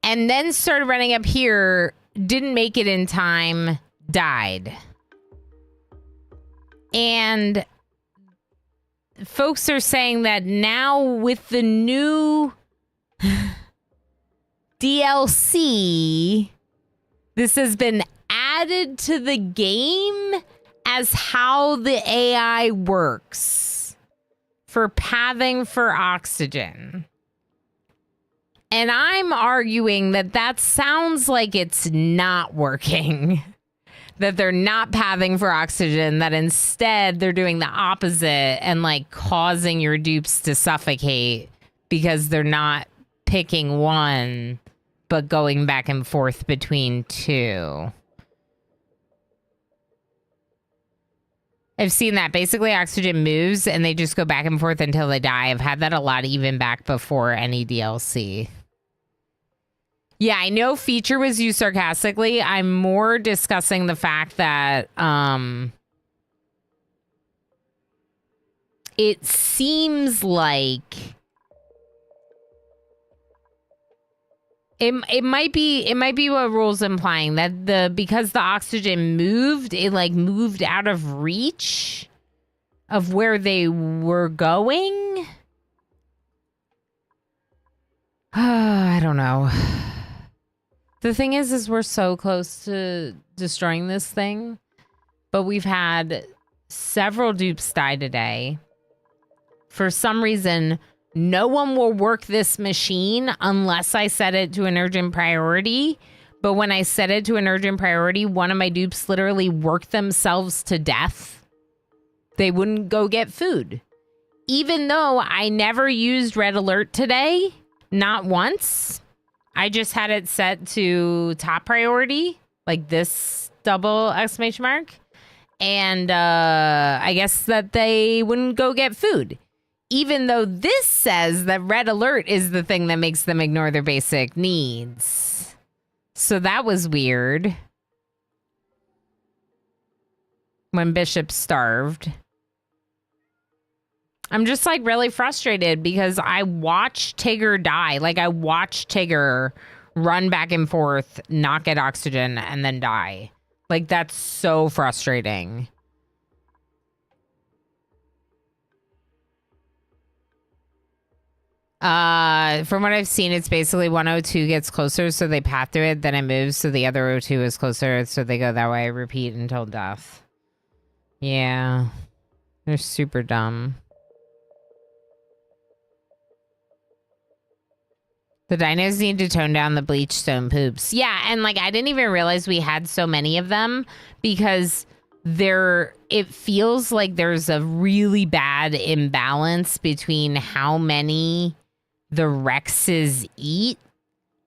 and then started running up here, didn't make it in time, died. And folks are saying that now with the new DLC, this has been added to the game as how the AI works for pathing for oxygen. And I'm arguing that that sounds like it's not working. That they're not pathing for oxygen, that instead they're doing the opposite and like causing your dupes to suffocate because they're not picking one, but going back and forth between 2. I've seen that. Basically, oxygen moves and they just go back and forth until they die. I've had that a lot even back before any DLC. Yeah, I know feature was used sarcastically. I'm more discussing the fact that it seems like it might be what Rule's implying, that because the oxygen moved, it like moved out of reach of where they were going. I don't know. The thing is we're so close to destroying this thing, but we've had several dupes die today. For some reason, no one will work this machine unless I set it to an urgent priority. But when I set it to an urgent priority, one of my dupes literally worked themselves to death. They wouldn't go get food. Even though I never used red alert today, not once. I just had it set to top priority, like this double exclamation mark. And I guess that they wouldn't go get food. Even though this says that red alert is the thing that makes them ignore their basic needs. So that was weird. When Bishop starved. I'm just like really frustrated because I watched Tigger die. Like I watched Tigger run back and forth, not get oxygen, and then die. Like that's so frustrating. From what I've seen, it's basically 102 gets closer, so they path through it, then it moves, so the other O2 is closer, so they go that way, repeat until death. Yeah. They're super dumb. The dinos need to tone down the bleach stone poops. Yeah, and like I didn't even realize we had so many of them because it feels like there's a really bad imbalance between how many the Rexes eat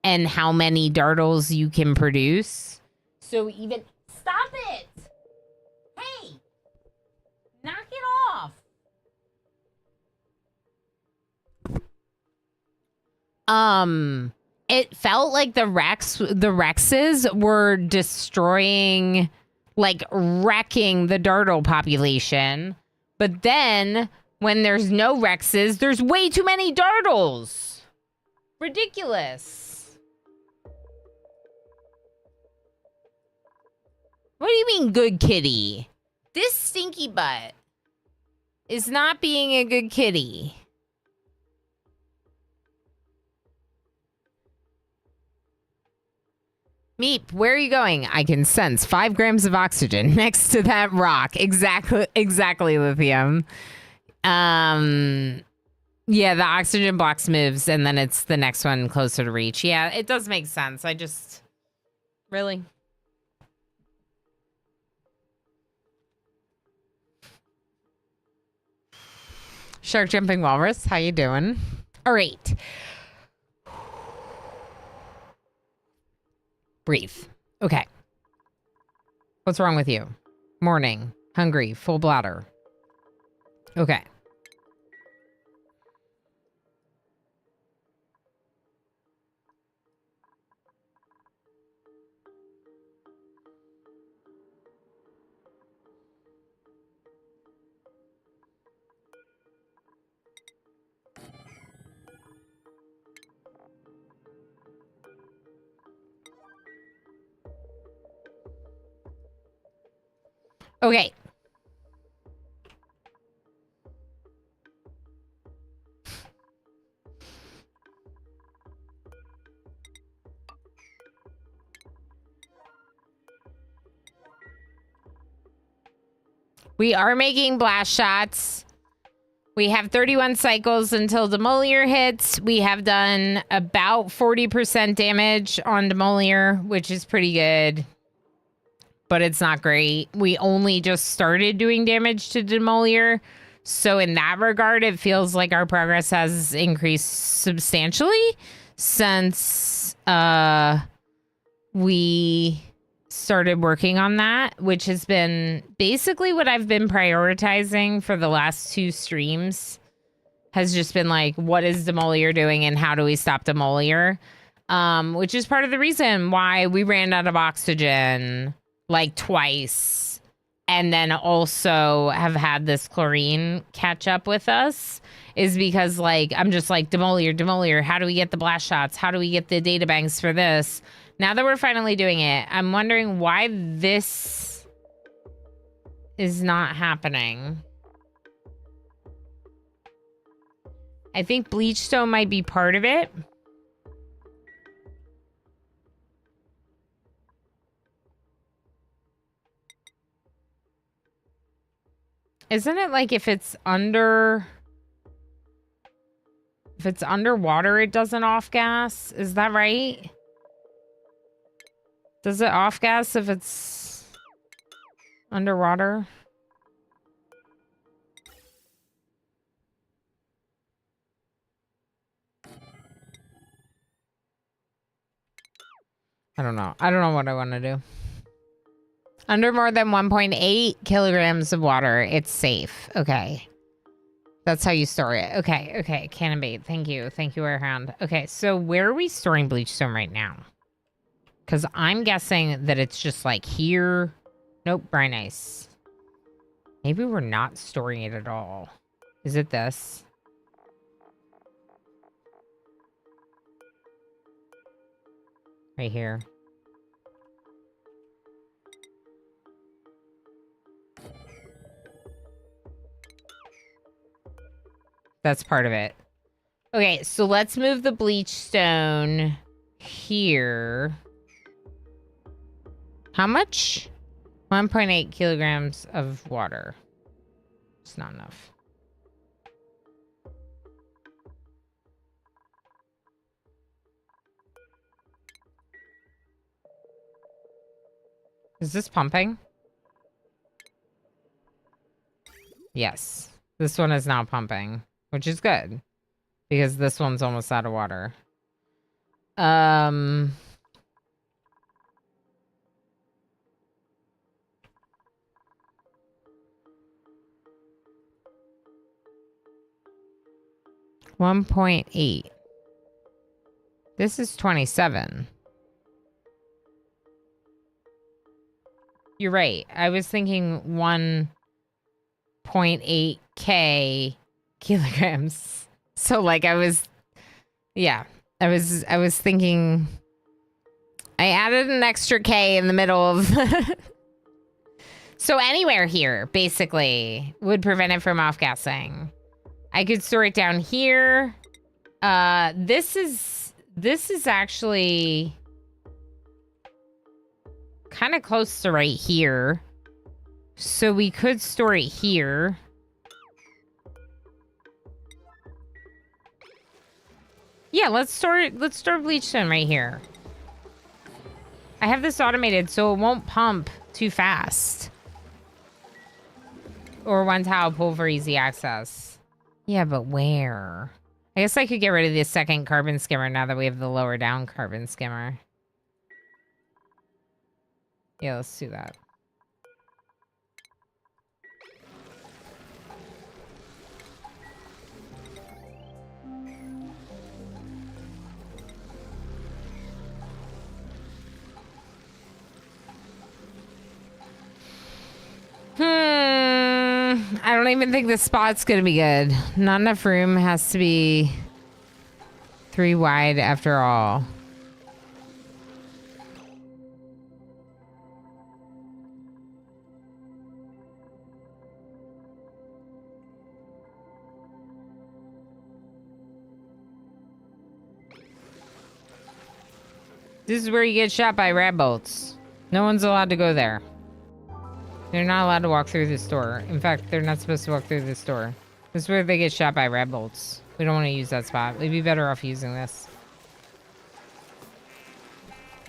and how many Dartles you can produce. So even... Stop it! Hey! Knock it off! It felt like the Rexes were destroying, like wrecking the Dartle population. But then when there's no Rexes, there's way too many Dartles. Ridiculous. What do you mean, good kitty? This stinky butt is not being a good kitty. Meep, where are you going? I can sense 5 grams of oxygen next to that rock. Exactly, Lithium. Yeah, the oxygen blocks moves, and then it's the next one closer to reach. Yeah, it does make sense. I just... Really? Shark Jumping Walrus, how you doing? All right. Breathe. Okay. What's wrong with you? Morning. Hungry. Full bladder. Okay. Okay. We are making blast shots. We have 31 cycles until Demolier hits. We have done about 40% damage on Demolier, which is pretty good. But it's not great. We only just started doing damage to Demolier. So in that regard, it feels like our progress has increased substantially since we started working on that, which has been basically what I've been prioritizing for the last 2 streams. Has just been like, what is Demolier doing and how do we stop Demolier? Which is part of the reason why we ran out of oxygen like twice, and then also have had this chlorine catch up with us, is because like I'm just like, Demolier, how do we get the blast shots? How do we get the data banks for this? Now that we're finally doing it, I'm wondering why this is not happening. I think Bleachstone might be part of it. Isn't it like if it's under... If it's underwater, it doesn't off-gas? Is that right? Does it off-gas if it's underwater? I don't know. I don't know what I want to do. Under more than 1.8 kilograms of water, it's safe. Okay. That's how you store it. Okay, okay. Cannon bait. Thank you. Thank you, Airhound. Okay, so where are we storing bleach stone right now? Because I'm guessing that it's just like here. Nope, brine ice. Maybe we're not storing it at all. Is it this? Right here. That's part of it. Okay, so let's move the bleach stone here. How much? 1.8 kilograms of water. It's not enough. Is this pumping? Yes. This one is now pumping, which is good because this one's almost out of water. 1.8. This is 27. You're right. I was thinking 1.8K kilograms. So like I was thinking I added an extra K in the middle of So anywhere here basically would prevent it from off-gassing. I could store it down here. This is actually kind of close to right here. So we could store it here. Yeah, let's store bleach stone right here. I have this automated so it won't pump too fast. Or one tile pull for easy access. Yeah, but where? I guess I could get rid of the second carbon skimmer now that we have the lower down carbon skimmer. Yeah, let's do that. I don't even think this spot's gonna be good. Not enough room. Has to be 3 wide after all. This is where you get shot by rat bolts. No one's allowed to go there. They're not allowed to walk through this door. In fact, they're not supposed to walk through this door. This is where they get shot by rat bolts. We don't want to use that spot. We'd be better off using this.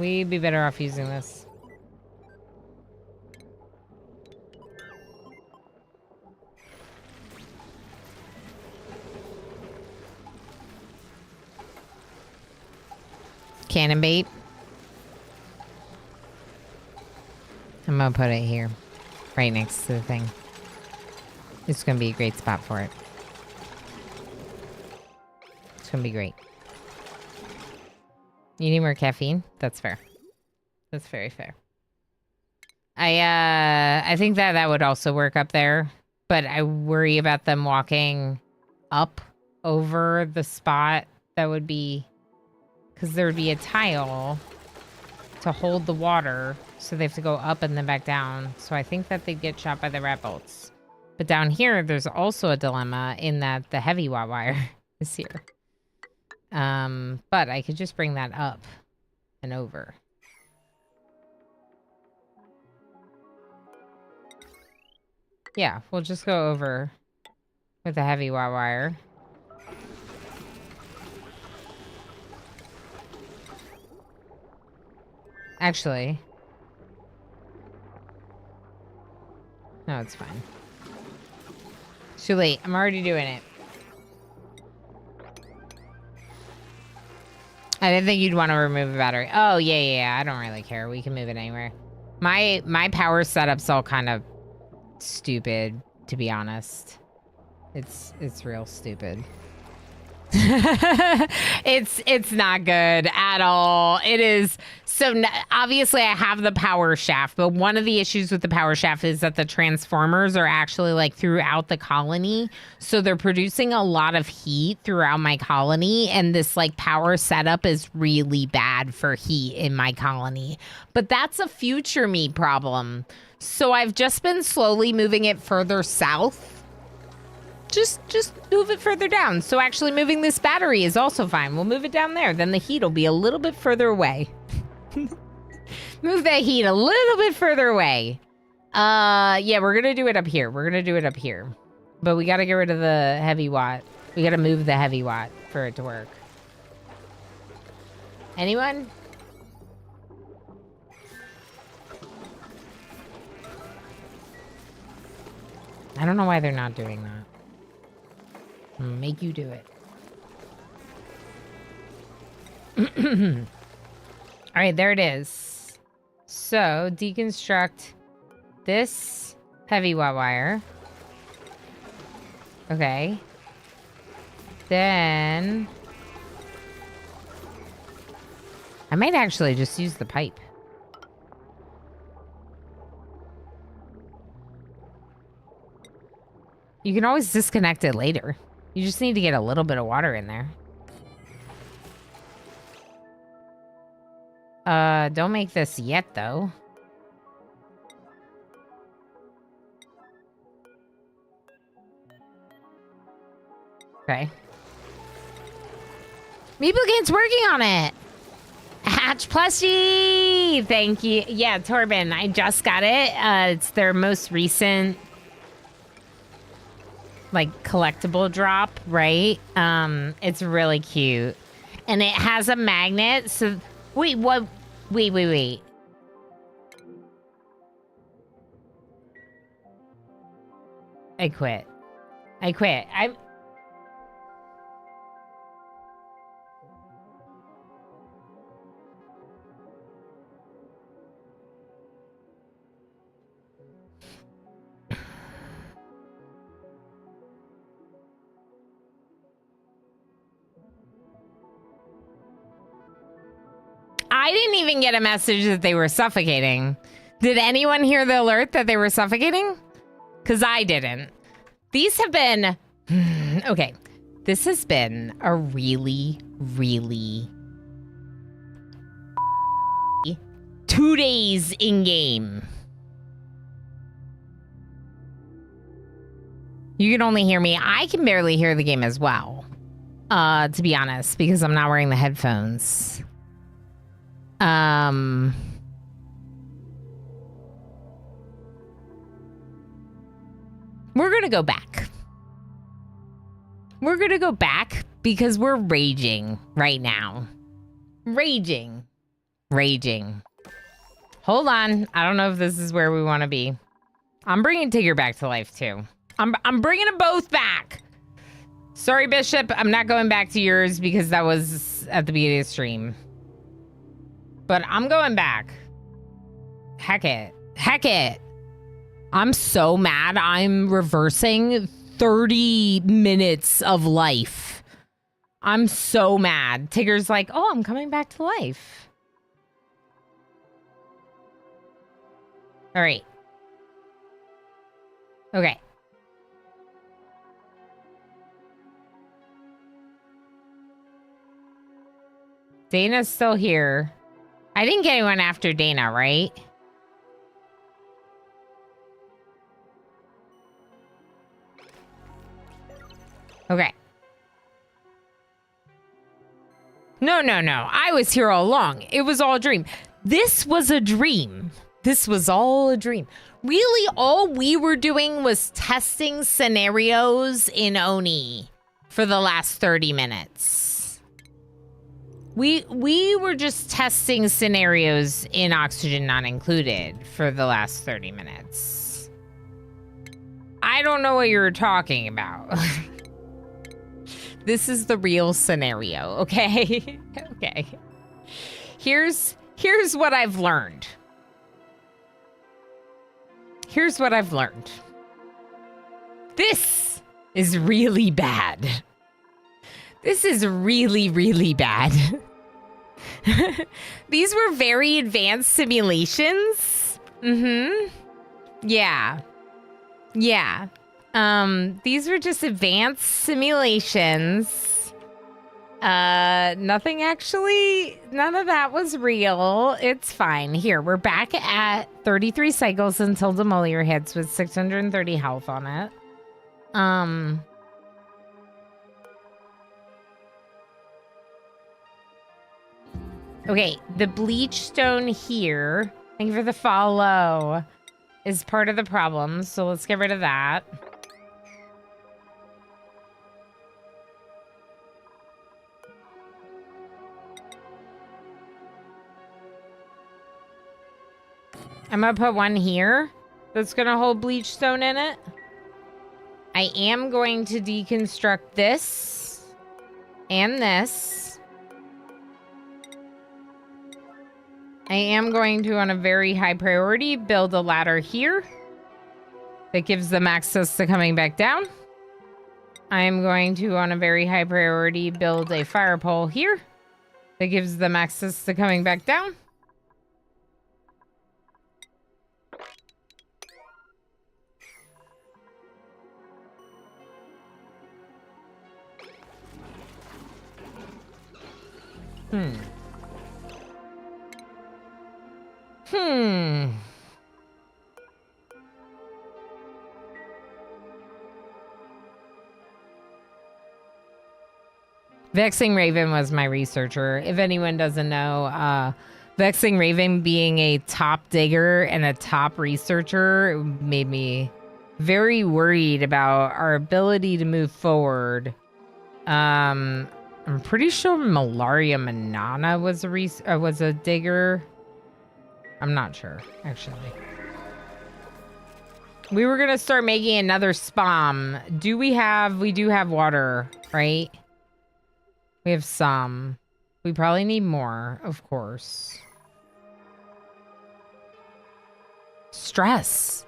We'd be better off using this. Cannon bait. I'm gonna put it here. Right next to the thing. It's gonna be a great spot for it. It's gonna be great. You need more caffeine? That's fair. That's very fair. I think that would also work up there, but I worry about them walking up over the spot that would be, because there would be a tile to hold the water, so they have to go up and then back down. So I think that they'd get shot by the rat bolts. But down here, there's also a dilemma in that the heavy watt wire is here. But I could just bring that up and over. Yeah, we'll just go over with the heavy wire. Actually, no, it's fine. It's too late. I'm already doing it. I didn't think you'd want to remove a battery. Oh, yeah. I don't really care. We can move it anywhere. My power setup's all kind of stupid, to be honest. It's real stupid. It's not good at all. It is so obviously I have the power shaft, but one of the issues with the power shaft is that the transformers are actually like throughout the colony, so they're producing a lot of heat throughout my colony, and this like power setup is really bad for heat in my colony. But that's a future me problem. So I've just been slowly moving it further south. Just move it further down. So actually moving this battery is also fine. We'll move it down there. Then the heat will be a little bit further away. Move that heat a little bit further away. Yeah, we're going to do it up here. But we got to get rid of the heavy watt. We got to move the heavy watt for it to work. Anyone? I don't know why they're not doing that. Make you do it. All right, there it is. So deconstruct this heavy wire. Okay. Then I might actually just use the pipe. You can always disconnect it later. You just need to get a little bit of water in there. Don't make this yet, though. Okay. Meeplegant's working on it! Hatch plushie! Thank you. Yeah, Torben, I just got it. It's their most recent like collectible drop, right? It's really cute. And it has a magnet, so wait, what? Wait. I quit. I didn't even get a message that they were suffocating. Did anyone hear the alert that they were suffocating? Because I didn't. These have been... Okay. This has been a really 2 days in-game. You can only hear me. I can barely hear the game as well. To be honest, because I'm not wearing the headphones. We're gonna go back. We're gonna go back because we're raging right now. Raging. Hold on. I don't know if this is where we want to be. I'm bringing Tigger back to life too. I'm bringing them both back. Sorry, Bishop. I'm not going back to yours because that was at the beginning of the stream. But I'm going back. Heck it. I'm so mad. I'm reversing 30 minutes of life. I'm so mad. Tigger's like, oh, I'm coming back to life. All right. Okay. Dana's still here. I didn't get anyone after Dana, right? Okay. No. I was here all along. It was all a dream. This was a dream. This was all a dream. Really, all we were doing was testing scenarios in Oni for the last 30 minutes. We were just testing scenarios in Oxygen Not Included for the last 30 minutes. I don't know what you're talking about. This is the real scenario, okay? Okay. Here's what I've learned. Here's what I've learned. This is really bad. This is really, really bad. These were very advanced simulations. Yeah. Yeah. These were just advanced simulations. Nothing actually, none of that was real. It's fine. Here, we're back at 33 cycles until Demolier hits with 630 health on it. Okay, the bleach stone here, thank you for the follow, is part of the problem, so let's get rid of that. I'm gonna put one here that's gonna hold bleach stone in it. I am going to deconstruct this and this. I am going to, on a very high priority, build a ladder here that gives them access to coming back down. I am going to, on a very high priority, build a fire pole here that gives them access to coming back down. Vexing Raven was my researcher. If anyone doesn't know, Vexing Raven being a top digger and a top researcher made me very worried about our ability to move forward. I'm pretty sure Malaria Manana was a digger. I'm not sure, actually. We were gonna start making another spam. We do have water, right? We have some. We probably need more, of course. Stress.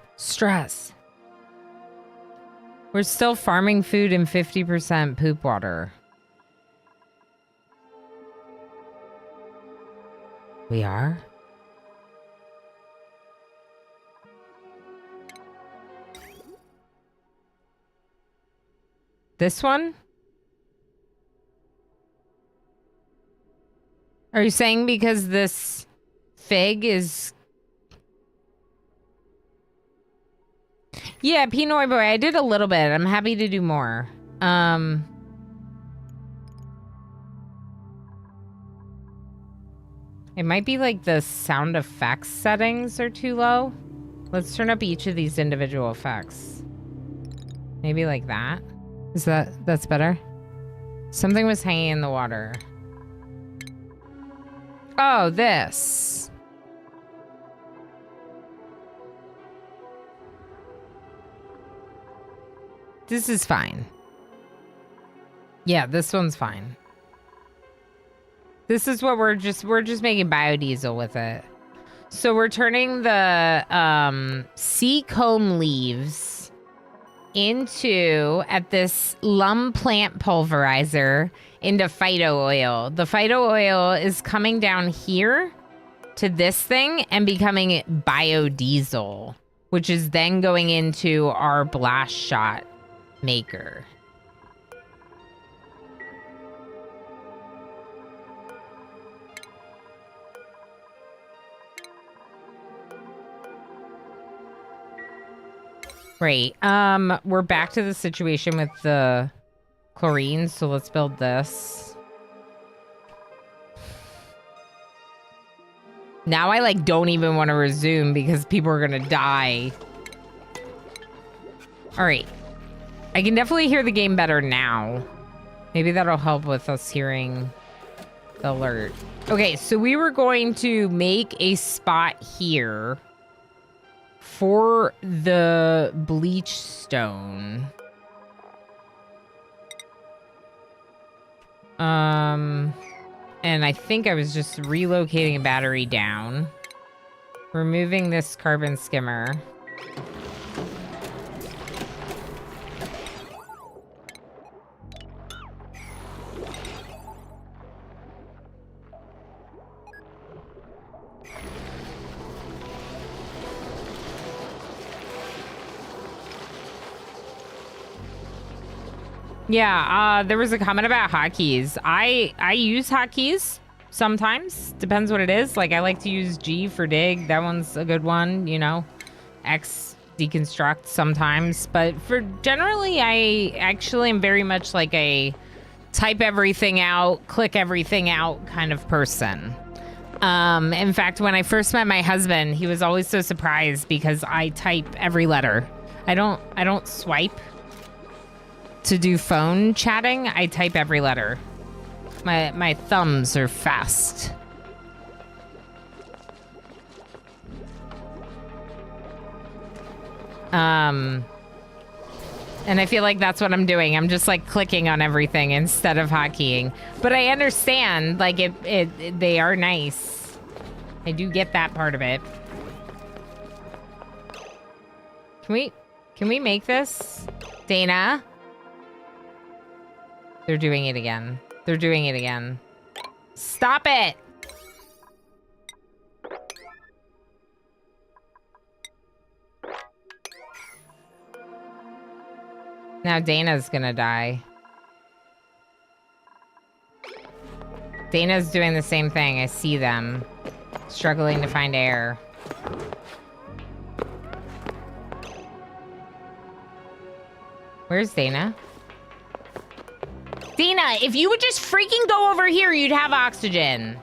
We're still farming food in 50% poop water. We are? This one? Are you saying because this fig is... Yeah, Pinoy Boy, I did a little bit. I'm happy to do more. It might be like the sound effects settings are too low. Let's turn up each of these individual effects. Maybe like that. That's better? Something was hanging in the water. Oh, this. This is fine. Yeah, this one's fine. This is what we're just making biodiesel with it. So we're turning the sea comb leaves into, at this lum plant pulverizer, into phyto oil. The phyto oil is coming down here to this thing and becoming biodiesel, which is then going into our blast shot maker. Great. We're back to the situation with the chlorine, so let's build this. Now I like don't even want to resume because people are gonna die. All right. I can definitely hear the game better now. Maybe that'll help with us hearing the alert. Okay, so we were going to make a spot here for the bleach stone. And I think I was just relocating a battery down. Removing this carbon skimmer. Yeah, there was a comment about hotkeys. I use hotkeys sometimes. Depends what it is. Like, I like to use G for dig. That one's a good one, you know. X deconstruct sometimes. But for generally, I actually am very much like a type everything out, click everything out kind of person. In fact, when I first met my husband, he was always so surprised because I type every letter. I don't swipe to do phone chatting. I type every letter. My thumbs are fast. And I feel like that's what I'm doing. I'm just like clicking on everything instead of hotkeying. But I understand, like they are nice. I do get that part of it. Can we make this? Dana? They're doing it again. They're doing it again. Stop it! Now Dana's gonna die. Dana's doing the same thing. I see them. Struggling to find air. Where's Dana? Dana, if you would just freaking go over here, you'd have oxygen.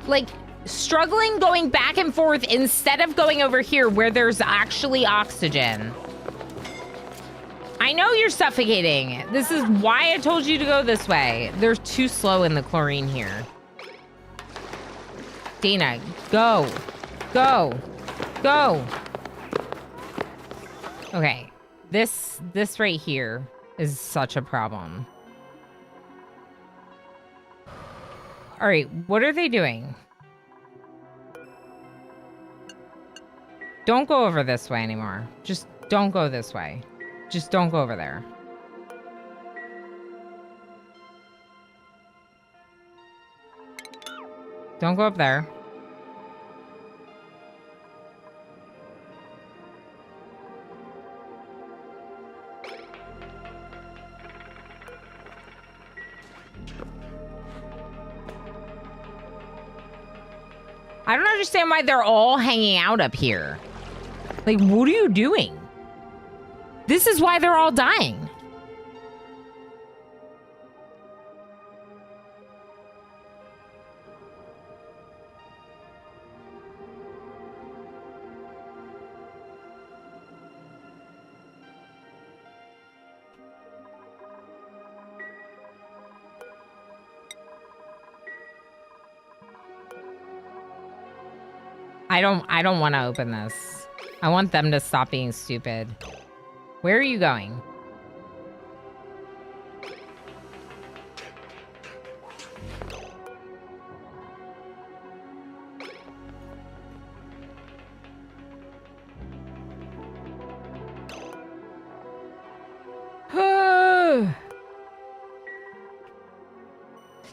Like, struggling going back and forth instead of going over here where there's actually oxygen. I know you're suffocating. This is why I told you to go this way. They're too slow in the chlorine here. Dana, go. Go. Go. Okay, this right here is such a problem. All right, what are they doing? Don't go over this way anymore. Just don't go this way. Just don't go over there. Don't go up there. I don't understand why they're all hanging out up here. Like, what are you doing? This is why they're all dying. I don't want to open this. I want them to stop being stupid. Where are you going?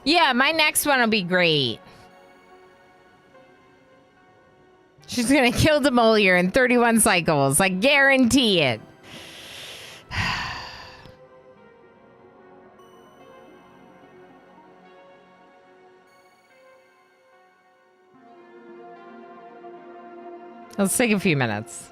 Yeah, my next one will be great. She's gonna kill Demolier in 31 cycles. I guarantee it. Let's take a few minutes.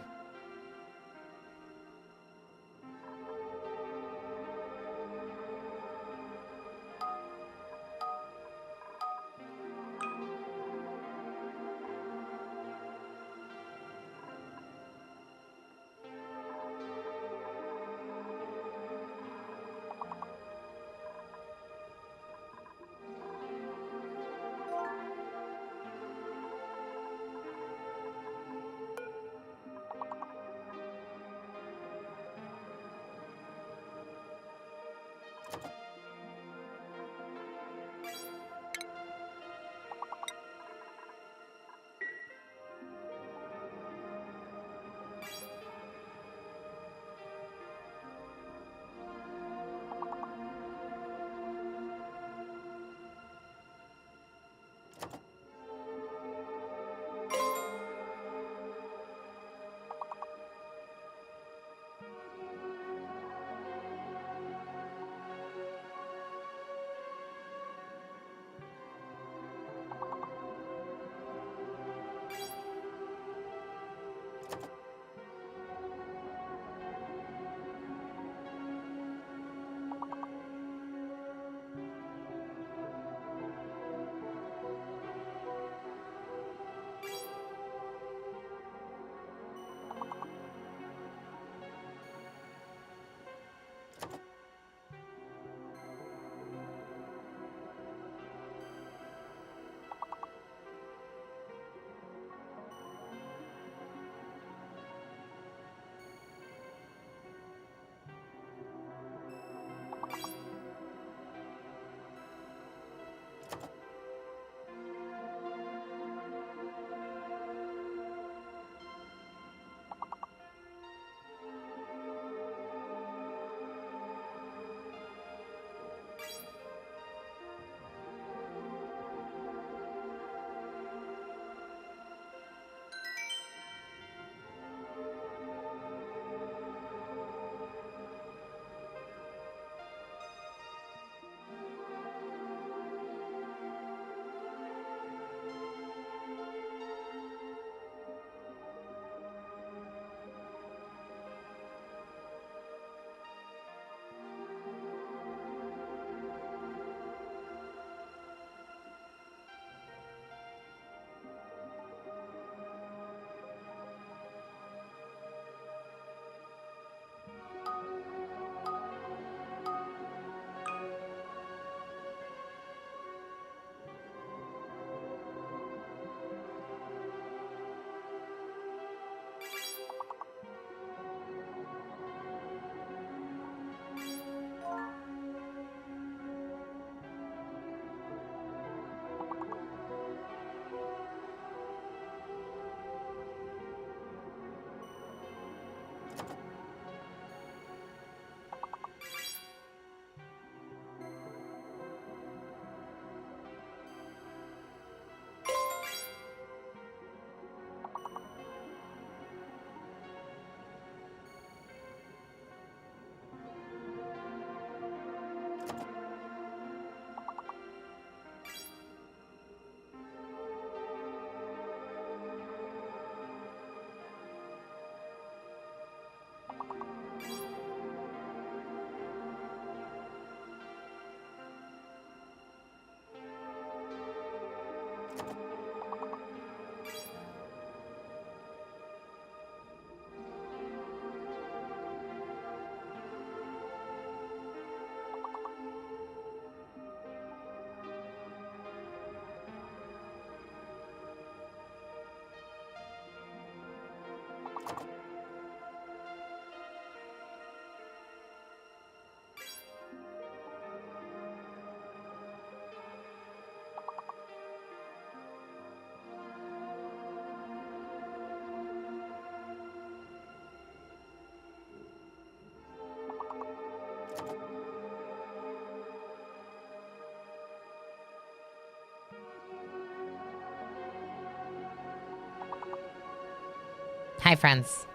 Hi, friends.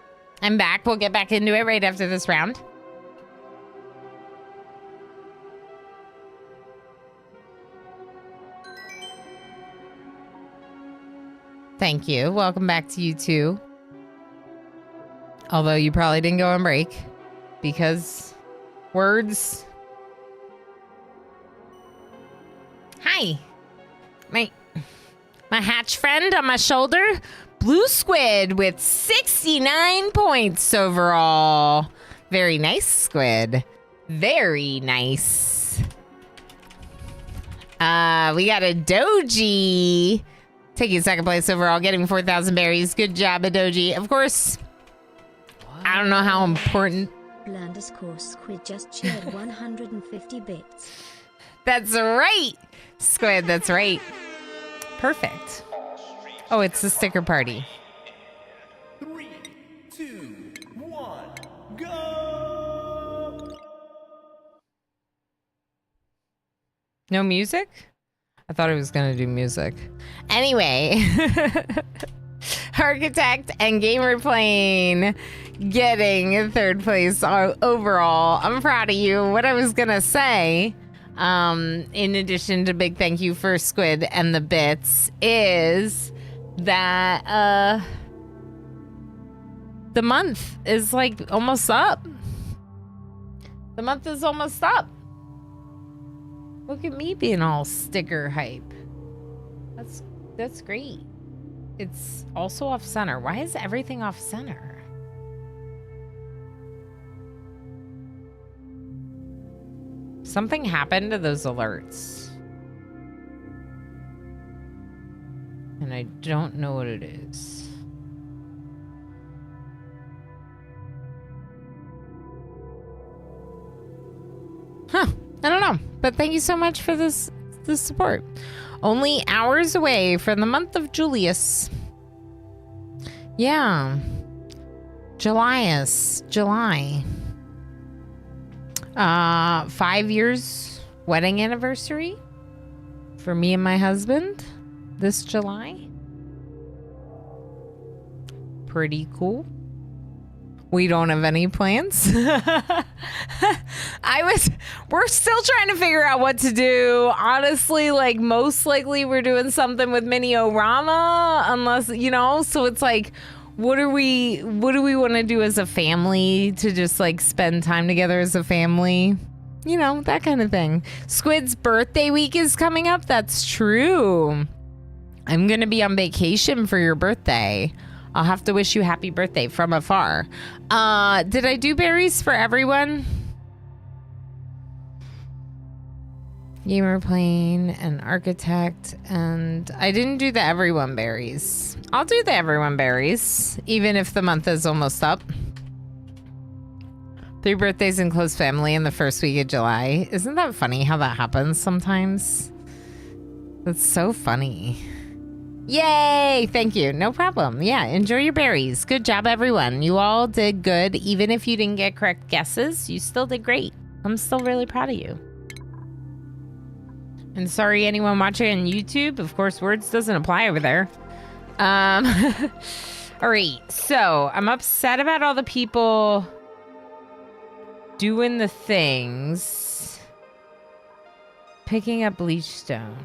I'm back. We'll get back into it right after this round. Thank you. Welcome back to you too. Although you probably didn't go on break because words. Hi. My hatch friend on my shoulder, Blue Squid with 69 points overall. Very nice, Squid. Very nice. We got a Doji taking second place overall, getting 4,000 berries. Good job, Adoji. Of course, I don't know how important. Blandescore Squid just cheered 150 bits. That's right, Squid. That's right. Perfect. Oh, it's the sticker party. 3, 2, 1, go! No music? I thought I was gonna do music. Anyway, Architect and Gamer Plane getting third place overall. I'm proud of you. What I was gonna say, in addition to big thank you for Squid and the bits, is that the month is like almost up. The month is almost up. Look at me being all sticker hype. That's great. It's also off center. Why is everything off center? Something happened to those alerts. And I don't know what it is. Huh. I don't know. But thank you so much for this support. Only hours away from the month of Julius. Yeah. July. 5 years wedding anniversary for me and my husband this July. Pretty cool. We don't have any plans. We're still trying to figure out what to do. Honestly, like most likely we're doing something with Mini-O-Rama unless, so it's like, what do we want to do as a family to just like spend time together as a family? That kind of thing. Squid's birthday week is coming up. That's true. I'm going to be on vacation for your birthday. I'll have to wish you happy birthday from afar. Did I do berries for everyone? Gamer Plane and Architect, and I didn't do the everyone berries. I'll do the everyone berries, even if the month is almost up. 3 birthdays in close family in the first week of July. Isn't that funny how that happens sometimes? That's so funny. Yay! Thank you. No problem. Yeah, enjoy your berries. Good job, everyone. You all did good. Even if you didn't get correct guesses, you still did great. I'm still really proud of you. And sorry, anyone watching on YouTube. Of course, words doesn't apply over there. All right. So I'm upset about all the people doing the things. Picking up Bleachstone.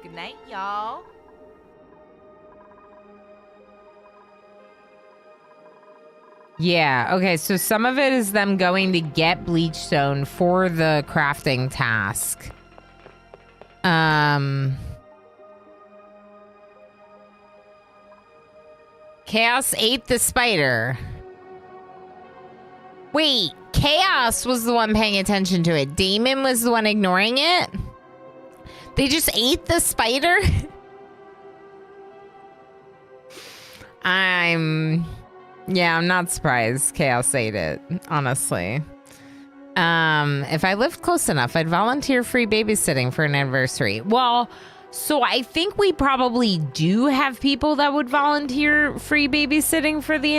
Good night, y'all. Yeah, okay, so some of it is them going to get Bleachstone for the crafting task. Chaos ate the spider. Wait, Chaos was the one paying attention to it. Damon was the one ignoring it? They just ate the spider? I'm not surprised Chaos ate it, honestly. If I lived close enough, I'd volunteer free babysitting for an anniversary. Well, so I think we probably do have people that would volunteer free babysitting for the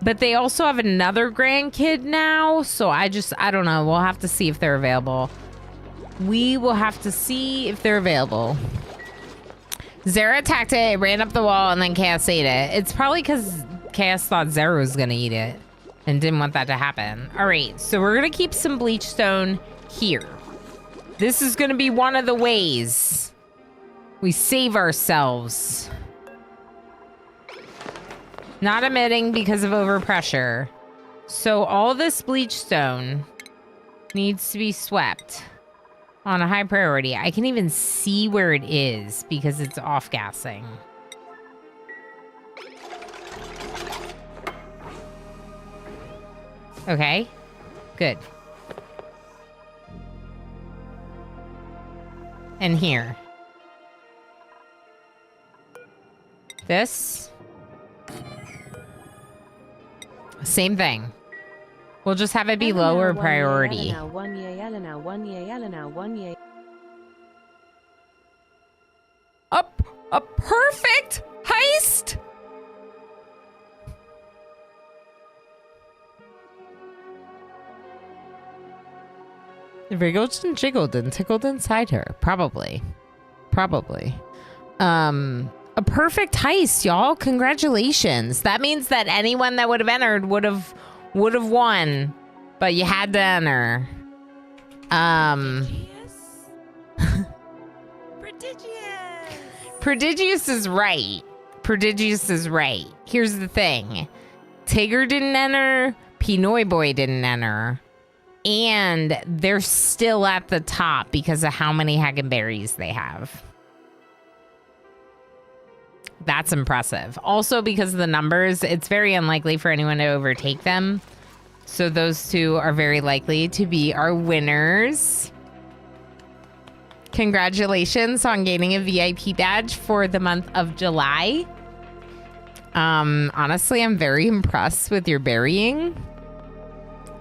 But they also have another grandkid now, so I don't know. We'll have to see if they're available. We will have to see if they're available. Zara attacked it, ran up the wall, and then Chaos ate it. It's probably because Chaos thought Zara was gonna eat it and didn't want that to happen. All right, so we're gonna keep some bleachstone here. This is gonna be one of the ways we save ourselves. Not emitting because of overpressure. So all this bleachstone needs to be swept on a high priority. I can even see where it is because it's off-gassing. Okay, good. And here. This. Same thing. We'll just have it be lower priority. A perfect heist! Wriggled and jiggled and tickled inside her. Probably. A perfect heist, y'all. Congratulations. That means that anyone that would have entered would have won, but you had to enter. Prodigious is right. Prodigious is right. Here's the thing. Tigger didn't enter. Pinoy Boy didn't enter. And they're still at the top because of how many hackenberries they have. That's impressive. Also, because of the numbers, it's very unlikely for anyone to overtake them. So those two are very likely to be our winners. Congratulations on gaining a VIP badge for the month of July. Honestly, I'm very impressed with your burying.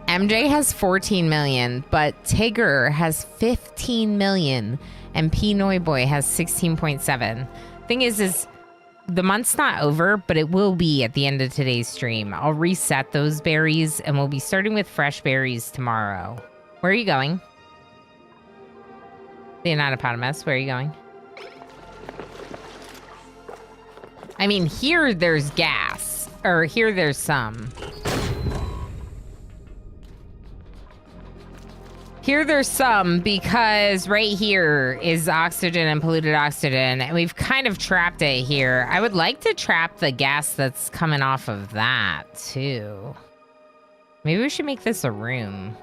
MJ has 14 million, but Tigger has 15 million, and Pinoy Boy has 16.7. Thing is the month's not over, but it will be at the end of today's stream. I'll reset those berries, and we'll be starting with fresh berries tomorrow. Where are you going? The Anatopotamus, where are you going? I mean, here there's gas. Or here there's some. Here there's some because right here is oxygen and polluted oxygen, and we've kind of trapped it here. I would like to trap the gas that's coming off of that too. Maybe we should make this a room.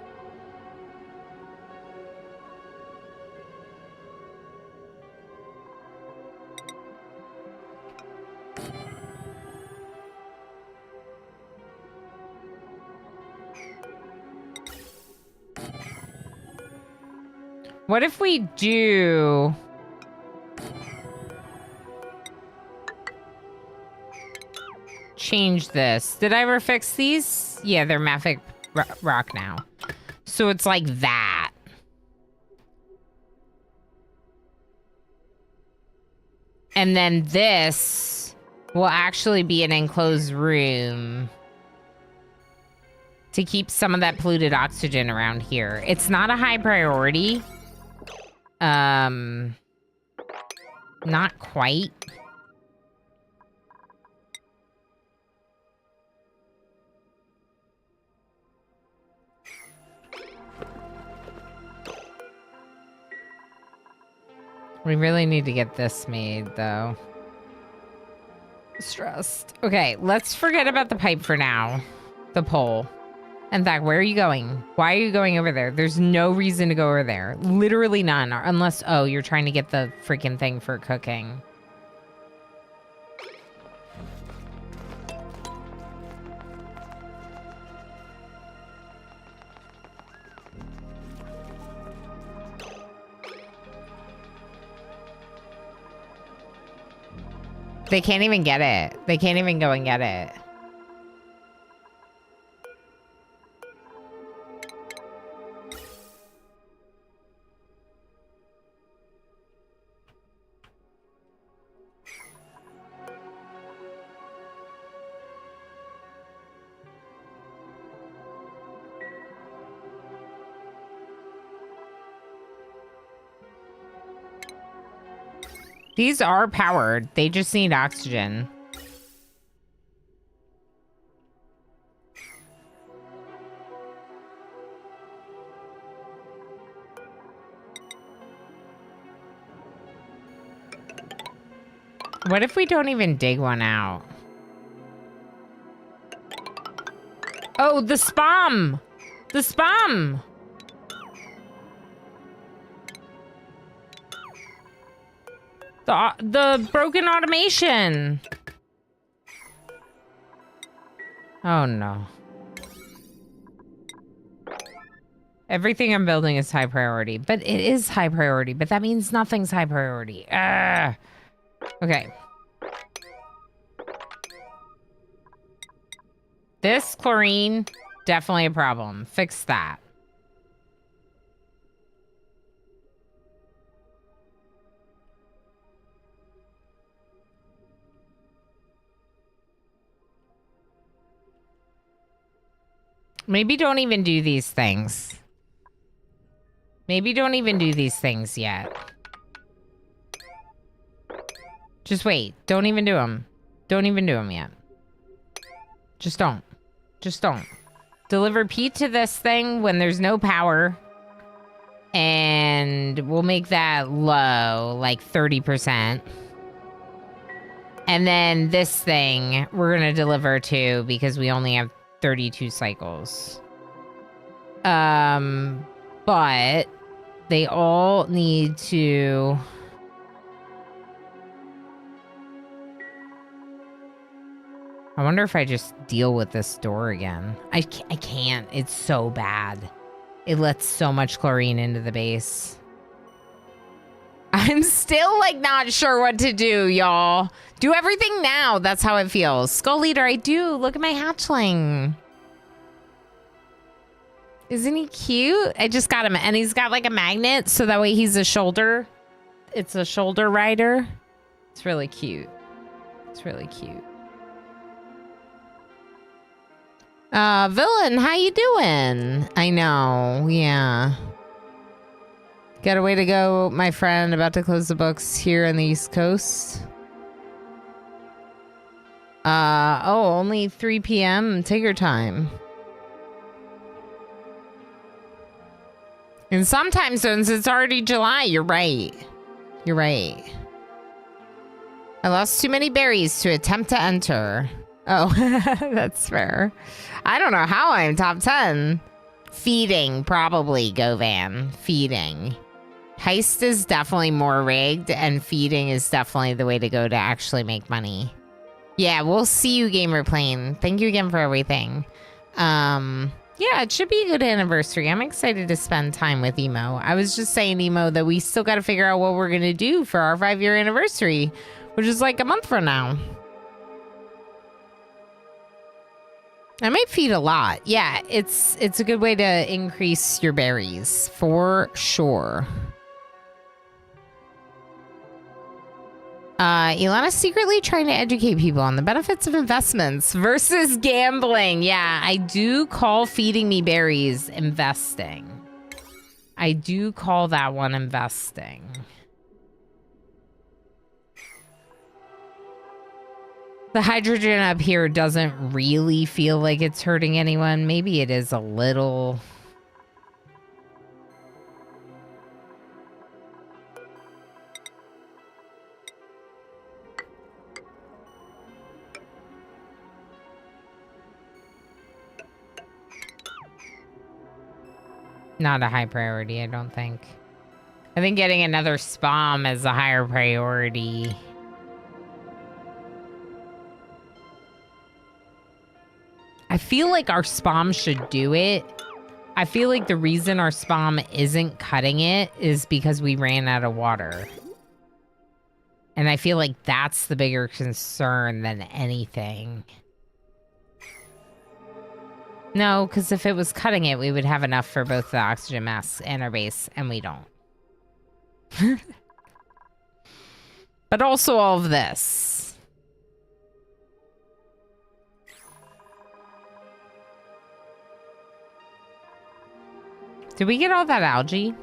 What if we do... change this? Did I ever fix these? Yeah, they're mafic rock now. So it's like that. And then this will actually be an enclosed room to keep some of that polluted oxygen around here. It's not a high priority. Not quite. We really need to get this made, though. Stressed. Okay, let's forget about the pipe for now. The pole. In fact, where are you going? Why are you going over there? There's no reason to go over there. Literally none. Unless, oh, you're trying to get the freaking thing for cooking. They can't even get it. They can't even go and get it. These are powered. They just need oxygen. What if we don't even dig one out? Oh, the spam! The spam! The broken automation. Oh no. Everything I'm building is high priority, but it is high priority, but that means nothing's high priority. Okay. This chlorine, definitely a problem. Fix that. Maybe don't even do these things. Maybe don't even do these things yet. Just wait. Don't even do them. Don't even do them yet. Just don't. Just don't. Deliver Pete to this thing when there's no power. And we'll make that low, like 30%. And then this thing we're going to deliver to because we only have 32 cycles. But they all need to... I wonder if I just deal with this door again. I can't. It's so bad. It lets so much chlorine into the base. I'm still, like, not sure what to do, y'all. Do everything now. That's how it feels. Skull Leader, I do. Look at my hatchling. Isn't he cute? I just got him. And he's got, like, a magnet, so that way he's a shoulder. It's a shoulder rider. It's really cute. It's really cute. Villain, how you doing? I know, yeah. Got a way to go, my friend. About to close the books here on the East Coast. Only 3 p.m. Take your time. In some time zones, it's already July. You're right. You're right. I lost too many berries to attempt to enter. Oh, that's fair. I don't know how I'm top 10. Feeding, probably, Govan. Feeding. Heist is definitely more rigged, and feeding is definitely the way to go to actually make money. Yeah, we'll see you, Gamer Plane. Thank you again for everything. Yeah, it should be a good anniversary. I'm excited to spend time with Emo. I was just saying, Emo, that we still got to figure out what we're going to do for our 5-year anniversary, which is like a month from now. I might feed a lot. Yeah, it's a good way to increase your berries, for sure. Ilana's secretly trying to educate people on the benefits of investments versus gambling. Yeah, I do call feeding me berries investing. I do call that one investing. The hydrogen up here doesn't really feel like it's hurting anyone. Maybe it is a little. Not a high priority, I don't think. I think getting another spam is a higher priority. I feel like our spam should do it. I feel like the reason our spam isn't cutting it is because we ran out of water. And I feel like that's the bigger concern than anything. No, because if it was cutting it, we would have enough for both the oxygen masks and our base, and we don't. But also all of this. Did we get all that algae?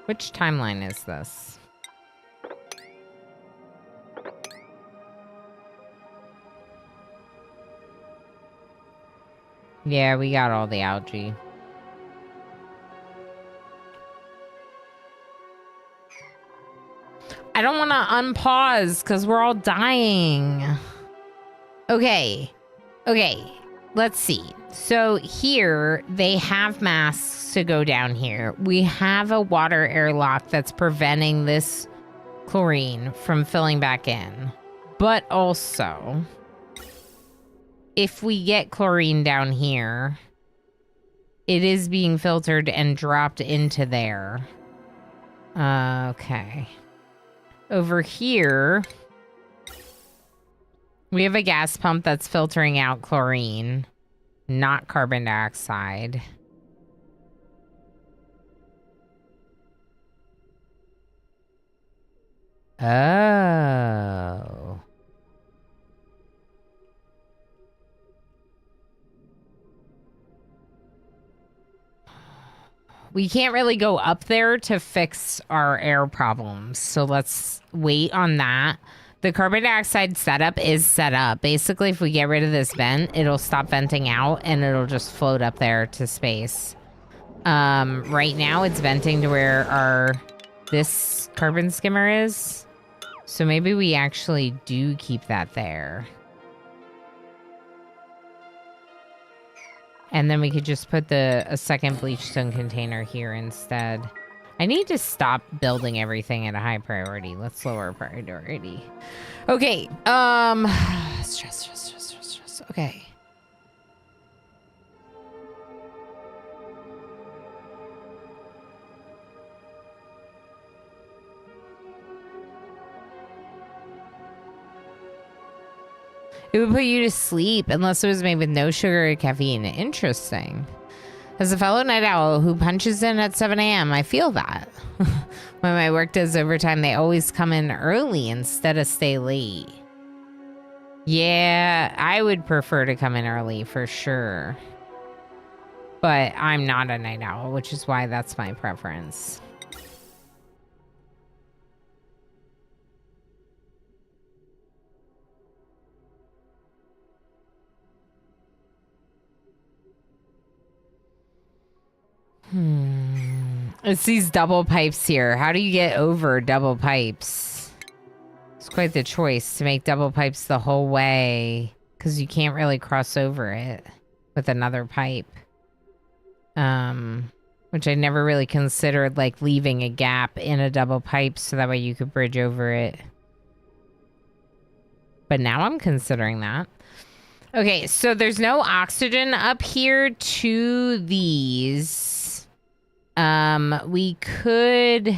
Which timeline is this? Yeah, we got all the algae. I don't want to unpause because we're all dying. Okay. Okay. Let's see. So here, they have masks to go down here. We have a water airlock that's preventing this chlorine from filling back in. But also, if we get chlorine down here, it is being filtered and dropped into there. Okay. Over here, we have a gas pump that's filtering out chlorine, not carbon dioxide. Oh. We can't really go up there to fix our air problems, so let's wait on that. The carbon dioxide setup is set up. Basically, if we get rid of this vent, it'll stop venting out and it'll just float up there to space. Right now, it's venting to where this carbon skimmer is. So maybe we actually do keep that there. And then we could just put a second bleachstone container here instead. I need to stop building everything at a high priority. Let's lower priority. Okay. Stress. Okay. It would put you to sleep unless it was made with no sugar or caffeine. Interesting. As a fellow night owl who punches in at 7 a.m., I feel that. When my work does overtime, they always come in early instead of stay late. Yeah, I would prefer to come in early for sure. But I'm not a night owl, which is why that's my preference. It's these double pipes here. How do you get over double pipes? It's quite the choice to make double pipes the whole way, because you can't really cross over it with another pipe. Which I never really considered, like, leaving a gap in a double pipe so that way you could bridge over it. But now I'm considering that. Okay, so there's no oxygen up here to these. We could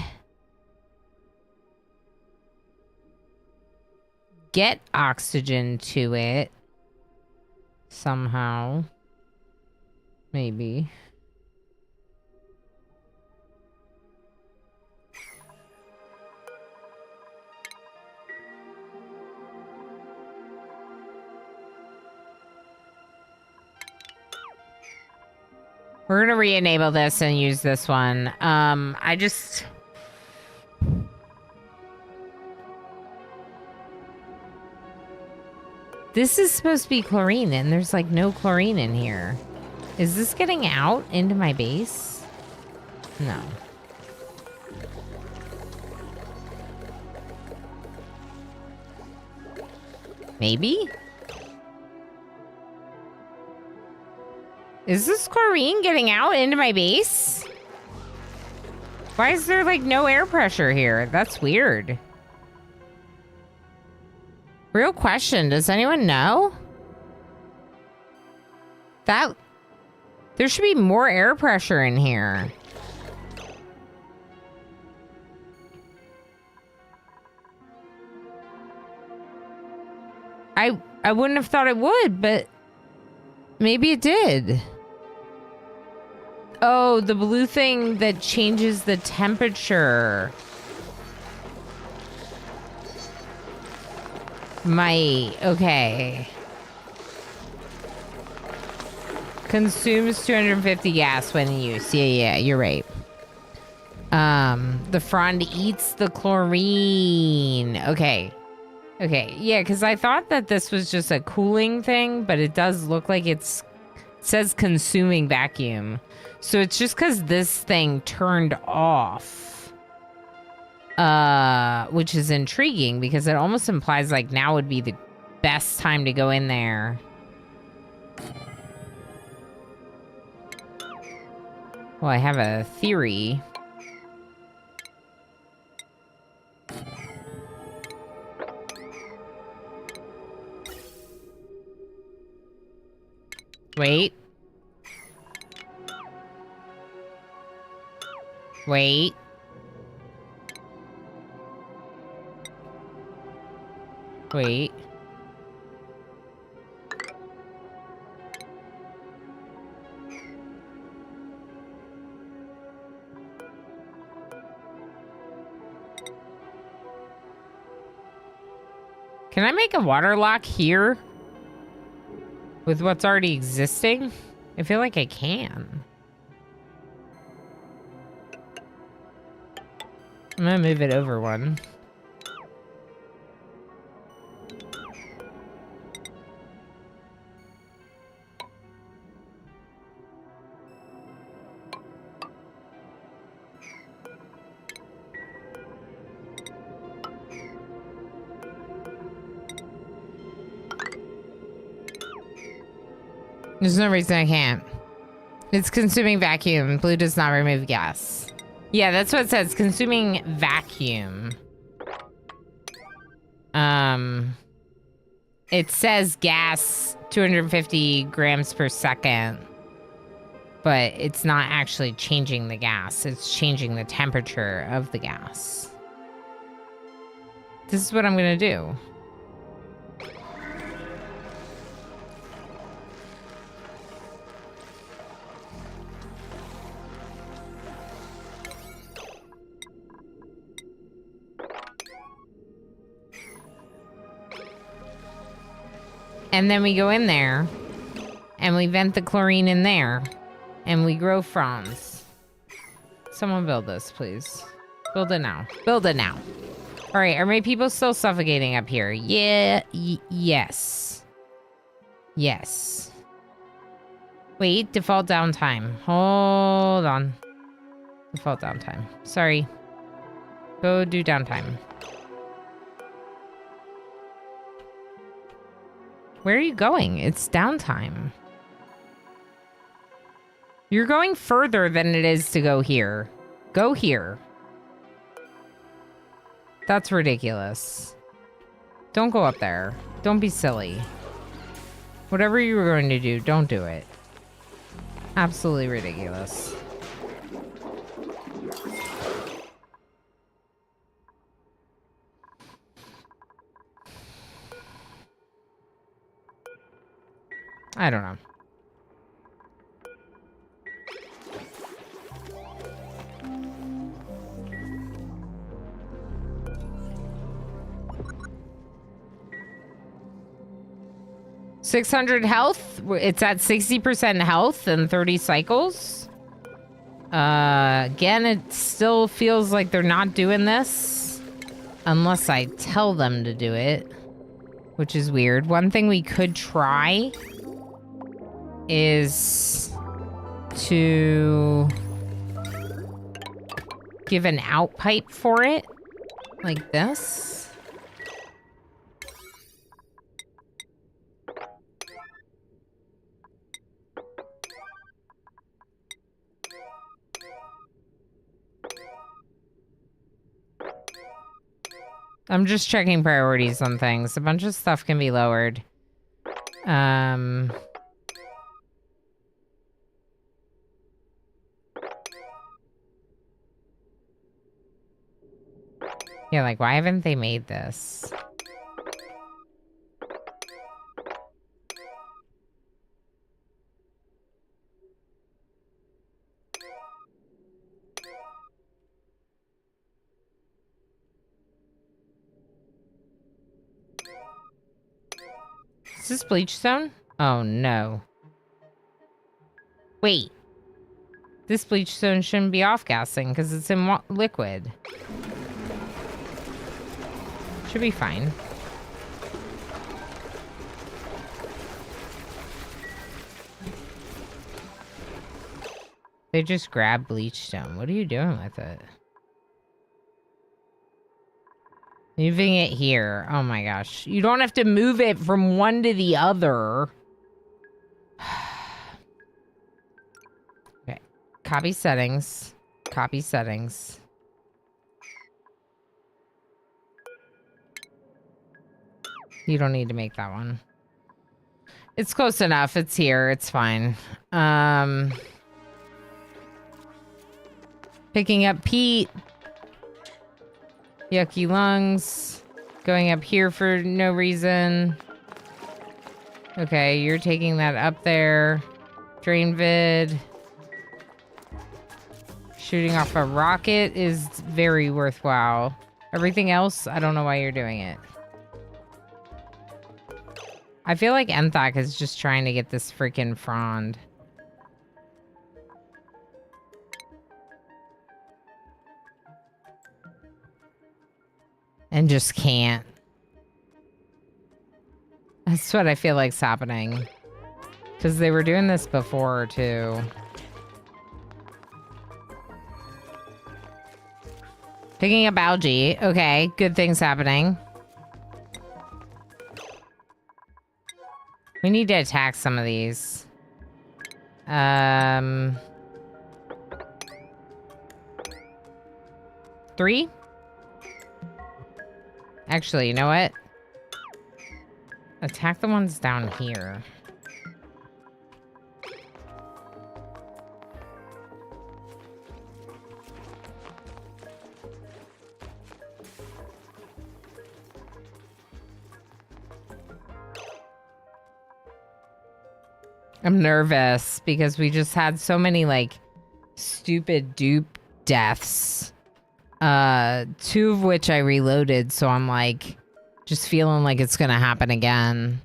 get oxygen to it somehow. Maybe. We're gonna re-enable this and use this one. I just... This is supposed to be chlorine, and there's like no chlorine in here. Is this getting out into my base? No. Maybe? Is this chlorine getting out into my base? Why is there like no air pressure here? That's weird. Real question, does anyone know? There should be more air pressure in here. I wouldn't have thought it would, but maybe it did. Oh, the blue thing that changes the temperature. Okay. Consumes 250 gas when in use. Yeah, you're right. The frond eats the chlorine. Okay, yeah, because I thought that this was just a cooling thing, but it does look like it's says consuming vacuum. So it's just because this thing turned off. Which is intriguing because it almost implies like now would be the best time to go in there. Well, I have a theory. Wait. Wait. Wait. Can I make a water lock here? With what's already existing? I feel like I can. I'm gonna move it over one. There's no reason I can't. It's consuming vacuum. Blue does not remove gas. Yeah, that's what it says. Consuming vacuum. It says gas 250 grams per second. But it's not actually changing the gas. It's changing the temperature of the gas. This is what I'm gonna do. And then we go in there, and we vent the chlorine in there, and we grow fronds. Someone build this, please. Build it now. Build it now. All right, are my people still suffocating up here? Yeah, yes. Yes. Wait, default downtime. Hold on. Default downtime. Sorry. Go do downtime. Where are you going? It's downtime. You're going further than it is to go here. Go here. That's ridiculous. Don't go up there. Don't be silly. Whatever you were going to do, don't do it. Absolutely ridiculous. I don't know. $600 health. It's at 60% health and 30 cycles. Again, it still feels like they're not doing this unless I tell them to do it, which is weird. One thing we could try is to give an out pipe for it, like this. I'm just checking priorities on things. A bunch of stuff can be lowered. Yeah, like, why haven't they made this? Is this bleach stone? Oh, no. Wait. This bleach stone shouldn't be off-gassing because it's in liquid. Should be fine. They just grab bleach stone. What are you doing with it? Moving it here. Oh my gosh. You don't have to move it from one to the other. Okay. Copy settings. Copy settings. You don't need to make that one. It's close enough. It's here. It's fine. Picking up Pete. Yucky lungs. Going up here for no reason. Okay, you're taking that up there. Drain vid. Shooting off a rocket is very worthwhile. Everything else, I don't know why you're doing it. I feel like Enthak is just trying to get this freaking frond. And just can't. That's what I feel like's happening. Because they were doing this before, too. Picking up algae. Okay, good things happening. We need to attack some of these. 3? Actually, you know what? Attack the ones down here. I'm nervous because we just had so many, like, stupid dupe deaths. 2 of which I reloaded, so I'm, like, just feeling like it's gonna happen again.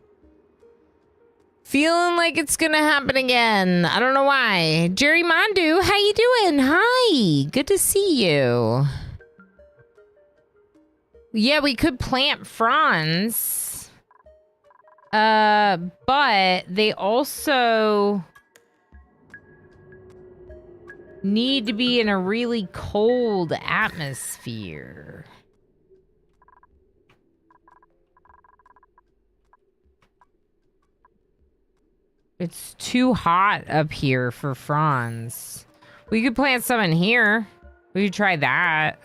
Feeling like it's gonna happen again. I don't know why. Jerry Mondu, how you doing? Hi. Good to see you. Yeah, we could plant fronds. But they also need to be in a really cold atmosphere. It's too hot up here for fronds. We could plant some in here. We could try that.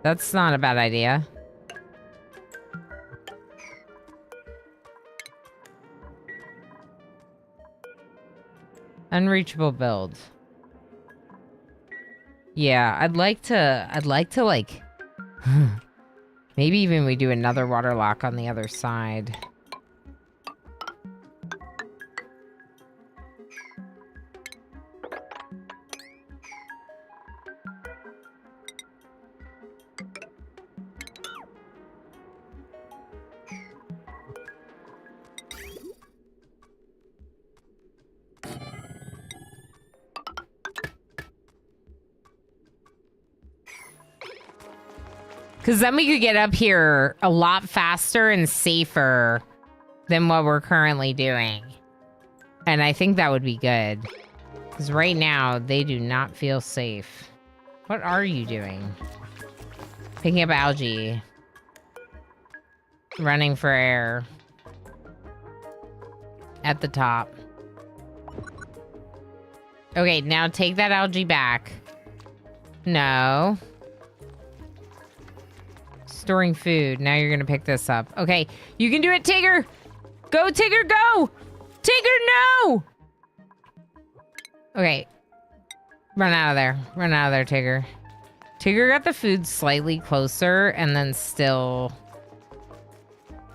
That's not a bad idea. Unreachable build. Yeah, I'd like to like maybe even we do another water lock on the other side. Because then we could get up here a lot faster and safer than what we're currently doing. And I think that would be good. Because right now, they do not feel safe. What are you doing? Picking up algae. Running for air. At the top. Okay, now take that algae back. No. Storing food. Now you're gonna pick this up. Okay, you can do it, Tigger! Go, Tigger, go! Tigger, no! Okay. Run out of there. Run out of there, Tigger. Tigger got the food slightly closer and then still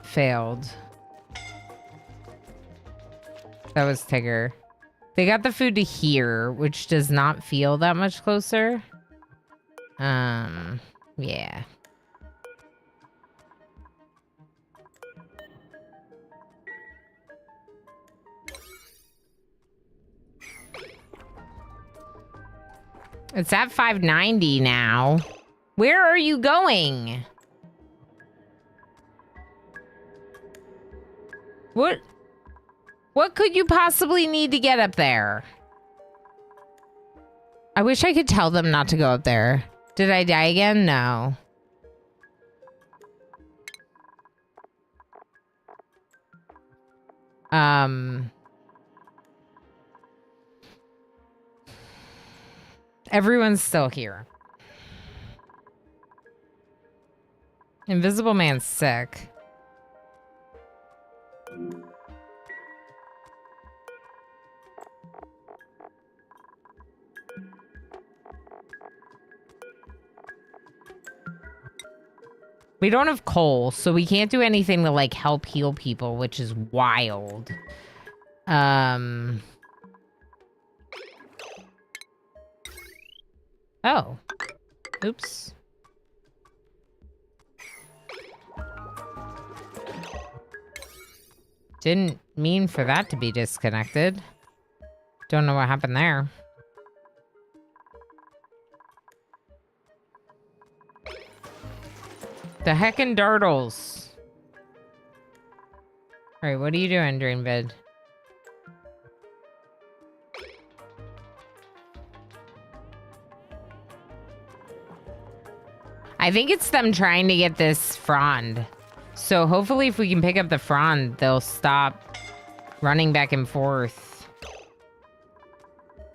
failed. That was Tigger. They got the food to here, which does not feel that much closer. Yeah. It's at 590 now. Where are you going? What? What could you possibly need to get up there? I wish I could tell them not to go up there. Did I die again? No. Everyone's still here. Invisible Man's sick. We don't have coal, so we can't do anything to, like, help heal people, which is wild. Oh. Oops. Didn't mean for that to be disconnected. Don't know what happened there. The heckin' dartles. Alright, what are you doing, Dreamvid? I think it's them trying to get this frond. So hopefully if we can pick up the frond, they'll stop running back and forth.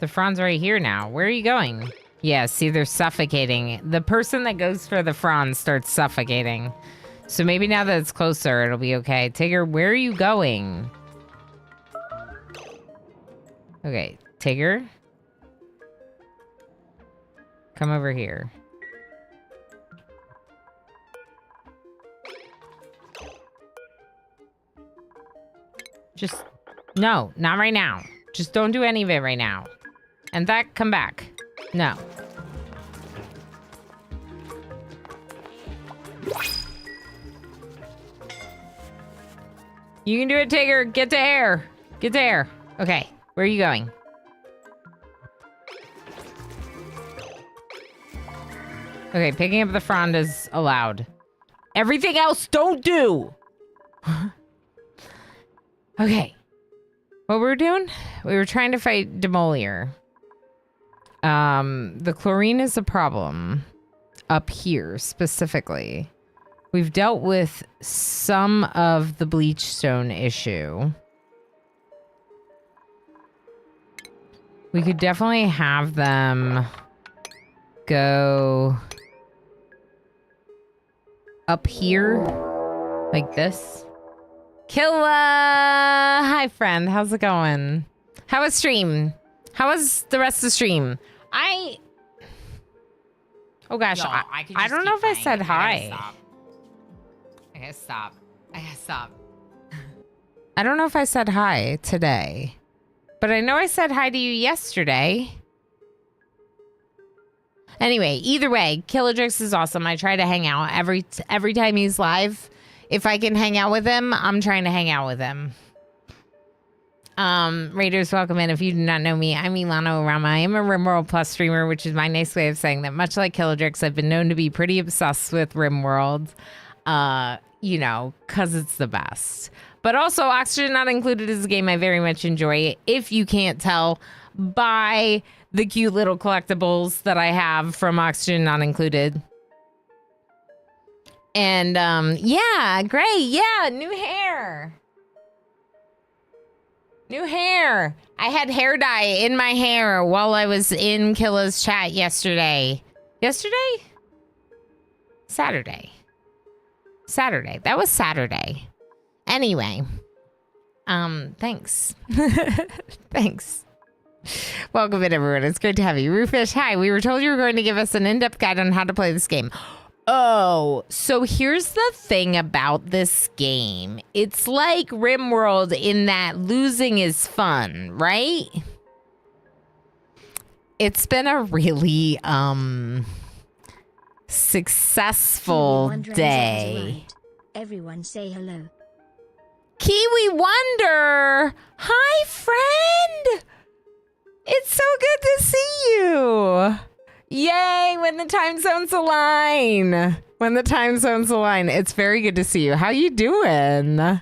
The frond's right here now. Where are you going? Yeah, see, they're suffocating. The person that goes for the frond starts suffocating. So maybe now that it's closer, it'll be okay. Tigger, where are you going? Okay, Tigger. Come over here. Just, no, not right now. Just don't do any of it right now. And that, come back. No. You can do it, Tigger. Get to air. Get to air. Okay, where are you going? Okay, picking up the frond is allowed. Everything else, don't do! Okay. What were we doing? We were trying to fight Demolier. The chlorine is a problem. Up here, specifically. We've dealt with some of the bleachstone issue. We could definitely have them go up here, like this. Killa! Hi, friend. How's it going? How was stream? How was the rest of the stream? Oh gosh, Yo, I don't know if I said hi. I gotta stop. I don't know if I said hi today, but I know I said hi to you yesterday. Anyway, either way, Killadrix is awesome. I try to hang out every time he's live. If I can hang out with him, I'm trying to hang out with him. Raiders, welcome in. If you do not know me, I'm Ilana Orama. I am a RimWorld Plus streamer, which is my nice way of saying that much like Killadrix, I've been known to be pretty obsessed with RimWorld. You know, because it's the best. But also, Oxygen Not Included is a game I very much enjoy. If you can't tell by the cute little collectibles that I have from Oxygen Not Included. And, yeah, great. Yeah, new hair. New hair. I had hair dye in my hair while I was in Killa's chat yesterday. Yesterday? Saturday. That was Saturday. Anyway. Thanks. Thanks. Welcome in, everyone. It's great to have you. Roofish, hi. We were told you were going to give us an in-depth guide on how to play this game. Oh, so here's the thing about this game. It's like RimWorld in that losing is fun, right? It's been a really, successful day. Everyone say hello. Kiwi Wonder! Hi, friend! It's so good to see you! Yay, when the time zones align. It's very good to see you. How you doing?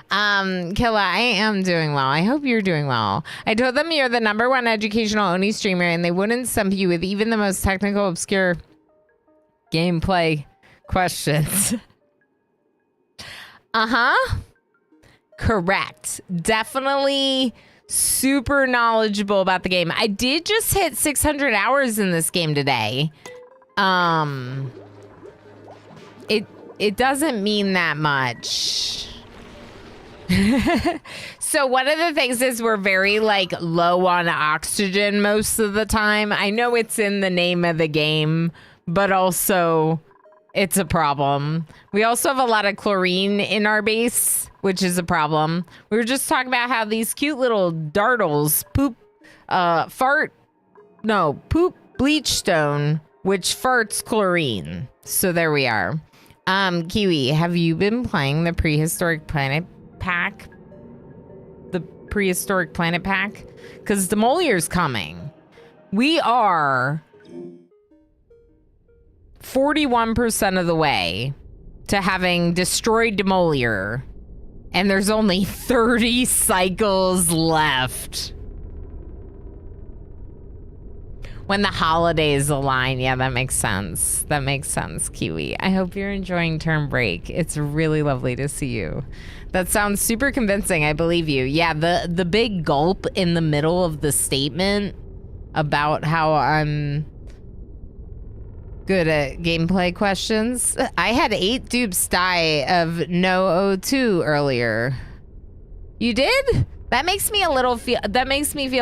Killa, I am doing well. I hope you're doing well. I told them you're the #1 educational Oni streamer, and they wouldn't stump you with even the most technical, obscure gameplay questions. Correct. Definitely super knowledgeable about the game. I did just hit 600 hours in this game today. It doesn't mean that much. So one of the things is we're very like low on oxygen most of the time. I know it's in the name of the game, but also it's a problem. We also have a lot of chlorine in our base, which is a problem. We were just talking about how these cute little dartles poop bleach stone, which farts chlorine. So there we are. Kiwi, have you been playing the Prehistoric Planet Pack? The Prehistoric Planet Pack? Because Demolier's coming. We are 41% of the way to having destroyed Demolier. And there's only 30 cycles left. When the holidays align. Yeah, that makes sense. That makes sense, Kiwi. I hope you're enjoying term break. It's really lovely to see you. That sounds super convincing. I believe you. Yeah, the big gulp in the middle of the statement about how I'm good at gameplay questions. I had 8 dupes die of no O2 earlier. You did? That makes me feel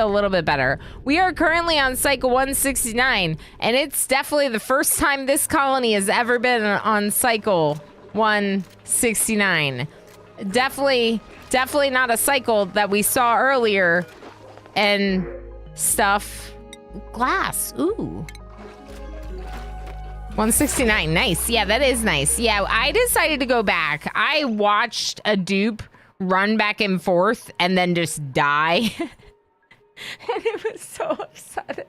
a little bit better. We are currently on cycle 169, and it's definitely the first time this colony has ever been on cycle 169. Definitely not a cycle that we saw earlier and stuff. Glass, ooh. 169, nice. Yeah, that is nice. Yeah, I decided to go back. I watched a dupe run back and forth and then just die. And it was so upsetting.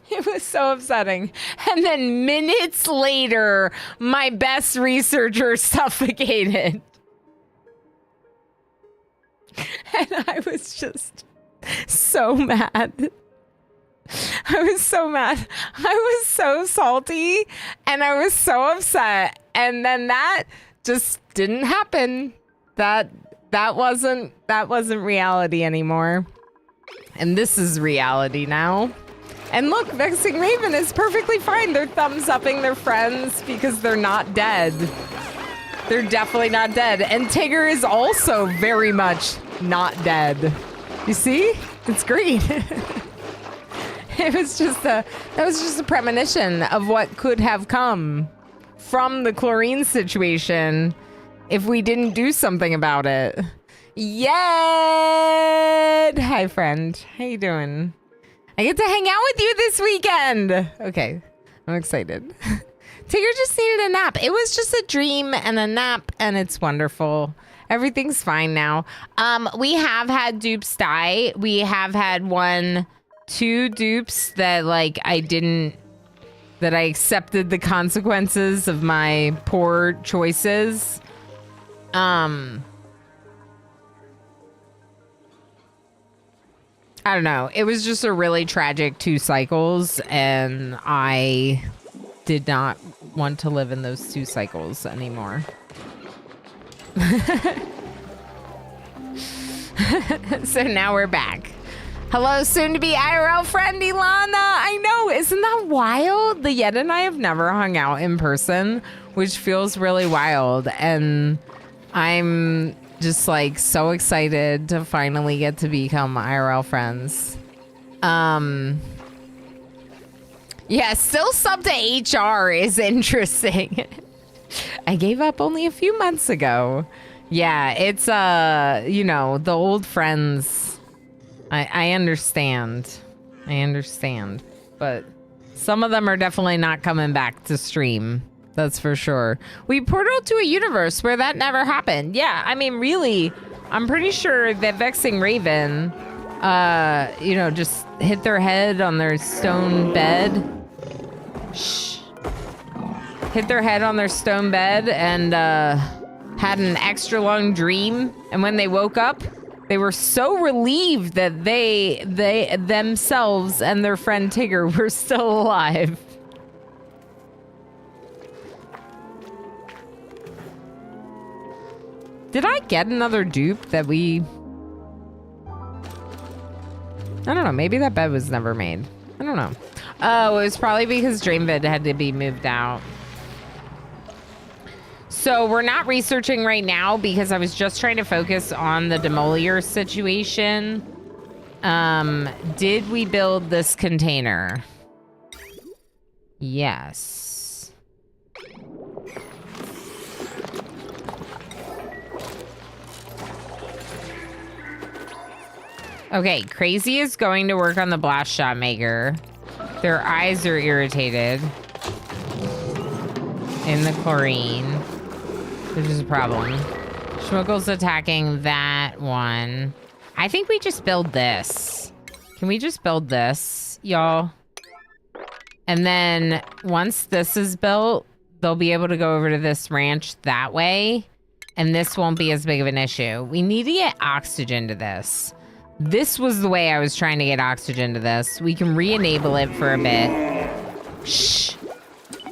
It was so upsetting. And then minutes later, my best researcher suffocated. And I was just so mad. I was so mad. I was so salty and I was so upset. And then that just didn't happen. That wasn't reality anymore. And this is reality now. And look, Vexing Raven is perfectly fine. They're thumbs upping their friends because they're not dead. They're definitely not dead. And Tigger is also very much not dead. You see? It's great. That was just a premonition of what could have come from the chlorine situation if we didn't do something about it. Yet! Hi, friend. How you doing? I get to hang out with you this weekend. Okay, I'm excited. Tigger just needed a nap. It was just a dream and a nap, and it's wonderful. Everything's fine now. We have had dupes die. We have had 2 dupes that I accepted the consequences of my poor choices. I don't know. It was just a really tragic 2 cycles, and I did not want to live in those 2 cycles anymore. So now we're back. Hello, soon to be IRL friend Ilana. I know, isn't that wild? The Yed and I have never hung out in person, which feels really wild. And I'm just like so excited to finally get to become IRL friends. Yeah, still sub to HR is interesting. I gave up only a few months ago. Yeah, it's the old friends. I understand. But some of them are definitely not coming back to stream. That's for sure. We portaled to a universe where that never happened. Yeah, I mean, really, I'm pretty sure that Vexing Raven, just hit their head on their stone bed. Shh. Hit their head on their stone bed and had an extra long dream, and when they woke up, they were so relieved that they themselves and their friend Tigger were still alive. Did I get another dupe that we... I don't know, maybe that bed was never made. I don't know. Oh, it was probably because Dreamvid had to be moved out. So we're not researching right now because I was just trying to focus on the demolier situation. Did we build this container? Yes. Okay, Crazy is going to work on the blast shot maker. Their eyes are irritated. In the chlorine. Which is a problem. Schmuggle's attacking that one. I think we just build this. Can we just build this, y'all? And then once this is built, they'll be able to go over to this ranch that way. And this won't be as big of an issue. We need to get oxygen to this. This was the way I was trying to get oxygen to this. We can re-enable it for a bit. Shh.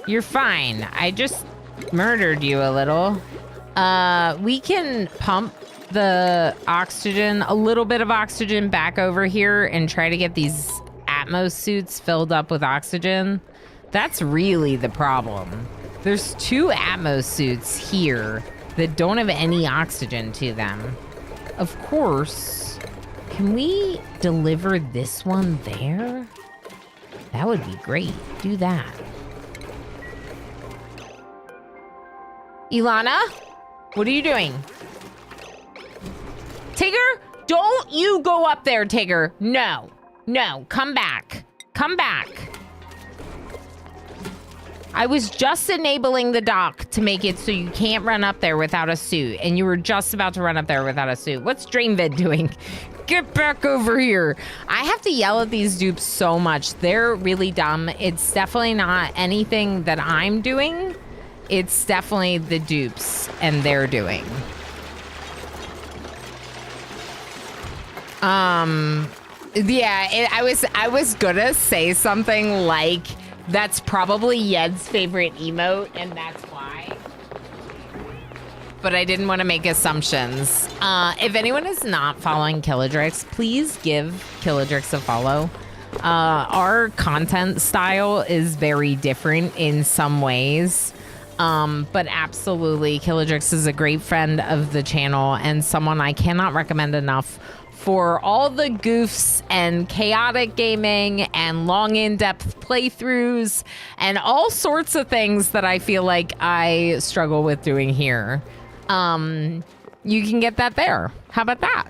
You're fine. I just murdered you a little. We can pump the oxygen, a little bit of oxygen back over here and try to get these Atmos suits filled up with oxygen. That's really the problem. There's 2 Atmos suits here that don't have any oxygen to them. Of course, can we deliver this one there? That would be great. Do that. Ilana? What are you doing? Tigger, don't you go up there, Tigger. No, no, come back. Come back. I was just enabling the dock to make it so you can't run up there without a suit, and you were just about to run up there without a suit. What's Dreamvid doing? Get back over here. I have to yell at these dupes so much. They're really dumb. It's definitely not anything that I'm doing. It's definitely the dupes and they're doing. Yeah, I was gonna say something like that's probably Yed's favorite emote and that's why. But I didn't want to make assumptions. If anyone is not following Killadrix, please give Killadrix a follow. Our content style is very different in some ways. But absolutely, Killadrix is a great friend of the channel and someone I cannot recommend enough for all the goofs and chaotic gaming and long in-depth playthroughs and all sorts of things that I feel like I struggle with doing here. You can get that there. How about that?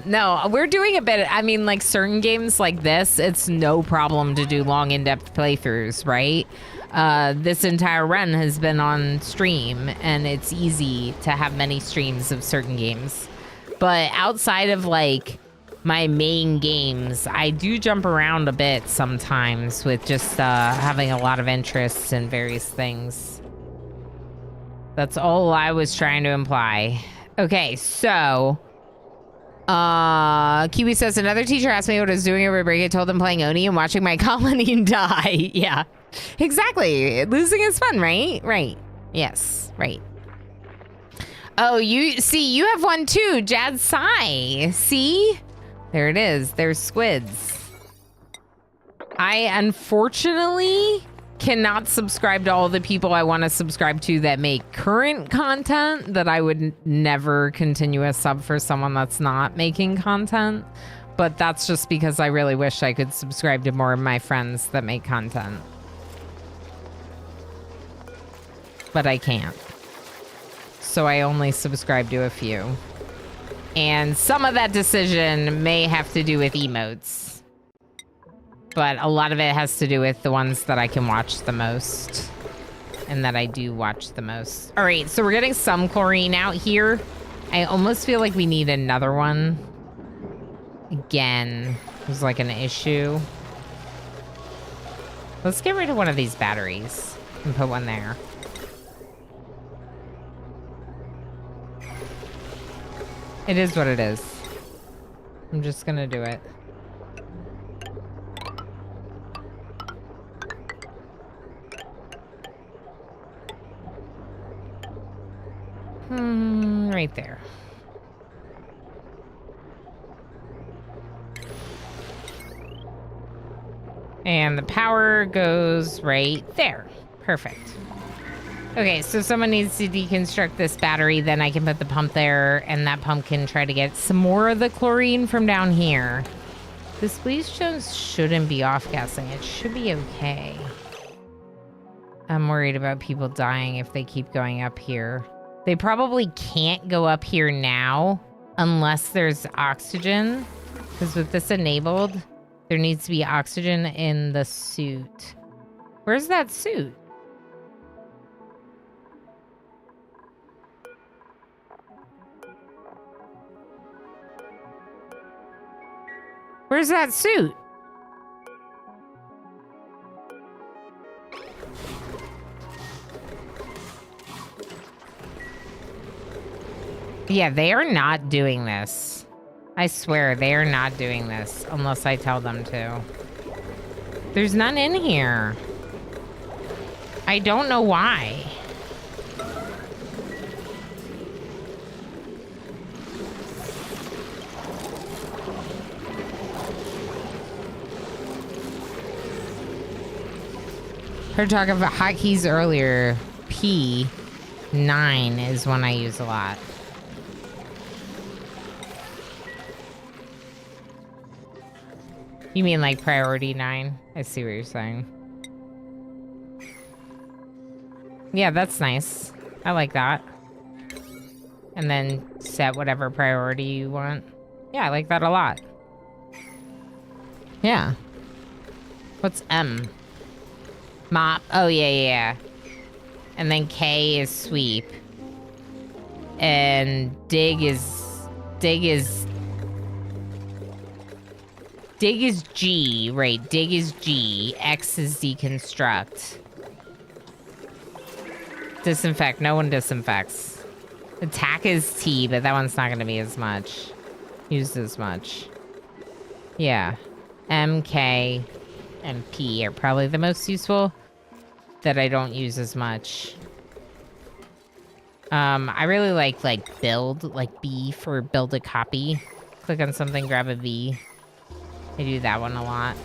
No, we're doing a bit. I mean, like certain games like this, it's no problem to do long in-depth playthroughs, right? This entire run has been on stream and it's easy to have many streams of certain games. But outside of like my main games, I do jump around a bit sometimes with just having a lot of interests in various things. That's all I was trying to imply. Okay, so Kiwi says, another teacher asked me what I was doing over break. I told them playing Oni and watching my colony die. Yeah, exactly. Losing is fun, right? Right. Yes, right. Oh, you see, you have one too, Jad Sai. See? There it is. There's squids. I unfortunately cannot subscribe to all the people I want to subscribe to that make current content that I would never continue a sub for someone that's not making content. But that's just because I really wish I could subscribe to more of my friends that make content. But I can't. So I only subscribe to a few. And some of that decision may have to do with emotes. But a lot of it has to do with the ones that I can watch the most. And that I do watch the most. All right, so we're getting some chlorine out here. I almost feel like we need another one. Again, there's like an issue. Let's get rid of one of these batteries and put one there. It is what it is. I'm just gonna do it. Right there. And the power goes right there. Perfect. Okay, so someone needs to deconstruct this battery, then I can put the pump there, and that pump can try to get some more of the chlorine from down here. This bleach stones shouldn't be off-gassing. It should be okay. I'm worried about people dying if they keep going up here. They probably can't go up here now unless there's oxygen, because with this enabled, there needs to be oxygen in the suit. Where's that suit? Where's that suit? Yeah, they are not doing this. I swear, they are not doing this unless I tell them to. There's none in here. I don't know why. Heard talking about hotkeys earlier. P9 is one I use a lot. You mean like priority 9? I see what you're saying. Yeah, that's nice. I like that. And then set whatever priority you want. Yeah, I like that a lot. Yeah. What's M? Mop. Oh, yeah. And then K is sweep. And dig is G, right? Dig is G. X is deconstruct. Disinfect. No one disinfects. Attack is T, but that one's not going to be as much. Used as much. Yeah. M, K, and P are probably the most useful that I don't use as much. I really like build, like B for build a copy. Click on something, grab a V. I do that one a lot.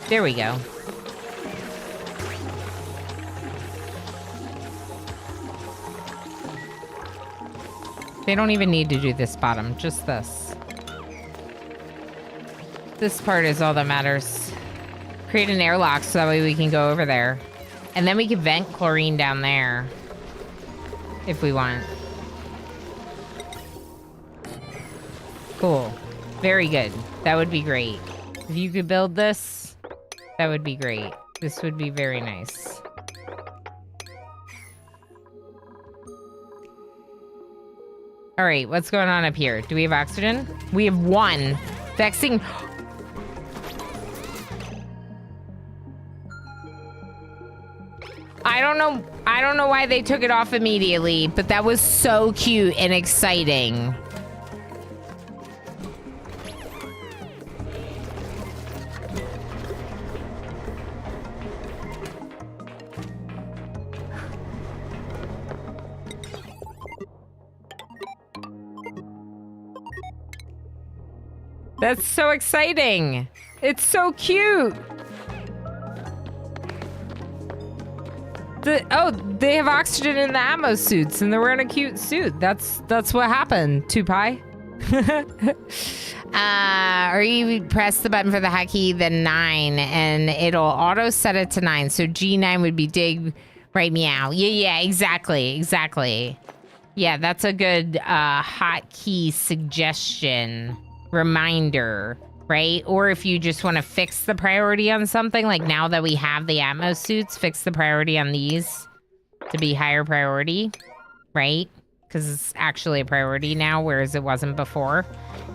There we go. They don't even need to do this bottom, just this. This part is all that matters. Create an airlock so that way we can go over there. And then we can vent chlorine down there. If we want. Cool. Very good. That would be great. If you could build this, that would be great. This would be very nice. All right, what's going on up here? Do we have oxygen? We have one. Vexing. I don't know why they took it off immediately, but that was so cute and exciting. That's so exciting. It's so cute. They have oxygen in the ammo suits, and they're wearing a cute suit. That's what happened. 2Pi. Or you press the button for the hotkey, then 9, and it'll auto set it to 9. So G9 would be dig, right, meow. Yeah, exactly. Yeah, that's a good hotkey suggestion. Reminder, right? Or if you just want to fix the priority on something, like now that we have the Atmos suits, fix the priority on these to be higher priority, right? because it's actually a priority now, whereas it wasn't before.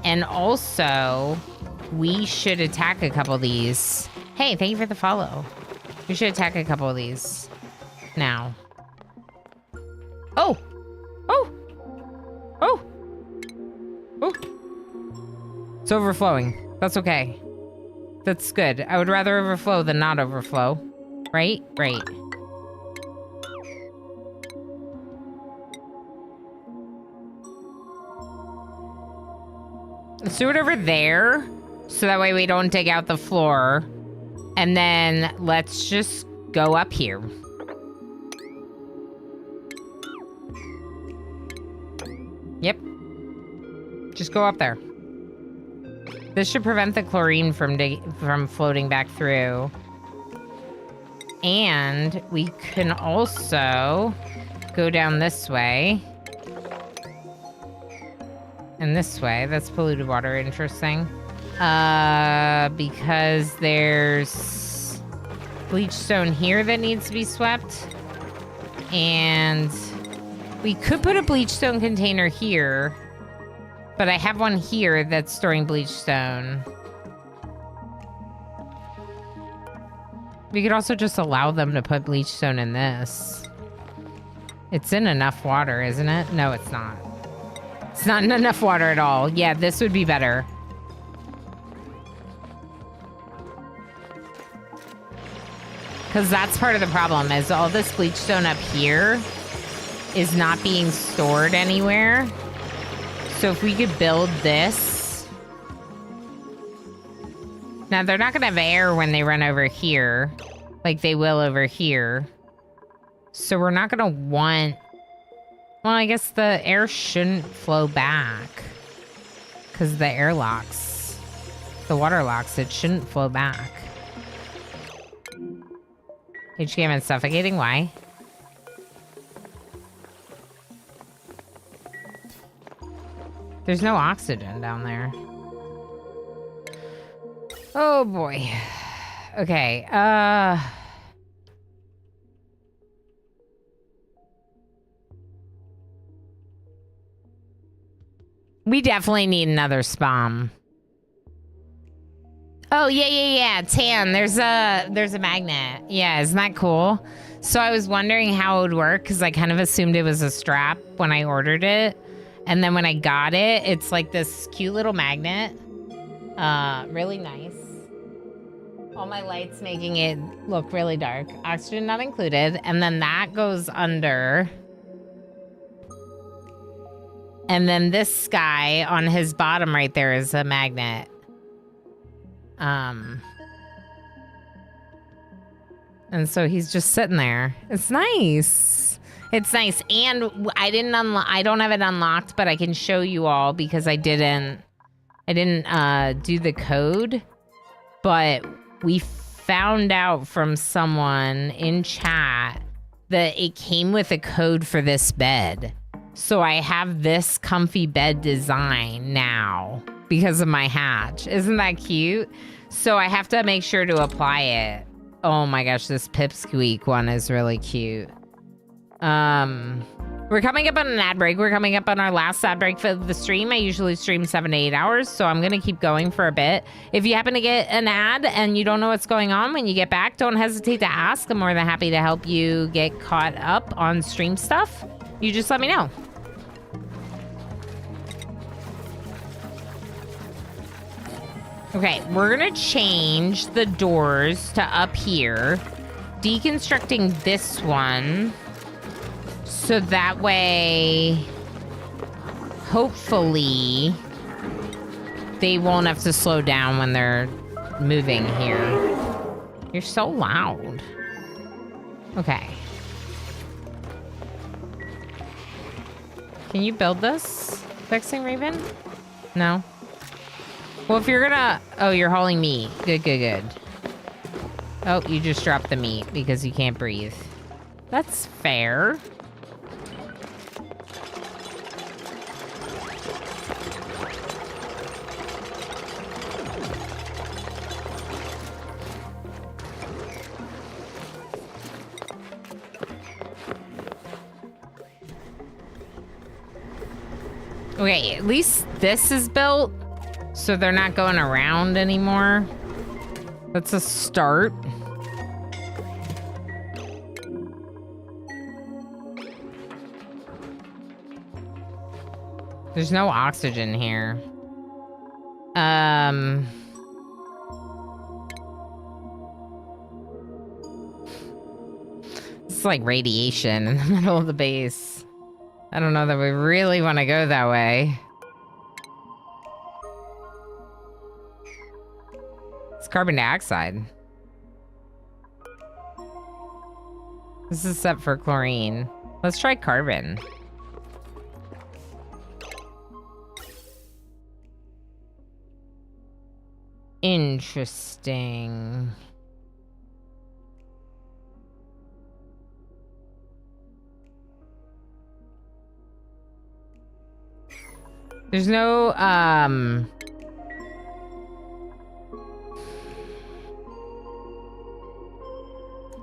And also, we should attack a couple of these. Hey, thank you for the follow. We should attack a couple of these now. Oh! Oh! Oh! Oh! It's overflowing. That's okay. That's good. I would rather overflow than not overflow. Right? Right. Let's do it over there, so that way we don't dig out the floor. And then let's just go up here. Yep. Just go up there. This should prevent the chlorine from floating back through. And we can also go down this way. And this way. That's polluted water. Interesting. Because there's bleach stone here that needs to be swept. And we could put a bleach stone container here. But I have one here that's storing bleach stone. We could also just allow them to put bleach stone in this. It's in enough water, isn't it? No, it's not. It's not in enough water at all. Yeah, this would be better. Because that's part of the problem, is all this bleach stone up here is not being stored anywhere. So if we could build this. Now, they're not going to have air when they run over here, like they will over here. So we're not going to want... Well, I guess the air shouldn't flow back. Because the air locks. The water locks. It shouldn't flow back. HGM and suffocating. Why? There's no oxygen down there. Oh boy. Okay, we definitely need another spam. Oh, yeah. Tan, there's a magnet. Yeah, isn't that cool? So I was wondering how it would work, because I kind of assumed it was a strap when I ordered it. And then when I got it, it's like this cute little magnet. Really nice. All my lights making it look really dark. Oxygen not included. And then that goes under. And then this guy on his bottom right there is a magnet. And so he's just sitting there. It's nice. It's nice. And I don't have it unlocked, but I can show you all because I didn't do the code. But we found out from someone in chat that it came with a code for this bed. So I have this comfy bed design now because of my hatch. Isn't that cute? So I have to make sure to apply it. Oh my gosh, this Pipsqueak one is really cute. We're coming up on an ad break. We're coming up on our last ad break for the stream. I usually stream 7 to 8 hours, so I'm going to keep going for a bit. If you happen to get an ad and you don't know what's going on when you get back, don't hesitate to ask. I'm more than happy to help you get caught up on stream stuff. You just let me know. Okay, we're going to change the doors to up here. Deconstructing this one. So that way, hopefully, they won't have to slow down when they're moving here. You're so loud. Okay. Can you build this, Vexing Raven? No? Well, if you're gonna... Oh, you're hauling meat. Good. Oh, you just dropped the meat because you can't breathe. That's fair. Okay, at least this is built, so they're not going around anymore. That's a start. There's no oxygen here. It's like radiation in the middle of the base. I don't know that we really want to go that way. It's carbon dioxide. This is set for chlorine. Let's try carbon. Interesting. There's no,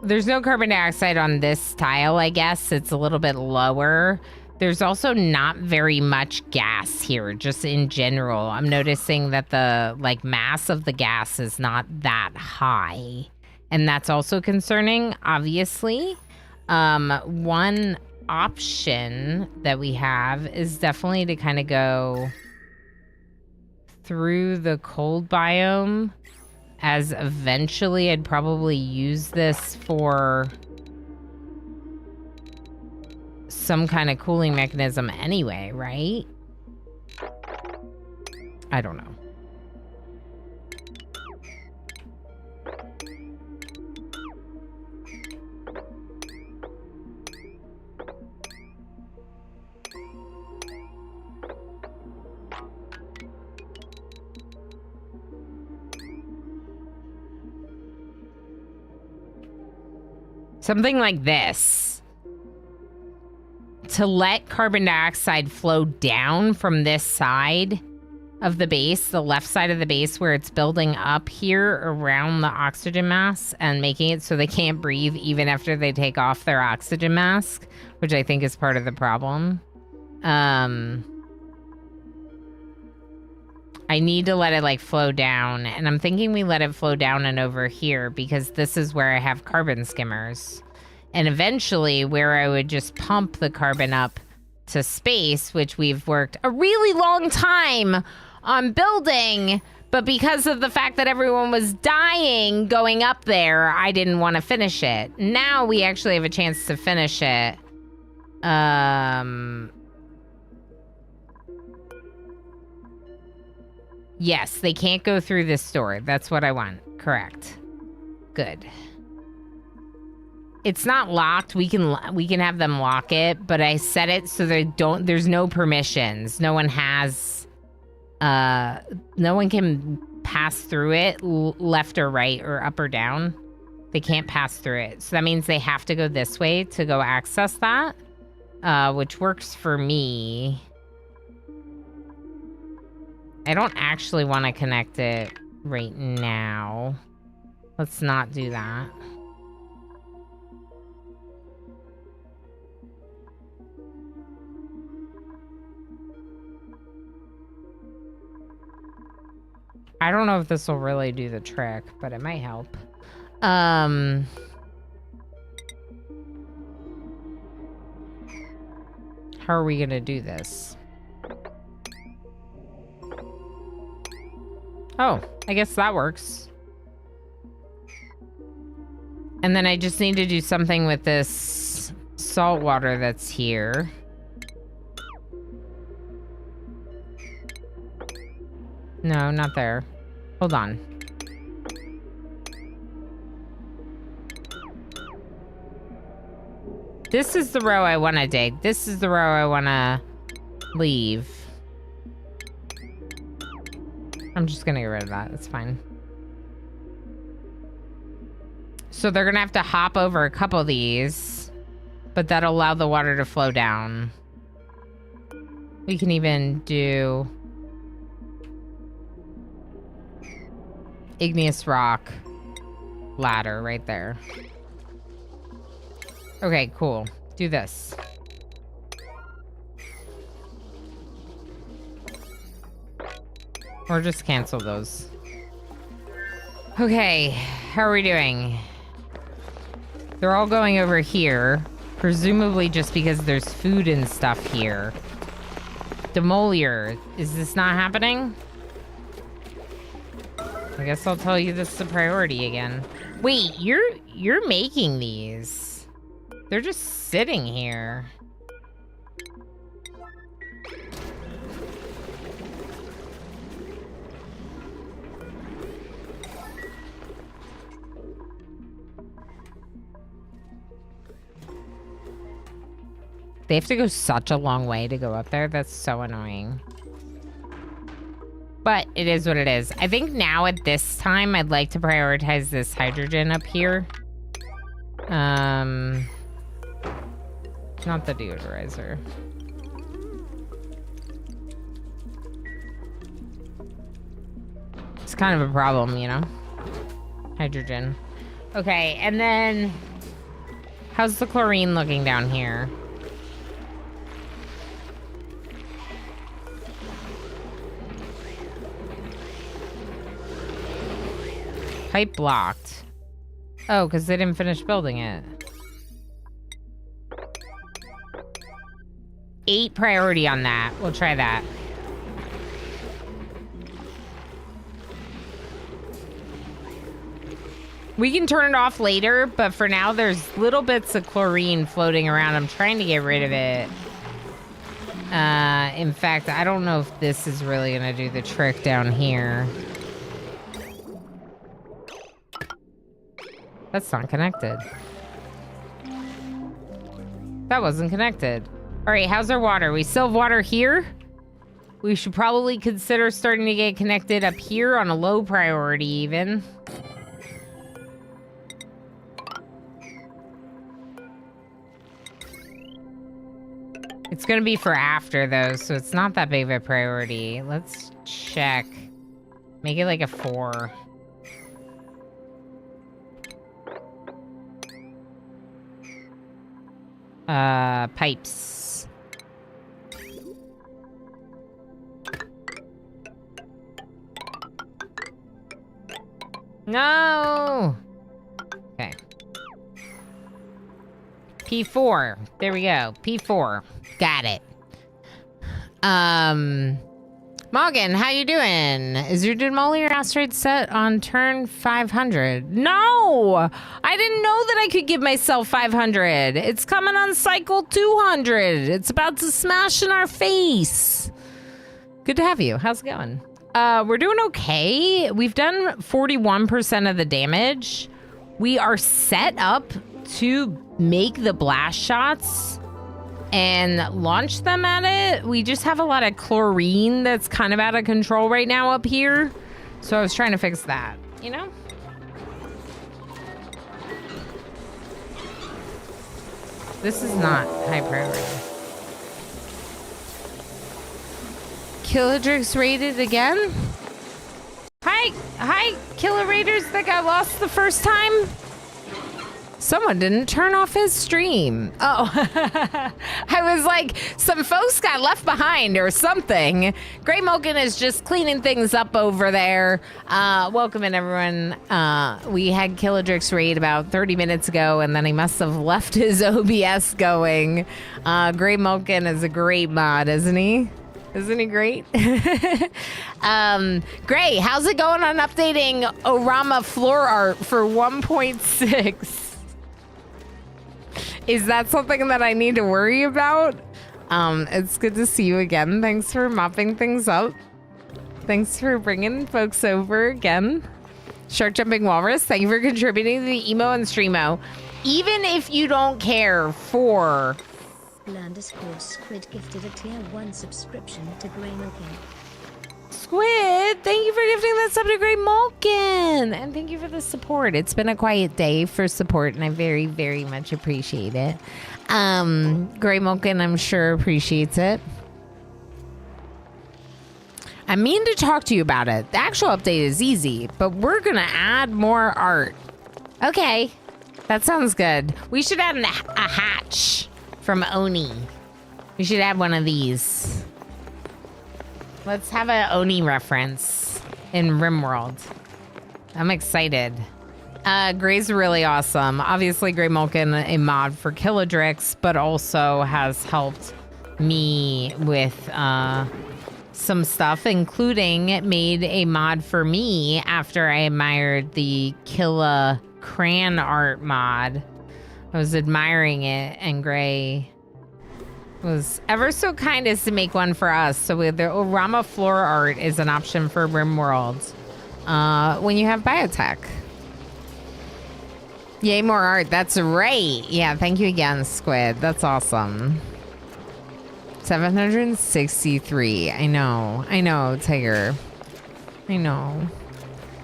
there's no carbon dioxide on this tile, I guess. It's a little bit lower. There's also not very much gas here, just in general. I'm noticing that the, like, mass of the gas is not that high. And that's also concerning, obviously. One option that we have is definitely to kind of go through the cold biome, as eventually I'd probably use this for some kind of cooling mechanism anyway, right? I don't know. Something like this. To let carbon dioxide flow down from this side of the base, the left side of the base where it's building up here around the oxygen mask and making it so they can't breathe even after they take off their oxygen mask, which I think is part of the problem. I need to let it like flow down, and I'm thinking we let it flow down and over here because this is where I have carbon skimmers. And eventually where I would just pump the carbon up to space, which we've worked a really long time on building, but because of the fact that everyone was dying going up there, I didn't want to finish it. Now we actually have a chance to finish it. Yes, they can't go through this door. That's what I want. Correct. Good. It's not locked. We can have them lock it, but I set it so they don't. There's no permissions. No one has. No one can pass through it, left or right or up or down. They can't pass through it. So that means they have to go this way to go access that, which works for me. I don't actually want to connect it right now. Let's not do that. I don't know if this will really do the trick, but it might help. How are we gonna do this? Oh, I guess that works. And then I just need to do something with this salt water that's here. No, not there. Hold on. This is the row I want to dig. This is the row I want to leave. I'm just going to get rid of that. It's fine. So they're going to have to hop over a couple of these, but that'll allow the water to flow down. We can even do igneous rock ladder right there. Okay, cool. Do this. Or just cancel those. Okay, how are we doing? They're all going over here. Presumably just because there's food and stuff here. Demolier, is this not happening? I guess I'll tell you this is a priority again. Wait, you're making these. They're just sitting here. They have to go such a long way to go up there. That's so annoying. But it is what it is. I think now at this time, I'd like to prioritize this hydrogen up here. Not the deodorizer. It's kind of a problem, you know? Hydrogen. Okay, and then... how's the chlorine looking down here? Pipe blocked. Oh, because they didn't finish building it. 8 priority on that. We'll try that. We can turn it off later, but for now there's little bits of chlorine floating around. I'm trying to get rid of it. In fact, I don't know if this is really gonna do the trick down here. That's not connected. That wasn't connected. All right, how's our water? We still have water here? We should probably consider starting to get connected up here on a low priority even. It's gonna be for after though, so it's not that big of a priority. Let's check. Make it like a 4. Pipes. No! Okay. P4. There we go. P4. Got it. Morgan, how you doing? Is your Demolier asteroid set on turn 500? No! I didn't know that I could give myself 500. It's coming on cycle 200. It's about to smash in our face. Good to have you. How's it going? We're doing okay. We've done 41% of the damage. We are set up to make the blast shots and launch them at it. We just have a lot of chlorine that's kind of out of control right now up here. So I was trying to fix that, you know? This is not high priority. Killadrix raided again? Hi, Killer Raiders that got lost the first time. Someone didn't turn off his stream. Oh, I was like, some folks got left behind or something. Grey Moken is just cleaning things up over there. Welcome in, everyone. We had Killadrix raid about 30 minutes ago, and then he must have left his OBS going. Grey Moken is a great mod, isn't he? Isn't he great? Gray, how's it going on updating Orama floor art for 1.6? Is that something that I need to worry about? It's good to see you again. Thanks for mopping things up. Thanks for bringing folks over again. Shark Jumping Walrus, thank you for contributing to the emo and streamo. Even if you don't care for... Squid gifted a tier 1 subscription to Grey Moken. Squid, thank you for gifting that sub to Grey Moken. And thank you for the support. It's been a quiet day for support, and I very, very much appreciate it. Grey Moken, I'm sure, appreciates it. I mean to talk to you about it. The actual update is easy, but we're going to add more art. Okay, that sounds good. We should add a hatch from Oni. We should add one of these. Let's have an Oni reference. in RimWorld. I'm excited. Gray's really awesome. Obviously, Gray Mulkin, a mod for Killadrix, but also has helped me with some stuff, including made a mod for me after I admired the Killa Cran art mod. I was admiring it, and Gray was ever so kind as to make one for us. So the Orama floor art is an option for RimWorld when you have biotech. Yay, more art. That's right. Yeah, thank you again, Squid. That's awesome. 763. I know, Tiger. I know.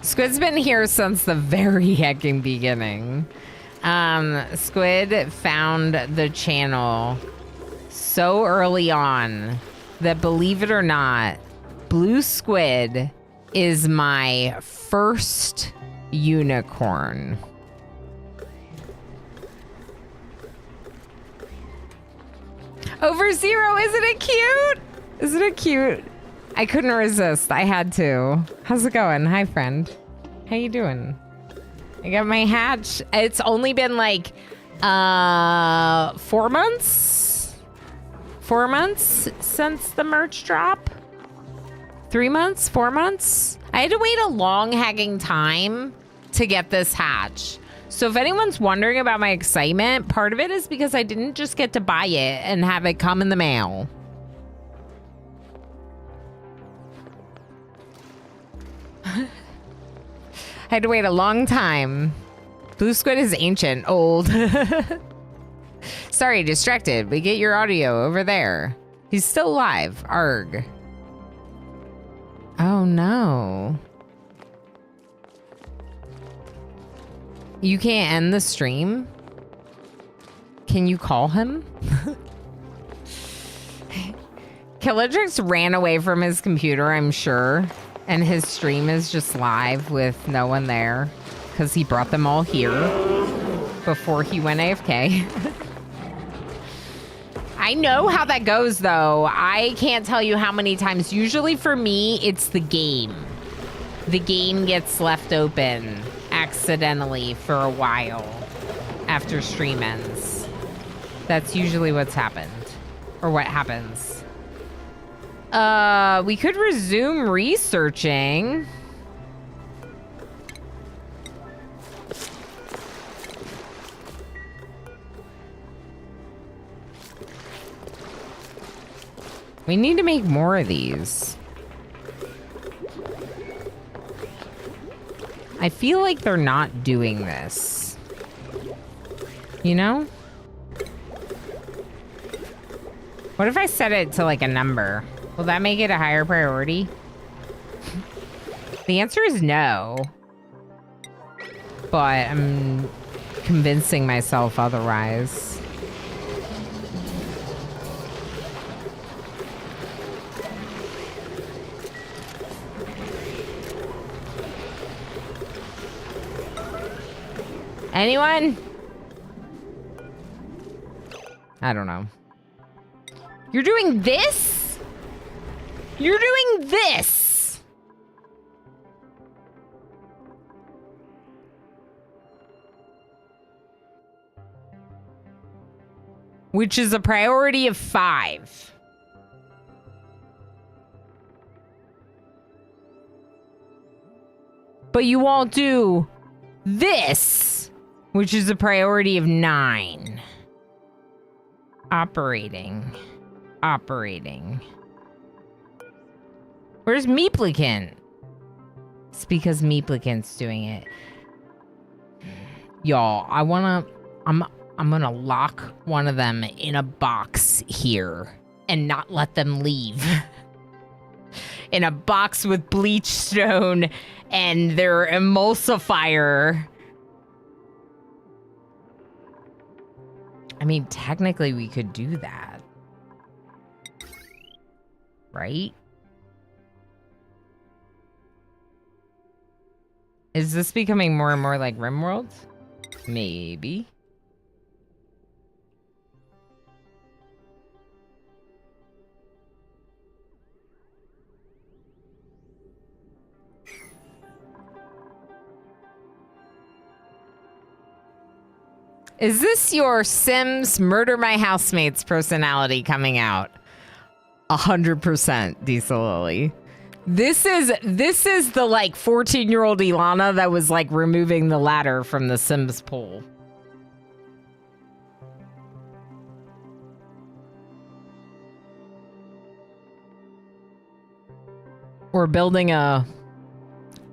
Squid's been here since the very hecking beginning. Squid found the channel so early on that, believe it or not, Blue Squid is my first unicorn. Over zero, isn't it cute? Isn't it cute? I couldn't resist. I had to. How's it going? Hi, friend. How you doing? I got my hatch. It's only been like 4 months? 4 months since the merch drop? 3 months? 4 months? I had to wait a long hacking time to get this hatch. So if anyone's wondering about my excitement, part of it is because I didn't just get to buy it and have it come in the mail. I had to wait a long time. Blue Squid is ancient, old. Sorry, distracted. We get your audio over there. He's still alive. Arg. Oh no. You can't end the stream? Can you call him? Killadrix ran away from his computer, I'm sure. And his stream is just live with no one there. Because he brought them all here before he went AFK. I know how that goes, though. I can't tell you how many times. Usually for me, it's the game. The game gets left open accidentally for a while after stream ends. That's usually what's happened. Or what happens. We could resume researching. We need to make more of these. I feel like they're not doing this. You know? What if I set it to like a number? Will that make it a higher priority? The answer is no. But I'm convincing myself otherwise. Anyone? I don't know. You're doing this? You're doing this? Which is a priority of 5. But you won't do this, which is a priority of 9. Operating. Where's Meeplicant? It's because Meeplicant's doing it. Y'all, I'm gonna lock one of them in a box here and not let them leave. In a box with bleach stone and their emulsifier. I mean, technically we could do that. Right? Is this becoming more and more like RimWorld? Maybe. Is this your Sims murder my housemates personality coming out? 100%, Diesel Lily. This is the like 14-year-old Ilana that was like removing the ladder from the Sims pool. Or building a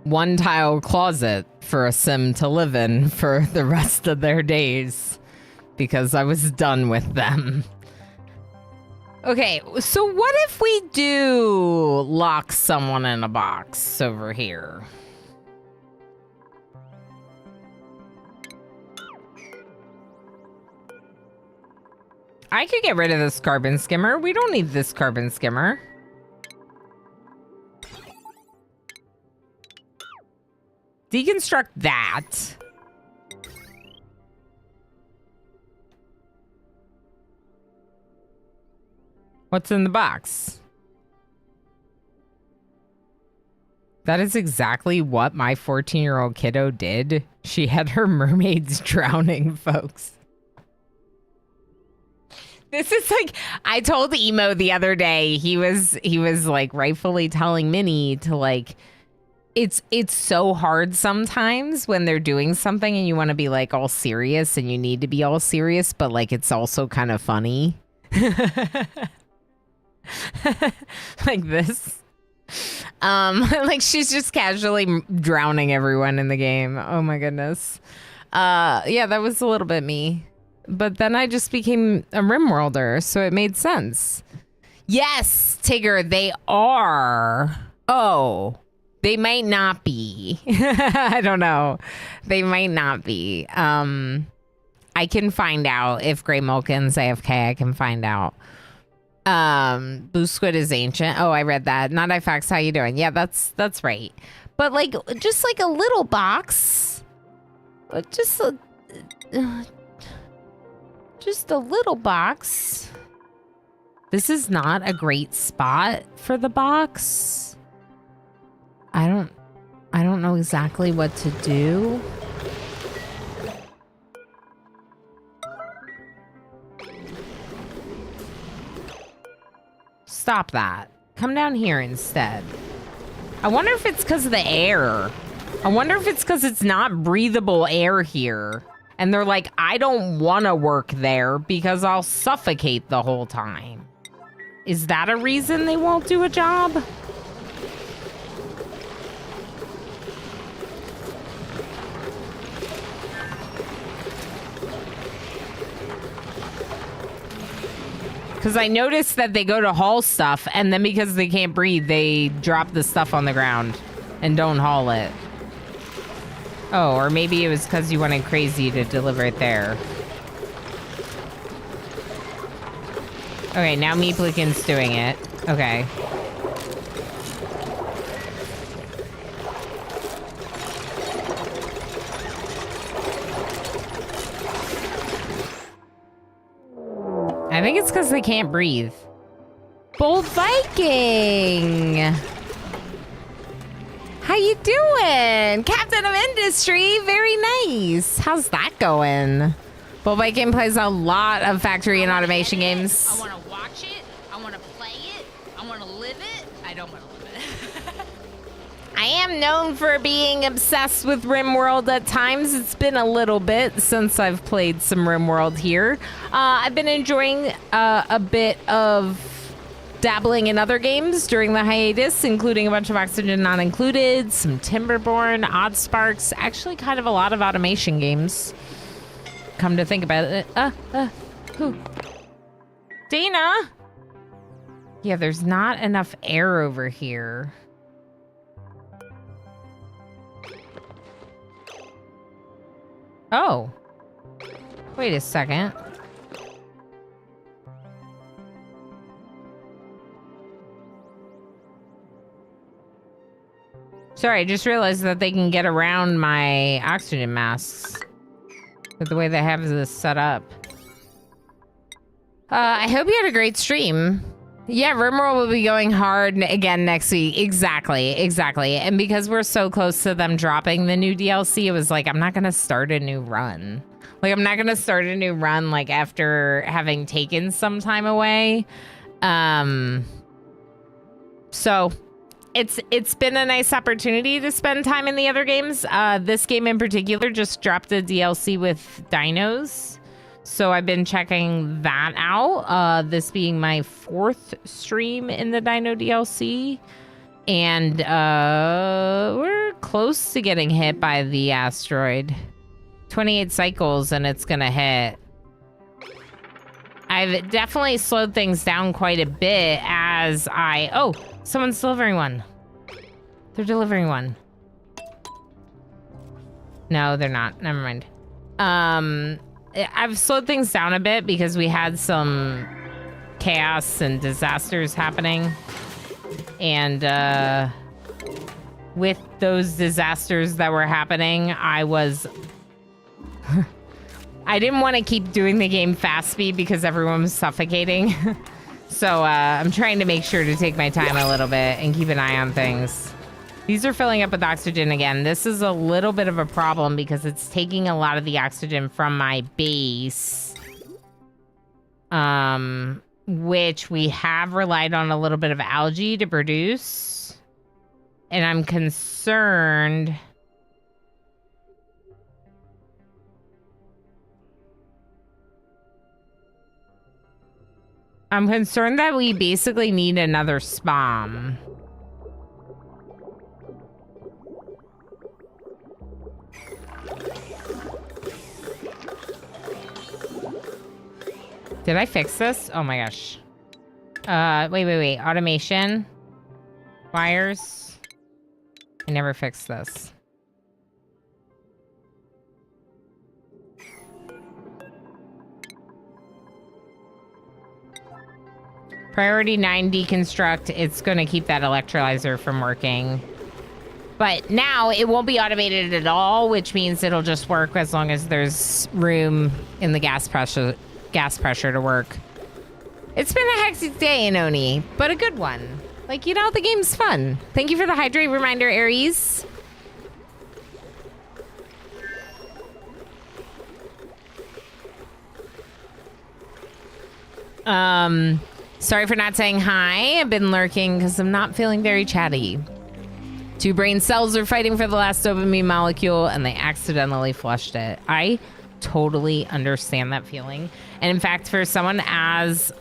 one-tile closet for a Sim to live in for the rest of their days because I was done with them. Okay, so what if we do lock someone in a box over here? I could get rid of this carbon skimmer. We don't need this carbon skimmer. Deconstruct that. What's in the box? That is exactly what my 14-year-old kiddo did. She had her mermaids drowning, folks. This is like, I told Emo the other day, he was like rightfully telling Minnie to like, it's so hard sometimes when they're doing something and you want to be like all serious and you need to be all serious, but like it's also kind of funny. Like this. Like she's just casually drowning everyone in the game. Oh my goodness. Yeah, that was a little bit me. But then I just became a Rimworlder, so it made sense. Yes, Tigger, they are. Oh, they might not be. I don't know. They might not be. I can find out if Grey Mulkin's AFK. I can find out. Blue Squid is ancient. Oh, I read that. Not iFax, how you doing? Yeah, that's right. But like, just like a little box. Just a little box. This is not a great spot for the box. I don't know exactly what to do. Stop that. Come down here instead. I wonder if it's because of the air. I wonder if it's because it's not breathable air here. And they're like, I don't want to work there because I'll suffocate the whole time. Is that a reason they won't do a job? Because I noticed that they go to haul stuff, and then because they can't breathe, they drop the stuff on the ground and don't haul it. Oh, or maybe it was because you wanted Crazy to deliver it there. Okay, now Meeplican's doing it. Okay. I think it's because they can't breathe. Bold Viking! How you doing? Captain of Industry, very nice. How's that going? Bold Viking plays a lot of factory and automation games. I want to watch it. I want to play it. I want to live it. I don't want to live it. I am known for being obsessed with RimWorld at times. It's been a little bit since I've played some RimWorld here. I've been enjoying a bit of dabbling in other games during the hiatus, including a bunch of Oxygen Not Included, some Timberborn, Odd Sparks, actually kind of a lot of automation games. Come to think about it. Who? Dana? Yeah, there's not enough air over here. Oh. Wait a second. Sorry, I just realized that they can get around my oxygen masks with the way they have this set up. I hope you had a great stream. Yeah, RimWorld will be going hard again next week. Exactly. And because we're so close to them dropping the new DLC, it was like, I'm not going to start a new run. Like, I'm not gonna start a new run like after having taken some time away. So it's been a nice opportunity to spend time in the other games. This game in particular just dropped a DLC with dinos. So I've been checking that out. This being my 4th stream in the Dino DLC. And we're close to getting hit by the asteroid. 28 cycles and it's gonna hit. I've definitely slowed things down quite a bit as I... Oh, someone's delivering one. They're delivering one. No, they're not. Never mind. I've slowed things down a bit because we had some chaos and disasters happening. And with those disasters that were happening, I was... I didn't want to keep doing the game fast speed because everyone was suffocating. So I'm trying to make sure to take my time a little bit and keep an eye on things. These are filling up with oxygen again. This is a little bit of a problem because it's taking a lot of the oxygen from my base. Which we have relied on a little bit of algae to produce. And I'm concerned... I'm concerned that we basically need another spam. Did I fix this? Oh my gosh. Wait. Automation. Wires. I never fixed this. Priority 9 deconstruct. It's going to keep that electrolyzer from working. But now it won't be automated at all, which means it'll just work as long as there's room in the gas pressure to work. It's been a hectic day in Oni, but a good one. Like, you know, the game's fun. Thank you for the hydrate reminder, Aries. Sorry for not saying hi. I've been lurking because I'm not feeling very chatty. 2 brain cells are fighting for the last dopamine molecule and they accidentally flushed it. I totally understand that feeling. And in fact, for someone as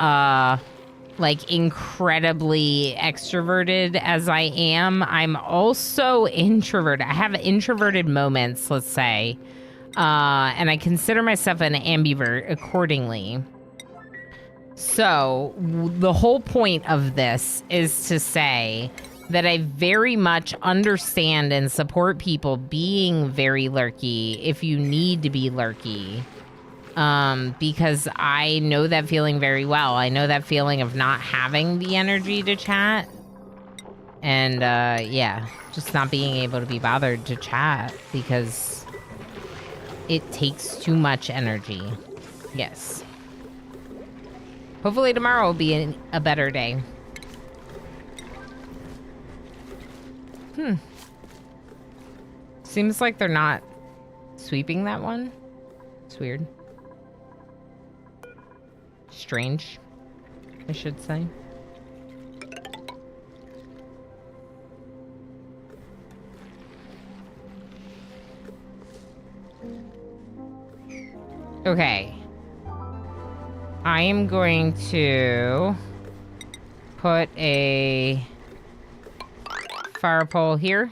like incredibly extroverted as I am, I'm also introverted. I have introverted moments, let's say. And I consider myself an ambivert accordingly. So the whole point of this is to say that I very much understand and support people being very lurky if you need to be lurky. Because I know that feeling very well. I know that feeling of not having the energy to chat. And yeah, just not being able to be bothered to chat because it takes too much energy. Yes. Hopefully tomorrow will be a better day. Seems like they're not sweeping that one. It's weird. Strange, I should say. Okay. I am going to put a fire pole here.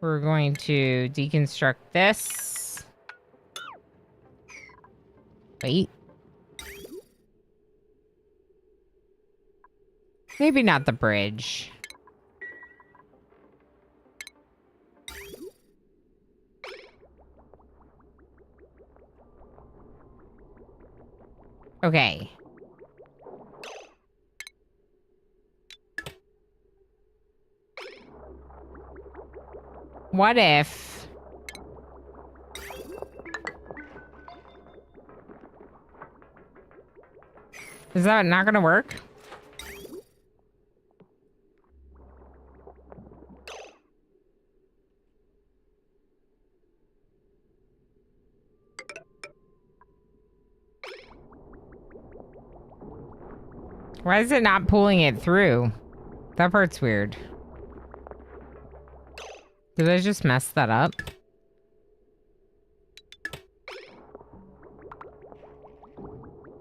We're going to deconstruct this. Wait. Maybe not the bridge. Okay. What if... Is that not gonna work? Why is it not pulling it through? That part's weird. Did I just mess that up?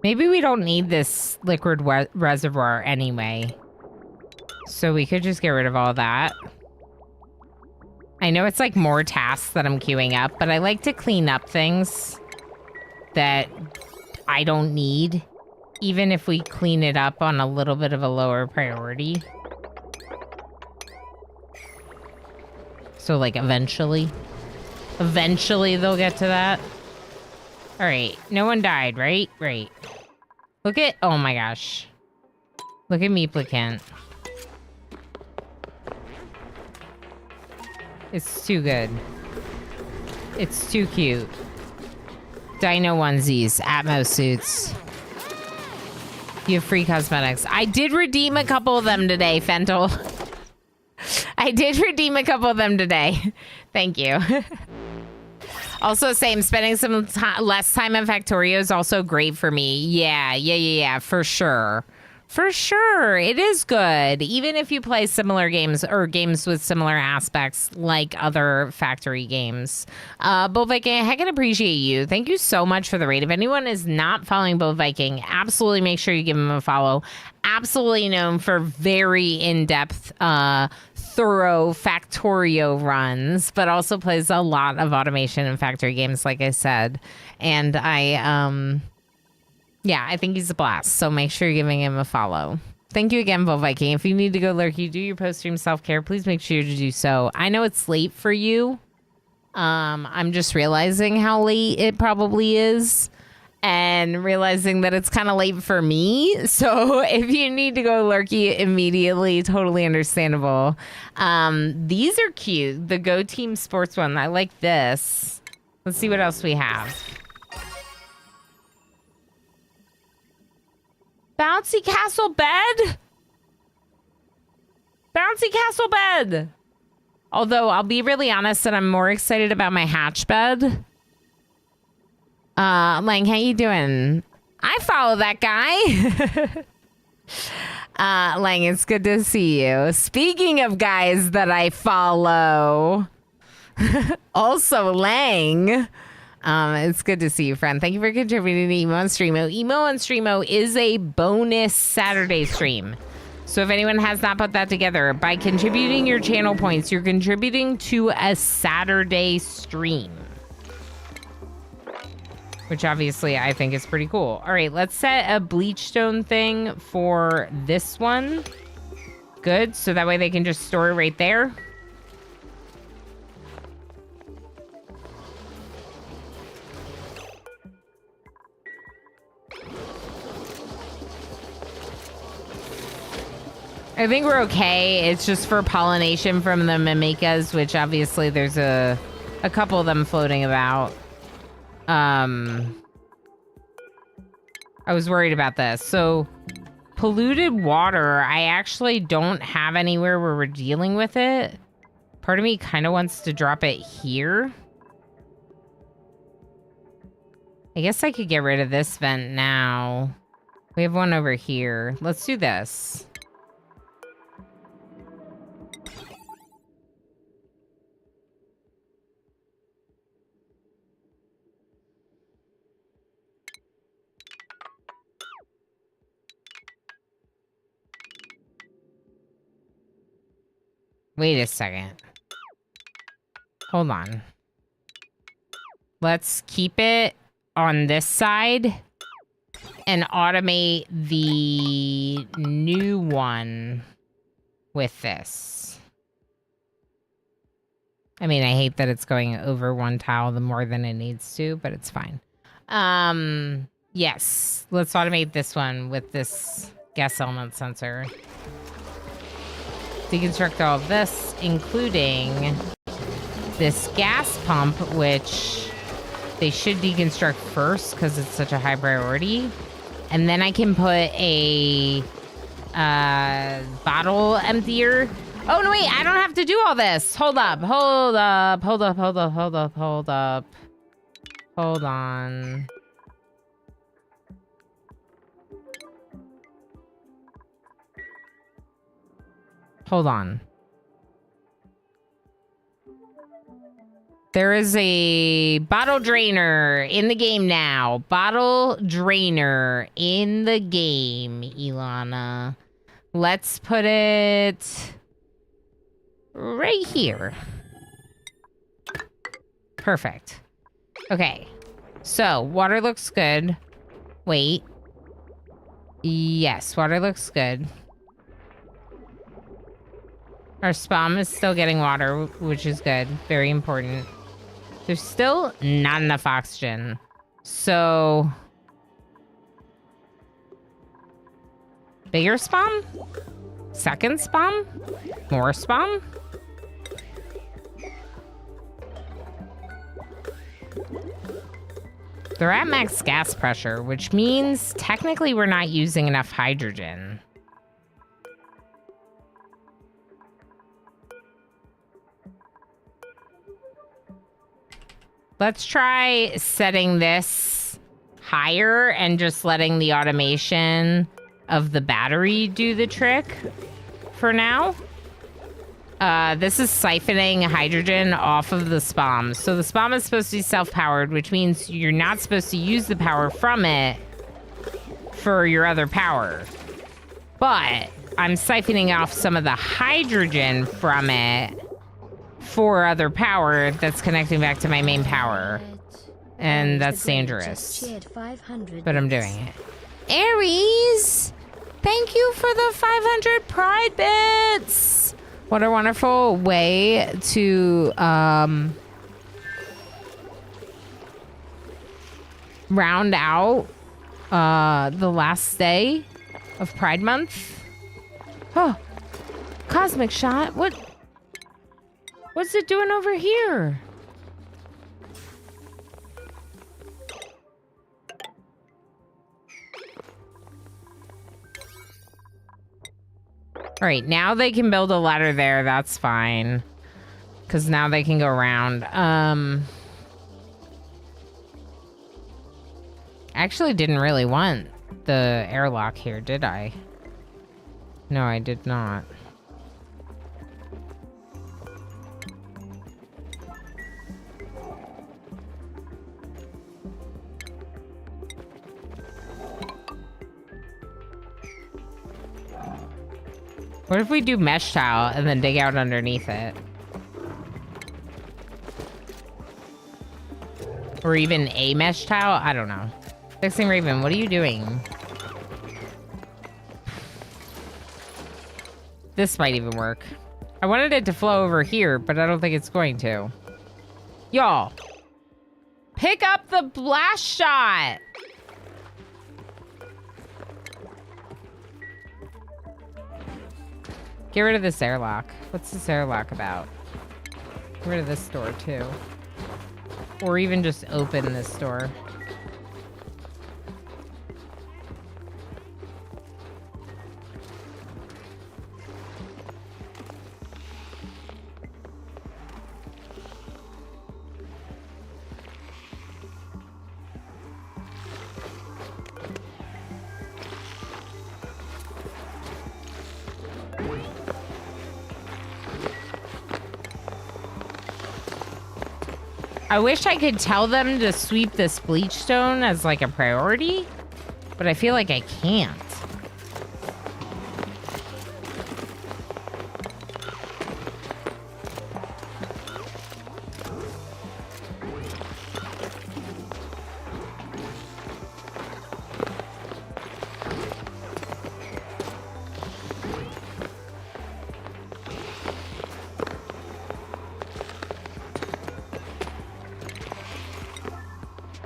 Maybe we don't need this liquid reservoir anyway. So we could just get rid of all that. I know it's like more tasks that I'm queuing up, but I like to clean up things that I don't need, even if we clean it up on a little bit of a lower priority. So like eventually they'll get to that. All right, no one died, right? Right. Look at, oh my gosh. Look at Duplicant. It's too good. It's too cute. Dino onesies, Atmos suits. You have free cosmetics. I did redeem a couple of them today, Fentel. I did redeem a couple of them today. Thank you. Also, same, spending some less time in Factorio is also great for me. Yeah, for sure. For sure, it is good. Even if you play similar games or games with similar aspects like other factory games. Bull Viking, I can appreciate you. Thank you so much for the raid. If anyone is not following Bull Viking, absolutely make sure you give him a follow. Absolutely known for very in-depth, thorough Factorio runs, but also plays a lot of automation and factory games, like I said. And yeah, I think he's a blast. So make sure you're giving him a follow. Thank you again, Bull Viking. If you need to go lurk, you do your post-stream self-care. Please make sure to do so. I know it's late for you. I'm just realizing how late it probably is. And realizing that it's kind of late for me. So if you need to go lurky immediately, totally understandable. These are cute. The Go Team Sports one. I like this. Let's see what else we have. Bouncy castle bed? Bouncy castle bed. Although I'll be really honest that I'm more excited about my hatch bed. Lang, how you doing? I follow that guy. Lang, it's good to see you. Speaking of guys that I follow, also Lang. It's good to see you, friend. Thank you for contributing to Emo on Streamo. Emo on Streamo is a bonus Saturday stream. So if anyone has not put that together, by contributing your channel points, you're contributing to a Saturday stream. Which obviously I think is pretty cool. All right, let's set a bleachstone thing for this one. Good, so that way they can just store it right there. I think we're okay. It's just for pollination from the mimikas, which obviously there's a couple of them floating about. I was worried about this. So polluted water, I actually don't have anywhere where we're dealing with it. Part of me kind of wants to drop it here. I guess I could get rid of this vent now. We have one over here. Let's do this. Wait a second. Hold on. Let's keep it on this side and automate the new one with this. I mean, I hate that it's going over one tile the more than it needs to, but it's fine. Yes, let's automate this one with this gas element sensor. Deconstruct all of this, including this gas pump, which they should deconstruct first because it's such a high priority. And then I can put a bottle emptier. Oh, no, wait, I don't have to do all this. Hold up. Hold on. Hold on. There is a bottle drainer in the game now. Bottle drainer in the game, Ilana. Let's put it right here. Perfect. Okay. So, water looks good. Wait. Yes, water looks good. Our spam is still getting water, which is good. Very important. There's still not enough oxygen. So... bigger spam? Second spam? More spam? They're at max gas pressure, which means technically we're not using enough hydrogen. Let's try setting this higher and just letting the automation of the battery do the trick for now. This is siphoning hydrogen off of the spam. So the spam is supposed to be self-powered, which means you're not supposed to use the power from it for your other power. But I'm siphoning off some of the hydrogen from it for other power that's connecting back to my main power. And that's dangerous. But I'm doing it. Aries! Thank you for the 500 pride bits! What a wonderful way to round out the last day of Pride Month. Oh, cosmic shot. What's it doing over here? All right, now they can build a ladder there. That's fine. Because now they can go around. I actually didn't really want the airlock here, did I? No, I did not. What if we do mesh tile and then dig out underneath it? Or even a mesh tile? I don't know. Fixing Raven, what are you doing? This might even work. I wanted it to flow over here, but I don't think it's going to. Y'all, pick up the blast shot! Get rid of this airlock. What's this airlock about? Get rid of this door, too. Or even just open this door. I wish I could tell them to sweep this bleach stone as like a priority, but I feel like I can't.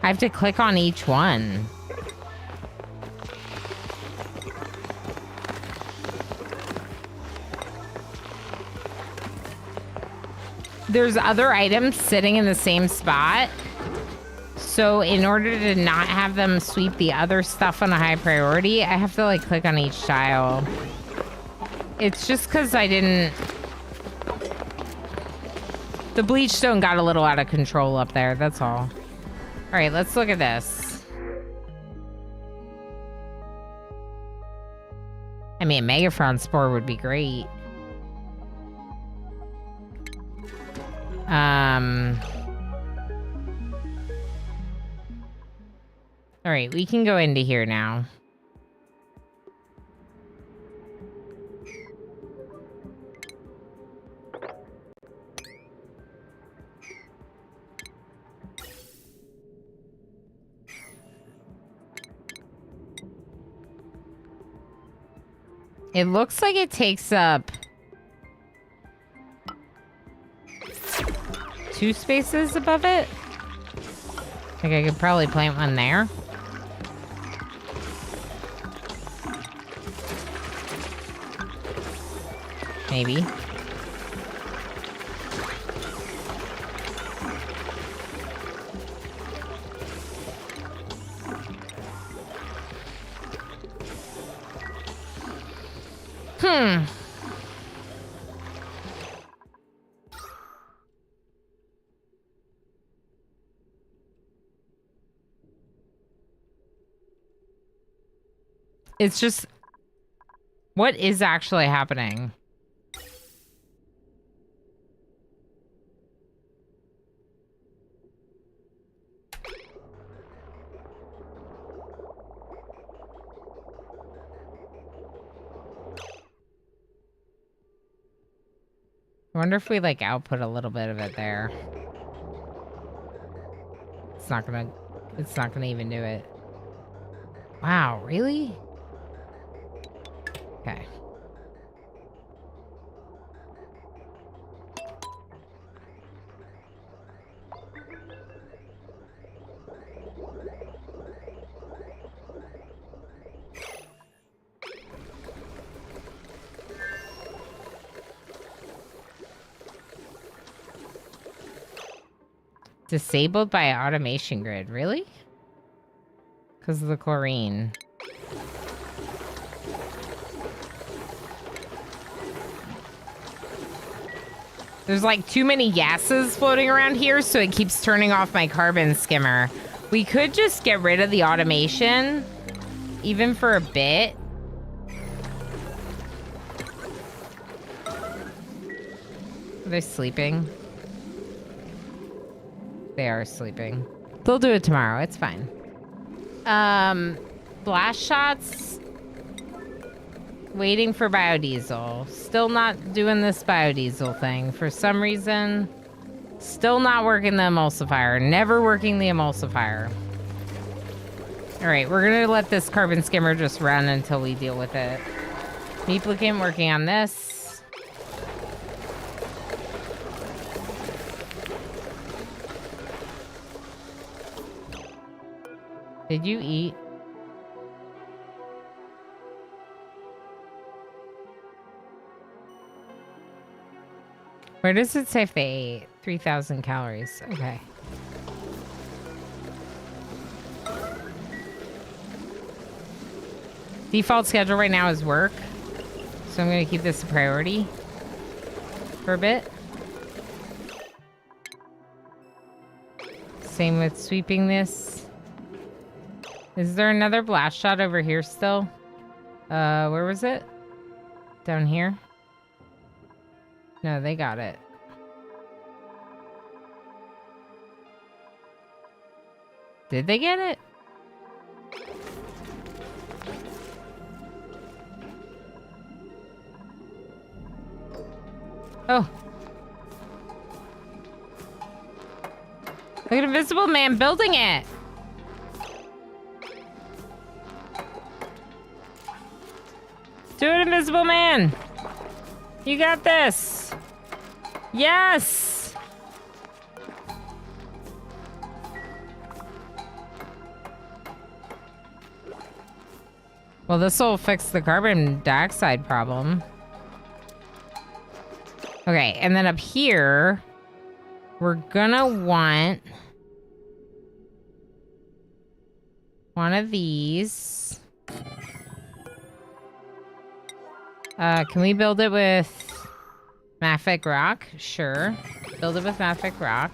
I have to click on each one. There's other items sitting in the same spot. So in order to not have them sweep the other stuff on a high priority, I have to like click on each tile. It's just because I didn't... The bleach stone got a little out of control up there, that's all. All right, let's look at this. I mean, a Megaphron spore would be great. All right, we can go into here now. It looks like it takes up 2 spaces above it. Like I could probably plant one there. Maybe. It's just... What is actually happening? I wonder if we, like, output a little bit of it there. It's not gonna even do it. Wow, really? Okay. Disabled by automation grid, really? Because of the chlorine. There's like too many gases floating around here, so it keeps turning off my carbon skimmer. We could just get rid of the automation, even for a bit. Are they sleeping? They are sleeping. They'll do it tomorrow. It's fine. Blast shots. Waiting for biodiesel. Still not doing this biodiesel thing for some reason. Still not working the emulsifier. Never working the emulsifier. All right, we're gonna let this carbon skimmer just run until we deal with it. Duplicant working on this. Did you eat? Where does it say if they ate? 3,000 calories. Okay. Default schedule right now is work. So I'm going to keep this a priority for a bit. Same with sweeping this. Is there another blast shot over here still? Where was it? Down here? No, they got it. Did they get it? Oh. Look at Invisible Man building it. Do it, Invisible Man. You got this. Yes. Well, this will fix the carbon dioxide problem. Okay, and then up here, we're gonna want one of these. Can we build it with Mafic rock? Sure. Build it with Mafic rock.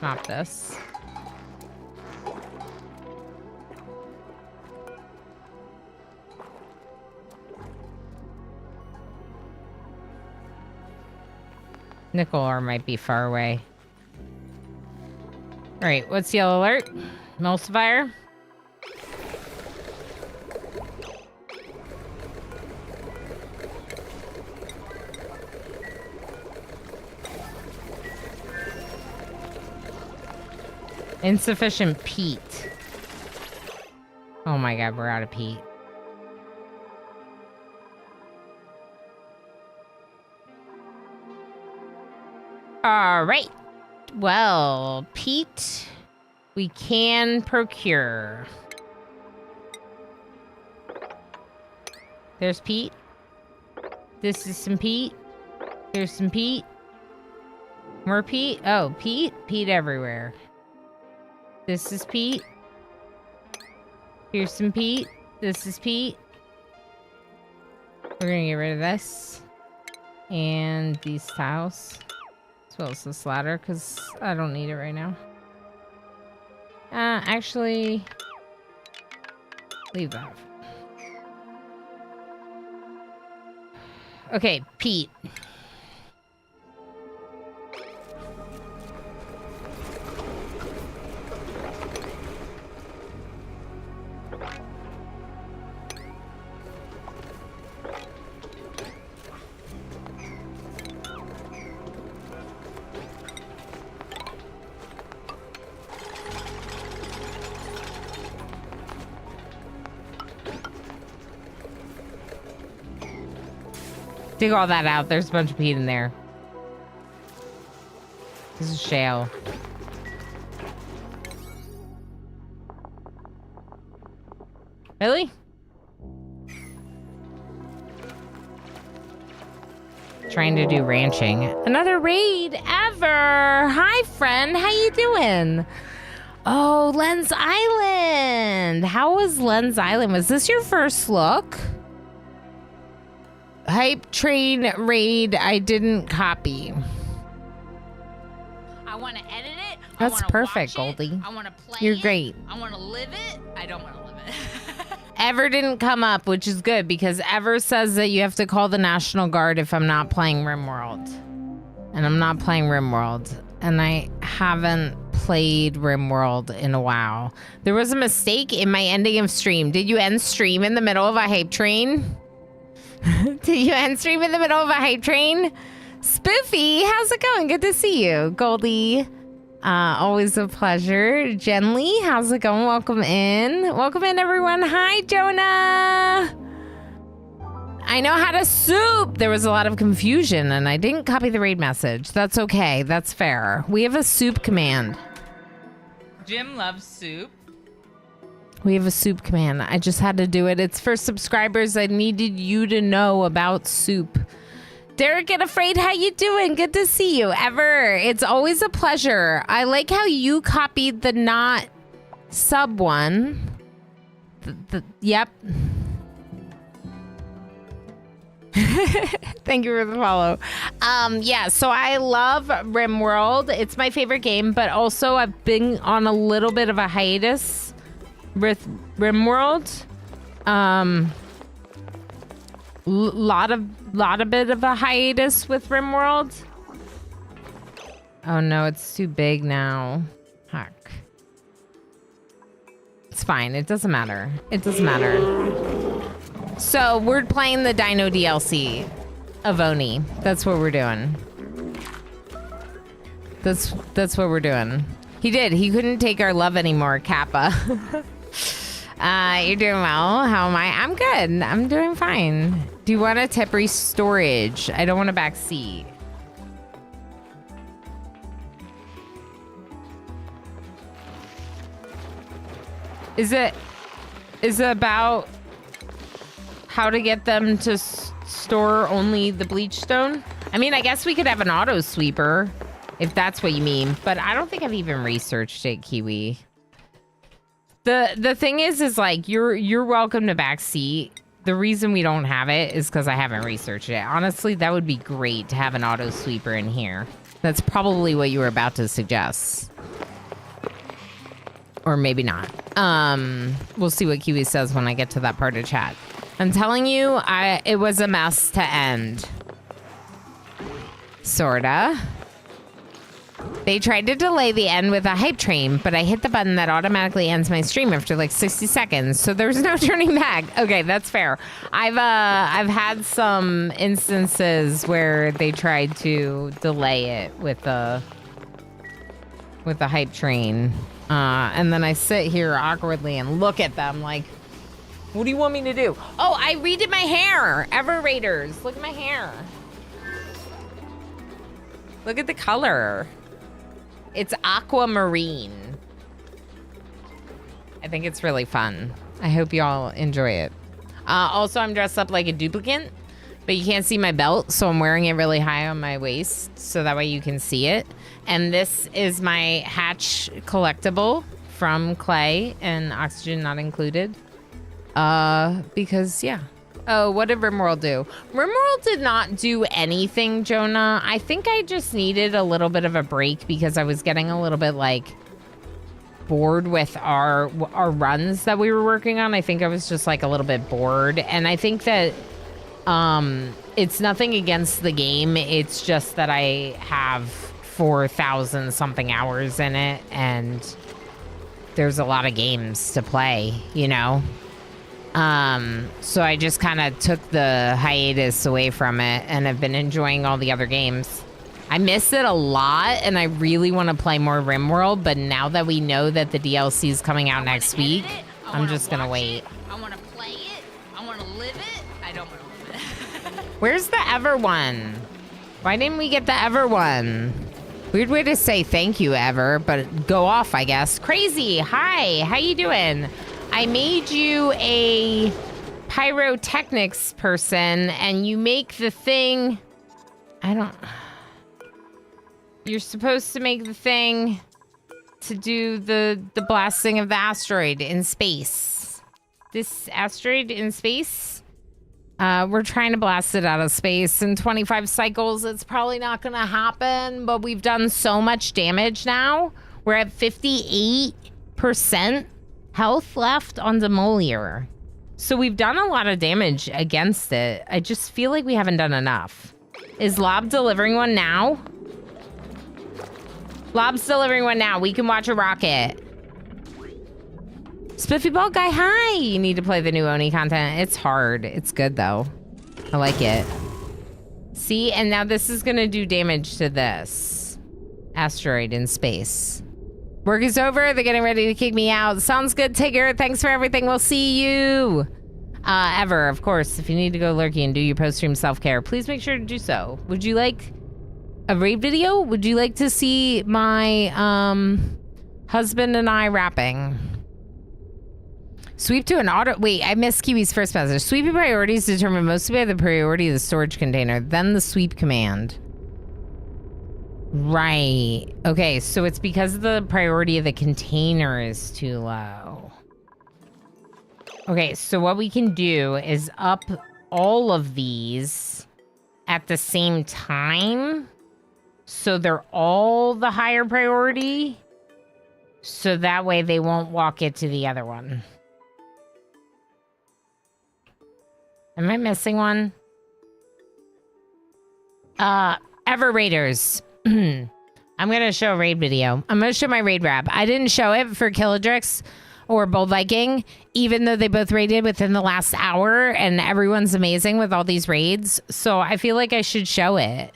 Mop this. Nickel ore might be far away. All right, what's yellow alert? Emulsifier. Insufficient peat. Oh my god, we're out of peat. All right. Well, peat we can procure. There's peat. This is some peat. Here's some peat. More peat. Oh, peat. Peat everywhere. This is peat. Here's some peat. This is peat. We're gonna get rid of this. And these tiles. As well as this ladder, because I don't need it right now. Actually... leave that. Okay, peat. Dig all that out. There's a bunch of peat in there. This is shale. Really? Trying to do ranching. Another raid ever. Hi, friend. How you doing? Oh, Lens Island. How was Lens Island? Was this your first look? Hype train raid I didn't copy. I want to edit it. That's perfect, Goldie. I want to play You're it. great. I want to live it. I don't want to live it. Ever didn't come up, which is good because Ever says that you have to call the National Guard if I'm not playing RimWorld. And I'm not playing RimWorld. And I haven't played RimWorld in a while. There was a mistake in my ending of stream. Did you end stream in the middle of a hype train? Did you end stream in the middle of a hype train? Spoofy, how's it going? Good to see you. Goldie, always a pleasure. Jenly, how's it going? Welcome in. Welcome in, everyone. Hi, Jonah. I know how to soup. There was a lot of confusion, and I didn't copy the raid message. That's okay. That's fair. We have a soup command. Jim loves soup. We have a soup command. I just had to do it. It's for subscribers. I needed you to know about soup. Derek and Afraid, how you doing? Good to see you. Ever. It's always a pleasure. I like how you copied the not sub one. Yep. Thank you for the follow. Yeah, so I love RimWorld. It's my favorite game, but also I've been on a little bit of a hiatus with RimWorld. Lot of bit of a hiatus with RimWorld. Oh no, it's too big now. Heck. It's fine. It doesn't matter. It doesn't matter. So we're playing the Dino DLC of Oni. That's what we're doing. That's what we're doing. He did. He couldn't take our love anymore, Kappa. You're doing well. How am I? I'm good. I'm doing fine. Do you want a temporary storage? I don't want a back seat. Is it about how to get them to store only the bleach stone? I mean, I guess we could have an auto sweeper if that's what you mean, but I don't think I've even researched it, Kiwi. The thing is like you're welcome to backseat. The reason we don't have it is because I haven't researched it. Honestly, that would be great to have an auto sweeper in here. That's probably what you were about to suggest. Or maybe not. We'll see what Kiwi says when I get to that part of chat. I'm telling you, it was a mess to end. Sorta. They tried to delay the end with a hype train, but I hit the button that automatically ends my stream after like 60 seconds, so there's no turning back. Okay, that's fair. I've had some instances where they tried to delay it with the hype train, and then I sit here awkwardly and look at them like, what do you want me to do? Oh, I redid my hair. Ever Raiders, look at my hair. Look at the color. It's aquamarine. I think it's really fun. I hope y'all enjoy it. Also, I'm dressed up like a duplicant, but you can't see my belt, so I'm wearing it really high on my waist, so that way you can see it. And this is my Hatch collectible from Clay and Oxygen Not Included. Because, yeah. Oh, what did Rimworld do? Rimworld did not do anything, Jonah. I think I just needed a little bit of a break because I was getting a little bit, like, bored with our runs that we were working on. I think I was just, like, a little bit bored. And I think that it's nothing against the game. It's just that I have 4,000 something hours in it, and there's a lot of games to play, you know? So I just kind of took the hiatus away from it, and I've been enjoying all the other games. I miss it a lot, and I really want to play more Rimworld, but now that we know that the DLC is coming out next week, I'm just going to wait. I want to play it. I want to live it. I don't want to live it. Where's the Ever one? Why didn't we get the Ever one? Weird way to say thank you, Ever, but go off, I guess. Crazy, hi, how you doing? I made you a pyrotechnics person, and you make the thing... You're supposed to make the thing to do the blasting of the asteroid in space. This asteroid in space? We're trying to blast it out of space in 25 cycles. It's probably not going to happen, but we've done so much damage now. We're at 58% health left on Demolier. So we've done a lot of damage against it. I just feel like we haven't done enough. Is Lob delivering one now? Lob's delivering one now. We can watch a rocket. Spiffy Ball Guy, hi! You need to play the new Oni content. It's hard. It's good, though. I like it. See? And now this is gonna do damage to this asteroid in space. Work is over. They're getting ready to kick me out. Sounds good, Tigger. Thanks for everything. We'll see you. Ever, of course. If you need to go lurking and do your post-stream self-care, please make sure to do so. Would you like a raid video? Would you like to see my husband and I rapping? Sweep to an auto... Wait, I missed Kiwi's first message. Sweeping priorities determine mostly by the priority of the storage container, then the sweep command. Right. Okay, so it's because the priority of the container is too low. Okay, so what we can do is up all of these at the same time. So they're all the higher priority. So that way they won't walk it to the other one. Am I missing one? Ever Raiders. I'm gonna show a raid video. I'm gonna show my raid rap. I didn't show it for Killadrix or Bold Viking, even though they both raided within the last hour, and everyone's amazing with all these raids. So I feel like I should show it.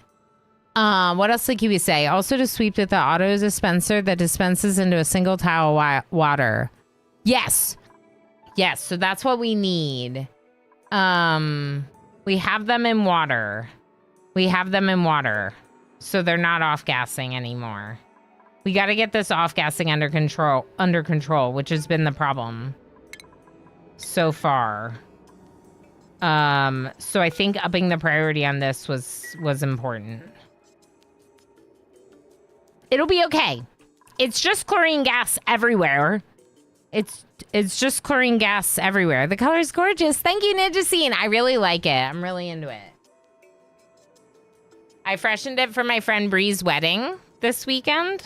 What else did Kiwi say? Also to sweep with the auto dispenser that dispenses into a single tile water. Yes. Yes, so that's what we need. We have them in water. We have them in water. So they're not off-gassing anymore. We got to get this off-gassing under control, which has been the problem so far. So I think upping the priority on this was important. It'll be okay. It's just chlorine gas everywhere. It's just chlorine gas everywhere. The color's gorgeous. Thank you, Ninja Scene. I really like it. I'm really into it. I freshened it for my friend Bree's wedding this weekend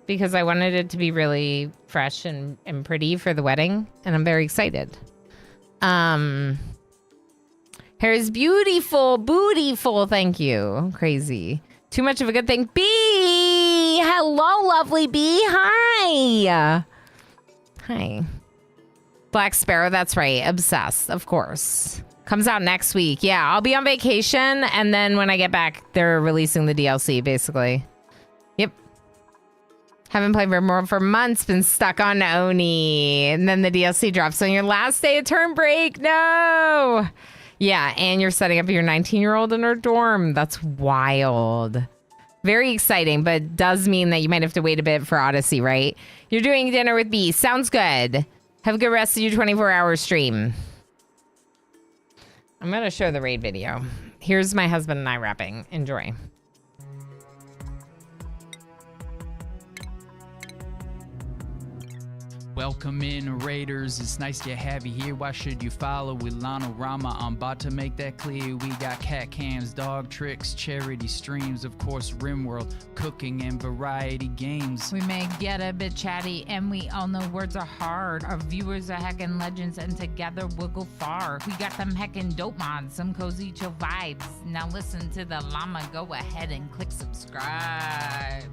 because I wanted it to be really fresh and pretty for the wedding, and I'm very excited. Hair is beautiful, bootyful. Thank you. Crazy. Too much of a good thing. B! Hello, lovely B. Hi. Hi. Black Sparrow, that's right. Obsessed, of course. Comes out next week. Yeah, I'll be on vacation, and then when I get back, they're releasing the DLC, basically. Yep. Haven't played Rimworld for months, been stuck on Oni. And then the DLC drops on your last day of term break. No! Yeah, and you're setting up your 19-year-old in her dorm. That's wild. Very exciting, but does mean that you might have to wait a bit for Odyssey, right? You're doing dinner with B. Sounds good. Have a good rest of your 24-hour stream. I'm going to show the raid video. Here's my husband and I rapping. Enjoy. Welcome in, Raiders. It's nice to have you here. Why should you follow Ilana Rama? I'm about to make that clear. We got cat cams, dog tricks, charity streams, of course, Rimworld, cooking, and variety games. We may get a bit chatty, and we all know words are hard. Our viewers are heckin' legends, and together we'll go far. We got some heckin' dope mods, some cozy chill vibes. Now listen to the llama. Go ahead and click subscribe.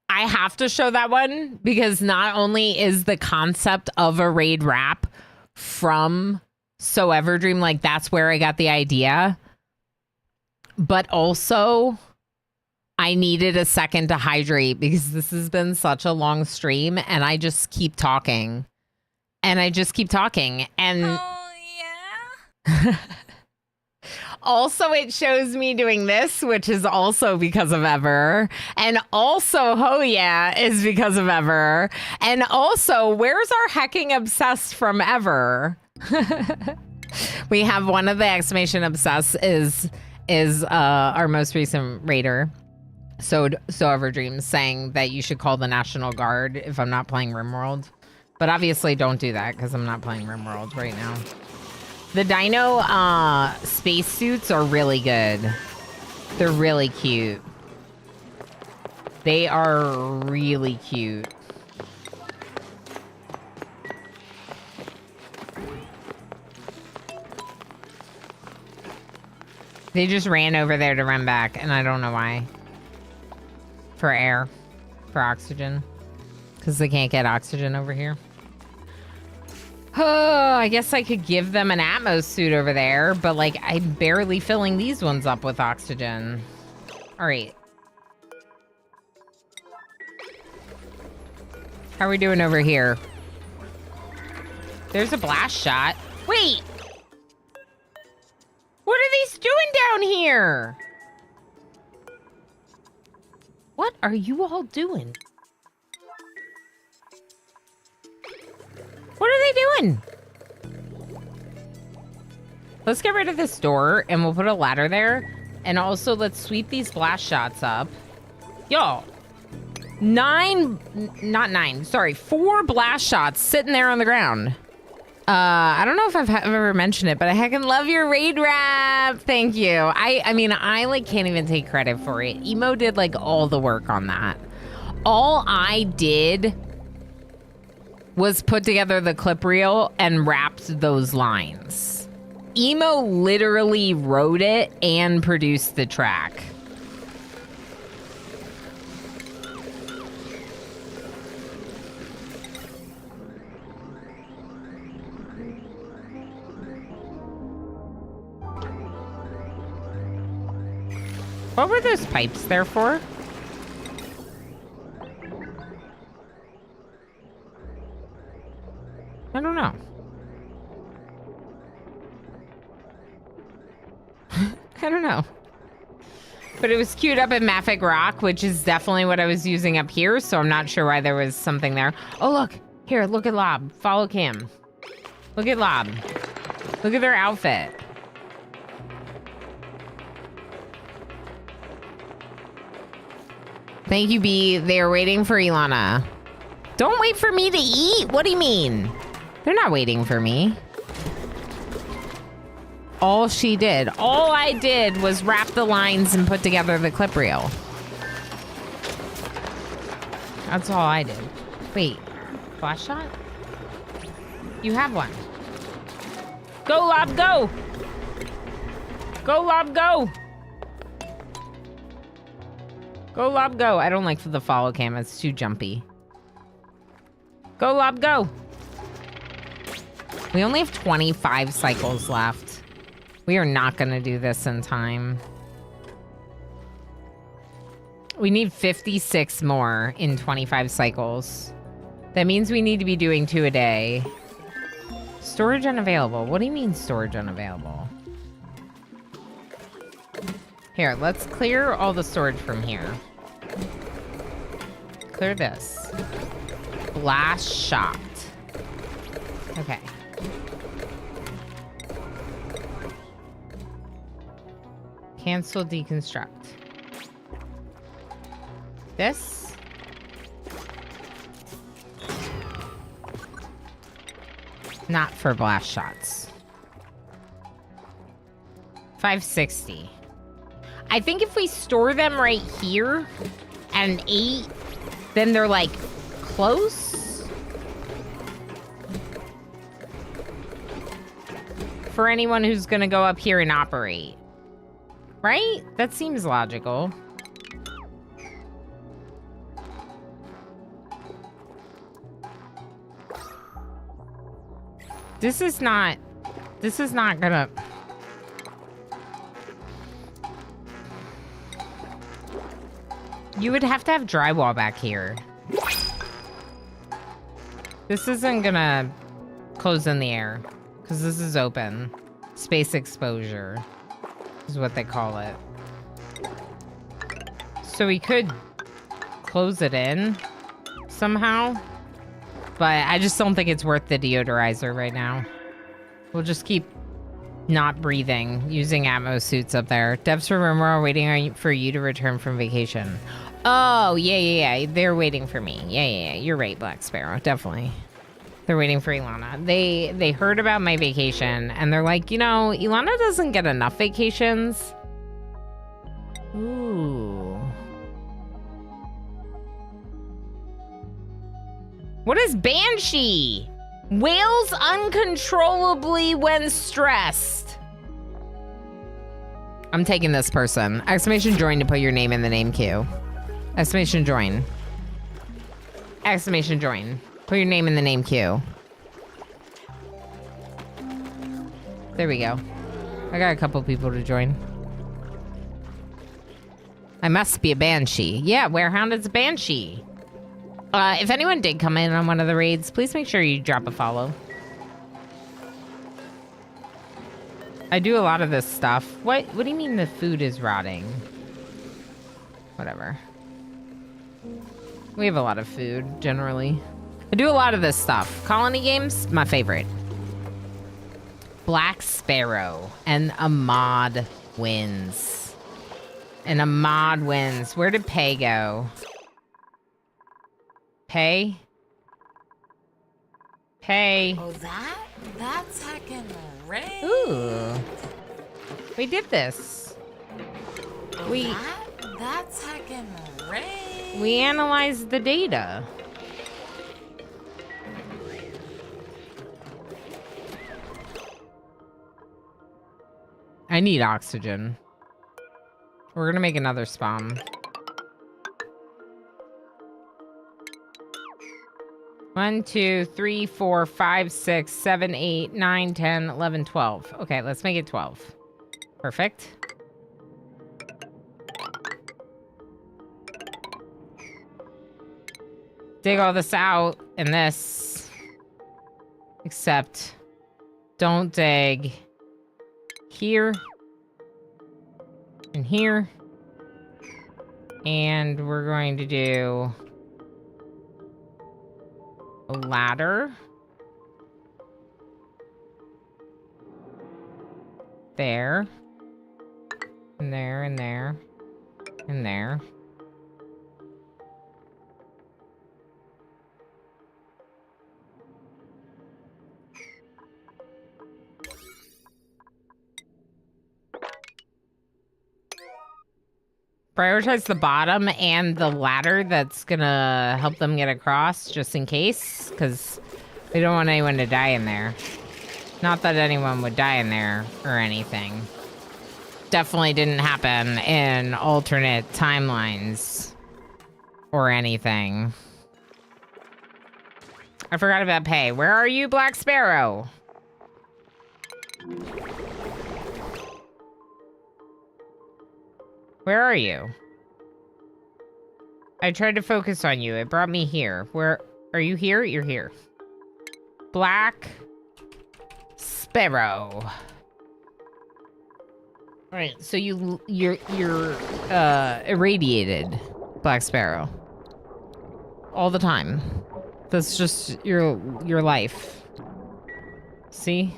I have to show that one because not only is the concept of a raid rap from So Everdream, like that's where I got the idea, but also I needed a second to hydrate because this has been such a long stream and I just keep talking and I just keep talking. And Oh, yeah? also, it shows me doing this, which is also because of Ever. And also, oh yeah, is because of Ever. And also, where's our hecking obsessed from Ever? We have one of the exclamation obsessed is our most recent raider. So Everdreams saying that you should call the National Guard if I'm not playing Rimworld. But obviously don't do that because I'm not playing Rimworld right now. The dino spacesuits are really good. They're really cute. They are really cute. They just ran over there to run back, and I don't know why. For air. For oxygen. Because they can't get oxygen over here. Oh, I guess I could give them an Atmos suit over there, but like I'm barely filling these ones up with oxygen. All right. How are we doing over here? There's a blast shot. Wait! What are these doing down here? What are you all doing? What are they doing? Let's get rid of this door and we'll put a ladder there. And also let's sweep these blast shots up. Yo, 4 blast shots sitting there on the ground. I don't know if I've ever mentioned it, but I heckin' love your raid rap. Thank you. I mean, I like can't even take credit for it. Emo did like all the work on that. All I did was put together the clip reel and rapped those lines. Emo literally wrote it and produced the track. What were those pipes there for? I don't know. I don't know. But it was queued up in Maffic Rock, which is definitely what I was using up here, so I'm not sure why there was something there. Oh, look. Here, look at Lob. Follow Cam. Look at Lob. Look at their outfit. Thank you, B. They are waiting for Ilana. Don't wait for me to eat. What do you mean? They're not waiting for me. All I did was wrap the lines and put together the clip reel. That's all I did. Wait, flash shot? You have one. Go, Lob, go! Go, Lob, go! Go, Lob, go. I don't like the follow cam. It's too jumpy. Go, Lob, go! We only have 25 cycles left. We are not going to do this in time. We need 56 more in 25 cycles. That means we need to be doing 2 a day. Storage unavailable. What do you mean storage unavailable? Here, let's clear all the storage from here. Clear this. Blast shot. Okay. Cancel deconstruct. This. Not for blast shots. 560. I think if we store them right here at an 8, then they're like close. For anyone who's gonna go up here and operate. Right? That seems logical. This is not gonna... You would have to have drywall back here. This isn't gonna close in the air, because this is open. Space exposure is what they call it. So we could close it in somehow. But I just don't think it's worth the deodorizer right now. We'll just keep not breathing, using Atmos suits up there. Devs from Rimworld are waiting for you to return from vacation. Oh, yeah. They're waiting for me. Yeah. You're right, Black Sparrow. Definitely. They're waiting for Ilana. They heard about my vacation, and they're like, you know, Ilana doesn't get enough vacations. Ooh. What is Banshee? Wails uncontrollably when stressed. I'm taking this person. Exclamation join to put your name in the name queue. Exclamation join. Exclamation join. Put your name in the name queue. There we go. I got a couple people to join. I must be a Banshee. Yeah, Werehound is a Banshee. If anyone did come in on one of the raids, please make sure you drop a follow. I do a lot of this stuff. What do you mean the food is rotting? Whatever. We have a lot of food, generally. I do a lot of this stuff. Colony games, my favorite. Black Sparrow and a mod wins. And a mod wins. Where did Pay go? Pay? Oh, that's heckin' great. Ooh. We did this. That's heckin' great. We analyzed the data. I need oxygen. We're gonna make another spawn. 1, 2, 3, 4, 5, 6, 7, 8, 9, 10, 11, 12. Okay, let's make it 12. Perfect. Dig all this out and this. Except, don't dig here and here. And we're going to do a ladder. There. And there, and there. And there. Prioritize the bottom and the ladder that's gonna help them get across, just in case, because we don't want anyone to die in there. Not that anyone would die in there or anything. Definitely didn't happen in alternate timelines or anything. I forgot about pay. Where are you, Black Sparrow? Where are you? I tried to focus on you. It brought me here. Where are you here? You're here. Black Sparrow. All right, so you're irradiated, Black Sparrow. All the time. That's just your life. See?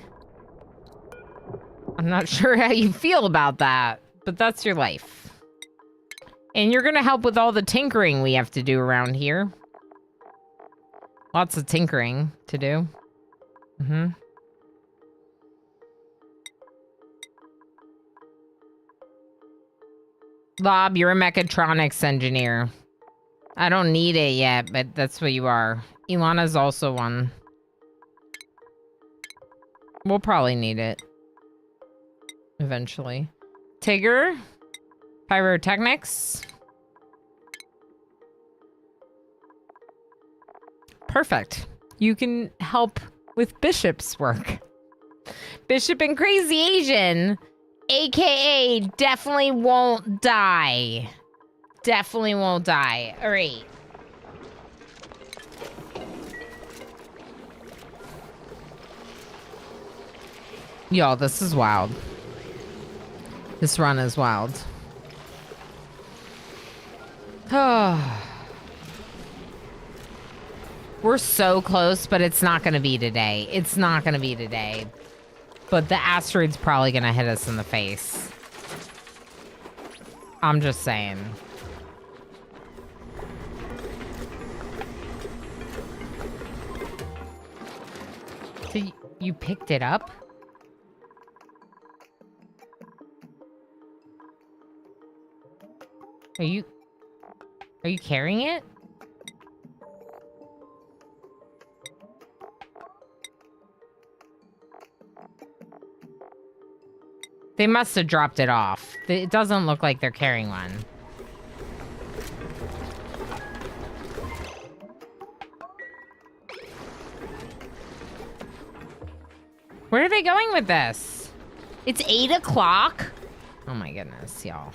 I'm not sure how you feel about that, but that's your life. And you're gonna help with all the tinkering we have to do around here. Lots of tinkering to do. Mm-hmm. Lob, you're a mechatronics engineer. I don't need it yet, but that's what you are. Ilana's also one. We'll probably need it. Eventually. Tigger. Pyrotechnics. Perfect. You can help with Bishop's work. Bishop and Crazy Asian, aka definitely won't die. Definitely won't die. All right. Y'all, this is wild. This run is wild. We're so close, but it's not going to be today. It's not going to be today. But the asteroid's probably going to hit us in the face. I'm just saying. So you picked it up? Are you carrying it? They must have dropped it off. It doesn't look like they're carrying one. Where are they going with this? It's 8 o'clock? Oh my goodness, y'all.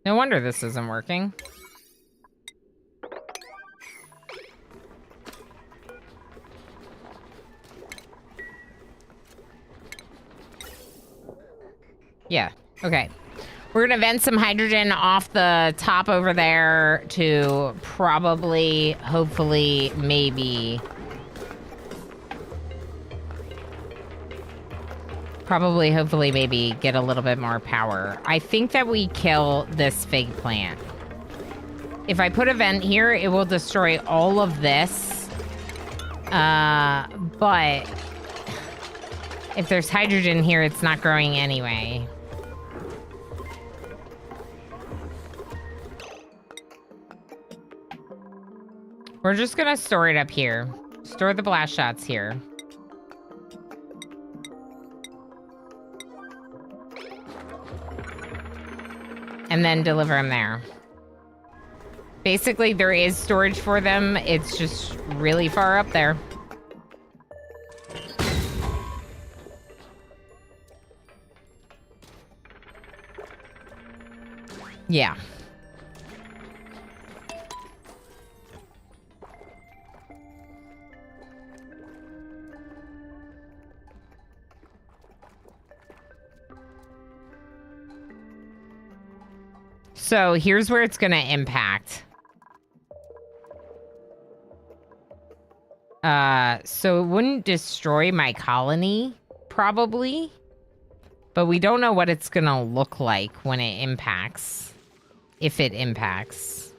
No wonder this isn't working. Yeah, okay. We're gonna vent some hydrogen off the top over there to probably, hopefully, maybe... Probably, hopefully, maybe get a little bit more power. I think that we kill this fig plant. If I put a vent here, it will destroy all of this. But if there's hydrogen here, it's not growing anyway. We're just gonna store it up here. Store the blast shots here. And then deliver them there. Basically, there is storage for them. It's just really far up there. Yeah. So here's where it's going to impact. So it wouldn't destroy my colony, probably. But we don't know what it's going to look like when it impacts. If it impacts.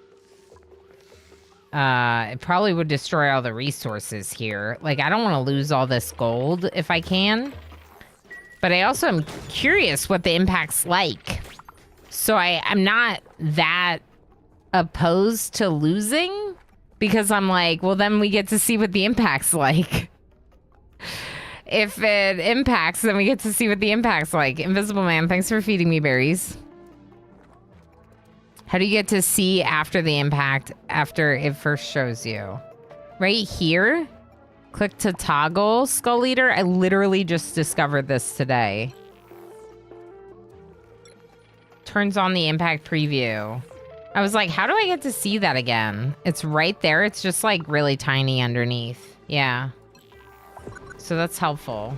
It probably would destroy all the resources here. Like, I don't want to lose all this gold if I can. But I also am curious what the impact's like. So I'm not that opposed to losing because I'm like, well, then we get to see what the impact's like. If it impacts, then we get to see what the impact's like. Invisible Man, thanks for feeding me berries. How do you get to see after the impact, after it first shows you? Right here? Click to toggle Skull Eater. I literally just discovered this today. Turns on the impact preview. I was like, how do I get to see that again? It's right there. It's just like really tiny underneath. Yeah. So that's helpful.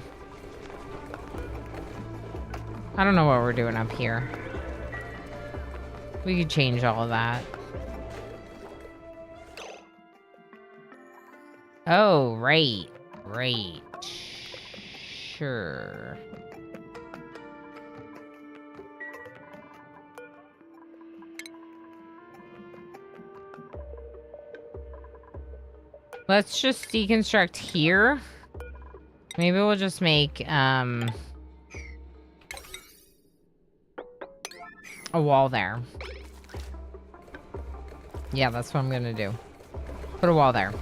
I don't know what we're doing up here. We could change all of that. Oh, right. Right. Sure. Let's just deconstruct here. Maybe we'll just make a wall there. Yeah, that's what I'm gonna do. Put a wall there.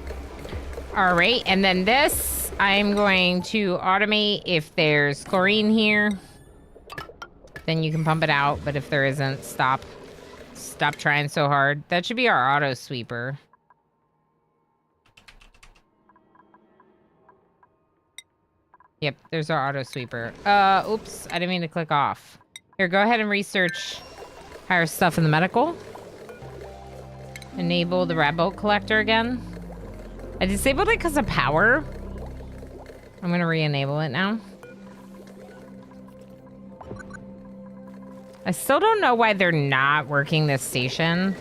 All right, and then this, I'm going to automate. If there's chlorine here, then you can pump it out. But if there isn't, stop trying so hard. That should be our auto sweeper. Yep, there's our auto sweeper. Oops, I didn't mean to click off. Here, go ahead and research higher stuff in the medical. Enable the rat bolt collector again. I disabled it because of power. I'm gonna re-enable it now. I still don't know why they're not working this station.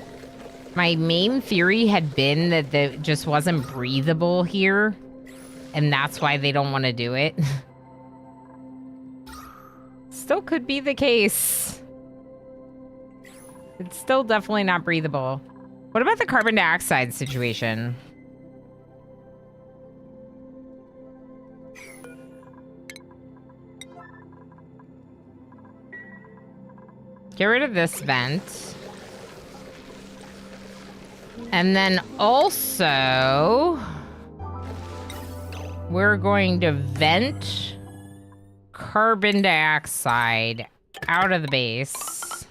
My main theory had been that it just wasn't breathable here. And that's why they don't want to do it. Still could be the case. It's still definitely not breathable. What about the carbon dioxide situation? Get rid of this vent. And then also, we're going to vent carbon dioxide out of the base.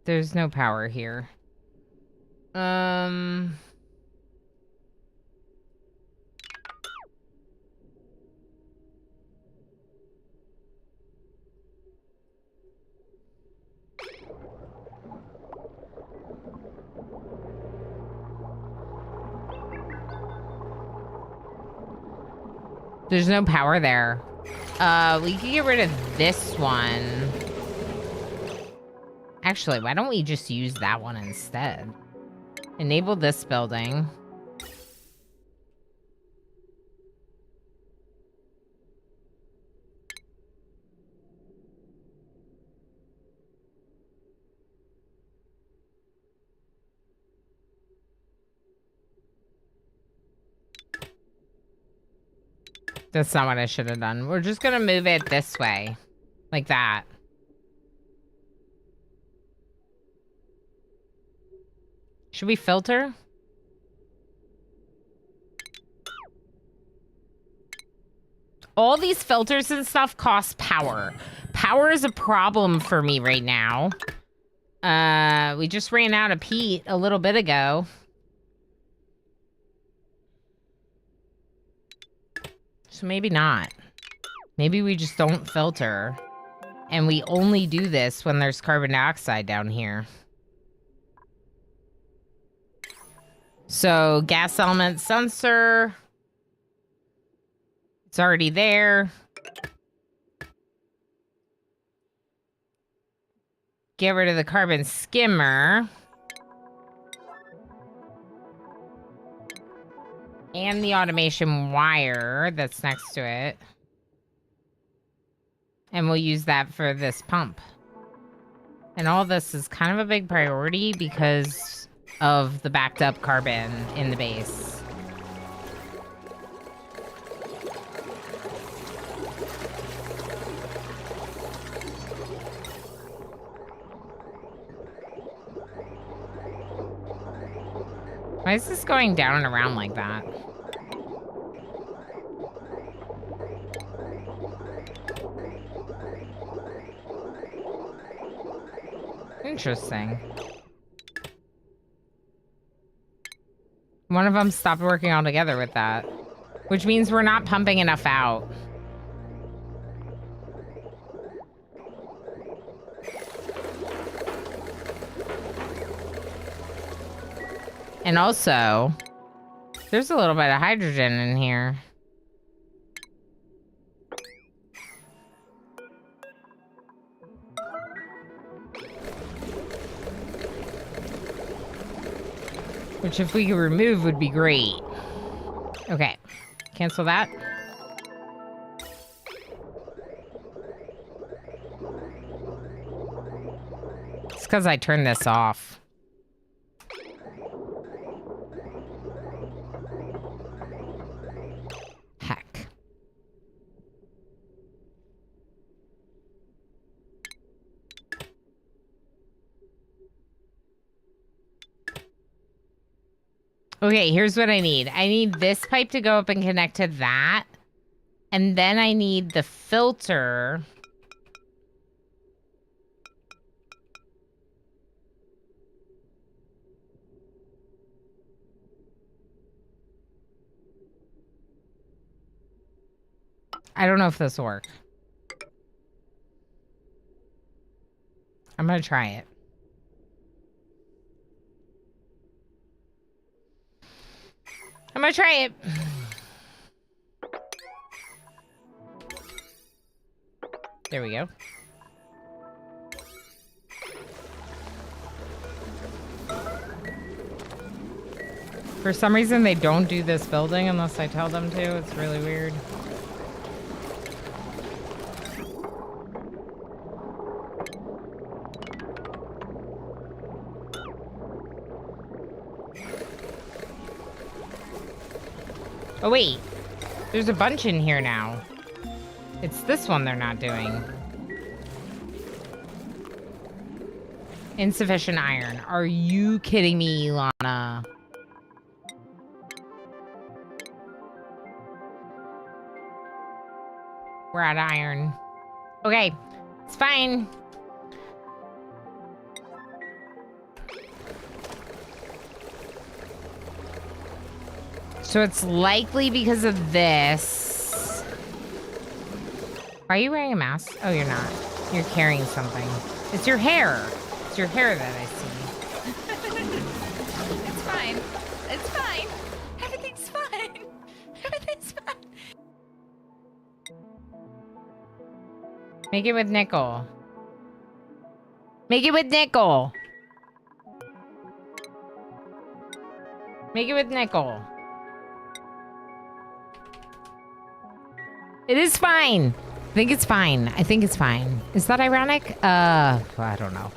There's no power here. There's no power there. We can get rid of this one. Actually, why don't we just use that one instead? Enable this building. That's not what I should have done. We're just gonna move it this way. Like that. Should we filter? All these filters and stuff cost power. Power is a problem for me right now. We just ran out of peat a little bit ago. So maybe not. Maybe we just don't filter. And we only do this when there's carbon dioxide down here. So, gas element sensor. It's already there. Get rid of the carbon skimmer. And the automation wire that's next to it. And we'll use that for this pump. And all this is kind of a big priority because of the backed up carbon in the base. Why is this going down and around like that? Interesting. One of them stopped working altogether with that, which means we're not pumping enough out. And also, there's a little bit of hydrogen in here. Which if we could remove would be great. Okay, cancel that. It's because I turned this off. Heck. Okay, here's what I need. I need this pipe to go up and connect to that. And then I need the filter. I don't know if this will work. I'm gonna try it. I'm gonna try it. There we go. For some reason, they don't do this building unless I tell them to. It's really weird. Oh, wait. There's a bunch in here now. It's this one they're not doing. Insufficient iron. Are you kidding me, Ilana? We're out of iron. Okay. It's fine. So it's likely because of this. Are you wearing a mask? Oh, you're not. You're carrying something. It's your hair. It's your hair that I see. It's fine. It's fine. Everything's fine. Everything's fine. Make it with nickel. Make it with nickel. Make it with nickel. It is fine. I think it's fine. I think it's fine. Is that ironic? I don't know.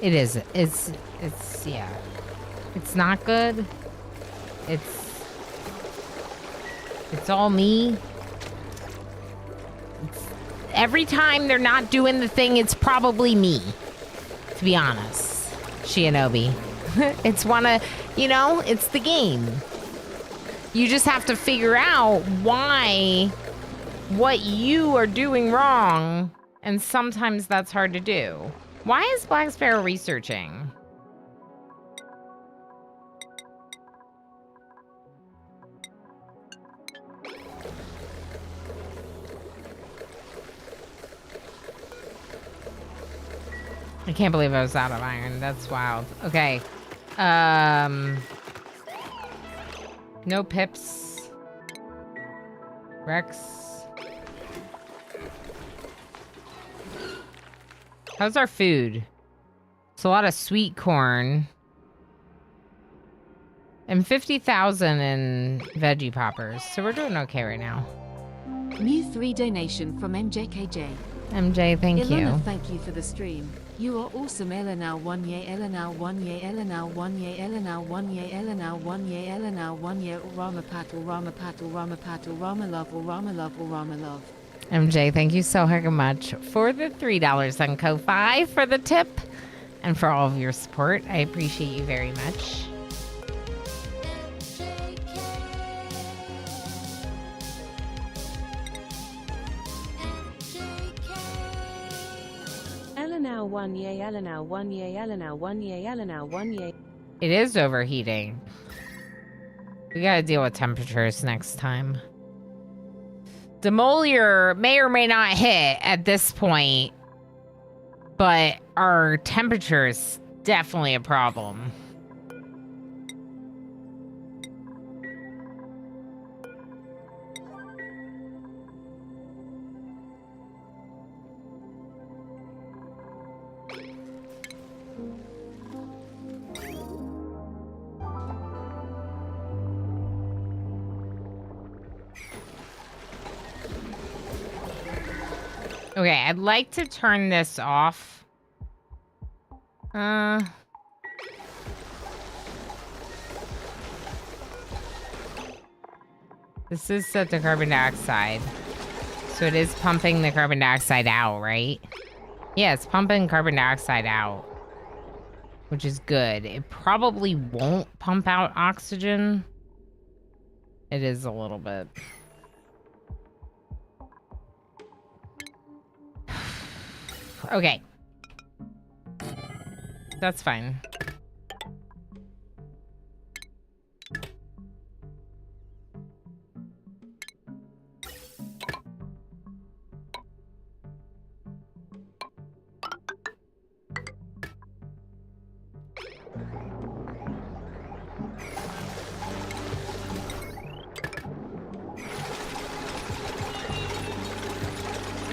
It is. It's, yeah. It's not good. It's all me. Every time they're not doing the thing, it's probably me. To be honest. Shinobi. It's one of, you know, it's the game. You just have to figure out why what you are doing wrong, and sometimes that's hard to do. Why is Black Sparrow researching? I can't believe I was out of iron. That's wild. Okay. No pips. Rex. How's our food? It's a lot of sweet corn. And 50,000 in veggie poppers. So we're doing okay right now. New 3 donation from MJKJ. MJ, thank Ilana, you. thank you for the stream. You are awesome. Elena 1 year, Elena 1 year, Elena 1 year, Elena 1 year, Elena 1 year, Elena 1 year, Rama Patul, Rama Patul, Rama Patul, Rama Love, Rama Love, Rama Love. MJ, thank you so very much for the $3 on Ko-Fi, for the tip, and for all of your support. I appreciate you very much. 1 yay Elena 1 yay Elena 1 yay Elena 1 yay. It is overheating. We gotta deal with temperatures next time. Demolier may or may not hit at this point, but our temperature is definitely a problem. Okay, I'd like to turn this off. This is set to carbon dioxide. So it is pumping the carbon dioxide out, right? Yeah, it's pumping carbon dioxide out, which is good. It probably won't pump out oxygen. It is a little bit. Okay. That's fine.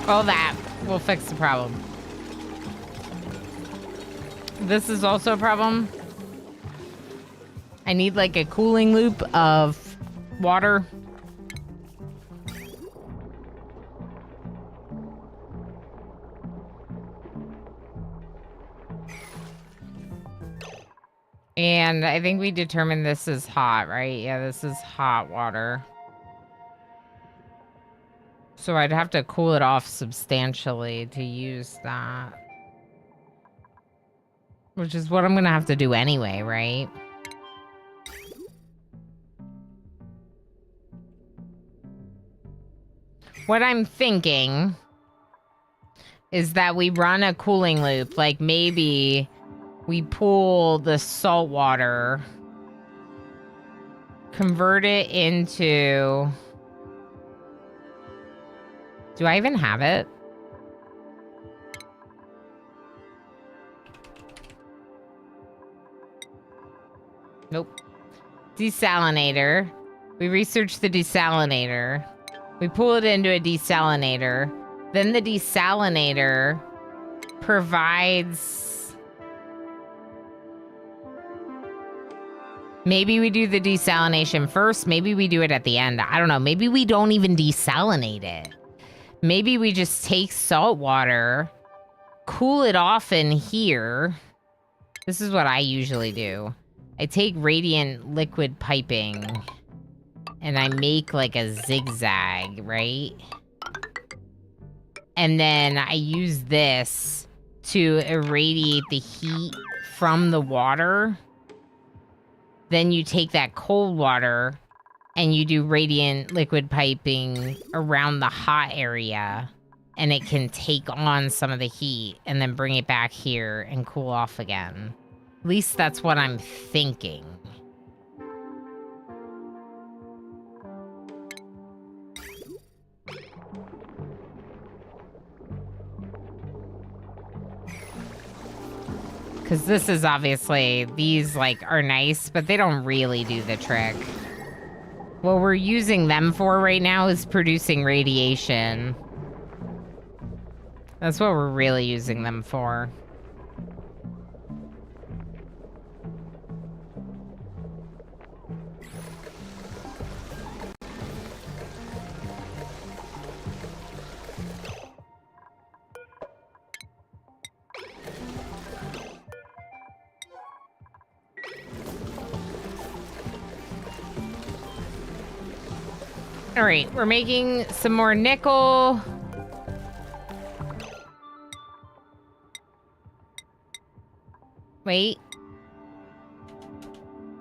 All that will fix the problem. This is also a problem. I need like a cooling loop of water. And I think we determined this is hot, right? Yeah, this is hot water. So I'd have to cool it off substantially to use that. Which is what I'm gonna have to do anyway, right? What I'm thinking is that we run a cooling loop. Like maybe we pull the salt water, convert it into... Do I even have it? Nope. Desalinator. We research the desalinator. We pull it into a desalinator. Then the desalinator provides... Maybe we do the desalination first. Maybe we do it at the end. I don't know. Maybe we don't even desalinate it. Maybe we just take salt water, cool it off in here. This is what I usually do. I take radiant liquid piping and I make like a zigzag, right? And then I use this to irradiate the heat from the water. Then you take that cold water and you do radiant liquid piping around the hot area, and it can take on some of the heat and then bring it back here and cool off again. At least that's what I'm thinking. Because this is obviously, these like are nice, but they don't really do the trick. What we're using them for right now is producing radiation. That's what we're really using them for. All right, we're making some more nickel. Wait.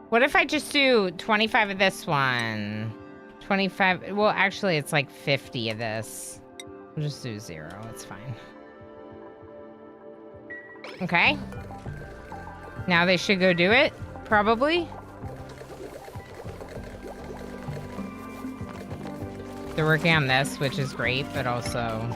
What if I just do 25 of this one? 25, well, actually, it's like 50 of this. We'll just do 0, it's fine. Okay. Now they should go do it, probably. They're working on this, which is great, but also...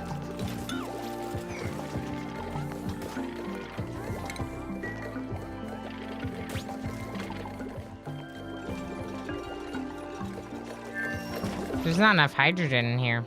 There's not enough hydrogen in here.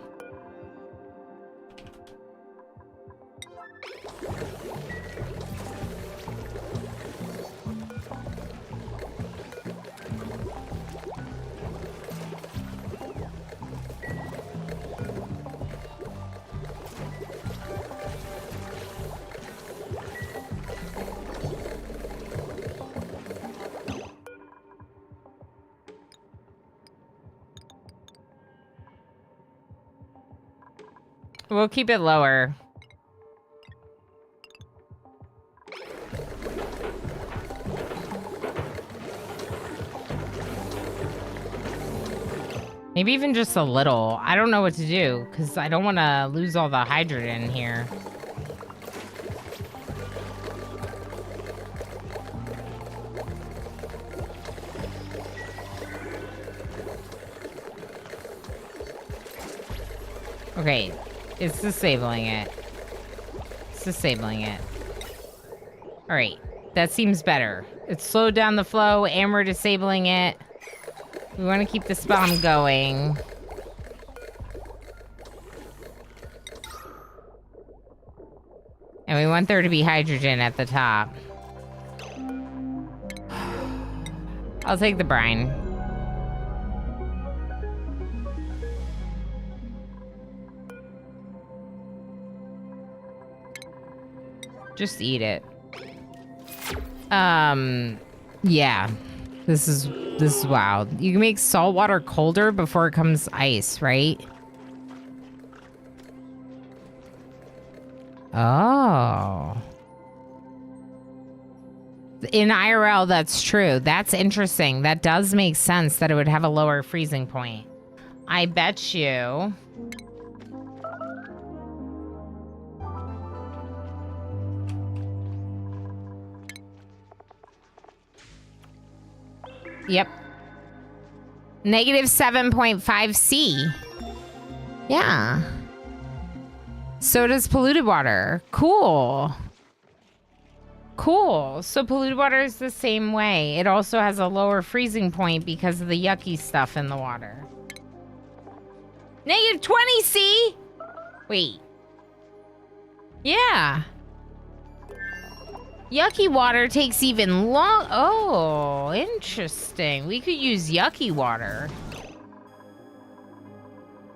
We'll keep it lower. Maybe even just a little. I don't know what to do, because I don't want to lose all the hydrogen here. Okay. It's disabling it. It's disabling it. Alright. That seems better. It's slowed down the flow and we're disabling it. We want to keep this bomb going. And we want there to be hydrogen at the top. I'll take the brine. Just eat it. Yeah. This is wild. You can make salt water colder before it comes ice, right? Oh. In IRL, that's true. That's interesting. That does make sense that it would have a lower freezing point. I bet you... Yep. Negative 7.5 C. Yeah. So does polluted water. Cool. Cool. So polluted water is the same way. It also has a lower freezing point because of the yucky stuff in the water. Negative 20 C? Wait. Yeah. Yucky water takes even long. Oh, interesting. We could use yucky water.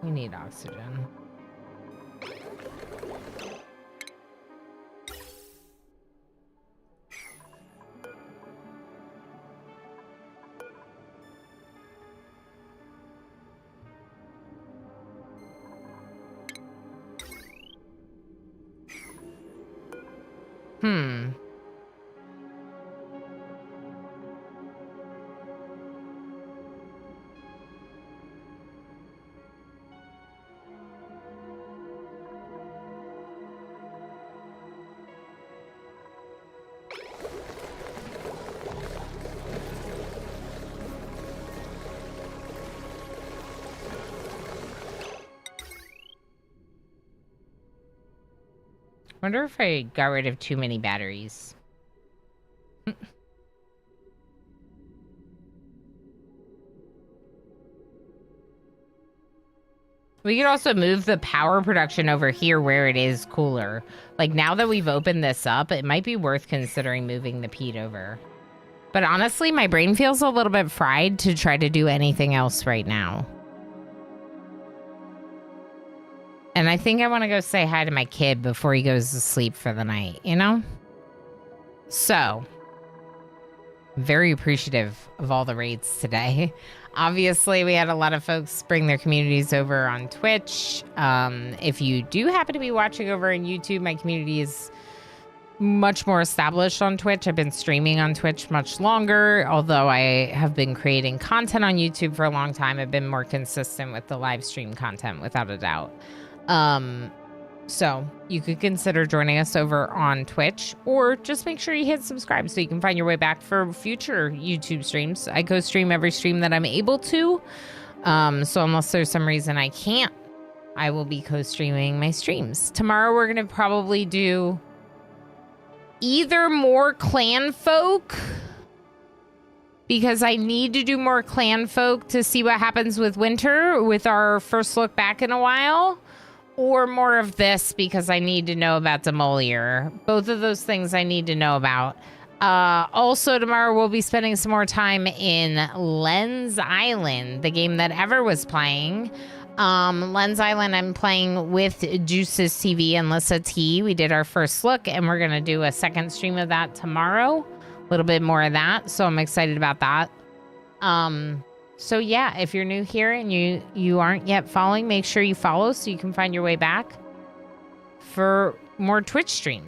We need oxygen. Wonder if I got rid of too many batteries. We could also move the power production over here where it is cooler. Like, now that we've opened this up, it might be worth considering moving the peat over. But honestly, my brain feels a little bit fried to try to do anything else right now. And I think I want to go say hi to my kid before he goes to sleep for the night, you know? So, very appreciative of all the raids today. Obviously, we had a lot of folks bring their communities over on Twitch. If you do happen to be watching over on YouTube, my community is much more established on Twitch. I've been streaming on Twitch much longer, although I have been creating content on YouTube for a long time. I've been more consistent with the live stream content, without a doubt. So you could consider joining us over on Twitch, or just make sure you hit subscribe so you can find your way back for future YouTube streams. I co-stream every stream that I'm able to. So unless there's some reason I can't, I will be co-streaming my streams. Tomorrow we're going to probably do either more clan folk, because I need to do more clan folk to see what happens with winter with our first look back in a while, or more of this because I need to know about Demolier. Both of those things I need to know about. Also, tomorrow we'll be spending some more time in Lens Island, the game that Ever was playing. Lens Island, I'm playing with Juices TV and Lissa T. We did our first look, and we're going to do a second stream of that tomorrow. A little bit more of that, so I'm excited about that. So yeah, if you're new here and you aren't yet following, make sure you follow so you can find your way back for more Twitch streams.